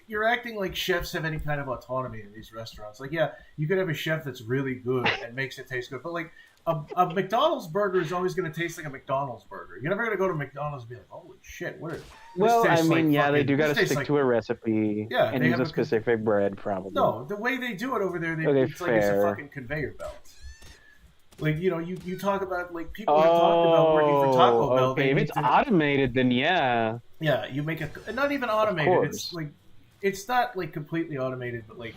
You're acting like chefs have any kind of autonomy in these restaurants. Like, yeah, you could have a chef that's really good and makes it taste good, but like, a McDonald's burger is always going to taste like a McDonald's burger. You're never going to go to McDonald's and be like, holy shit, what is this? Well, I mean, they do got to stick to a recipe and use a specific bread, probably. No, the way they do it over there, it's like it's a fucking conveyor belt. Like, you know, you talk about, like, people have talked about working for Taco Bell. Okay, if it's automated, then yeah. Yeah, you make it, not even automated. It's like, it's not, like, completely automated, but, like,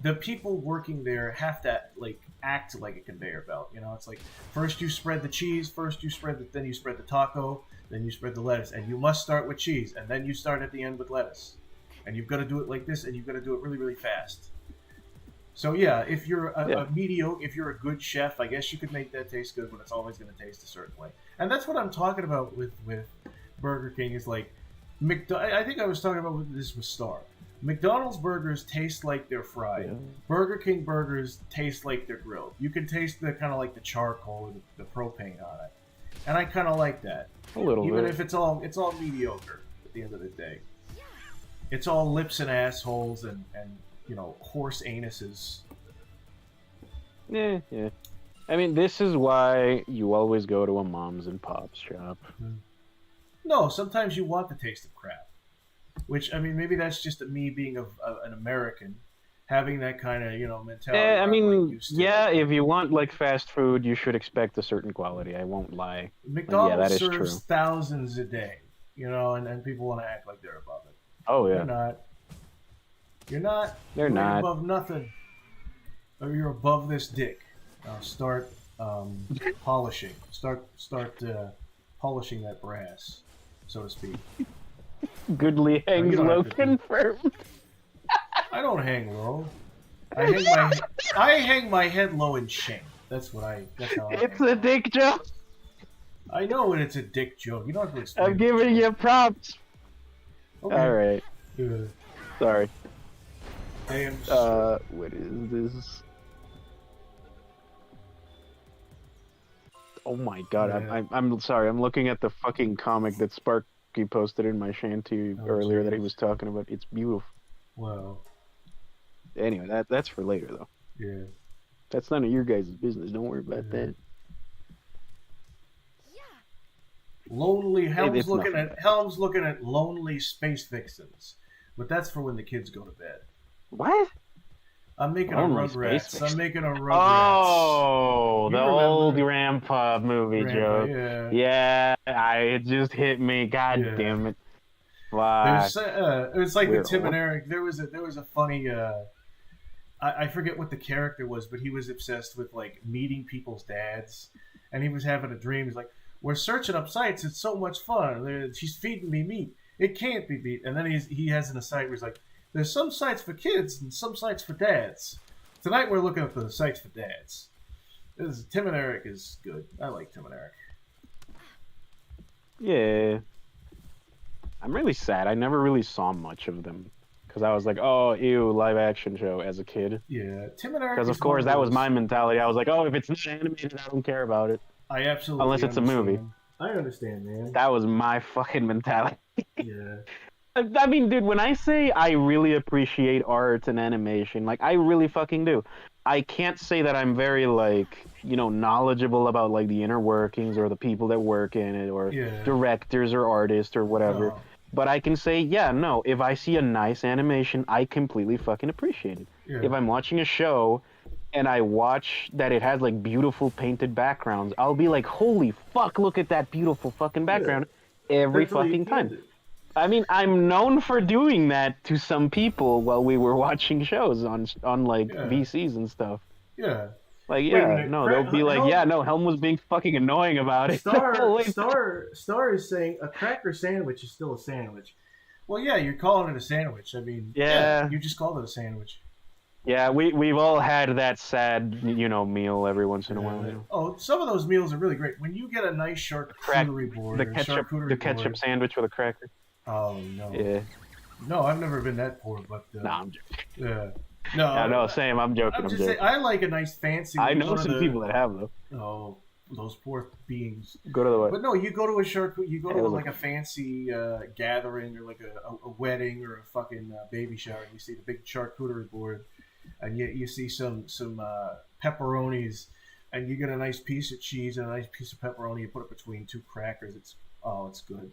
the people working there have to, like, act like a conveyor belt. You know, it's like, first you spread the cheese, then you spread the taco, then you spread the lettuce, and you must start with cheese, and then you start at the end with lettuce, and you've got to do it like this, and you've got to do it really, really fast. So yeah, if you're a mediocre, if you're a good chef, I guess you could make that taste good, but it's always going to taste a certain way. And that's what I'm talking about with Burger King. Is like, I think I was talking about this with Star. McDonald's burgers taste like they're fried. Yeah. Burger King burgers taste like they're grilled. You can taste the kind of like the charcoal and the propane on it, and I kind of like that. A little even bit. If it's all mediocre at the end of the day. It's all lips and assholes and you know, horse anuses. Yeah. I mean, this is why you always go to a mom's and pop's shop. No, sometimes you want the taste of crap. Which, I mean, maybe that's just me being an American, having that kind of, you know, mentality. Yeah, I mean, if you want, like, fast food, you should expect a certain quality. I won't lie. McDonald's serves thousands a day, you know, and people want to act like they're above it. Oh, yeah. They're not. You're not. They're not. Above nothing. Or you're above this dick. Now start polishing. Start polishing that brass, so to speak. Goodly hangs low, confirmed. I don't hang low. I hang my head low in shame. That's how I It's a dick joke. I know when it's a dick joke. You don't have to explain. I'm giving you props. Okay. All right. Sorry. Damn. What is this? Oh my god! Yeah. I'm sorry. I'm looking at the fucking comic that Sparky posted in my shanty earlier that he was talking about. It's beautiful. Wow. Anyway, that's for later though. Yeah. That's none of your guys' business. Don't worry about that. Lonely Helm's looking at lonely space vixens, but that's for when the kids go to bed. What? I'm making a Rugrats. Oh, the old Grandpa movie joke. Yeah, it just hit me. God damn it! Wow. It was like the Tim and Eric. There was a funny. I forget what the character was, but he was obsessed with like meeting people's dads, and he was having a dream. He's like, "We're searching up sites. It's so much fun. She's feeding me meat. It can't be meat." And then he has an aside where he's like, "There's some sites for kids and some sites for dads. Tonight we're looking at the sites for dads." Tim and Eric is good. I like Tim and Eric. Yeah. I'm really sad. I never really saw much of them. Because I was like, oh, ew, live action show as a kid. Yeah, Tim and Eric. Because, of course, that was my mentality. I was like, oh, if it's not animated, I don't care about it. I absolutely Unless it's understand. a movie. I understand, man. That was my fucking mentality. Yeah. I mean, dude, when I say I really appreciate art and animation, like, I really fucking do. I can't say that I'm very, like, you know, knowledgeable about, like, the inner workings or the people that work in it or directors or artists or whatever. No. But I can say, yeah, no, if I see a nice animation, I completely fucking appreciate it. Yeah. If I'm watching a show and I watch that it has, like, beautiful painted backgrounds, I'll be like, holy fuck, look at that beautiful fucking background every fucking time. I mean, I'm known for doing that to some people while we were watching shows on like VCs and stuff. Yeah. Like, yeah, no, they'll be like, yeah, no, Helm was being fucking annoying about it. Star is saying a cracker sandwich is still a sandwich. Well, yeah, you're calling it a sandwich. I mean, yeah you just called it a sandwich. Yeah, we've all had that sad, you know, meal every once in a while. You know? Oh, some of those meals are really great. When you get a nice charcuterie board, the ketchup sandwich with a cracker. Oh no. Yeah. No, I've never been that poor, but nah, I'm joking. Yeah. No, same. I'm joking. I'm just saying, I like a nice fancy. I know some people that have though. Oh, those poor beings. Go to the. But no, you go to like a fancy gathering or like a wedding or a fucking baby shower. And you see the big charcuterie board, and you see some pepperonis, and you get a nice piece of cheese and a nice piece of pepperoni. You put it between two crackers. It's good.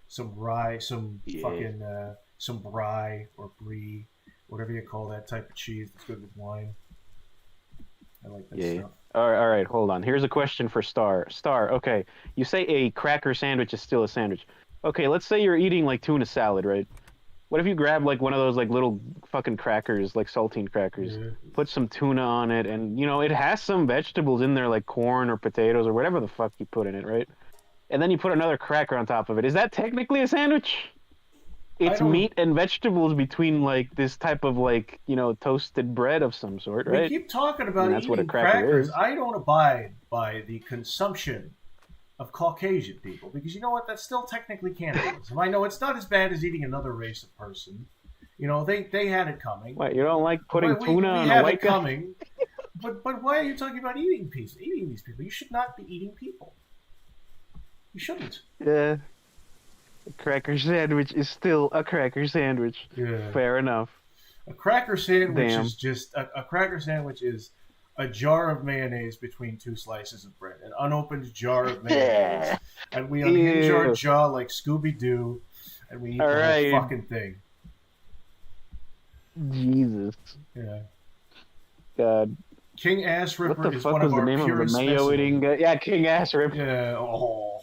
Some rye, some brie or brie, whatever you call that type of cheese. It's good with wine. I like that stuff. All right, hold on. Here's a question for Star. Okay, you say a cracker sandwich is still a sandwich. Okay, let's say you're eating like tuna salad, right? What if you grab like one of those like little fucking crackers, like saltine crackers, put some tuna on it, and you know it has some vegetables in there like corn or potatoes or whatever the fuck you put in it, right? And then you put another cracker on top of it. Is that technically a sandwich? It's meat and vegetables between like this type of like, you know, toasted bread of some sort, right? We keep talking about that's eating what a cracker crackers. is. I don't abide by the consumption of Caucasian people because you know what? That's still technically cannibalism. I know it's not as bad as eating another race of person. You know, they had it coming. What, you don't like putting tuna on a white guy? Coming. But why are you talking about eating these people? You should not be eating people. You shouldn't. Yeah. A cracker sandwich is still a cracker sandwich. Yeah. Fair enough. A cracker sandwich is just a cracker sandwich is a jar of mayonnaise between two slices of bread, an unopened jar of mayonnaise, and we unhinge our jaw like Scooby Doo, and we eat the whole fucking thing. Jesus. Yeah. God. King Ass Ripper what the is fuck one was of the our name purest of the mayo eating guy? Yeah, King Ass Ripper. Yeah. Oh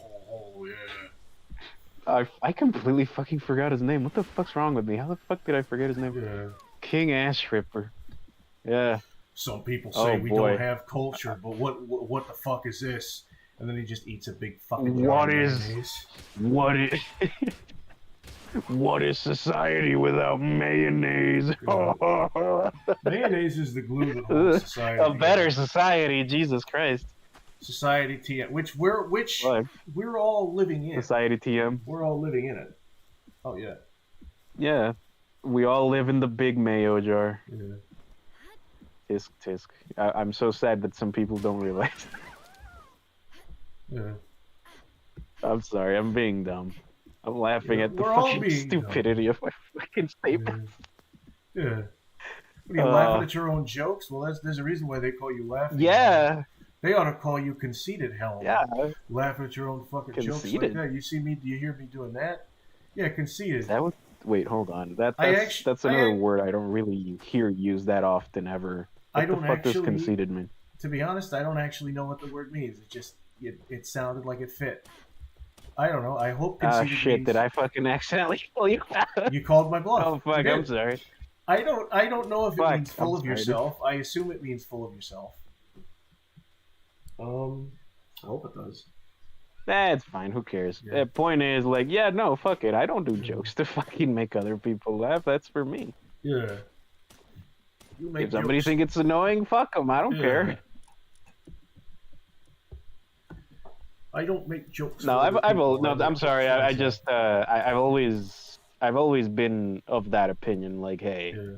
yeah. I completely fucking forgot his name. What the fuck's wrong with me? How the fuck did I forget his name? Yeah. King Ass Ripper. Yeah. Some people say we don't have culture, but what the fuck is this? And then he just eats a big fucking jar of mayonnaise. What is society without mayonnaise? Yeah. Mayonnaise is the glue that holds society. A better society, Jesus Christ. Society TM, which we're all living in. Society TM. We're all living in it. Oh yeah. Yeah, we all live in the big mayo jar. Yeah. Tisk tisk. I'm so sad that some people don't realize. Yeah. I'm sorry, I'm being dumb. I'm laughing at the fucking stupidity of my fucking statement. Yeah. What are you laughing at your own jokes? Well, there's a reason why they call you laughing. Yeah. They ought to call you conceited, Helm. Yeah. Laughing at your own fucking jokes like that. You see me? Do you hear me doing that? Yeah, conceited. That was. Wait, hold on. That's another word I don't really hear used that often ever. What the fuck does conceited mean? To be honest, I don't actually know what the word means. It sounded like it fit. I don't know. I hope conceited shit, did I fucking accidentally call you? You called my bluff. Oh fuck, I'm sorry. I don't know if it means full of yourself. I assume it means full of yourself. I hope it does. That's fine. Who cares? Yeah. The point is, like, yeah, no, fuck it. I don't do jokes to fucking make other people laugh. That's for me. Yeah. If somebody thinks it's annoying, fuck them. I don't care. I don't make jokes. No, for other people. no. I I'm make sorry. jokes for I myself. just I've always been of that opinion. Like, hey, Yeah,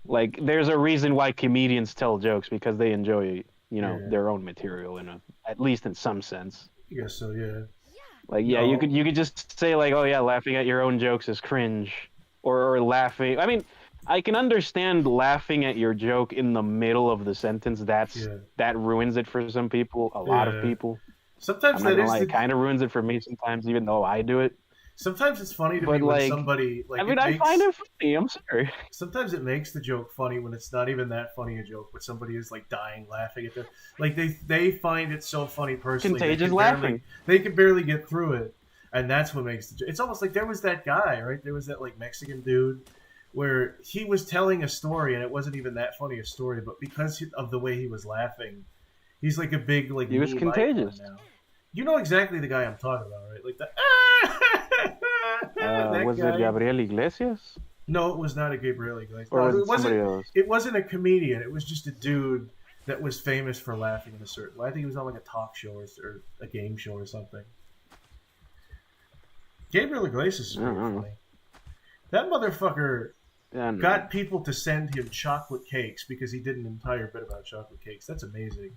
like there's a reason why comedians tell jokes because they enjoy, yeah. their own material at least in some sense. I guess so. Yeah. Like, yeah, No. you could just say like, oh yeah, laughing at your own jokes is cringe, or laughing. I mean, I can understand laughing at your joke in the middle of the sentence. Yeah. That ruins it for some people, a lot of Yeah. people. Sometimes I'm not that gonna is lie, it the. kind of ruins it for me sometimes, even though I do it. Sometimes it's funny to me But when like, somebody I like mean, it I find makes. it funny. I'm sorry. Sometimes it makes the joke funny when it's not even that funny a joke, but somebody is like dying laughing at the like they find it so funny personally Contagious laughing. they can barely get through it, and that's what makes the. It's almost like there was that guy, right? There was that like Mexican dude where he was telling a story and it wasn't even that funny a story, but because of the way he was laughing, he's like a big like He was meme icon contagious. now. You know exactly the guy I'm talking about, right? Like the that Was it guy. Gabriel Iglesias No, it was not a Gabriel Iglesias. or No, was it it wasn't. somebody else? It wasn't a comedian. It was just a dude that was famous for laughing in a certain way. I think he was on like a talk show or a game show or something. Gabriel Iglesias is pretty funny. That motherfucker got people to send him chocolate cakes because he did an entire bit about chocolate cakes. That's amazing.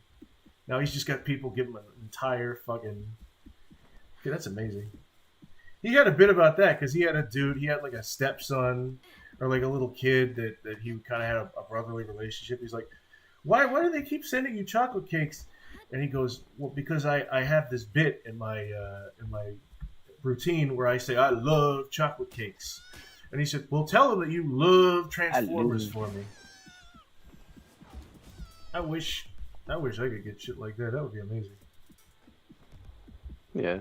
Now he's just got people give him an entire fucking. Yeah, that's amazing. He had a bit about that because he had a dude. He had like a stepson or like a little kid that he kind of had a brotherly relationship. He's like, why do they keep sending you chocolate cakes? And he goes, well, because I have this bit in my routine where I say I love chocolate cakes. And he said, well, tell them that you love Transformers for me. I wish I could get shit like that. That would be amazing. Yeah.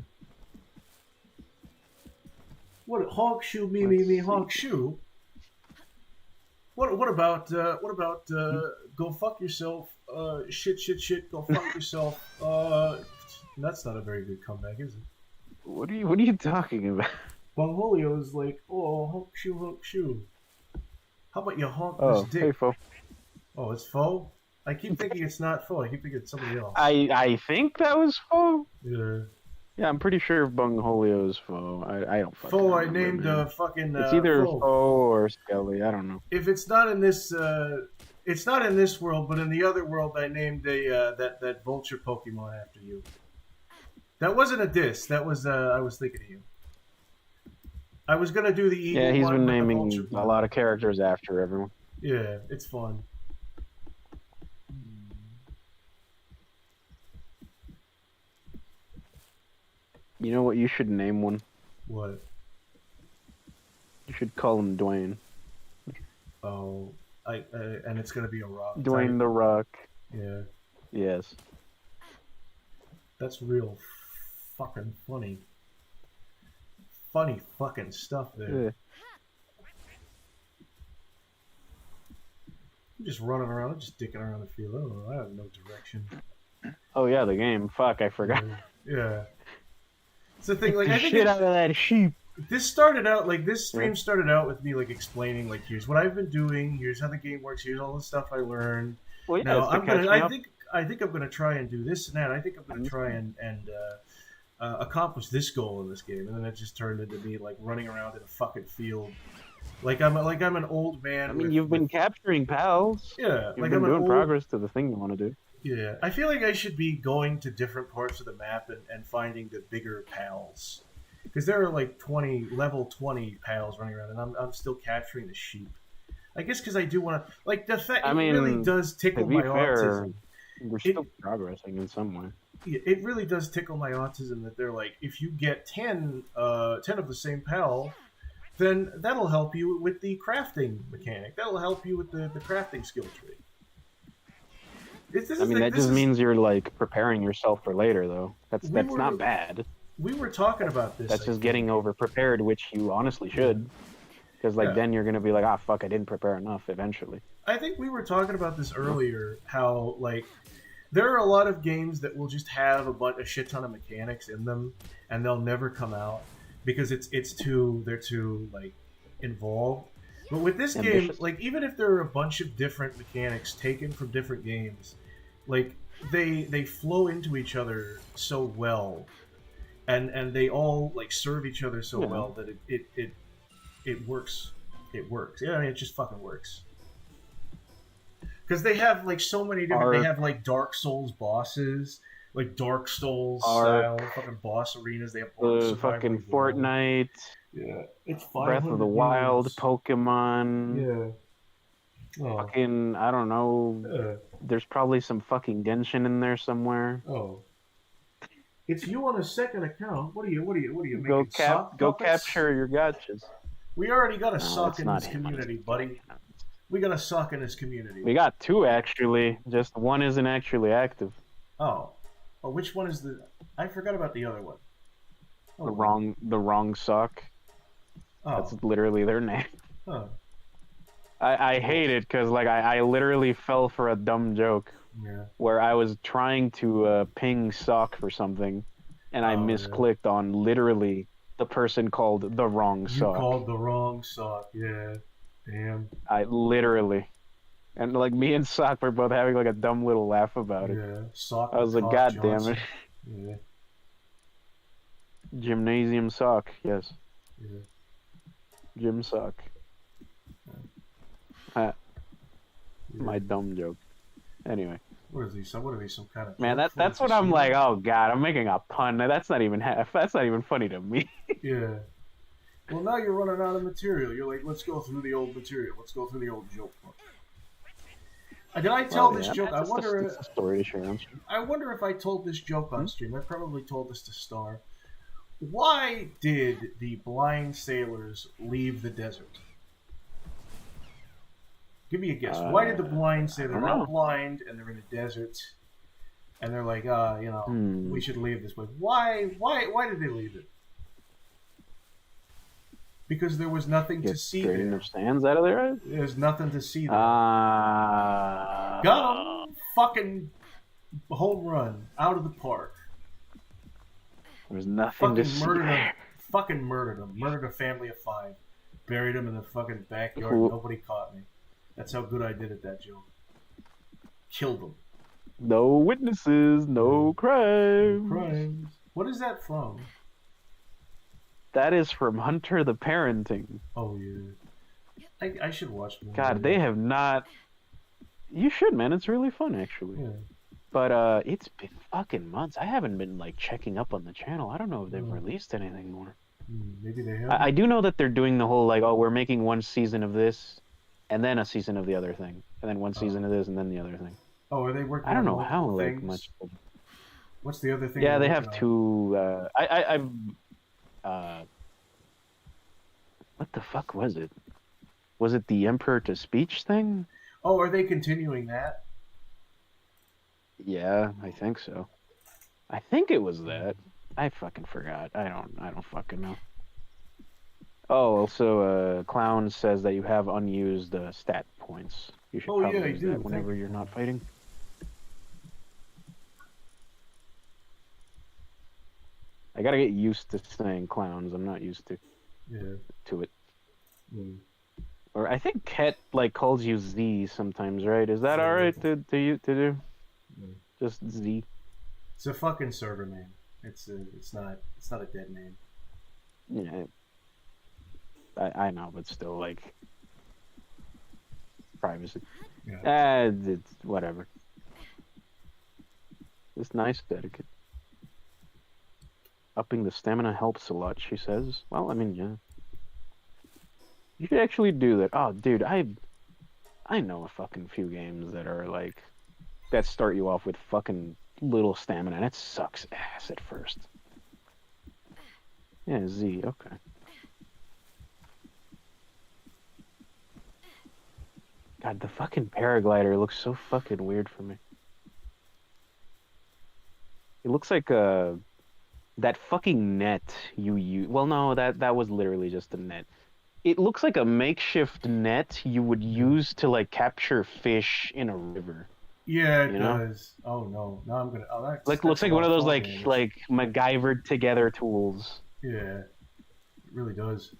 What honk shoe me honk shoe? What about go fuck yourself? Shit go fuck yourself. That's not a very good comeback, is it? What are you talking about? Bungholio is like, oh honk shoe. How about you honk Oh, this dick? hey, Fo. Oh, it's Fo? I keep thinking it's not Fo. I keep thinking it's somebody else. I think that was Fo. Yeah. Yeah, I'm pretty sure Bungholio's Fo. I don't fucking Fo, I remember, named man. fucking. It's either Fo. or Skelly. I don't know. If it's not in this, it's not in this world, but in the other world, I named that vulture Pokemon after you. That wasn't a diss. That was I was thinking of you. I was gonna do the evil Yeah, he's one been with the naming vulture a one. lot of characters after everyone. Yeah, it's fun. You know what? You should name one. What? You should call him Dwayne. Oh, and it's gonna be a rock. Dwayne the Rock. Yeah, Yes. that's real fucking funny. Funny fucking stuff there. Yeah. I'm just running around, I'm just dicking around the field. I don't know. I have no direction. Oh yeah, the game. Fuck, I forgot. Yeah. It's the thing. Like the I think shit out of that sheep. this started out like this stream started out with me like explaining like here's what I've been doing, here's how the game works, here's all the stuff I learned. Well, yeah, Now it's to I'm gonna. catch me I up. think I'm gonna try and do this and that. I think I'm gonna try and accomplish this goal in this game, and then it just turned into me like running around in a fucking field, like I'm an old man. I mean, you've been capturing pals. Yeah, You've like been I'm doing an old, progress to the thing you want to do. Yeah, I feel like I should be going to different parts of the map and finding the bigger pals, because there are like level 20 pals running around, and I'm still capturing the sheep. I guess because I do want to like the fact I it mean, really does tickle to be my fair, autism. we're still progressing in some way. It really does tickle my autism that they're like, if you get 10 of the same pal, then that'll help you with the crafting mechanic. That'll help you with the crafting skill tree. That just means you're like preparing yourself for later, though. That's not bad. We were talking about this. That's just getting over prepared, which you honestly should, because then you're gonna be like, ah, fuck, I didn't prepare enough. Eventually. I think we were talking about this earlier. How like there are a lot of games that will just have a shit ton of mechanics in them, and they'll never come out because they're too like involved. But with this game, like even if there are a bunch of different mechanics taken from different games, like they flow into each other so well, and they all like serve each other so well that it works. It works. Yeah, I mean, it just fucking works. Because they have like so many different. They have like Dark Souls bosses, like Dark Souls style fucking boss arenas. They have fucking Fortnite. Yeah, it's Breath of the Wild, Pokemon. Yeah. Oh. Fucking, I don't know. There's probably some fucking Genshin in there somewhere. Oh. It's you on a second account. What are you making? Go capture your gotchas. We already got a sock in this community, buddy. We got a sock in this community. We got two actually. Just one isn't actually active. Oh, which one is the? I forgot about the other one. Oh, the wrong sock. Oh. That's literally their name. Huh. I hate it because like I literally fell for a dumb joke. Yeah. Where I was trying to ping sock for something, and I misclicked on literally the person called the wrong sock. You called the wrong sock, yeah. Damn. I literally. And like me and Sock were both having like a dumb little laugh about it. Yeah, Sock. I was like, God damn it. Yeah. Gymnasium Sock, yes. Yeah. Gym Sock. Yeah. My dumb joke. Anyway. What are these? Some kind of? Man, that's what I'm like. Oh God, I'm making a pun. That's not even funny to me. Yeah. Well, now you're running out of material. You're like, let's go through the old material. Let's go through the old joke book. Did I tell this joke? I wonder. It's a story to share on stream. I wonder if I told this joke on stream. I probably told this to Star. Why did the blind sailors leave the desert? Give me a guess. Why did the blind sailors? They're not blind and they're in a desert, and they're like, we should leave this place. Why did they leave it? Because there was nothing to see there. Enough sands out of there? There's nothing to see there. Got him! Fucking home run. Out of the park. There's nothing to see there. Fucking murdered him. Murdered a family of 5. Buried him in the fucking backyard. Nobody caught me. That's how good I did at that joke. Killed him. No witnesses, no crimes. No crimes. What is that from? That is from Hunter the Parenting. Oh, yeah. I should watch more. God, they have not... You should, man. It's really fun, actually. Yeah. But it's been fucking months. I haven't been, like, checking up on the channel. I don't know if they've released anything more. Maybe they have. I do know that they're doing the whole, like, we're making one season of this, and then a season of the other thing. And then one season of this, and then the other thing. Oh, are they working I don't know how, things? like, much... What's the other thing? Yeah, they have two... what the fuck was it? Was it the Emperor to Speech thing? Oh, are they continuing that? Yeah, I think so. I think it was that. I fucking forgot. I don't fucking know. Oh, also, Clown says that you have unused stat points. You should probably use that whenever you're not fighting. I gotta get used to saying clowns. I'm not used to it. Mm. Or I think Ket like calls you Z sometimes, right? Is that alright to do? Mm. Just Z. It's a fucking server name. It's not a dead name. Yeah. I know, but still, like, privacy. Yeah. It's whatever. It's nice etiquette. Upping the stamina helps a lot, she says. Well, I mean, yeah. You should actually do that. Oh, dude, I know a fucking few games that are, like, that start you off with fucking little stamina, and it sucks ass at first. Yeah, Z, okay. God, the fucking paraglider looks so fucking weird for me. It looks like that fucking net you use. Well, no, that was literally just a net. It looks like a makeshift net you would use to like capture fish in a river. Yeah, it does. Oh no, now I'm gonna. Oh, that's looks like one of those like MacGyvered together tools. Yeah, it really does.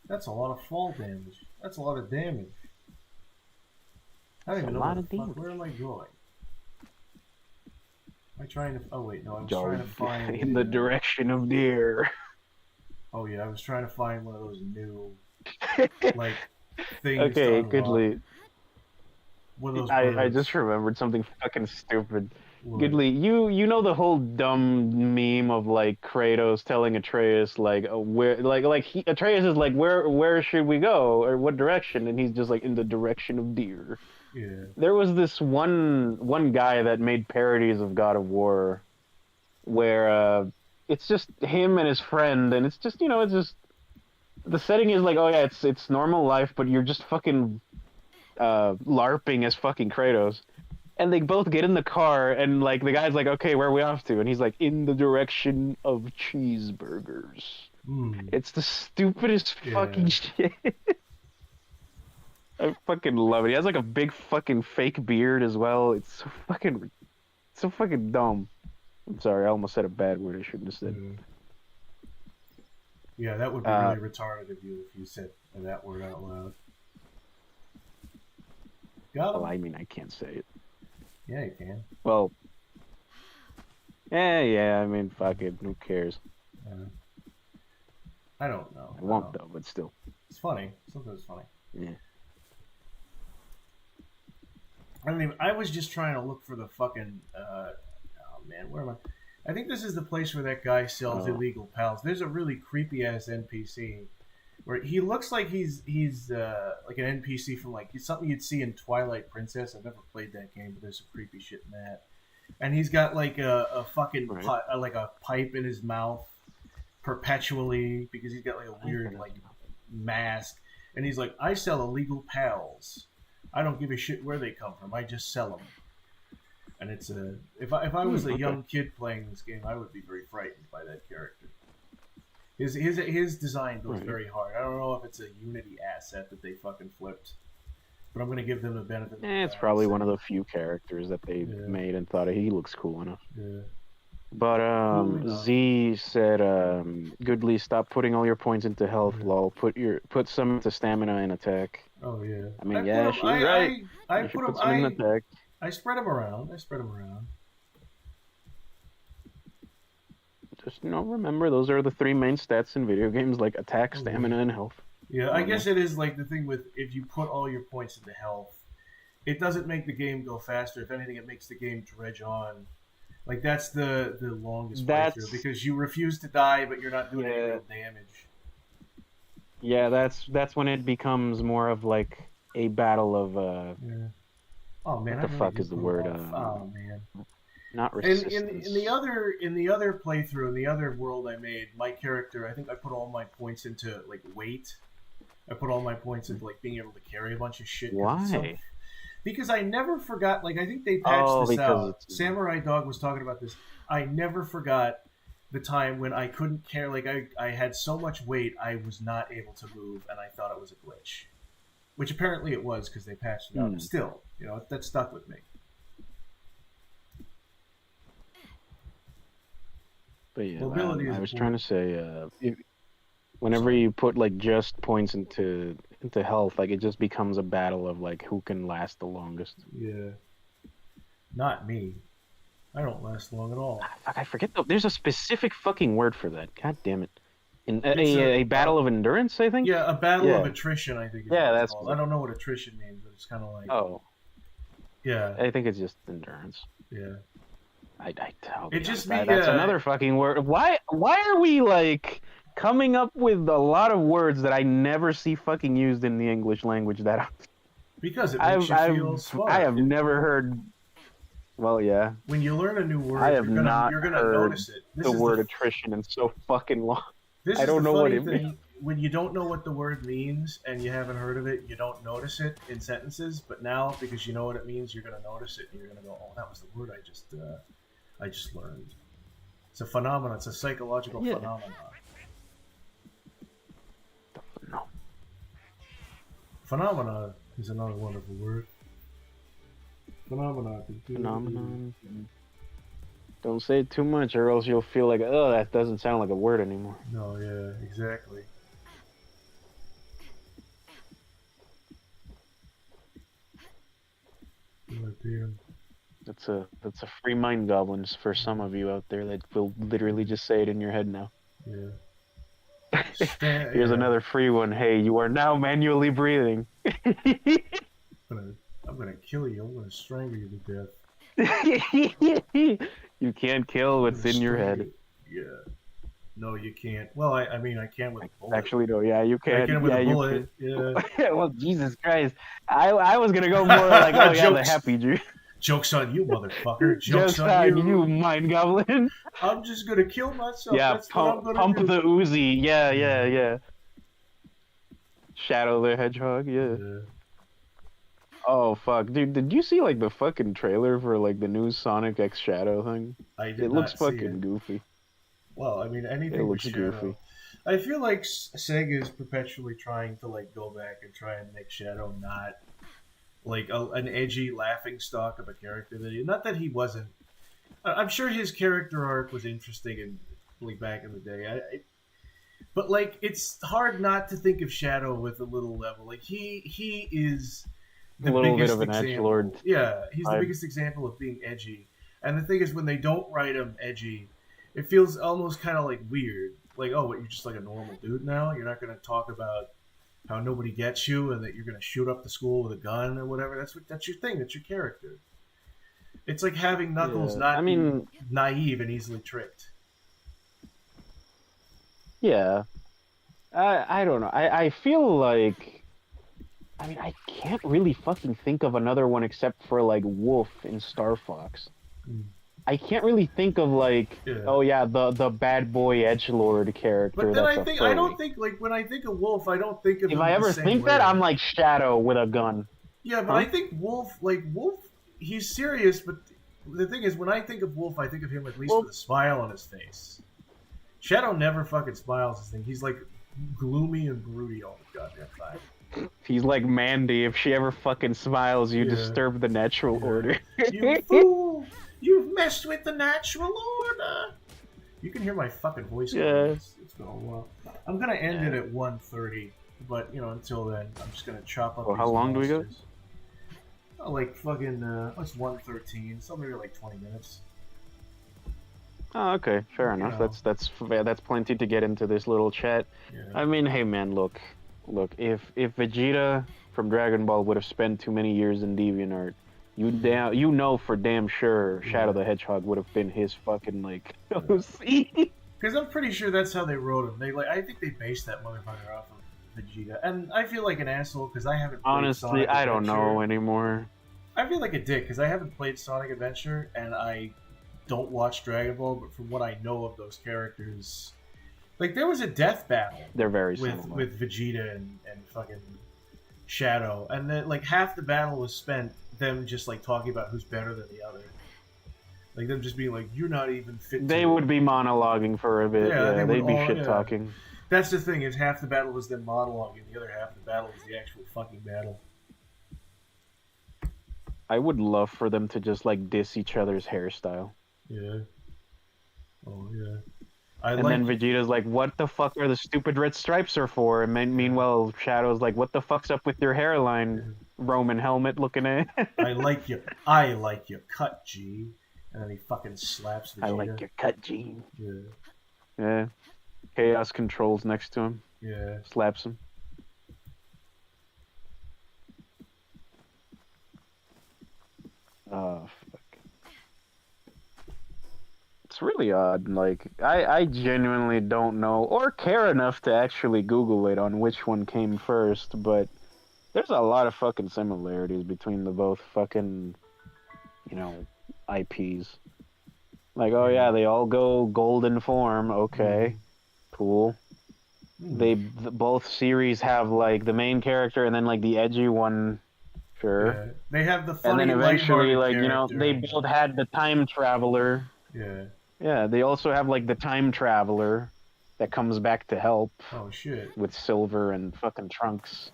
That's a lot of fall damage. That's a lot of damage. I don't It's even a know lot where of the fuck. demons. Where am I going? Am I trying to? Oh wait, no. I was Go trying to find in the direction of deer. Oh yeah, I was trying to find one of those new like things to Okay, unlock. Goodly. One of those I birds. just remembered something fucking stupid. What? Goodly, you know the whole dumb meme of like Kratos telling Atreus like where Atreus is like where should we go or what direction, and he's just like in the direction of deer. Yeah. There was this one guy that made parodies of God of War where it's just him and his friend, and it's just it's just the setting is like, oh yeah, it's normal life, but you're just fucking LARPing as fucking Kratos. And they both get in the car, and like the guy's like, okay, where are we off to? And he's like, in the direction of cheeseburgers. It's the stupidest fucking shit. I fucking love it. He has like a big fucking fake beard as well. It's so fucking dumb. I'm sorry, I almost said a bad word I shouldn't have said. Yeah, that would be really retarded of you if you said that word out loud. Got him. Well, I mean, I can't say it. Yeah, you can. Well, yeah, I mean, fuck it. Who cares? I don't know. I won't, though, but still. It's funny. Sometimes funny. Yeah. I mean, I was just trying to look for the fucking... oh, man, where am I? I think this is the place where that guy sells illegal pals. There's a really creepy-ass NPC where he looks like he's like an NPC from like something you'd see in Twilight Princess. I've never played that game, but there's some creepy shit in that. And he's got like a fucking like a pipe in his mouth perpetually because he's got like a weird like mask. And he's like, I sell illegal pals. I don't give a shit where they come from. I just sell them. And it's a if I was a young kid playing this game, I would be very frightened by that character. His design goes very hard. I don't know if it's a Unity asset that they fucking flipped, but I'm gonna give them the benefit. It's probably one of the few characters that they made and thought he looks cool enough. Yeah. But Z said, "Goodly, stop putting all your points into health. Lol. Put some into stamina and attack." Oh yeah. I mean, she's right. I put them in attack. I spread them around. Just remember those are the three main stats in video games, like attack, stamina, and health. Yeah, I guess it is like the thing with if you put all your points into health, it doesn't make the game go faster. If anything, it makes the game dredge on. Like that's the longest playthrough because you refuse to die, but you're not doing any real damage. Yeah, that's when it becomes more of like a battle of Oh man, what the fuck is the word? Oh man. Not resistance. In the other playthrough, in the other world I made, my character, I think I put all my points into like weight. I put all my points into like being able to carry a bunch of shit. Why? Because I never forgot. Like I think they patched this out. Samurai Dog was talking about this. I never forgot the time when I couldn't carry. Like I had so much weight, I was not able to move, and I thought it was a glitch. Which apparently it was because they patched it out. Still, that stuck with me. But yeah, I was trying to say, whenever you put like just points into health, like it just becomes a battle of like who can last the longest. Yeah, not me. I don't last long at all. Fuck, I forget though. There's a specific fucking word for that. God damn it! A battle of endurance, I think. Yeah, a battle of attrition, I think. That's called. I don't know what attrition means, but it's kind of like. Oh. Yeah. I think it's just endurance. Yeah. That's another fucking word. Why are we like coming up with a lot of words that I never see fucking used in the English language because it makes you feel smart. I have never heard. Well, yeah. When you learn a new word, you're gonna notice it. The word attrition in so fucking long. I don't know what it means. When you don't know what the word means and you haven't heard of it, you don't notice it in sentences. But now, because you know what it means, you're gonna notice it, and you're gonna go, "Oh, that was the word I just learned." It's a phenomenon. It's a psychological phenomenon. Phenomena is another wonderful word. Phenomenon. Don't say it too much, or else you'll feel like, oh, that doesn't sound like a word anymore. No, yeah, exactly. Damn. That's a free mind goblins for some of you out there that will literally just say it in your head now. Yeah. Here's another free one. Hey, you are now manually breathing. I'm gonna kill you. I'm gonna strangle you to death. You can't kill what's in your head. Yeah. No, you can't. Well, I mean, I can with a bullet. Actually, no. Yeah, you can. I can with a bullet. Yeah. Well, Jesus Christ. I was gonna go more like, oh yeah, the happy Jew. Joke's on you, motherfucker. Joke's on you, mind goblin. I'm just gonna kill myself. Yeah, That's what I'm gonna pump do. the Uzi. Yeah. Shadow the Hedgehog. Yeah. Oh fuck, dude! Did you see like the fucking trailer for like the new Sonic X Shadow thing? It looks fucking goofy. Well, I mean, anything with Shadow. Goofy. I feel like Sega is perpetually trying to like go back and try and make Shadow not like an edgy laughing stock of a character that not that he wasn't. I'm sure his character arc was interesting and like back in the day. But like it's hard not to think of Shadow with a little level. Like he is the biggest bit of an edgelord. Yeah, he's the biggest example of being edgy. And the thing is, when they don't write him edgy, it feels almost kind of like weird. Like, oh, what, you're just like a normal dude now? You're not going to talk about how nobody gets you and that you're going to shoot up the school with a gun or whatever. That's your thing. That's your character. It's like having Knuckles be naive and easily tricked. Yeah. I don't know. I feel like... I mean, I can't really fucking think of another one except for, like, Wolf in Star Fox. I can't really think of, like, the bad boy edgelord character. But then I don't think, like, when I think of Wolf, I don't think of him if I ever think that, I'm like Shadow with a gun. Yeah, but I think Wolf, he's serious, but the thing is, when I think of Wolf, I think of him at least with a smile on his face. Shadow never fucking smiles his thing. He's, like, gloomy and broody all the goddamn time. He's like Mandy. If she ever fucking smiles, you disturb the natural order. You fool! You've messed with the natural order! You can hear my fucking voice. Yeah. It's been a while. I'm gonna end it at 1:30, but, until then, I'm just gonna chop up these how long monsters. do we go? Like, fucking, it's 1:13, so maybe like 20 minutes. Oh, okay. Fair enough. That's plenty to get into this little chat. Yeah. I mean, hey man, look, if Vegeta from Dragon Ball would have spent too many years in DeviantArt, you know for damn sure Shadow the Hedgehog would have been his fucking like OC. Because I'm pretty sure that's how they wrote him. I think they based that motherfucker off of Vegeta, and I feel like an asshole because I haven't. Honestly, I don't know anymore. I feel like a dick because I haven't played Sonic Adventure and I don't watch Dragon Ball, but from what I know of those characters, like there was a death battle. They're very similar with Vegeta and fucking Shadow, and then like half the battle was spent them just like talking about who's better than the other. Like them just being like, "You're not even fit." They would be monologuing for a bit. Yeah, they'd be shit talking. That's the thing, is half the battle was them monologuing, the other half of the battle was the actual fucking battle. I would love for them to just like diss each other's hairstyle. Yeah. Oh yeah. Then Vegeta's like, "What the fuck are the stupid red stripes are for?" And meanwhile, Shadow's like, "What the fuck's up with your hairline, Roman helmet looking at?" I like your cut, G. And then he fucking slaps Vegeta. I like your cut, G. Yeah. Yeah. Chaos controls next to him. Yeah. Slaps him. Oh, fuck. It's really odd. Like, I genuinely don't know or care enough to actually Google it on which one came first, but there's a lot of fucking similarities between the both fucking, IPs. Like, oh yeah, they all go golden form. Okay, cool. Both series have like the main character and then like the edgy one. Sure. Yeah. They have the funny, and then eventually, like character. they both had the time traveler. Yeah. Yeah, they also have like the time traveler that comes back to help. Oh shit. With Silver and fucking Trunks.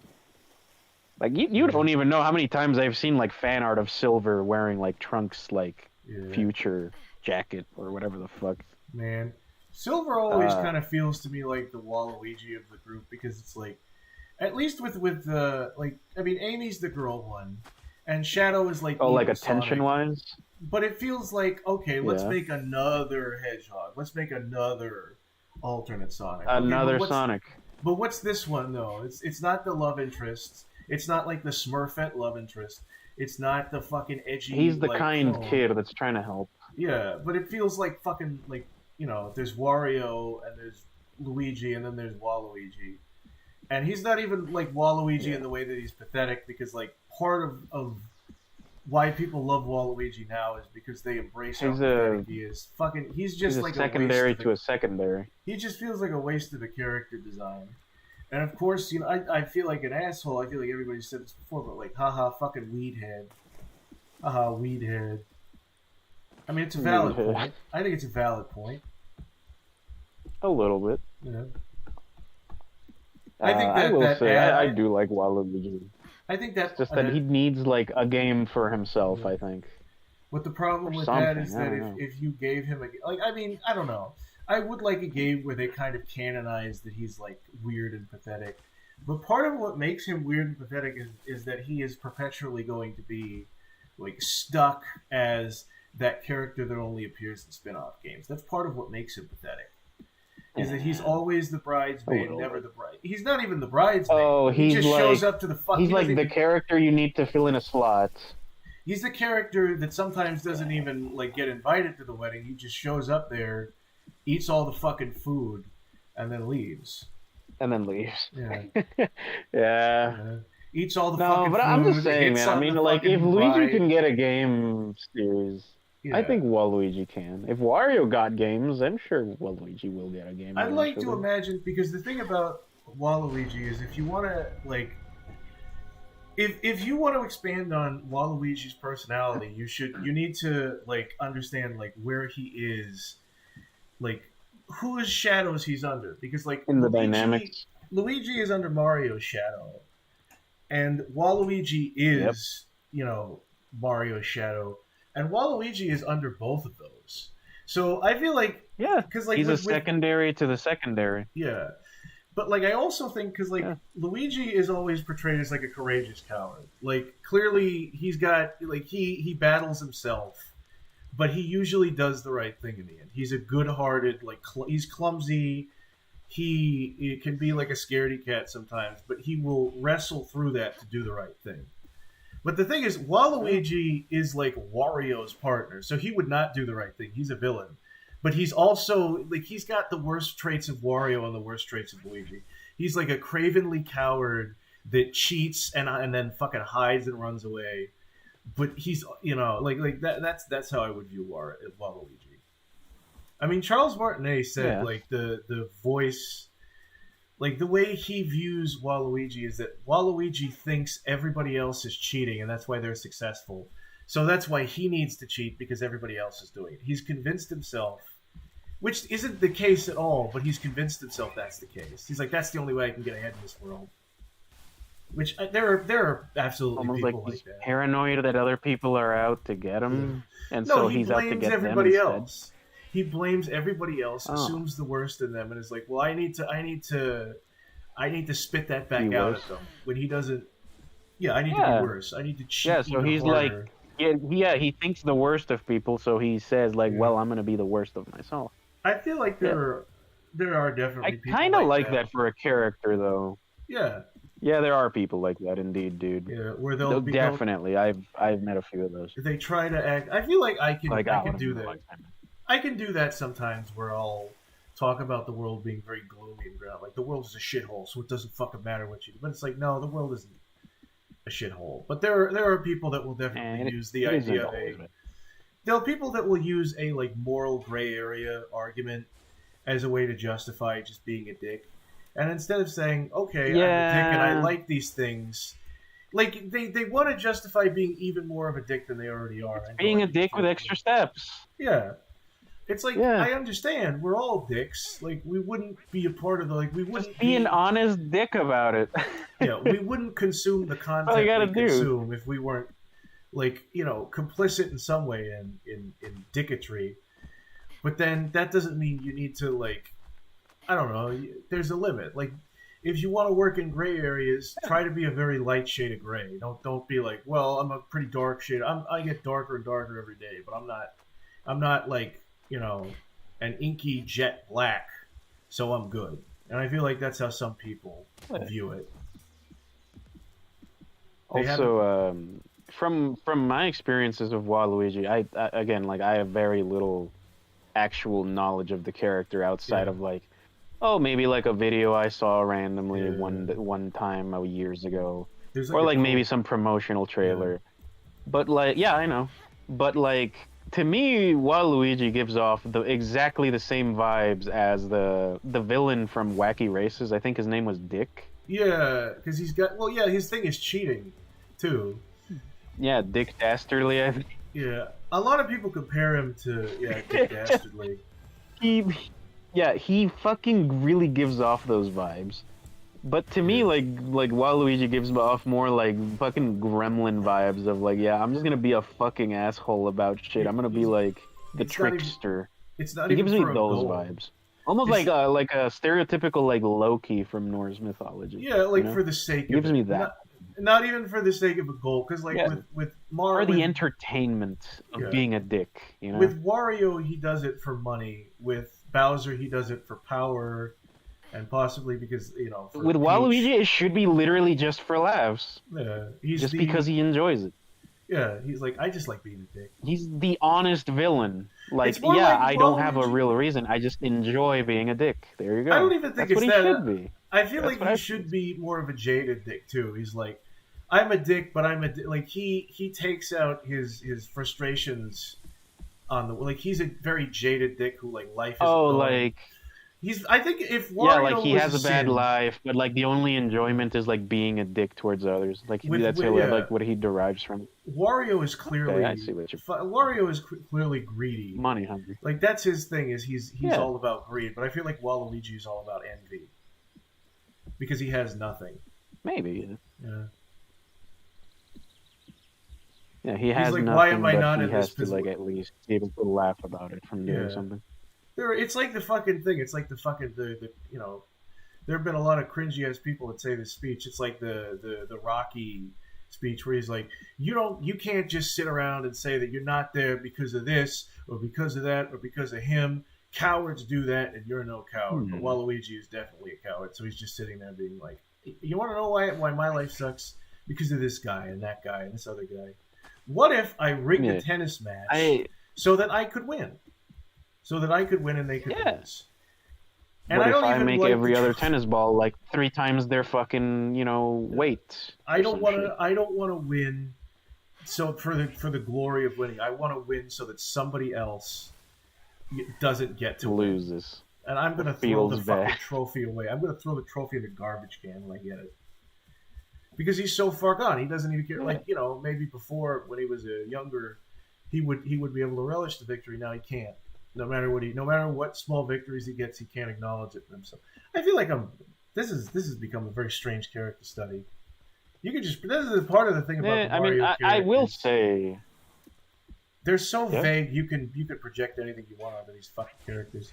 Like you don't even know how many times I've seen like fan art of Silver wearing like Trunks like future jacket or whatever the fuck. Man, Silver always kind of feels to me like the Waluigi of the group because it's like, at least with Amy's the girl one, and Shadow is like like attention-wise. But it feels like, okay, let's make another Hedgehog. Let's make another alternate Sonic. Another Sonic. But what's this one though? It's not the love interest. It's not like the Smurfette love interest. It's not the fucking edgy. He's the kind kid that's trying to help. Yeah, but it feels like fucking like, you know, there's Wario and there's Luigi and then there's Waluigi. And he's not even like Waluigi in the way that he's pathetic, because like part of why people love Waluigi now is because they embrace how pathetic he is. Fucking, he's just like secondary to a secondary. He just feels like a waste of a character design. And of course, you know, I feel like an asshole. I feel like everybody said this before, but like, haha, fucking weed head. Haha, weed head. I mean, it's a valid point. I think it's a valid point. A little bit. Yeah. I think I do like Waluigi. I think that just that he needs like a game for himself. I think. But the problem with that is that if you gave him I mean, I don't know. I would like a game where they kind of canonize that he's like weird and pathetic. But part of what makes him weird and pathetic is that he is perpetually going to be like stuck as that character that only appears in spin-off games. That's part of what makes him pathetic. Is that he's always the bridesmaid, never the bride. He's not even the bridesmaid. Oh, he just shows up to the fucking. He's like the character you need to fill in a slot. He's the character that sometimes doesn't even like get invited to the wedding. He just shows up there, eats all the fucking food, and then leaves. Yeah. Yeah. Eats all the fucking food. No, but I'm just saying, man. I mean, like, if Luigi can get a game series, I think Waluigi can. If Wario got games, I'm sure Waluigi will get a game. I'd like to imagine, because the thing about Waluigi is if you want to, like... If you want to expand on Waluigi's personality, you need to, like, understand, like, where he is, like, whose shadows he's under. Because, like... In the dynamics. Luigi is under Mario's shadow. And Waluigi is, you know, Mario's shadow. And Waluigi is under both of those. So I feel like... Yeah, because like, he's a secondary to the secondary. Yeah. But like I also think, because like Luigi is always portrayed as like a courageous coward. Like clearly he's got... Like he battles himself. But he usually does the right thing in the end. He's a good-hearted... Like he's clumsy. He can be like a scaredy cat sometimes. But he will wrestle through that to do the right thing. But the thing is, Waluigi is like Wario's partner, so he would not do the right thing. He's a villain. But he's also, like, he's got the worst traits of Wario and the worst traits of Luigi. He's like a cravenly coward that cheats and then fucking hides and runs away. But he's, you know, like that's how I would view Waluigi. I mean, Charles Martinet said, like, the voice... Like, the way he views Waluigi is that Waluigi thinks everybody else is cheating, and that's why they're successful. So that's why he needs to cheat, because everybody else is doing it. He's convinced himself, which isn't the case at all, but he's convinced himself that's the case. He's like, that's the only way I can get ahead in this world. Which, there are absolutely almost people like that. Paranoid that other people are out to get him, and so he's out to get everybody them else. He blames everybody else, assumes the worst in them, and is like, "Well, I need to spit that back out at them." When he doesn't, I need to be worse. I need to cheat. Yeah, so he's harder. Like, he thinks the worst of people, so he says, like, "Well, I'm going to be the worst of myself." I feel like there are definitely. I kind of like that for a character, though. Yeah. Yeah, there are people like that, indeed, dude. Yeah, where they'll definitely. I've met a few of those. They try to act. I feel like I can do that. I can do that sometimes, where I'll talk about the world being very gloomy and grim. Like, the world is a shithole, so it doesn't fucking matter what you do. But it's like, no, the world isn't a shithole. But there are people that will definitely use the idea of there are people that will use a, like, moral gray area argument as a way to justify just being a dick. And instead of saying, okay, I'm a dick and I like these things, like, they want to justify being even more of a dick than they already are. Being a dick with extra steps. Yeah. It's like, I understand, we're all dicks. Like, we wouldn't be a part of the, like, we wouldn't just be an honest dick about it. Yeah, we wouldn't consume the content we consume if we weren't, like, you know, complicit in some way in dicketry. But then that doesn't mean you need to, like, I don't know, there's a limit. Like, if you want to work in gray areas, try to be a very light shade of gray. Don't be like, well, I'm a pretty dark shade. I get darker and darker every day, but I'm not like, you know, an inky jet black, so I'm good. And I feel like that's how some people view it. Also, from my experiences of Waluigi, I again, like, I have very little actual knowledge of the character outside of like, oh, maybe like a video I saw randomly one time years ago, or like maybe some promotional trailer. But like, yeah, I know. But like, to me, Waluigi gives off exactly the same vibes as the villain from Wacky Races. I think his name was Dick. Yeah, because he's got, well, yeah, his thing is cheating, too. Yeah, Dick Dastardly, I think. Yeah, a lot of people compare him to, Dick Dastardly. He fucking really gives off those vibes. But to me, like Waluigi gives off more like fucking gremlin vibes of like, yeah, I'm just gonna be a fucking asshole about shit. I'm gonna be like the trickster. He gives me those vibes. Almost like a stereotypical like Loki from Norse mythology. Yeah, like, you know? For the sake of it. Gives me that. Not even for the sake of a goal, because like with Mario, for the entertainment of being a dick, you know. With Wario, he does it for money. With Bowser, he does it for power, and possibly because, you know. With Waluigi, it should be literally just for laughs. Yeah, because he enjoys it. Yeah, he's like, I just like being a dick. He's the honest villain. Like, yeah, I don't have a real reason. I just enjoy being a dick. There you go. I don't even think That's it's what that. He should be. I feel like he should be more of a jaded dick too. He's like, I'm a dick, but I'm a like he takes out his frustrations on the, like, he's a very jaded dick who like life is. Like. I think if Wario like he has a bad sin, life, but like the only enjoyment is like being a dick towards others. Like like what he derives from. Wario is clearly greedy, money hungry. Like that's his thing. Is he's all about greed. But I feel like Waluigi is all about envy because he has nothing. Maybe. Yeah. Yeah, he has like, nothing. Why am I but not he in has this to like at least be able to laugh about it from doing something. It's like the fucking thing. It's like the fucking the you know, there have been a lot of cringy ass people that say this speech. It's like the Rocky speech where he's like, you can't just sit around and say that you're not there because of this or because of that or because of him. Cowards do that, and you're no coward. Mm-hmm. But Waluigi is definitely a coward, so he's just sitting there being like, you want to know why my life sucks? Because of this guy and that guy and this other guy. What if I rigged a tennis match so that I could win? So that I could win and they could lose. And what if I make every other tennis ball like 3 times their fucking, weight? I don't want to win. So for the glory of winning, I want to win so that somebody else doesn't get to loses. Win. And I'm gonna throw the fucking trophy away. I'm gonna throw the trophy in the garbage can when I get it. Because he's so far gone, he doesn't even care. Like, maybe before when he was younger, he would be able to relish the victory. Now he can't. No matter what small victories he gets, he can't acknowledge it for himself. I feel like this has become a very strange character study. This is part of the thing about the Mario characters. I will say they're so vague. You could project anything you want onto these fucking characters.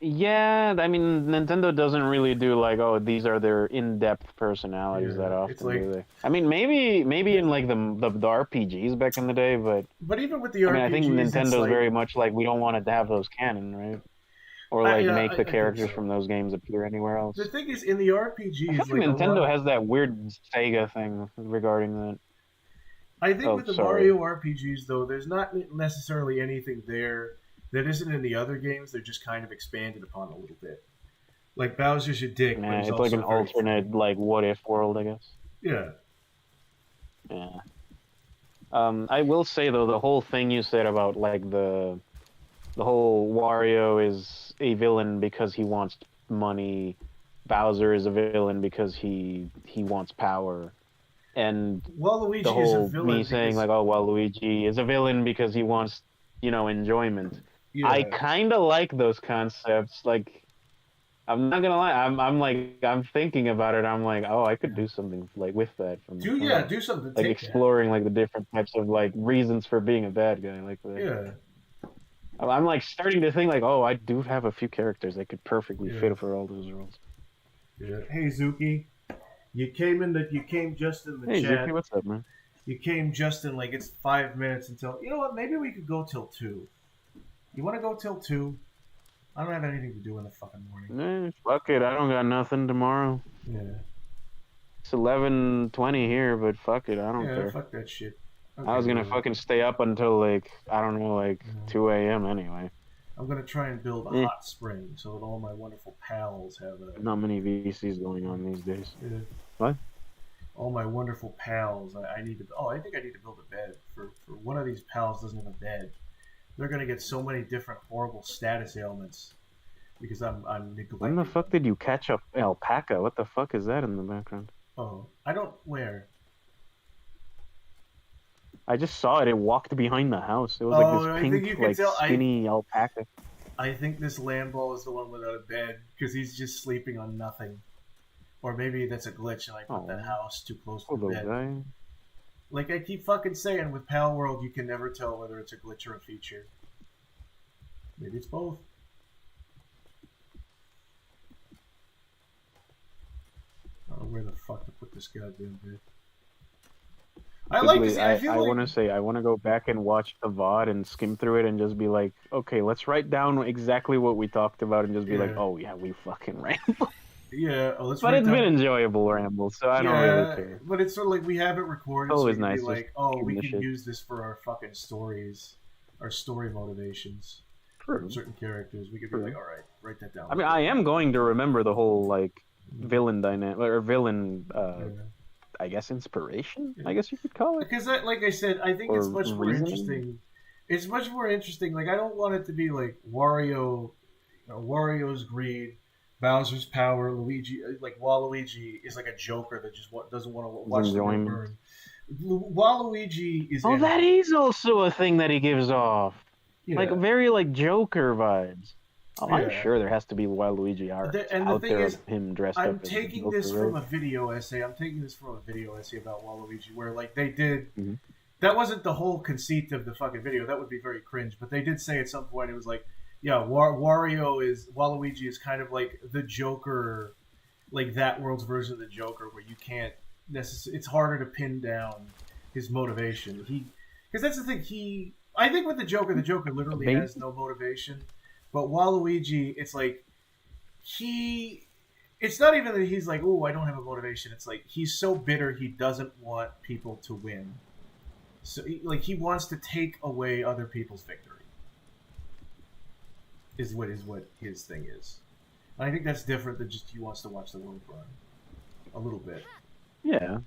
Yeah, I mean, Nintendo doesn't really do like, these are their in-depth personalities that often, do they? I mean, maybe in like the RPGs back in the day, but even with the RPGs, I think Nintendo's very much like, we don't want to have those canon, right? Or like make the characters from those games appear anywhere else. The thing is, in the RPGs, I think Nintendo has that weird Sega thing regarding that. I think with the Mario RPGs, though, there's not necessarily anything there that isn't in the other games. They're just kind of expanded upon a little bit. Like Bowser's your dick. Yeah, it's like an alternate, like, what-if world, I guess. Yeah. Yeah. I will say, though, the whole thing you said about, like, the whole Wario is a villain because he wants money, Bowser is a villain because he wants power, and Waluigi the whole is a villain saying, like, Waluigi is a villain because he wants, enjoyment. Yeah. I kind of like those concepts. Like, I'm not gonna lie. I'm thinking about it. I'm like, I could do something like with that. Do something. Like exploring like the different types of like reasons for being a bad guy. Like that. Yeah. I'm like starting to think like, I do have a few characters that could perfectly fit for all those roles. Yeah. Hey Zuki, you came just in the Hey, chat. Zuki, what's up, man? You came just in like it's 5 minutes until. You know what? Maybe we could go till 2. You want to go till 2? I don't have anything to do in the fucking morning. Fuck it, I don't got nothing tomorrow. Yeah. It's 11:20 here, but fuck it, I don't care. Fuck that shit. Okay, I was gonna fucking stay up until like, I don't know, like 2 a.m. anyway. I'm gonna try and build a hot spring so that all my wonderful pals have a... Not many VCs going on these days. Yeah. What? All my wonderful pals, I need to... Oh, I think I need to build a bed. For one of these pals doesn't have a bed. They're gonna get so many different horrible status ailments because I'm neglecting. When the fuck did you catch up alpaca? What the fuck is that in the background? Oh, I don't... Where? I just saw it. It walked behind the house. It was like this pink, like skinny alpaca. I think this land ball is the one without a bed because he's just sleeping on nothing. Or maybe that's a glitch and I put that house too close to the bed. Guy. Like I keep fucking saying, with Pal World, you can never tell whether it's a glitch or a feature. Maybe it's both. I don't know where the fuck to put this goddamn bed. I like to see. I want to say I want to go back and watch the VOD and skim through it and just be like, okay, let's write down exactly what we talked about and just be like, oh yeah, we fucking rambled. Yeah, but it's been enjoyable ramble, so I don't really care. But it's sort of like we have it recorded, it's so we can can nice be like, oh, we can use this for our fucking stories, our story motivations. True. Certain characters, we could be like, all right, write that down. I mean, I am going to remember the whole like villain dynamic or villain. I guess inspiration. I guess you could call it. Because, like I said, I think it's much more interesting. It's much more interesting. Like I don't want it to be like Wario, Wario's greed, Bowser's power, Luigi. Like Waluigi is like a Joker that just doesn't want to watch the world burn. Waluigi is. Oh, that is also a thing that he gives off. Yeah. Like very like Joker vibes. Oh, yeah. I'm sure there has to be Waluigi art out there of him dressed up. I'm taking this from a video essay. about Waluigi, where like they did. Mm-hmm. That wasn't the whole conceit of the fucking video. That would be very cringe. But they did say at some point it was like, yeah, Waluigi is kind of like the Joker, like that world's version of the Joker, where you can't necessarily. It's harder to pin down his motivation. Because that's the thing. I think with the Joker literally has no motivation. But Waluigi, it's like it's not even that he's like, oh, I don't have a motivation. It's like he's so bitter he doesn't want people to win. So he wants to take away other people's victory. Is what his thing is. And I think that's different than just he wants to watch the world burn. A little bit. Yeah.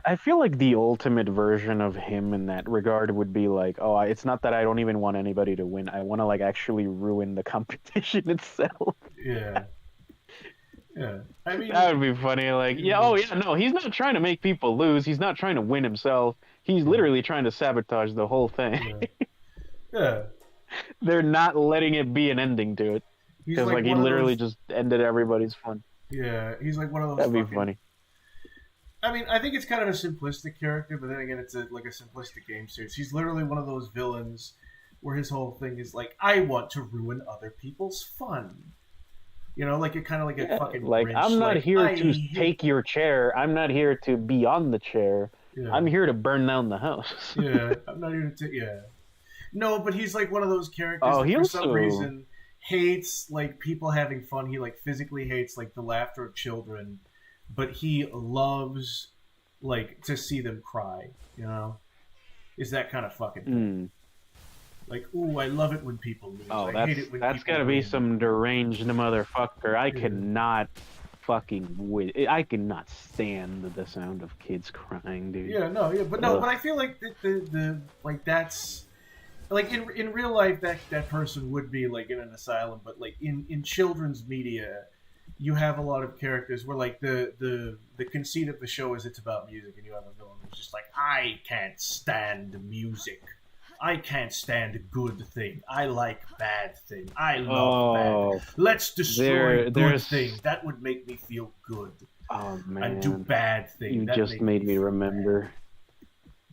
I feel like the ultimate version of him in that regard would be like, oh, it's not that I don't even want anybody to win. I want to like actually ruin the competition itself. Yeah. Yeah. I mean, that would be funny. Like, no, he's not trying to make people lose. He's not trying to win himself. He's literally trying to sabotage the whole thing. Yeah. They're not letting it be an ending to it. Because like he literally just ended everybody's fun. Yeah, he's like one of those. That'd be funny. I mean, I think it's kind of a simplistic character, but then again, it's like a simplistic game series. He's literally one of those villains where his whole thing is like, I want to ruin other people's fun. You know, like it kind of like a fucking like Grinch. I'm not here to take your chair. I'm not here to be on the chair. Yeah. I'm here to burn down the house. Yeah, I'm not here to. Yeah, no, but he's like one of those characters that for some reason hates like people having fun. He like physically hates like the laughter of children. But he loves, like, to see them cry, you know? Is that kind of fucking thing. Like, ooh, I love it when people lose. Oh, I hate it when that's gotta be some deranged motherfucker. I cannot fucking I cannot stand the sound of kids crying, dude. Yeah, but I feel like the like that's like in real life that person would be like in an asylum, but like in children's media. You have a lot of characters where, like, the conceit of the show is it's about music, and you have a villain who's just like, I can't stand music. I can't stand a good thing. I like bad thing. I love bad. Let's destroy good thing. That would make me feel good. Oh, man. And do bad thing. You just made me remember.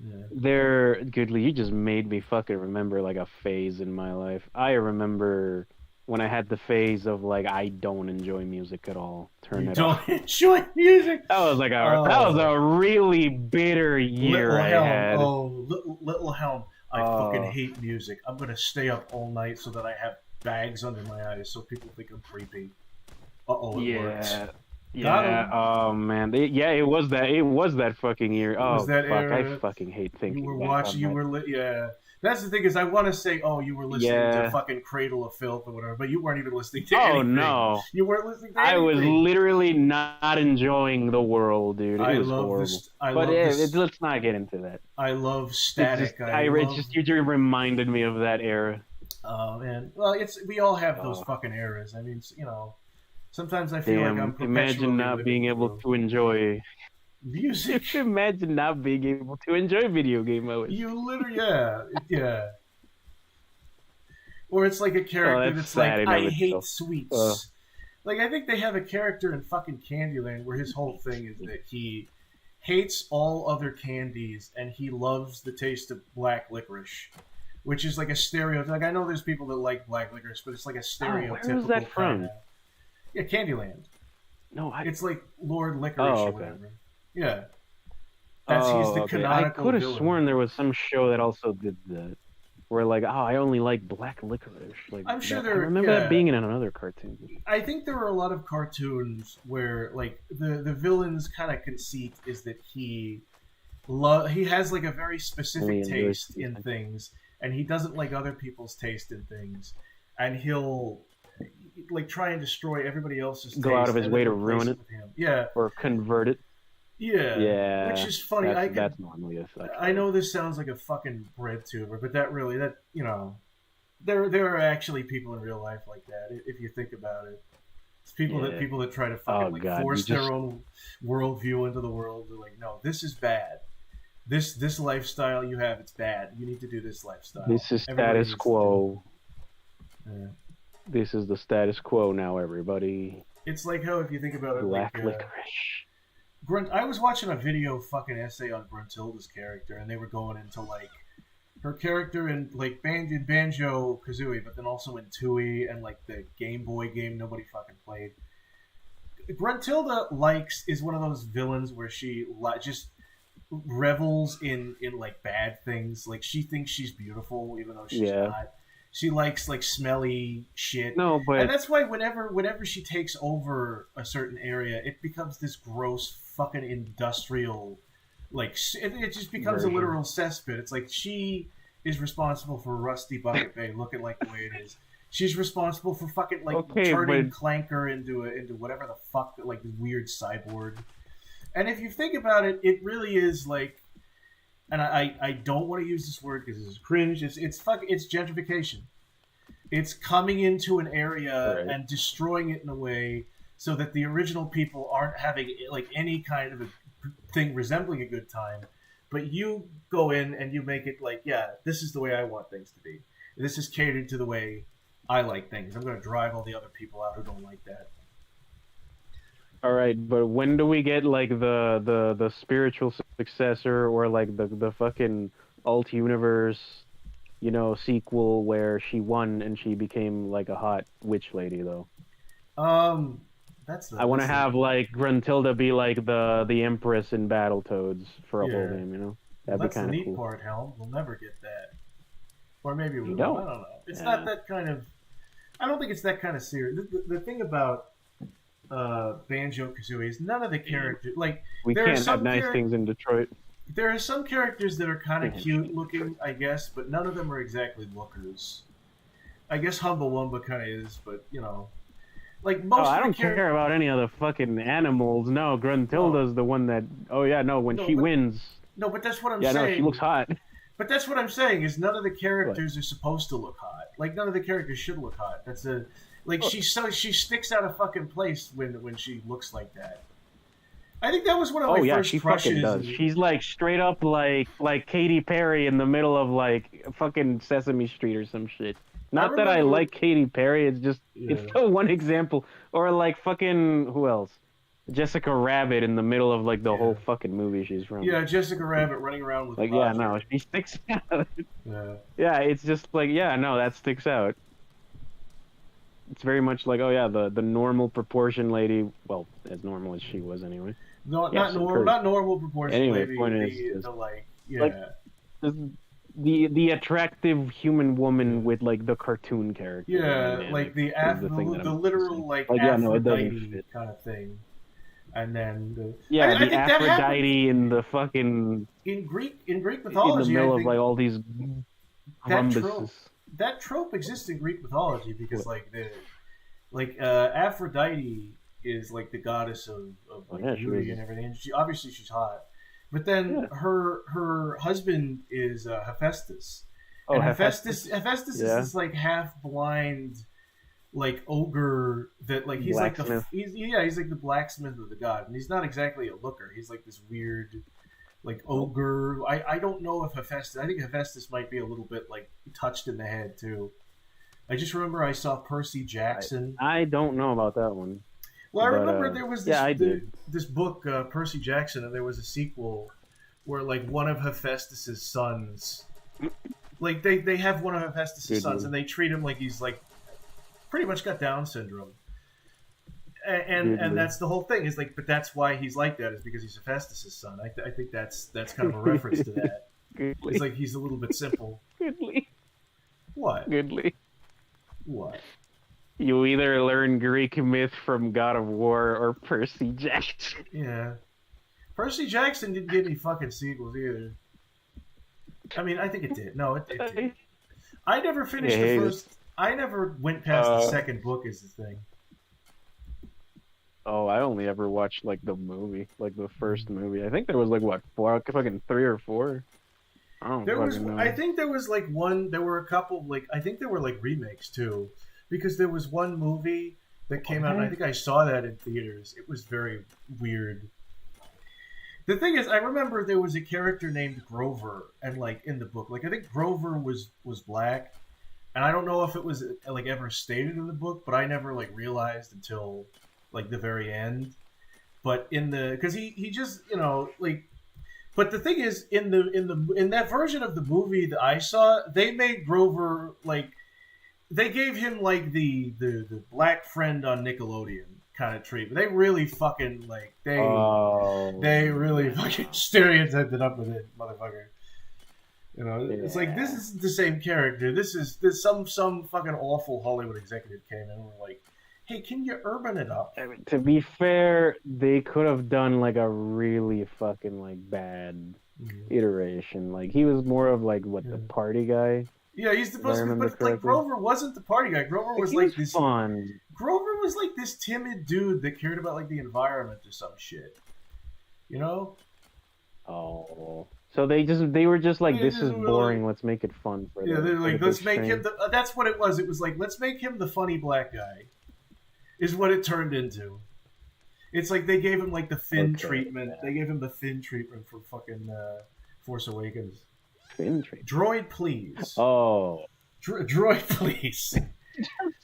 Yeah. You just made me fucking remember, like, a phase in my life. I remember when I had the phase of like I don't enjoy music at all. Turn it off. Don't enjoy music. That was like that was a really bitter year Little I Helm. had. Little Helm. I fucking hate music. I'm gonna stay up all night so that I have bags under my eyes so people think I'm creepy. It works. Yeah. Oh man. It was that. It was that fucking year. Oh that fuck. era? I fucking hate thinking. You were back watching. on You that. were yeah. That's the thing is, I want to say, oh, you were listening to fucking Cradle of Filth or whatever, but you weren't even listening to anything. Oh no, you weren't listening to anything. I was literally not enjoying the world, dude. It was horrible. Let's not get into that. I love Static. You just reminded me of that era. Oh man, well, we all have those fucking eras. I mean, you know, sometimes I feel like I'm imagine not being able to enjoy music. Imagine not being able to enjoy video game modes. You literally, yeah. Or it's like a character that's like, I hate sweets. Like, I think they have a character in fucking Candyland where his whole thing is that he hates all other candies and he loves the taste of black licorice, which is like a stereotype. Like, I know there's people that like black licorice, but it's like a stereotypical. Where is that from? Yeah, Candyland. No, it's like Lord Licorice or whatever. Yeah. He's the canonical I could have villain. sworn there was some show that also did that. Where like, I only like black licorice. Like, I'm sure I remember that being in another cartoon. I think there were a lot of cartoons where like the villain's kind of conceit is that he has like a very specific taste in things, and he doesn't like other people's taste in things, and he'll like try and destroy everybody else's taste. Go out of his way to ruin it. Yeah. Or convert it. Yeah, which is funny. That's normally a thing. I know this sounds like a fucking bread tuber, but that you know, there are actually people in real life like that. If you think about it, it's people that try to fucking force their own worldview into the world. They're like, no, this is bad. This lifestyle you have, it's bad. You need to do this lifestyle. This is status quo. This is the status quo now, everybody. It's like how if you think about it, black licorice. I was watching a video fucking essay on Gruntilda's character, and they were going into like her character in like Banjo Kazooie, but then also in Tooie and like the Game Boy game nobody fucking played. Gruntilda is one of those villains where she just revels in like bad things. Like she thinks she's beautiful even though she's not. She likes like smelly shit. No, but and that's why whenever she takes over a certain area, it becomes this gross fucking industrial, like it just becomes a literal cesspit. It's like she is responsible for Rusty Bucket Bay looking like the way it is. She's responsible for fucking like turning Clanker into whatever the fuck, like this weird cyborg. And if you think about it, it really is like. And I don't want to use this word because it's cringe. It's gentrification. It's coming into an area and destroying it in a way so that the original people aren't having like any kind of a thing resembling a good time. But you go in and you make it like, yeah, this is the way I want things to be. This is catered to the way I like things. I'm going to drive all the other people out who don't like that. All right, but when do we get like the spiritual successor or like the fucking alt universe, you know, sequel where she won and she became like a hot witch lady though? I want to have like Gruntilda be like the empress in Battletoads for a whole game, you know? That'd be kind of cool. That's the neat part, Helm. We'll never get that, or maybe we will. I don't know. It's not that kind of. I don't think it's that kind of serious. The thing about Banjo Kazooie is none of the characters like we can't have nice things in Detroit. There are some characters that are kind of cute looking, I guess, but none of them are exactly lookers. I guess Humble Wumba kind of is, but you know, like most. I don't care about any of the fucking animals. No, Gruntilda's the one that. Oh yeah, no. When she wins. No, but that's what I'm saying. Yeah, no, she looks hot. But that's what I'm saying is none of the characters are supposed to look hot. Like none of the characters should look hot. That's a. Like she sticks out of fucking place when she looks like that. I think that was one of my first she crushes. Fucking does. She's like straight up like Katy Perry in the middle of like fucking Sesame Street or some shit. Not that I like Katy Perry. It's just it's the one example. Or like fucking who else? Jessica Rabbit in the middle of like the whole fucking movie she's from. Yeah, Jessica Rabbit running around with like Roger. she sticks out. Yeah, it's just like that sticks out. it's very much like, oh yeah, the normal proportion lady, well, as normal as she was anyway. No, not normal proportion anyway, lady. Point is the like, yeah. Like, the attractive human woman with like the cartoon character. Yeah, like the literal like Aphrodite kind of thing. And then I think Aphrodite in the fucking in Greek mythology, in the middle of like all these that trope exists in Greek mythology because Aphrodite is like the goddess of beauty and everything. And she's hot, but then her husband is Hephaestus. Oh, and Hephaestus is this like half blind like ogre that like he's blacksmith. He's like the blacksmith of the god, and he's not exactly a looker. He's like this weird like ogre. I don't know if Hephaestus. I think Hephaestus might be a little bit like touched in the head too. I just remember I saw Percy Jackson. I don't know about that one. Well, I remember there was this book Percy Jackson, and there was a sequel where like one of Hephaestus's sons, like they have one of Hephaestus's sons, and they treat him like he's like pretty much got Down syndrome, and that's the whole thing. Is like, but that's why he's like that is because he's Hephaestus's son. I think that's kind of a reference to that. It's like he's a little bit simple. Goodly. What? Goodly. What? You either learn Greek myth from God of War or Percy Jackson. Yeah, Percy Jackson didn't get any fucking sequels either. I mean, I think it did. No, it did. I never finished the first. I never went past the second book as the thing. Oh, I only ever watched like the movie, like the first movie. I think there was like what, fucking 3 or 4. I don't know. I think there was like one. There were a couple. Like I think there were like remakes too, because there was one movie that came out, and I think I saw that in theaters. It was very weird. The thing is, I remember there was a character named Grover, and like in the book, like I think Grover was black. And I don't know if it was like ever stated in the book, but I never like realized until like the very end. But because he just like, but the thing is in that version of the movie that I saw, they made Grover like they gave him like the black friend on Nickelodeon kind of treatment. They really fucking like they really fucking stereotyped it up with it, motherfucker. You know, it's like this is the same character. This some fucking awful Hollywood executive came in and were like, "Hey, can you urban it up?" To be fair, they could have done like a really fucking like bad iteration. Like he was more of like the party guy. Yeah, he's supposed to be, but like Grover wasn't the party guy. Grover was like this fun. Grover was like this timid dude that cared about like the environment or some shit. You know? Oh. So they were just like, this is boring. Let's make it fun for them. Yeah, they're like, let's make him. That's what it was. It was like, let's make him the funny black guy. Is what it turned into. It's like they gave him like the Finn treatment. They gave him the Finn treatment from fucking Force Awakens. Finn treatment. Droid, please. Oh. Droid, please.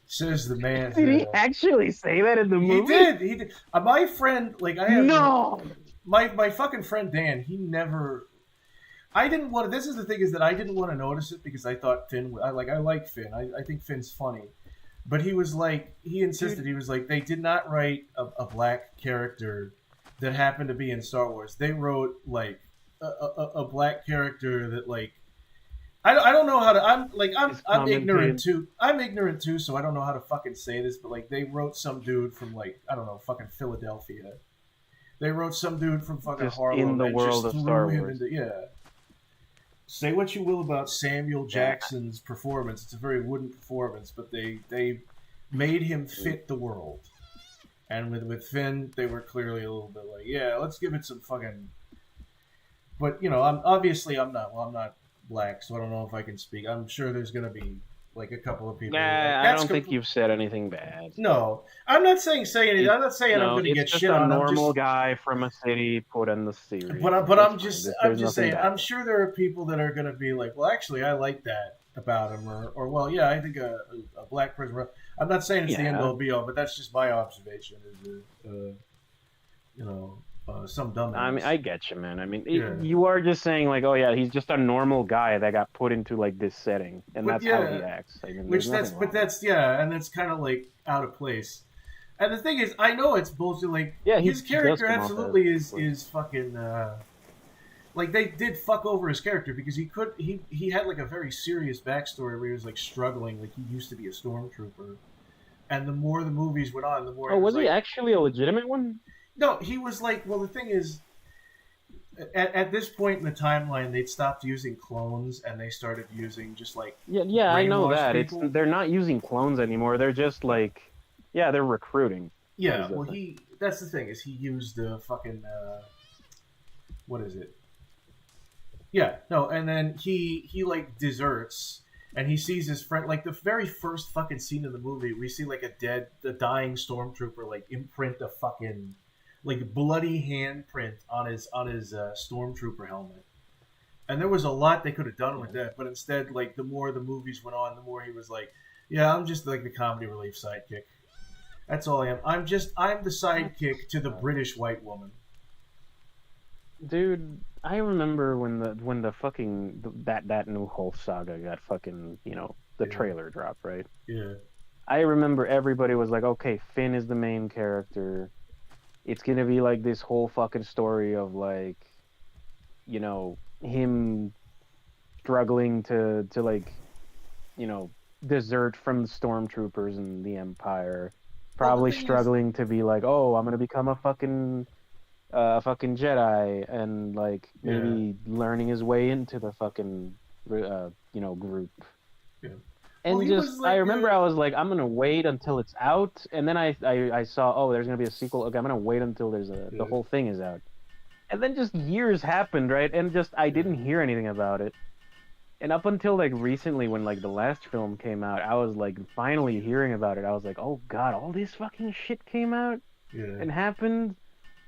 Says the man. Did he actually say that in the movie? He did. My friend, like I have. No. My fucking friend Dan, he never. I didn't want to. This is the thing, is that I didn't want to notice it because I thought Finn. I like Finn. I think Finn's funny, but he was like, he insisted. He was like, they did not write a black character that happened to be in Star Wars. They wrote like a black character that like. I don't know how to. I'm ignorant too. I'm ignorant too, so I don't know how to fucking say this. But like, they wrote some dude from like, I don't know, fucking Philadelphia. They wrote some dude from fucking Harlem in the world of Star Wars. Say what you will about Samuel Jackson's performance. It's a very wooden performance, but they made him fit the world. And with Finn, they were clearly a little bit like, yeah, let's give it some fucking. But I'm not black, so I don't know if I can speak. I'm sure there's gonna be like a couple of people. I don't think you've said anything bad. No, I'm not saying anything. I'm not saying I'm gonna get shit on. It's just a normal guy from a city put in the series. But I'm just saying. I'm sure there are people that are gonna be like, well, actually, I like that about him, or well, yeah, I think a black person. I'm not saying it's the end all be all, but that's just my observation. some dumbass. I mean, I get you, man. I mean, Yeah. you are just saying like, oh yeah, he's just a normal guy that got put into like this setting, and But that's how he acts. I mean, which there's nothing wrong. and that's kind of like out of place. And the thing is, I know it's bullshit. Like, Yeah, he his does character come off absolutely as- is fucking. Like, they did fuck over his character because he had like a very serious backstory where he was like struggling. Like, he used to be a stormtrooper, and the more the movies went on, the more. Oh, was he like, actually a legitimate one? No, he was like. Well, the thing is, at this point in the timeline, they'd stopped using clones and they started using just like. Yeah, I know that. People. They're not using clones anymore. They're just like, yeah, they're recruiting. Yeah, well, that's the thing, is he used the fucking, what is it? Yeah, no, and then he like, deserts, and he sees his friend, like, the very first fucking scene of the movie, we see, like, a dying stormtrooper, like, imprint a fucking, like, bloody handprint on his stormtrooper helmet. And there was a lot they could have done with that, but instead, like, the more the movies went on, the more he was like, yeah, I'm just, like, the comedy relief sidekick. That's all I am. I'm the sidekick to the British white woman. Dude, I remember when the fucking that new whole saga got fucking, the trailer dropped, right? Yeah. I remember everybody was like, okay, Finn is the main character. It's gonna be like this whole fucking story of like, him struggling to like, desert from the stormtroopers and the Empire. Probably struggling to be like, oh, I'm gonna become a fucking Jedi, and like maybe learning his way into the fucking group. Yeah. And I remember I was like, I'm gonna wait until it's out, and then I saw, oh, there's gonna be a sequel. Okay, I'm gonna wait until the whole thing is out, and then just years happened, right? And just I didn't hear anything about it. And up until like recently, when like the last film came out, I was like finally hearing about it. I was like, oh god, all this fucking shit came out and happened.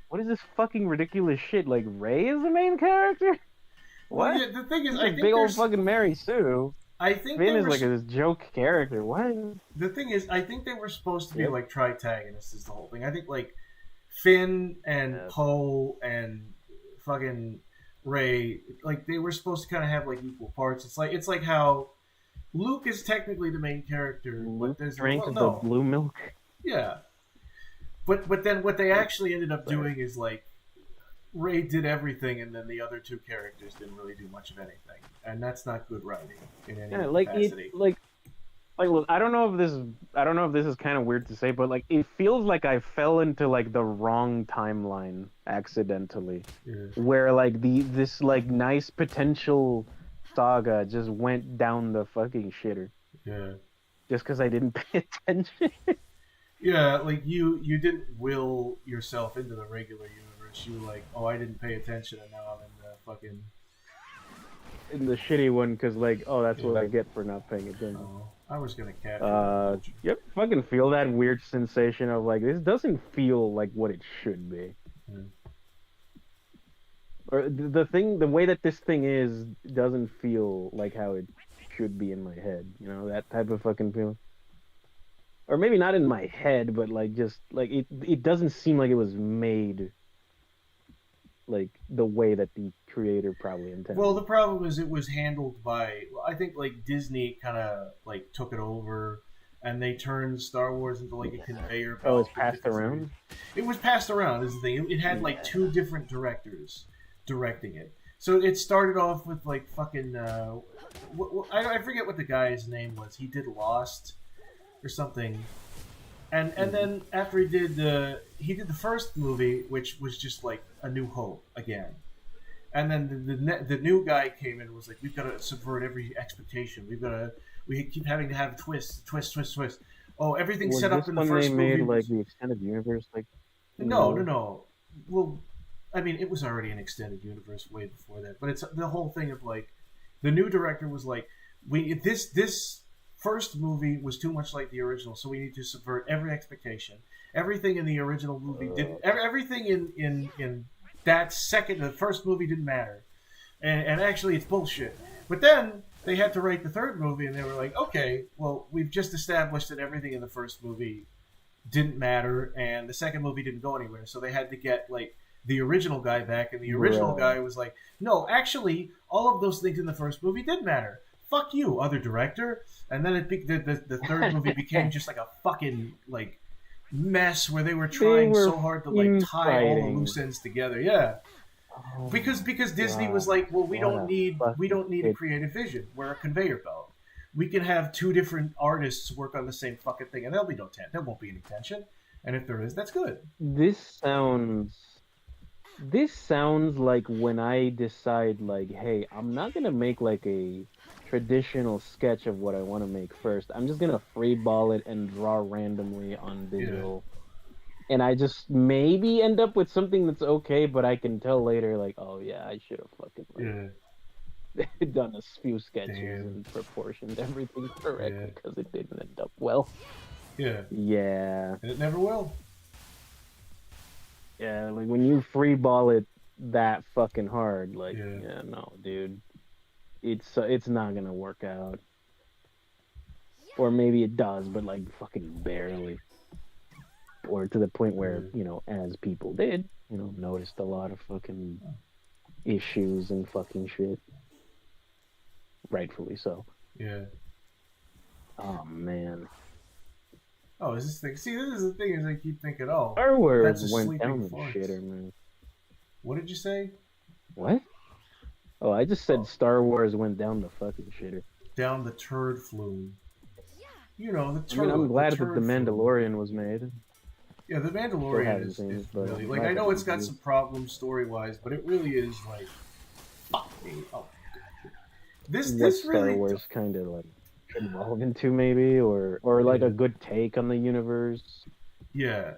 What is this fucking ridiculous shit? Like, Rey is the main character? What? Well, yeah, the thing is, She's I a think big old fucking Mary Sue. I think Finn is like this joke character. What? The thing is, I think they were supposed to be like tritagonists. Is the whole thing. I think like Finn and Poe and fucking Rey, like they were supposed to kind of have like equal parts. It's like how Luke is technically the main character. Luke drank the blue milk. Yeah. But then what they actually ended up doing is like Rey did everything, and then the other two characters didn't really do much of anything, and that's not good writing in any capacity. Like, look, I don't know if this is kind of weird to say, but like it feels like I fell into like the wrong timeline accidentally, where like this like nice potential saga just went down the fucking shitter. Yeah. Just because I didn't pay attention. Yeah, like you didn't will yourself into the regular universe. You were like, oh, I didn't pay attention, and now I'm in the fucking the shitty one because like, oh, that's what I get for not paying attention. Oh, I was gonna catch. Yep, fucking feel that weird sensation of like this doesn't feel like what it should be. Or the way that this thing is doesn't feel like how it should be in my head. That type of fucking feeling. Or maybe not in my head, but like just like it doesn't seem like it was made like the way that the creator probably intended. Well, the problem is it was handled by, I think like Disney kind of like took it over, and they turned Star Wars into like a conveyor belt. Oh, it's passed around? It was passed around is the thing. It had like two different directors directing it. So it started off with like fucking I forget what the guy's name was. He did Lost or something, and then after he did the first movie, which was just like A New Hope again, and then the new guy came in and was like, we've got to subvert every expectation. We keep having to have twist. Oh, everything's set up in the first movie. They made like the extended universe, like no. Well, I mean, it was already an extended universe way before that, but it's the whole thing of like the new director was like, this first movie was too much like the original, so we need to subvert every expectation. Everything in the original movie didn't. Everything in that the first movie didn't matter, and actually it's bullshit. But then they had to write the third movie, and they were like, okay, well, we've just established that everything in the first movie didn't matter, and the second movie didn't go anywhere, so they had to get like the original guy back, and the original guy was like, no, actually, all of those things in the first movie did matter. Fuck you, other director. And then the third movie became just like a fucking like mess where they were trying so hard to like tie all the loose ends together. Yeah. Oh, because Disney was like, well, we don't need a creative vision. We're a conveyor belt. We can have two different artists work on the same fucking thing, and there won't be any tension. And if there is, that's good. This sounds like when I decide, like, hey, I'm not gonna make like a traditional sketch of what I want to make first. I'm just gonna freeball it and draw randomly on digital. And I just maybe end up with something that's okay, but I can tell later, like, oh yeah, I should have fucking done a few sketches and proportioned everything correctly because it didn't end up well. Yeah. Yeah. And it never will. Yeah, like when you freeball it that fucking hard, like, yeah no, dude, it's not gonna work out. Or maybe it does, but like fucking barely. Or to the point where, you know, as people did, you know, noticed a lot of fucking issues and fucking shit. Rightfully so. Yeah. Oh, man. Oh, is this thing? See, this is the thing is I keep thinking, oh, Star Wars that's a went sleeping down the forest. shitter, man. What did you say? What? Oh, I just said Star Wars went down the fucking shitter. Down the turd flume. You know, the turd. I mean, I'm glad that The Mandalorian was made. Yeah, The Mandalorian is really... Like, I know it's got some problems story-wise, but it really is, like... Fuck me. Oh, God. This Star Wars kind of, like, evolve into, maybe? Or like, a good take on the universe? Yeah.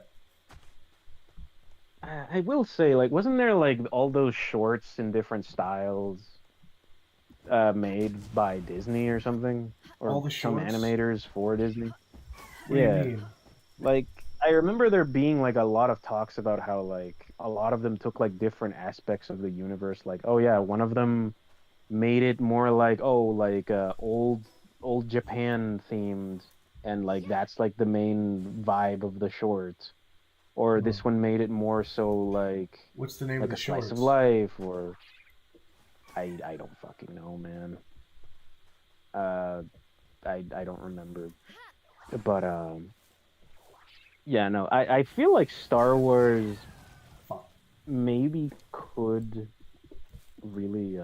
I will say, like, wasn't there, like, all those shorts in different styles made by Disney or something? Or all the some shorts? animators for Disney? What do you mean? Like, I remember there being, like, a lot of talks about how, like, a lot of them took, like, different aspects of the universe. Like, oh, yeah, one of them made it more like, old Japan themed, and, like, that's, like, the main vibe of the short. Or this one made it more so, like... What's the name of the shorts? Like, a slice of life, or... I don't fucking know, man. I don't remember. But, yeah, no, I feel like Star Wars maybe could really,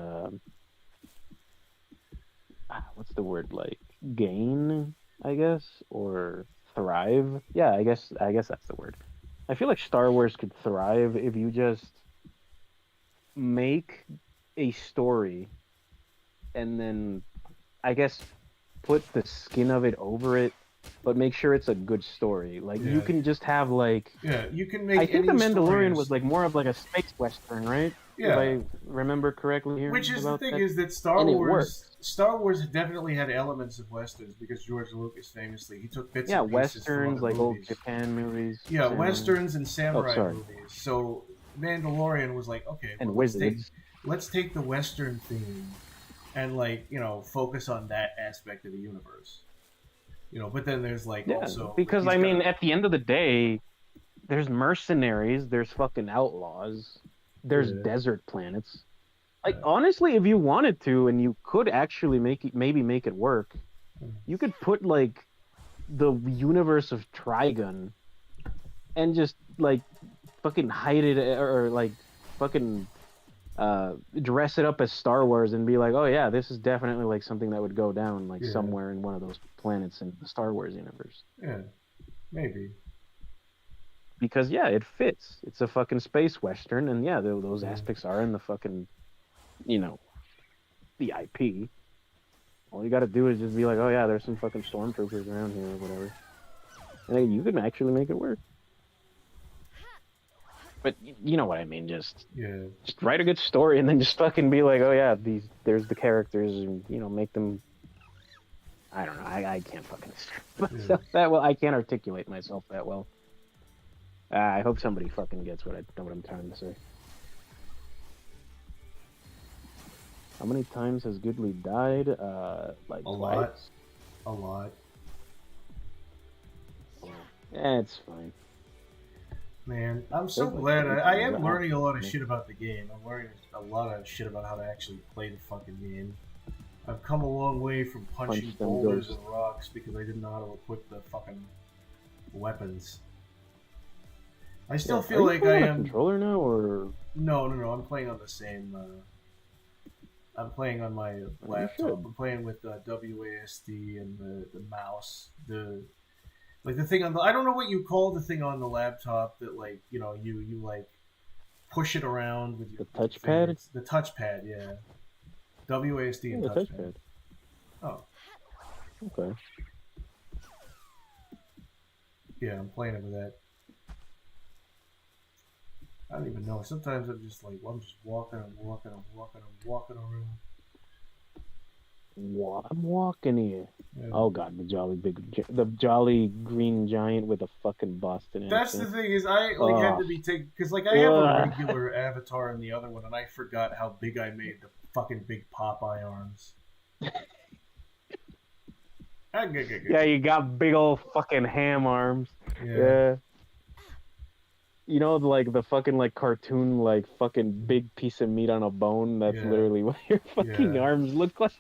what's the word, like, gain, I guess, or thrive? Yeah, I guess that's the word. I feel like Star Wars could thrive if you just make a story and then, I guess, put the skin of it over it, but make sure it's a good story. Like, you can just have, like... Yeah, you can make... I think The Mandalorian was, like, more of, like, a space western, right? Yeah. If I remember correctly here. Which is the thing, is that Star Wars definitely had elements of westerns, because George Lucas famously, he took bits and pieces from westerns, like movies. old Japan movies. Yeah, westerns and samurai movies. So Mandalorian was like, okay, and let's take the western theme and, like, you know, focus on that aspect of the universe. You know, but then there's, like, also... Because, I mean, at the end of the day, there's mercenaries, there's fucking outlaws, there's desert planets. Like, honestly, if you wanted to, and you could actually make it work, you could put, like, the universe of Trigun and just, like, fucking hide it, or like, fucking... dress it up as Star Wars and be like, oh yeah, this is definitely like something that would go down like somewhere in one of those planets in the Star Wars universe. Yeah, maybe. Because it fits. It's a fucking space western, and those aspects are in the fucking, you know, the IP. All you got to do is just be like, oh yeah, there's some fucking stormtroopers around here or whatever, and then you can actually make it work. But you know what I mean, just write a good story and then just fucking be like, oh yeah, there's the characters, and, you know, make them... I don't know, I can't fucking describe myself that well. I can't articulate myself that well. I hope somebody fucking gets what I'm trying to say. How many times has Goodley died? Like twice? A lot. Yeah, it's fine. Man, I'm so glad. I am learning a lot of shit about the game. I'm learning a lot of shit about how to actually play the fucking game. I've come a long way from punching boulders and rocks because I didn't know how to equip the fucking weapons. I still feel like I am. Controller now, or no? I'm playing on the same. I'm playing on my laptop. I'm playing with WASD and the mouse. Like the thing on the, I don't know what you call the thing on the laptop that like you like push it around with your touchpad. The touchpad, yeah. WASD and touchpad. Oh. Okay. Yeah, I'm playing it with that. I don't even know. Sometimes I'm just like, I'm just walking around. I'm walking here. Yeah. Oh god, the jolly green giant with a fucking Boston accent. That's the thing is, I like had to be taken because like I have a regular avatar in the other one, and I forgot how big I made the fucking big Popeye arms. Yeah, you got big old fucking ham arms. Yeah. You know, like the fucking like cartoon, like fucking big piece of meat on a bone. That's literally what your fucking arms look like.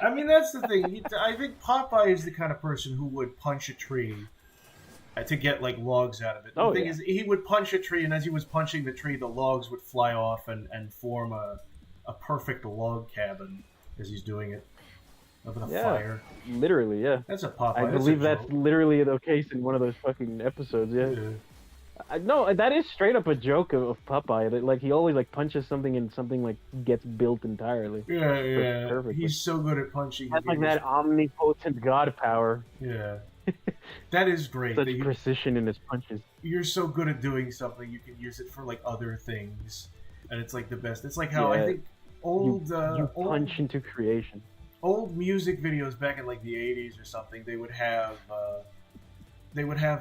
I mean, that's the thing. I think Popeye is the kind of person who would punch a tree to get like logs out of it. The thing is, he would punch a tree, and as he was punching the tree, the logs would fly off and form a perfect log cabin as he's doing it over the fire. Literally, yeah. That's a Popeye. I believe that's literally the case in one of those fucking episodes. Yeah. No, that is straight up a joke of Popeye. That like he always like punches something and something like gets built entirely. Yeah. Perfectly. He's so good at punching. That's like that omnipotent god power. Yeah. That is great. Such precision in his punches. You're so good at doing something, you can use it for like other things, and it's like the best. It's like how I think you punch into creation. Old music videos back in like the 80s or something, they would have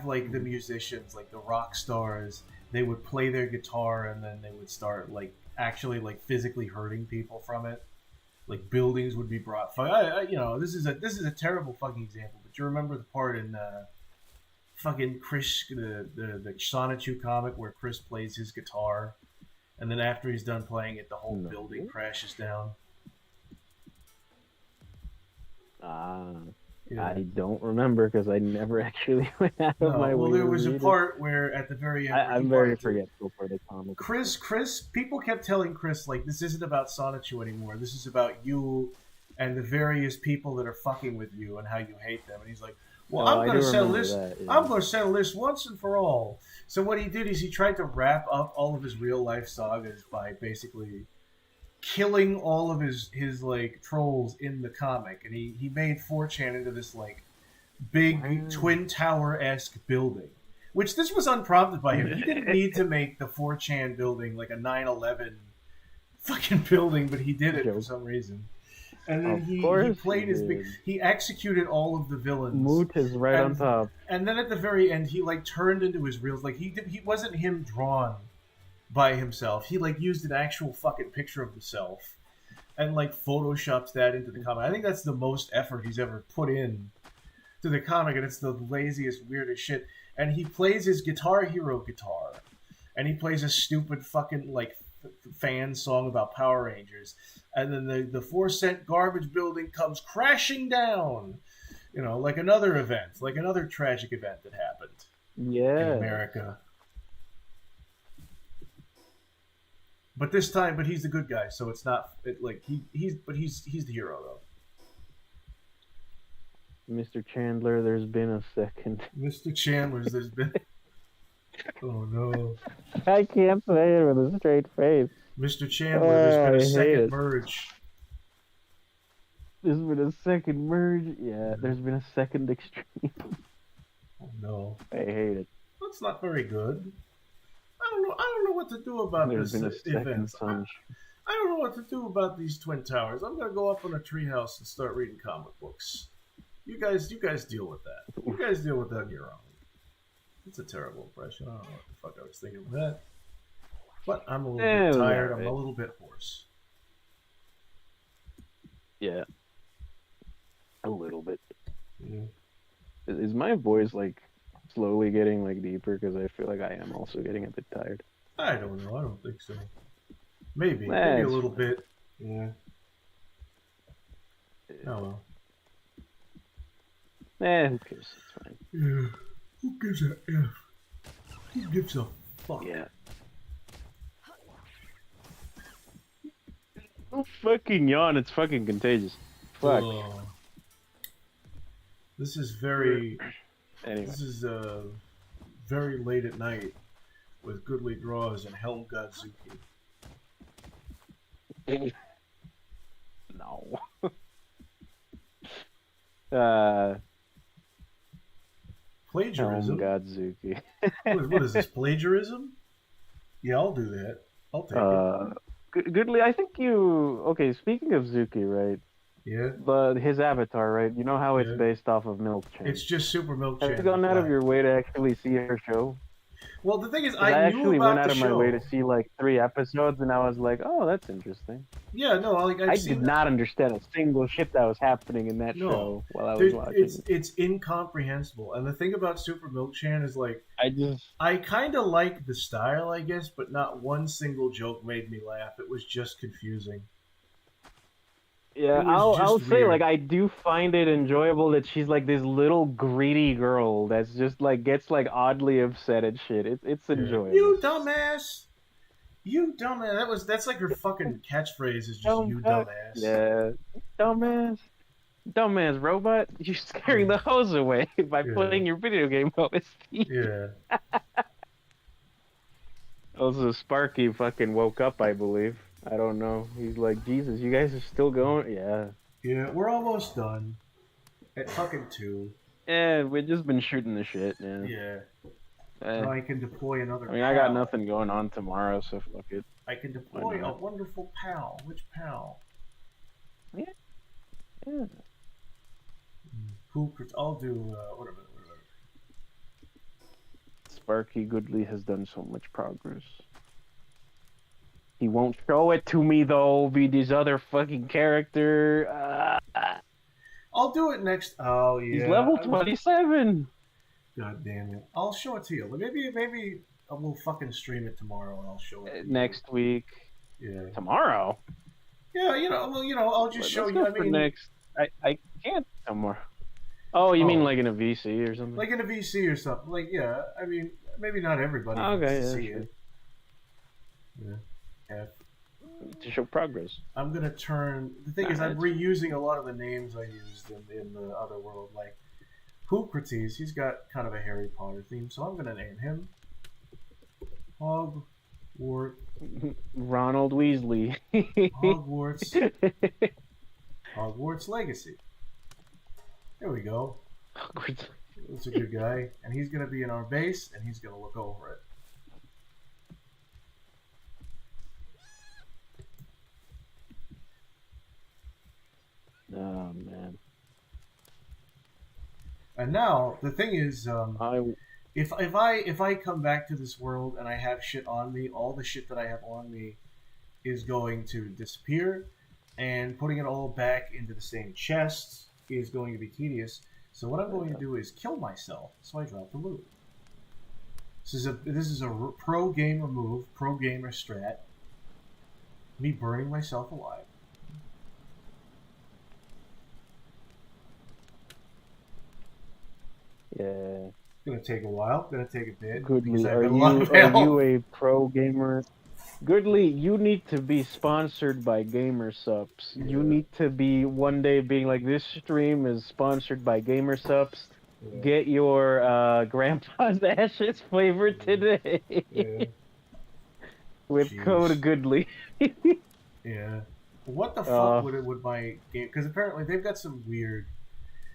like the musicians, like the rock stars, they would play their guitar and then they would start like actually like physically hurting people from it. Like buildings would be brought fire. This is a terrible fucking example, but you remember the part in fucking Chris, the Sonichu comic where Chris plays his guitar, and then after he's done playing it, the whole building crashes down. I don't remember because I never actually went out of my way. Well, there was a part where at the very end, I'm very forgetful for the comic. Chris, people kept telling Chris like, "This isn't about Sonichu anymore. This is about you and the various people that are fucking with you and how you hate them." And he's like, "Well, I'm going to settle this. I'm going to settle this once and for all." So what he did is he tried to wrap up all of his real life sagas by basically killing all of his like trolls in the comic, and he made 4chan into this like big Twin Tower-esque building, which this was unprompted by him. He didn't need to make the 4chan building like a 9/11 fucking building, but he did it for some reason. And then he played his big. He executed all of the villains. Moot is right on top. And then at the very end, he like turned into his real. Like he wasn't him drawn by himself. He like used an actual fucking picture of himself and like photoshopped that into the comic. I think that's the most effort he's ever put in to the comic, and it's the laziest, weirdest shit. And he plays his Guitar Hero guitar, and he plays a stupid fucking like fan song about Power Rangers, and then the 4-cent garbage building comes crashing down, like another event, like another tragic event that happened in America. But this time, he's the good guy, so it's not he's the hero though. Mr. Chandler, there's been a second. Mr. Chandler's, there's been. Oh no! I can't say it with a straight face. Mr. Chandler, there's been a second merge. There's been a second merge. Yeah, there's been a second extreme. Oh no! I hate it. That's not very good. I don't know what to do about this event. I don't know what to do about these Twin Towers. I'm gonna go up on a treehouse and start reading comic books. You guys deal with that. You guys deal with that on your own. It's a terrible impression. I don't know what the fuck I was thinking of that. But I'm a little bit tired. I'm a little bit hoarse. Yeah. A little bit. Yeah. Is my voice like slowly getting like deeper because I feel like I am also getting a bit tired. I don't know. I don't think so. Maybe a It's little fine. bit. Yeah. Oh well. Who cares? It's fine. Yeah. Who gives a F? Who gives a fuck? Yeah. Don't fucking yawn. It's fucking contagious. Fuck. Ugh. This is very. Anyway. This is very late at night with Goodly Draws and Helm Godzuki. No. Plagiarism? Helm Godzuki. What is this, plagiarism? Yeah, I'll do that. I'll take it. Goodly, I think you... Okay, speaking of Zuki, right? Yeah? His avatar, right? You know how it's Yeah. based off of Milk Chan. It's just Super Milk Chan. Have you gone out of your way to actually see her show? Well, the thing is, I I knew actually about went out the of show. my way to see like 3 episodes, and I was like, "Oh, that's interesting." Yeah, no, like I did not understand a single shit that was happening in that show while I was watching. It's incomprehensible. And the thing about Super Milk Chan is like, I kind of like the style, I guess, but not one single joke made me laugh. It was just confusing. Yeah, I'll say like I do find it enjoyable that she's like this little greedy girl that's just like gets like oddly upset at shit. It's enjoyable. You dumbass. You dumbass. That's like her fucking catchphrase is just you dumbass. Yeah. Dumbass robot. You're scaring the hose away by playing your video game OST. Yeah. Also, Sparky fucking woke up, I believe. I don't know. He's like, Jesus, you guys are still going? Yeah. Yeah, we're almost done. At fucking 2. Yeah, we've just been shooting the shit, yeah. Yeah. Now I can deploy another I mean, I got nothing going on tomorrow, so fuck it. I can deploy a wonderful pal. Which pal? Yeah. Yeah. Who could... I'll do... whatever. Sparky Goodly has done so much progress. He won't show it to me though. Be this other fucking character. I'll do it next. Oh yeah. He's level 27. God damn it! I'll show it to you. Maybe we'll fucking stream it tomorrow and I'll show it next week. Yeah. Tomorrow. Yeah, I'll just show you. I mean, next. I can't tomorrow. Oh, you mean like in a VC or something? Like in a VC or something. Like yeah. I mean, maybe not everybody can see it. Yeah. To show progress. I'm gonna turn. The thing is, I'm reusing a lot of the names I used in the other world. Like Hoocrates, he's got kind of a Harry Potter theme, so I'm gonna name him Hogwarts. Ronald Weasley. Hogwarts Legacy. There we go. That's a good guy, and he's gonna be in our base, and he's gonna look over it. Oh man. And now the thing is, if I come back to this world and I have shit on me, all the shit that I have on me is going to disappear, and putting it all back into the same chest is going to be tedious. So what I'm going to do is kill myself, so I drop the loot. This is a pro gamer move, pro gamer strat. Me burning myself alive. Yeah. It's gonna take a while. Gonna take a bit. Goodly, are you a pro gamer? Goodly, you need to be sponsored by Gamersupps. Yeah. You need to be one day being like, this stream is sponsored by Gamersupps. Yeah. Get your grandpa's ashes flavor today. Yeah. With code Goodly. Yeah. What the fuck would my game? Because apparently they've got some weird.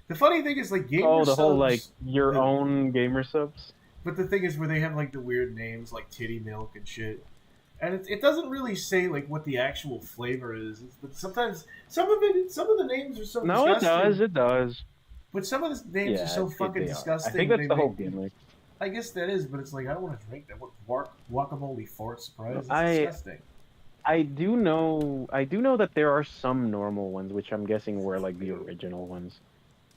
The funny thing is, like, Gamersupps... Oh, the whole, like, your own Gamersupps? But the thing is, where they have, like, the weird names, like Titty Milk and shit. And it doesn't really say, like, what the actual flavor is. But sometimes, some of the names are so disgusting. No, it does. But some of the names are so fucking disgusting. I think that's the whole gimmick. I guess that is, but it's like, I don't want to drink that. What, guacamole fart surprise? It's disgusting. I do know that there are some normal ones, which I'm guessing were, like, the original ones.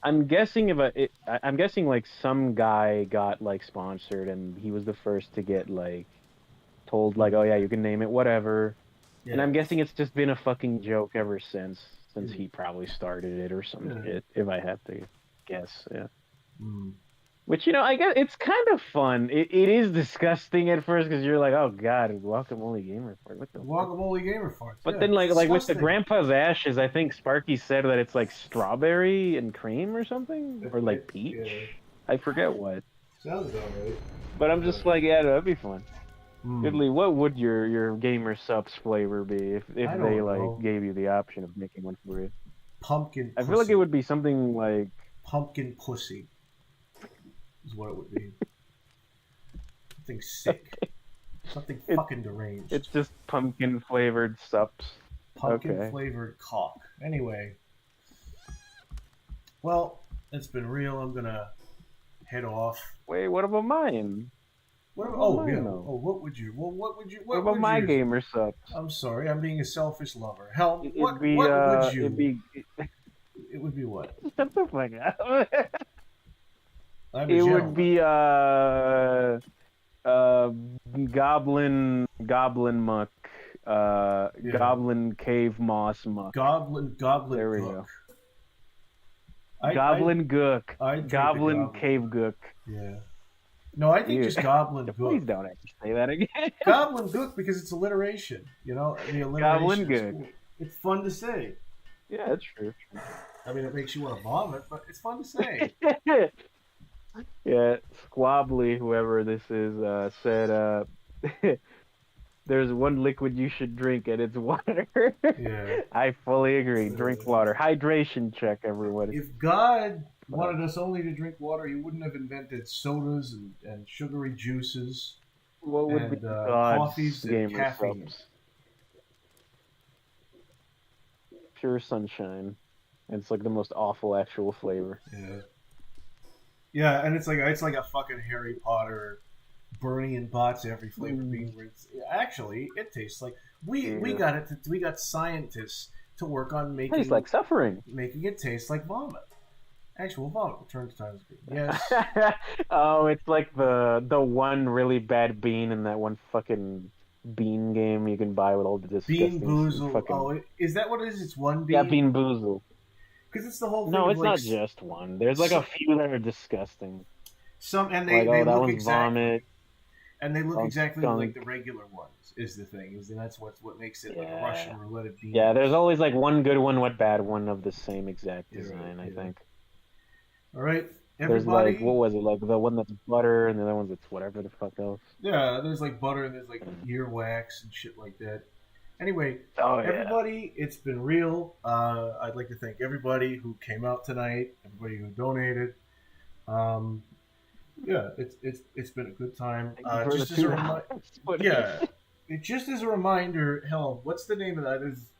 I'm guessing I'm guessing like some guy got like sponsored and he was the first to get like told like, oh yeah, you can name it whatever. And Yeah. I'm guessing it's just been a fucking joke ever since Yeah. he probably started it or some Yeah. shit, if I have to guess. Yeah. Mm. Which, you know, I guess it's kind of fun. It is disgusting at first because you're like, oh god, guacamole gamer fart. What the fuck? Guacamole gamer farts. But Yeah, then it's like with the disgusting. grandpa's ashes, I think Sparky said that it's like strawberry and cream or something, or like peach. Yeah. I forget what. Sounds about right. But I'm just like, yeah, that'd be fun. Mm. Goodly, what would your gamer subs flavor be if they know. like gave you the option of making one for you? Pumpkin I pussy. feel like it would be something like pumpkin pussy is what it would be. Something sick. Something fucking deranged. It's just pumpkin flavored subs. Pumpkin flavored cock. Anyway. Well, it's been real. I'm gonna head off. Wait, what about mine? What about, what would you? Well, what about my gamer subs? I'm sorry, I'm being a selfish lover. Helm, what would you? It would be what? Shut the fuck up. It would be goblin muck, goblin cave moss muck. Goblin there we gook. Go. Goblin gook. Goblin cave gook. Yeah. No, I think just goblin gook. Please don't actually say that again. Goblin gook because it's alliteration. You know, the alliteration. Goblin gook. Cool. It's fun to say. Yeah, that's true. I mean, it makes you want to vomit, but it's fun to say. Yeah, Squabbly, whoever this is, said, there's one liquid you should drink, and it's water. Yeah. I fully agree. Drink water. Hydration check, everyone. If God wanted us only to drink water, he wouldn't have invented sodas and sugary juices. What would be coffees and caffeine? Subs? Pure sunshine. It's like the most awful actual flavor. Yeah. Yeah, and it's like a fucking Harry Potter Bernie and Bots every flavor bean. Where actually it tastes like we got scientists to work on making tastes like suffering, making it taste like vomit, actual vomit. Return to Times Square. Yes. Oh, it's like the one really bad bean in that one fucking bean game you can buy with all the disgusting. Bean Boozle. Fucking... Oh, is that what it is? It's one bean. Yeah, Bean Boozle. Because it's the whole thing. No, it's like, not just one. There's like a few that are disgusting. Some and they that look one's exactly, vomit. and they look exactly like the regular ones. Is the thing? And that's what makes it like a Russian roulette bean. Yeah, there's always like one good one, one bad one of the same exact design. I think. All right, everybody. There's like what was it like the one that's butter and the other one's that's whatever the fuck else. Yeah, there's like butter and there's like earwax and shit like that. Anyway, everybody, it's been real. I'd like to thank everybody who came out tonight, everybody who donated. Yeah, it's been a good time. Just as a reminder, Helm, what's the name of that? Is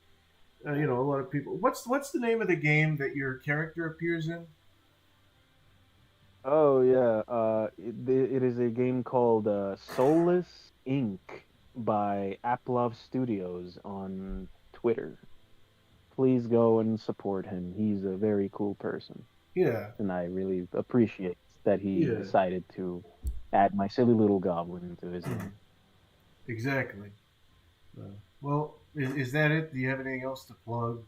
a lot of people. What's the name of the game that your character appears in? Oh yeah, it is a game called Soulless Inc. by Aplov Studios on Twitter. Please go and support him. He's a very cool person. Yeah. And I really appreciate that he decided to add my silly little goblin into his game. Exactly. Well, is that it? Do you have anything else to plug?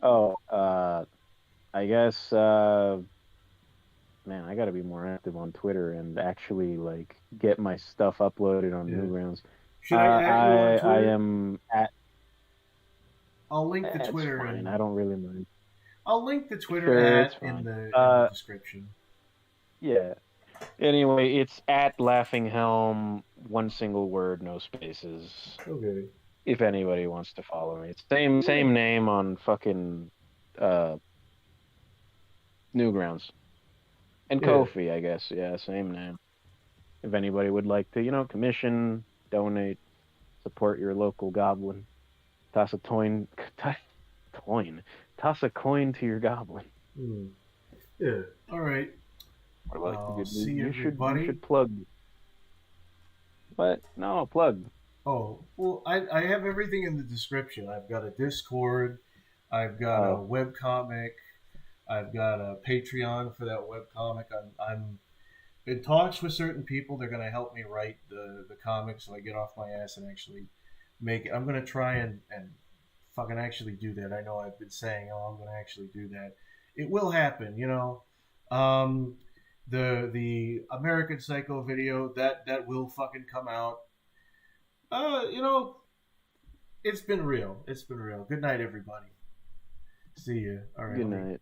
Or? I guess, man, I gotta be more active on Twitter and actually, like, get my stuff uploaded on Newgrounds. Should I add you on Twitter? I am at... I'll link the Twitter. Fine. I don't really mind. I'll link the Twitter in the description. Yeah. Anyway, it's at Laughing Helm, one single word, no spaces. Okay. If anybody wants to follow me. It's same name on fucking Newgrounds. And Ko-fi, I guess. Yeah, same name. If anybody would like to, commission, donate, support your local goblin, toss a coin to your goblin. Yeah. All right. What about see you everybody. You should plug. What? No, plug. Oh, well, I have everything in the description. I've got a Discord. I've got a webcomic. I've got a Patreon for that webcomic. I'm in talks with certain people. They're going to help me write the comic so I get off my ass and actually make it. I'm going to try and fucking actually do that. I know I've been saying, oh, I'm going to actually do that. It will happen, you know. The American Psycho video, that will fucking come out. You know, it's been real. It's been real. Good night, everybody. See you. All right. Good night.